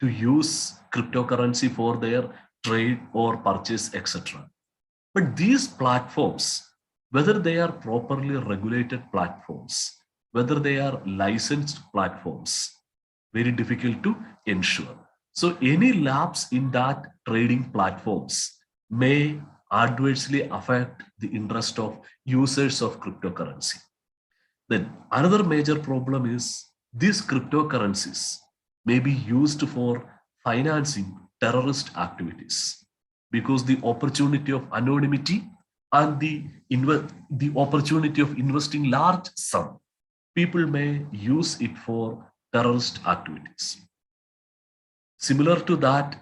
to use cryptocurrency for their trade or purchase, etc. But these platforms, whether they are properly regulated platforms, whether they are licensed platforms, very difficult to ensure. So any lapse in that trading platforms may adversely affect the interest of users of cryptocurrency. Then another major problem is these cryptocurrencies may be used for financing terrorist activities, because the opportunity of anonymity and the opportunity of investing large sum, people may use it for terrorist activities. Similar to that,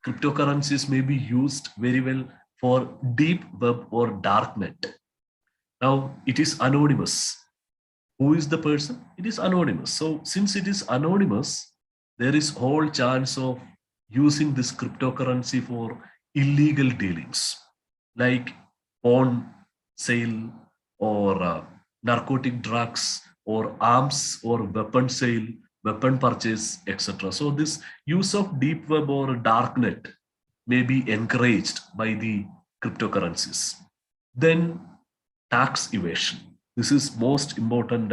cryptocurrencies may be used very well for deep web or darknet. Now it is anonymous. Who is the person? It is anonymous. So since it is anonymous, there is whole chance of using this cryptocurrency for illegal dealings, like pawn sale or narcotic drugs or arms or weapon sale, weapon purchase, etc. So this use of deep web or darknet may be encouraged by the cryptocurrencies. Then tax evasion. This is most important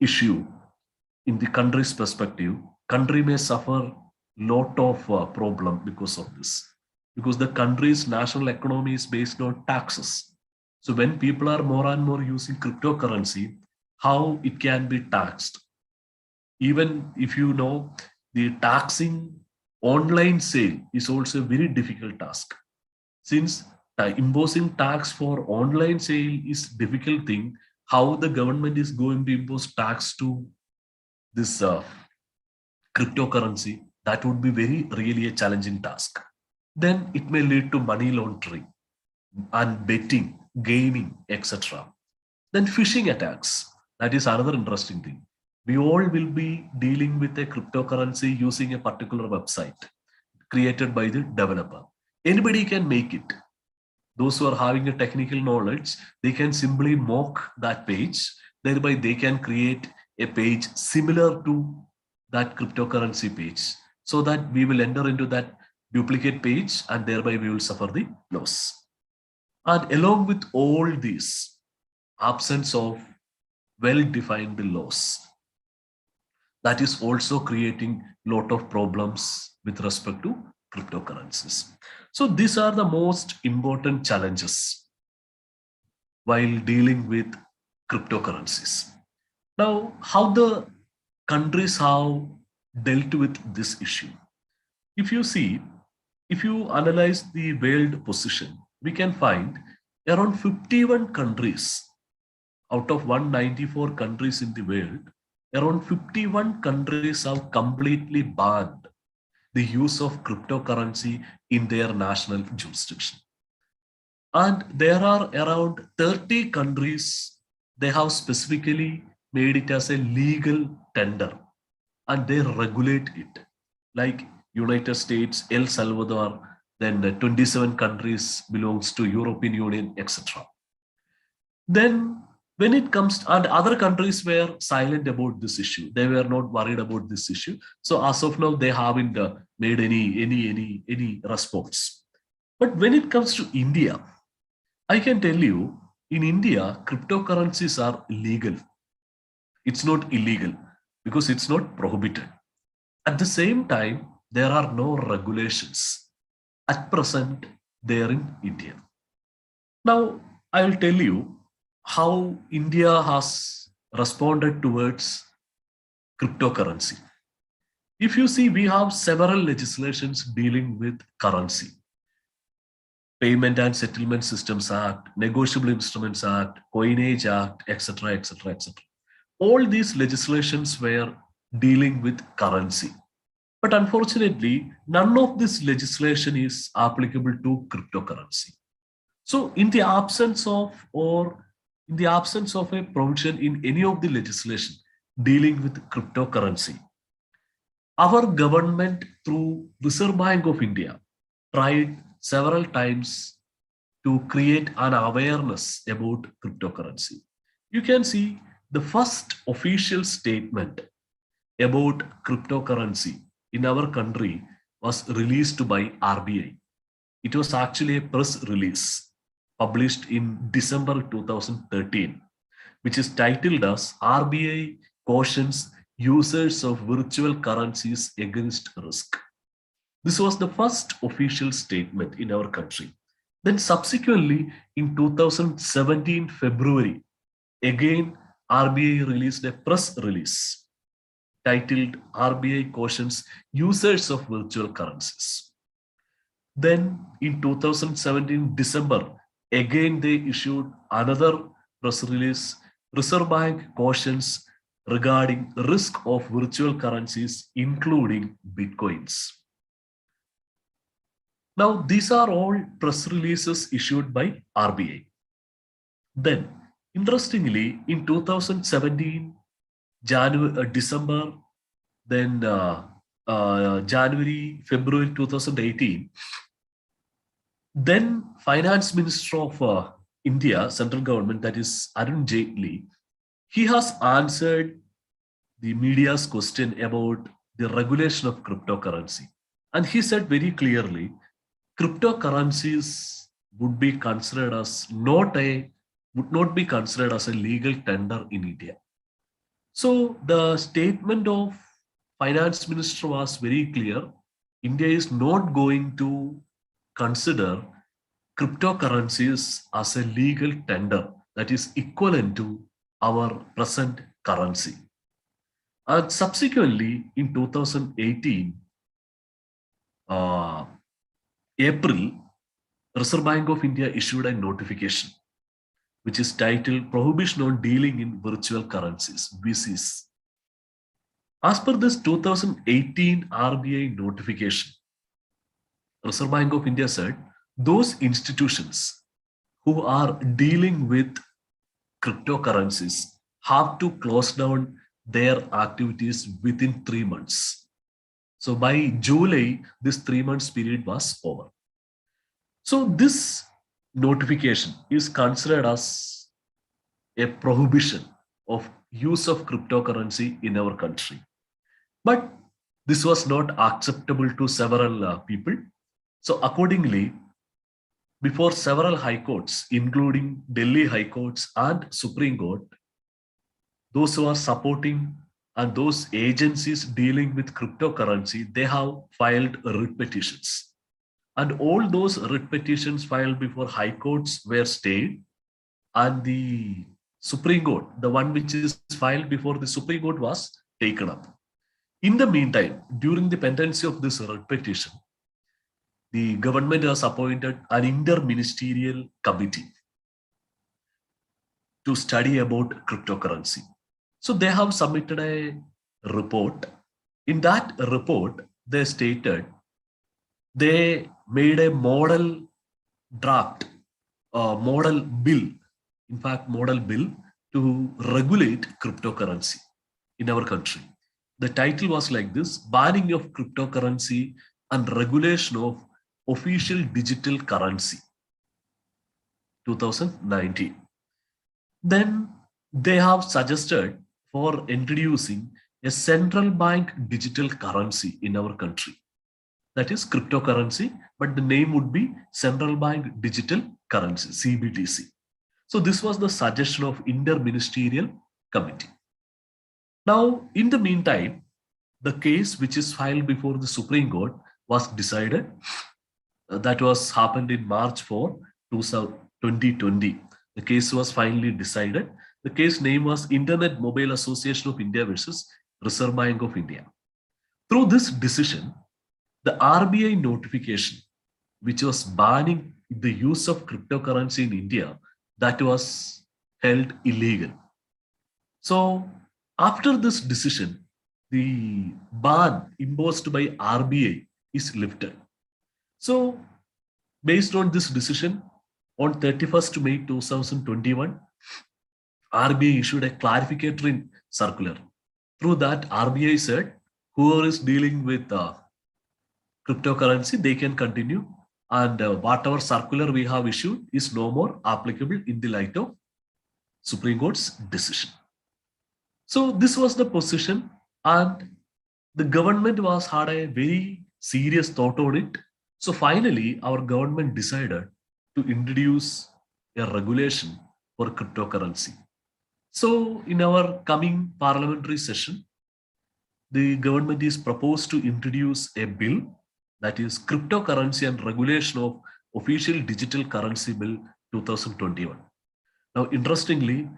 issue in the country's perspective. Country may suffer lot of problem because of this, because the country's national economy is based on taxes. So when people are more and more using cryptocurrency, how it can be taxed? Even if you know, the taxing online sale is also a very difficult task, since imposing tax for online sale is difficult thing. How the government is going to impose tax to this cryptocurrency, that would be really a challenging task. Then it may lead to money laundering and betting, gaming, etc. Then phishing attacks, that is another interesting thing. We all will be dealing with a cryptocurrency using a particular website created by the developer. Anybody can make it. Those who are having a technical knowledge, they can simply mock that page. Thereby they can create a page similar to that cryptocurrency page, so that we will enter into that duplicate page and thereby we will suffer the loss. And along with all this, absence of well-defined laws, that is also creating a lot of problems with respect to cryptocurrencies. So these are the most important challenges while dealing with cryptocurrencies. Now, how the countries have dealt with this issue? If you analyze the world position, we can find around 51 countries out of 194 countries in the world. Around 51 countries have completely banned the use of cryptocurrency in their national jurisdiction. And there are around 30 countries, they have specifically made it as a legal tender and they regulate it, like United States, El Salvador, then 27 countries belongs to European Union, etc. Then when it comes to, and other countries were silent about this issue, they were not worried about this issue. So as of now, they haven't made any response. But when it comes to India, I can tell you, in India, cryptocurrencies are legal. It's not illegal because it's not prohibited. At the same time, there are no regulations. At present, they are in India. Now, I will tell you how India has responded towards cryptocurrency. If you see, we have several legislations dealing with currency. Payment and Settlement Systems Act, Negotiable Instruments Act, Coinage Act, etc., etc., etc. All these legislations were dealing with currency. But unfortunately, none of this legislation is applicable to cryptocurrency. So in the absence of a provision in any of the legislation dealing with cryptocurrency, our government through Reserve Bank of India tried several times to create an awareness about cryptocurrency. You can see the first official statement about cryptocurrency in our country was released by RBI. It was actually a press release published in December 2013, which is titled as RBI Cautions Users of Virtual Currencies Against Risk. This was the first official statement in our country. Then subsequently in 2017 February, again RBI released a press release titled RBI Cautions Users of Virtual Currencies. Then in 2017 December, again they issued another press release, Reserve Bank cautions regarding risk of virtual currencies, including Bitcoins. Now, these are all press releases issued by RBI. Then, interestingly, in 2017, December, then January, February 2018, then Finance Minister of India, central government, that is Arun Jaitley, he has answered the media's question about the regulation of cryptocurrency. And he said very clearly, cryptocurrencies would be considered as would not be considered as a legal tender in India. So the statement of Finance Minister was very clear. India is not going to consider cryptocurrencies as a legal tender that is equivalent to our present currency. And subsequently, in 2018, April, Reserve Bank of India issued a notification which is titled Prohibition on Dealing in Virtual Currencies, VCs. As per this 2018 RBI notification, Reserve Bank of India said those institutions who are dealing with cryptocurrencies have to close down their activities within 3 months. So by July, this 3 months period was over. So this notification is considered as a prohibition of use of cryptocurrency in our country. But this was not acceptable to several people. So accordingly, before several high courts, including Delhi High Courts and Supreme Court, those who are supporting and those agencies dealing with cryptocurrency, they have filed writ petitions. And all those writ petitions filed before high courts were stayed, and the Supreme Court, the one which is filed before the Supreme Court, was taken up. In the meantime, during the pendency of this writ petition, the government has appointed an interministerial committee to study about cryptocurrency. So they have submitted a report. In that report, they stated they made a model draft, model bill, in fact, model bill to regulate cryptocurrency in our country. The title was like this: Banning of Cryptocurrency and Regulation of Official Digital Currency, 2019. Then they have suggested for introducing a central bank digital currency in our country. That is cryptocurrency, but the name would be Central Bank Digital Currency, CBDC. So this was the suggestion of Interministerial Committee. Now, in the meantime, the case which is filed before the Supreme Court was decided. That was happened in March 4, 2020. The case was finally decided. The case name was Internet Mobile Association of India versus Reserve Bank of India. Through this decision, the RBI notification, which was banning the use of cryptocurrency in India, that was held illegal. So after this decision, the ban imposed by RBI is lifted. So based on this decision, on 31st May 2021, RBI issued a clarificatory circular. Through that, RBI said, whoever is dealing with cryptocurrency, they can continue. And whatever circular we have issued is no more applicable in the light of Supreme Court's decision. So this was the position, and the government had a very serious thought on it. So finally, our government decided to introduce a regulation for cryptocurrency. So in our coming parliamentary session, the government is proposed to introduce a bill, that is Cryptocurrency and Regulation of Official Digital Currency Bill 2021. Now, interestingly,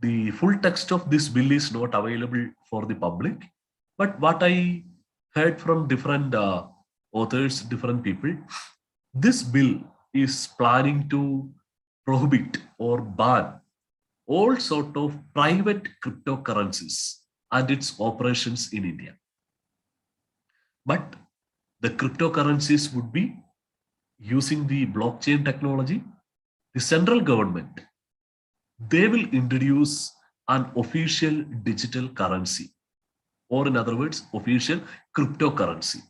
the full text of this bill is not available for the public. But what I heard from different authors, different people, this bill is planning to prohibit or ban all sort of private cryptocurrencies and its operations in India. But the cryptocurrencies would be using the blockchain technology. The central government, they will introduce an official digital currency, or in other words, official cryptocurrency.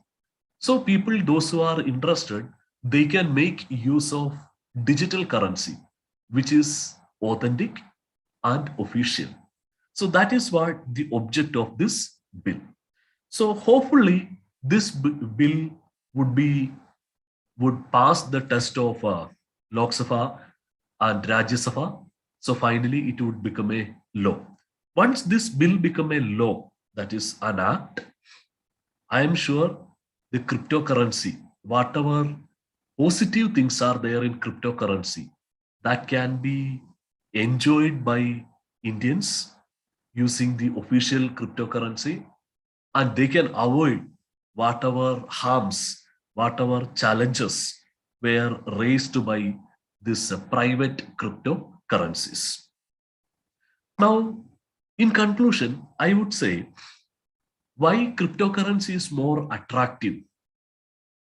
So people, those who are interested, they can make use of digital currency, which is authentic and official. So that is what the object of this bill. So hopefully this bill would pass the test of Lok Sabha and Rajya Sabha. So finally it would become a law. Once this bill become a law, that is an act, I am sure the cryptocurrency, whatever positive things are there in cryptocurrency, that can be enjoyed by Indians using the official cryptocurrency, and they can avoid whatever harms, whatever challenges were raised by this private cryptocurrencies. Now, in conclusion, I would say why cryptocurrency is more attractive.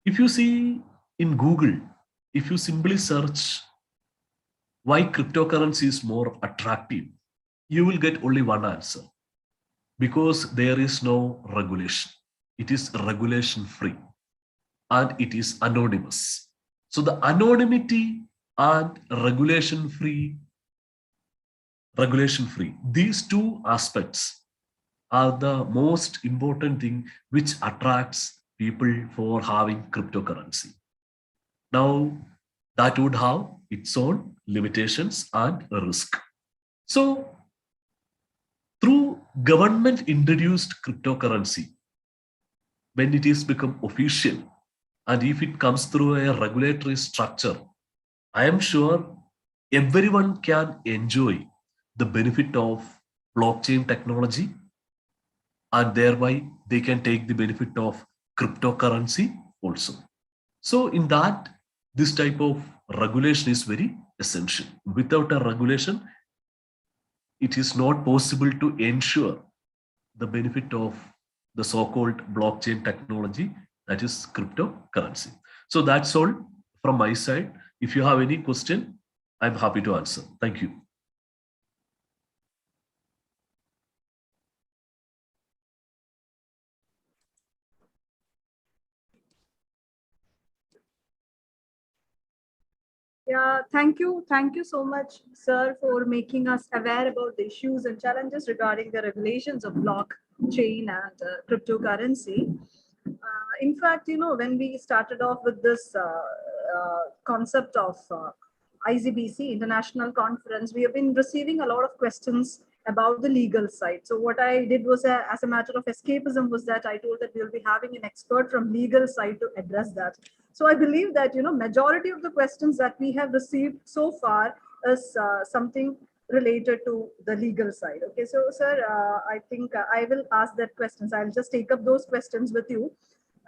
If you see in Google, if you simply search why cryptocurrency is more attractive, you will get only one answer. Because there is no regulation. It is regulation free and it is anonymous. So the anonymity and regulation free, these two aspects are the most important thing which attracts people for having cryptocurrency. Now, that would have its own limitations and risk. So, through government introduced cryptocurrency, when it is become official, and if it comes through a regulatory structure, I am sure everyone can enjoy the benefit of blockchain technology, and thereby they can take the benefit of cryptocurrency also. So in that, this type of regulation is very essential. Without a regulation, it is not possible to ensure the benefit of the so-called blockchain technology, that is cryptocurrency. So that's all from my side. If you have any question, I'm happy to answer. Thank you. Yeah, thank you. Thank you so much, sir, for making us aware about the issues and challenges regarding the regulations of blockchain and cryptocurrency. In fact, when we started off with this concept of ICBC International Conference, we have been receiving a lot of questions about the legal side. So what I did was, as a matter of escapism, was that I told that we'll be having an expert from legal side to address that. So I believe that, majority of the questions that we have received so far is something related to the legal side. Okay, so sir, I think I will ask that questions. I'll just take up those questions with you.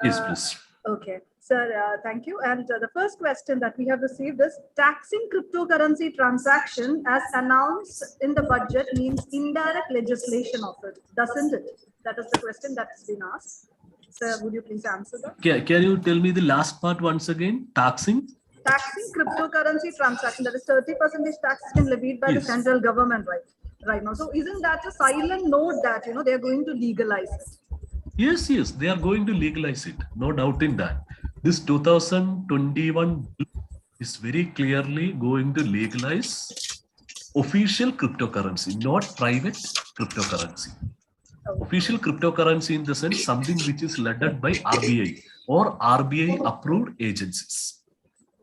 Yes, please. Okay, sir, thank you. And the first question that we have received is, taxing cryptocurrency transaction as announced in the budget means indirect legislation of it, doesn't it? That is the question that has been asked. Sir, would you please answer that? Can you tell me the last part once again? Taxing cryptocurrency transaction, that is 30% tax has been levied by the central government right now. So isn't that a silent note that they are going to legalize it? Yes, they are going to legalize it. No doubt in that. This 2021 is very clearly going to legalize official cryptocurrency, not private cryptocurrency. Official cryptocurrency in the sense something which is led by RBI or RBI approved agencies.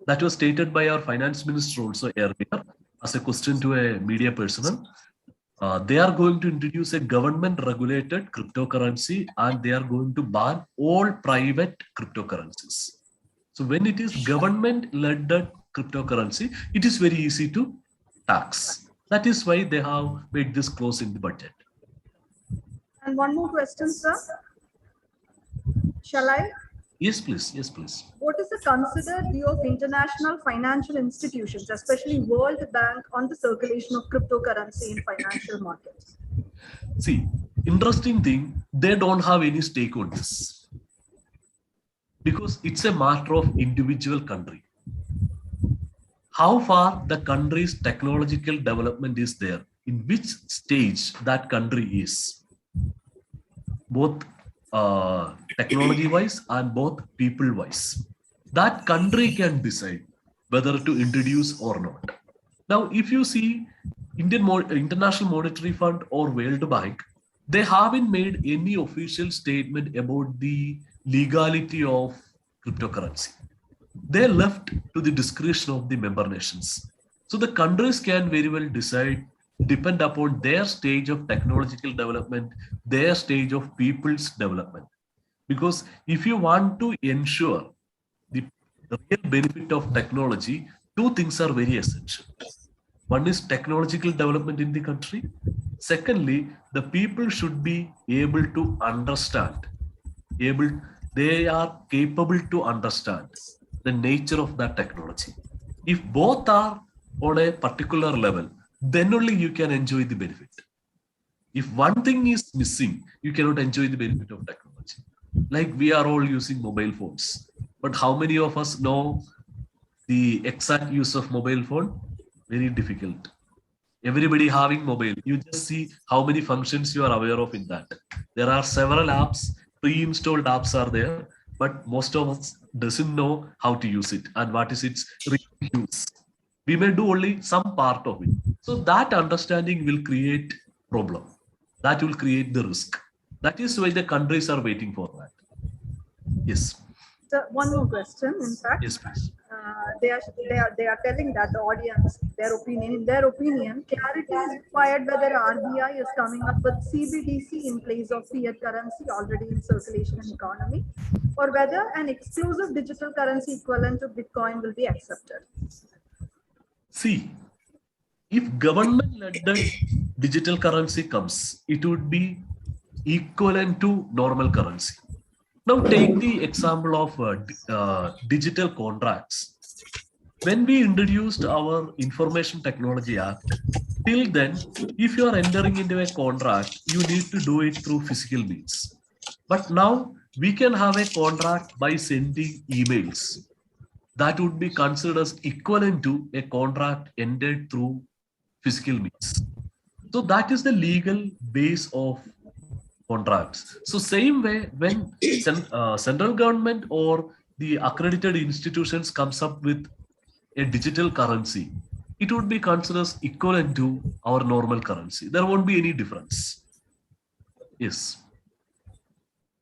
That was stated by our finance minister also earlier as a question to a media person. They are going to introduce a government regulated cryptocurrency and they are going to ban all private cryptocurrencies. So when it is government led cryptocurrency, it is very easy to tax. That is why they have made this clause in the budget. And one more question, sir. Shall I? Yes, please. Yes, please. What is the considered view of international financial institutions, especially World Bank, on the circulation of cryptocurrency in financial markets? See, interesting thing, they don't have any stake on this because it's a matter of individual country. How far the country's technological development is there, in which stage that country is, both technology wise and both people wise. That country can decide whether to introduce or not. Now, if you see International Monetary Fund or World Bank, they haven't made any official statement about the legality of cryptocurrency. They left to the discretion of the member nations. So the countries can very well decide, depend upon their stage of technological development, their stage of people's development. Because if you want to ensure the real benefit of technology, two things are very essential. One is technological development in the country. Secondly, the people should be able to understand, they are capable to understand the nature of that technology. If both are on a particular level, then only you can enjoy the benefit. If one thing is missing, you cannot enjoy the benefit of technology. Like we are all using mobile phones, but how many of us know the exact use of mobile phone? Very difficult. Everybody having mobile, you just see how many functions you are aware of in that. There are several apps, pre-installed apps are there, but most of us doesn't know how to use it and what is its real use. We may do only some part of it. So that understanding will create problem. That will create the risk. That is why the countries are waiting for that. Yes. So one more question, in fact. Yes, please. They are telling that the audience, in their opinion, clarity is required whether RBI is coming up with CBDC in place of fiat currency already in circulation and economy, or whether an exclusive digital currency equivalent to Bitcoin will be accepted. See, if government-led digital currency comes, it would be equivalent to normal currency. Now take the example of digital contracts. When we introduced our Information Technology Act, till then, if you are entering into a contract, you need to do it through physical means. But now we can have a contract by sending emails. That would be considered as equivalent to a contract ended through physical means. So that is the legal base of contracts. So same way, when central government or the accredited institutions comes up with a digital currency, it would be considered as equivalent to our normal currency. There won't be any difference. Yes.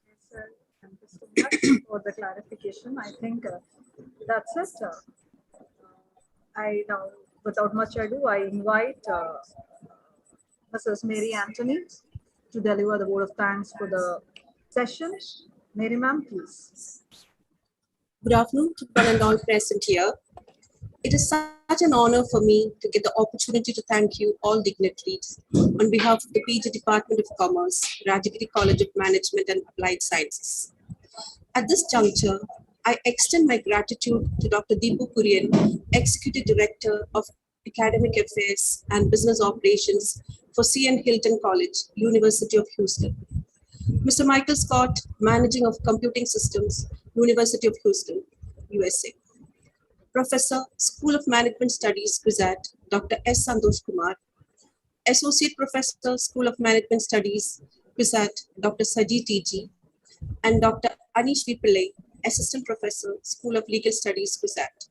Yes, sir. Thank you so much for the clarification. I think that's it. I now, without much ado, I invite Mrs. Mary Anthony to deliver the word of thanks for the session. Mary ma'am, please. Good afternoon to one and all present here. It is such an honor for me to get the opportunity to thank you all dignitaries on behalf of the PG Department of Commerce, Rajagiri College of Management and Applied Sciences. At this juncture, I extend my gratitude to Dr. Deepu Kurian, Executive Director of Academic Affairs and Business Operations for C.N. Hilton College, University of Houston. Mr. Michael Scott, Managing of Computing Systems, University of Houston, USA. Professor, School of Management Studies, Gujarat, Dr. S. Santosh Kumar. Associate Professor, School of Management Studies, Gujarat, Dr. Saji T.G. And Dr. Anish V. Pillai, Assistant Professor, School of Legal Studies, Gujarat.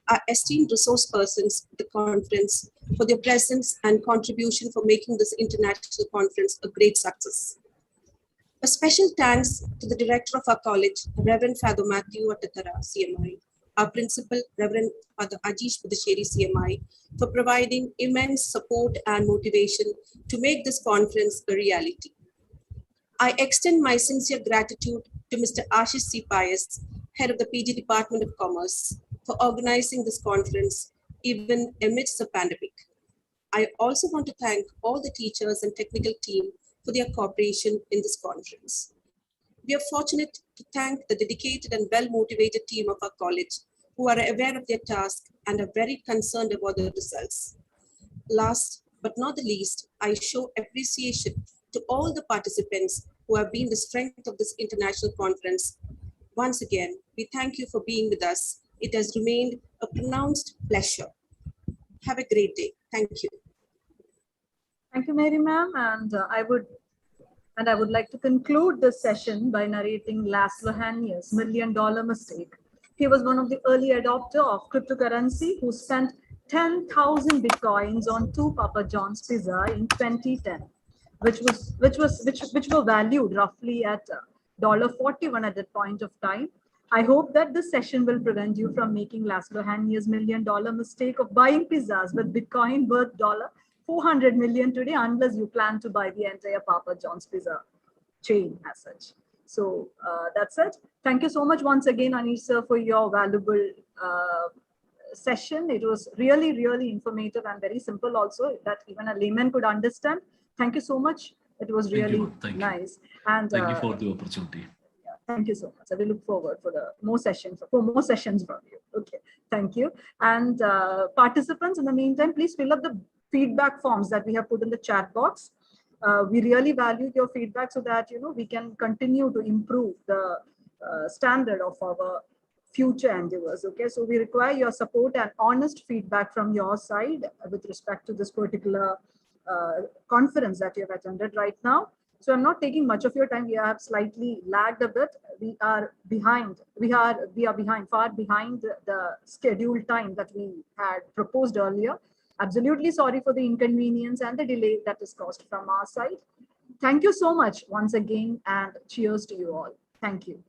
Our esteemed resource persons at the conference for their presence and contribution for making this international conference a great success. A special thanks to the director of our college, Reverend Father Matthew Attatara, CMI, our principal, Reverend Father Ajish Pudasheri, CMI, for providing immense support and motivation to make this conference a reality. I extend my sincere gratitude to Mr. Ashish C. Pius, head of the PG Department of Commerce, for organizing this conference even amidst the pandemic. I also want to thank all the teachers and technical team for their cooperation in this conference. We are fortunate to to thank the dedicated and well-motivated team of our college who are aware of their task and are very concerned about the results. Last but not the least, I show appreciation to all the participants who have been the strength of this international conference. Once again, we thank you for being with us. It has remained a pronounced pleasure. Have a great day. Thank you. Thank you, Mary ma'am. And I would like to conclude this session by narrating Laszlo Hanier's $1 million mistake. He was one of the early adopters of cryptocurrency who spent 10,000 bitcoins on 2 Papa John's pizza in 2010, which were valued roughly at $41 at that point of time. I hope that this session will prevent you from making Laszlo Hanier's $1 million mistake of buying pizzas with Bitcoin worth $400 million today, unless you plan to buy the entire Papa John's pizza chain as such. So that's it. Thank you so much once again, Anish sir, for your valuable session. It was really, really informative and very simple also, that even a layman could understand. Thank you so much. It was really nice. And thank you for the opportunity. Yeah, thank you so much. I will look forward for more sessions from you. Okay, thank you. And participants, in the meantime, please fill up the feedback forms that we have put in the chat box. We really value your feedback so that we can continue to improve the standard of our future endeavors. Okay, so we require your support and honest feedback from your side with respect to this particular conference that you have attended right now. So I'm not taking much of your time. We have slightly lagged a bit. We are behind. We are far behind the scheduled time that we had proposed earlier. Absolutely sorry for the inconvenience and the delay that is caused from our side. Thank you so much once again, and cheers to you all. Thank you.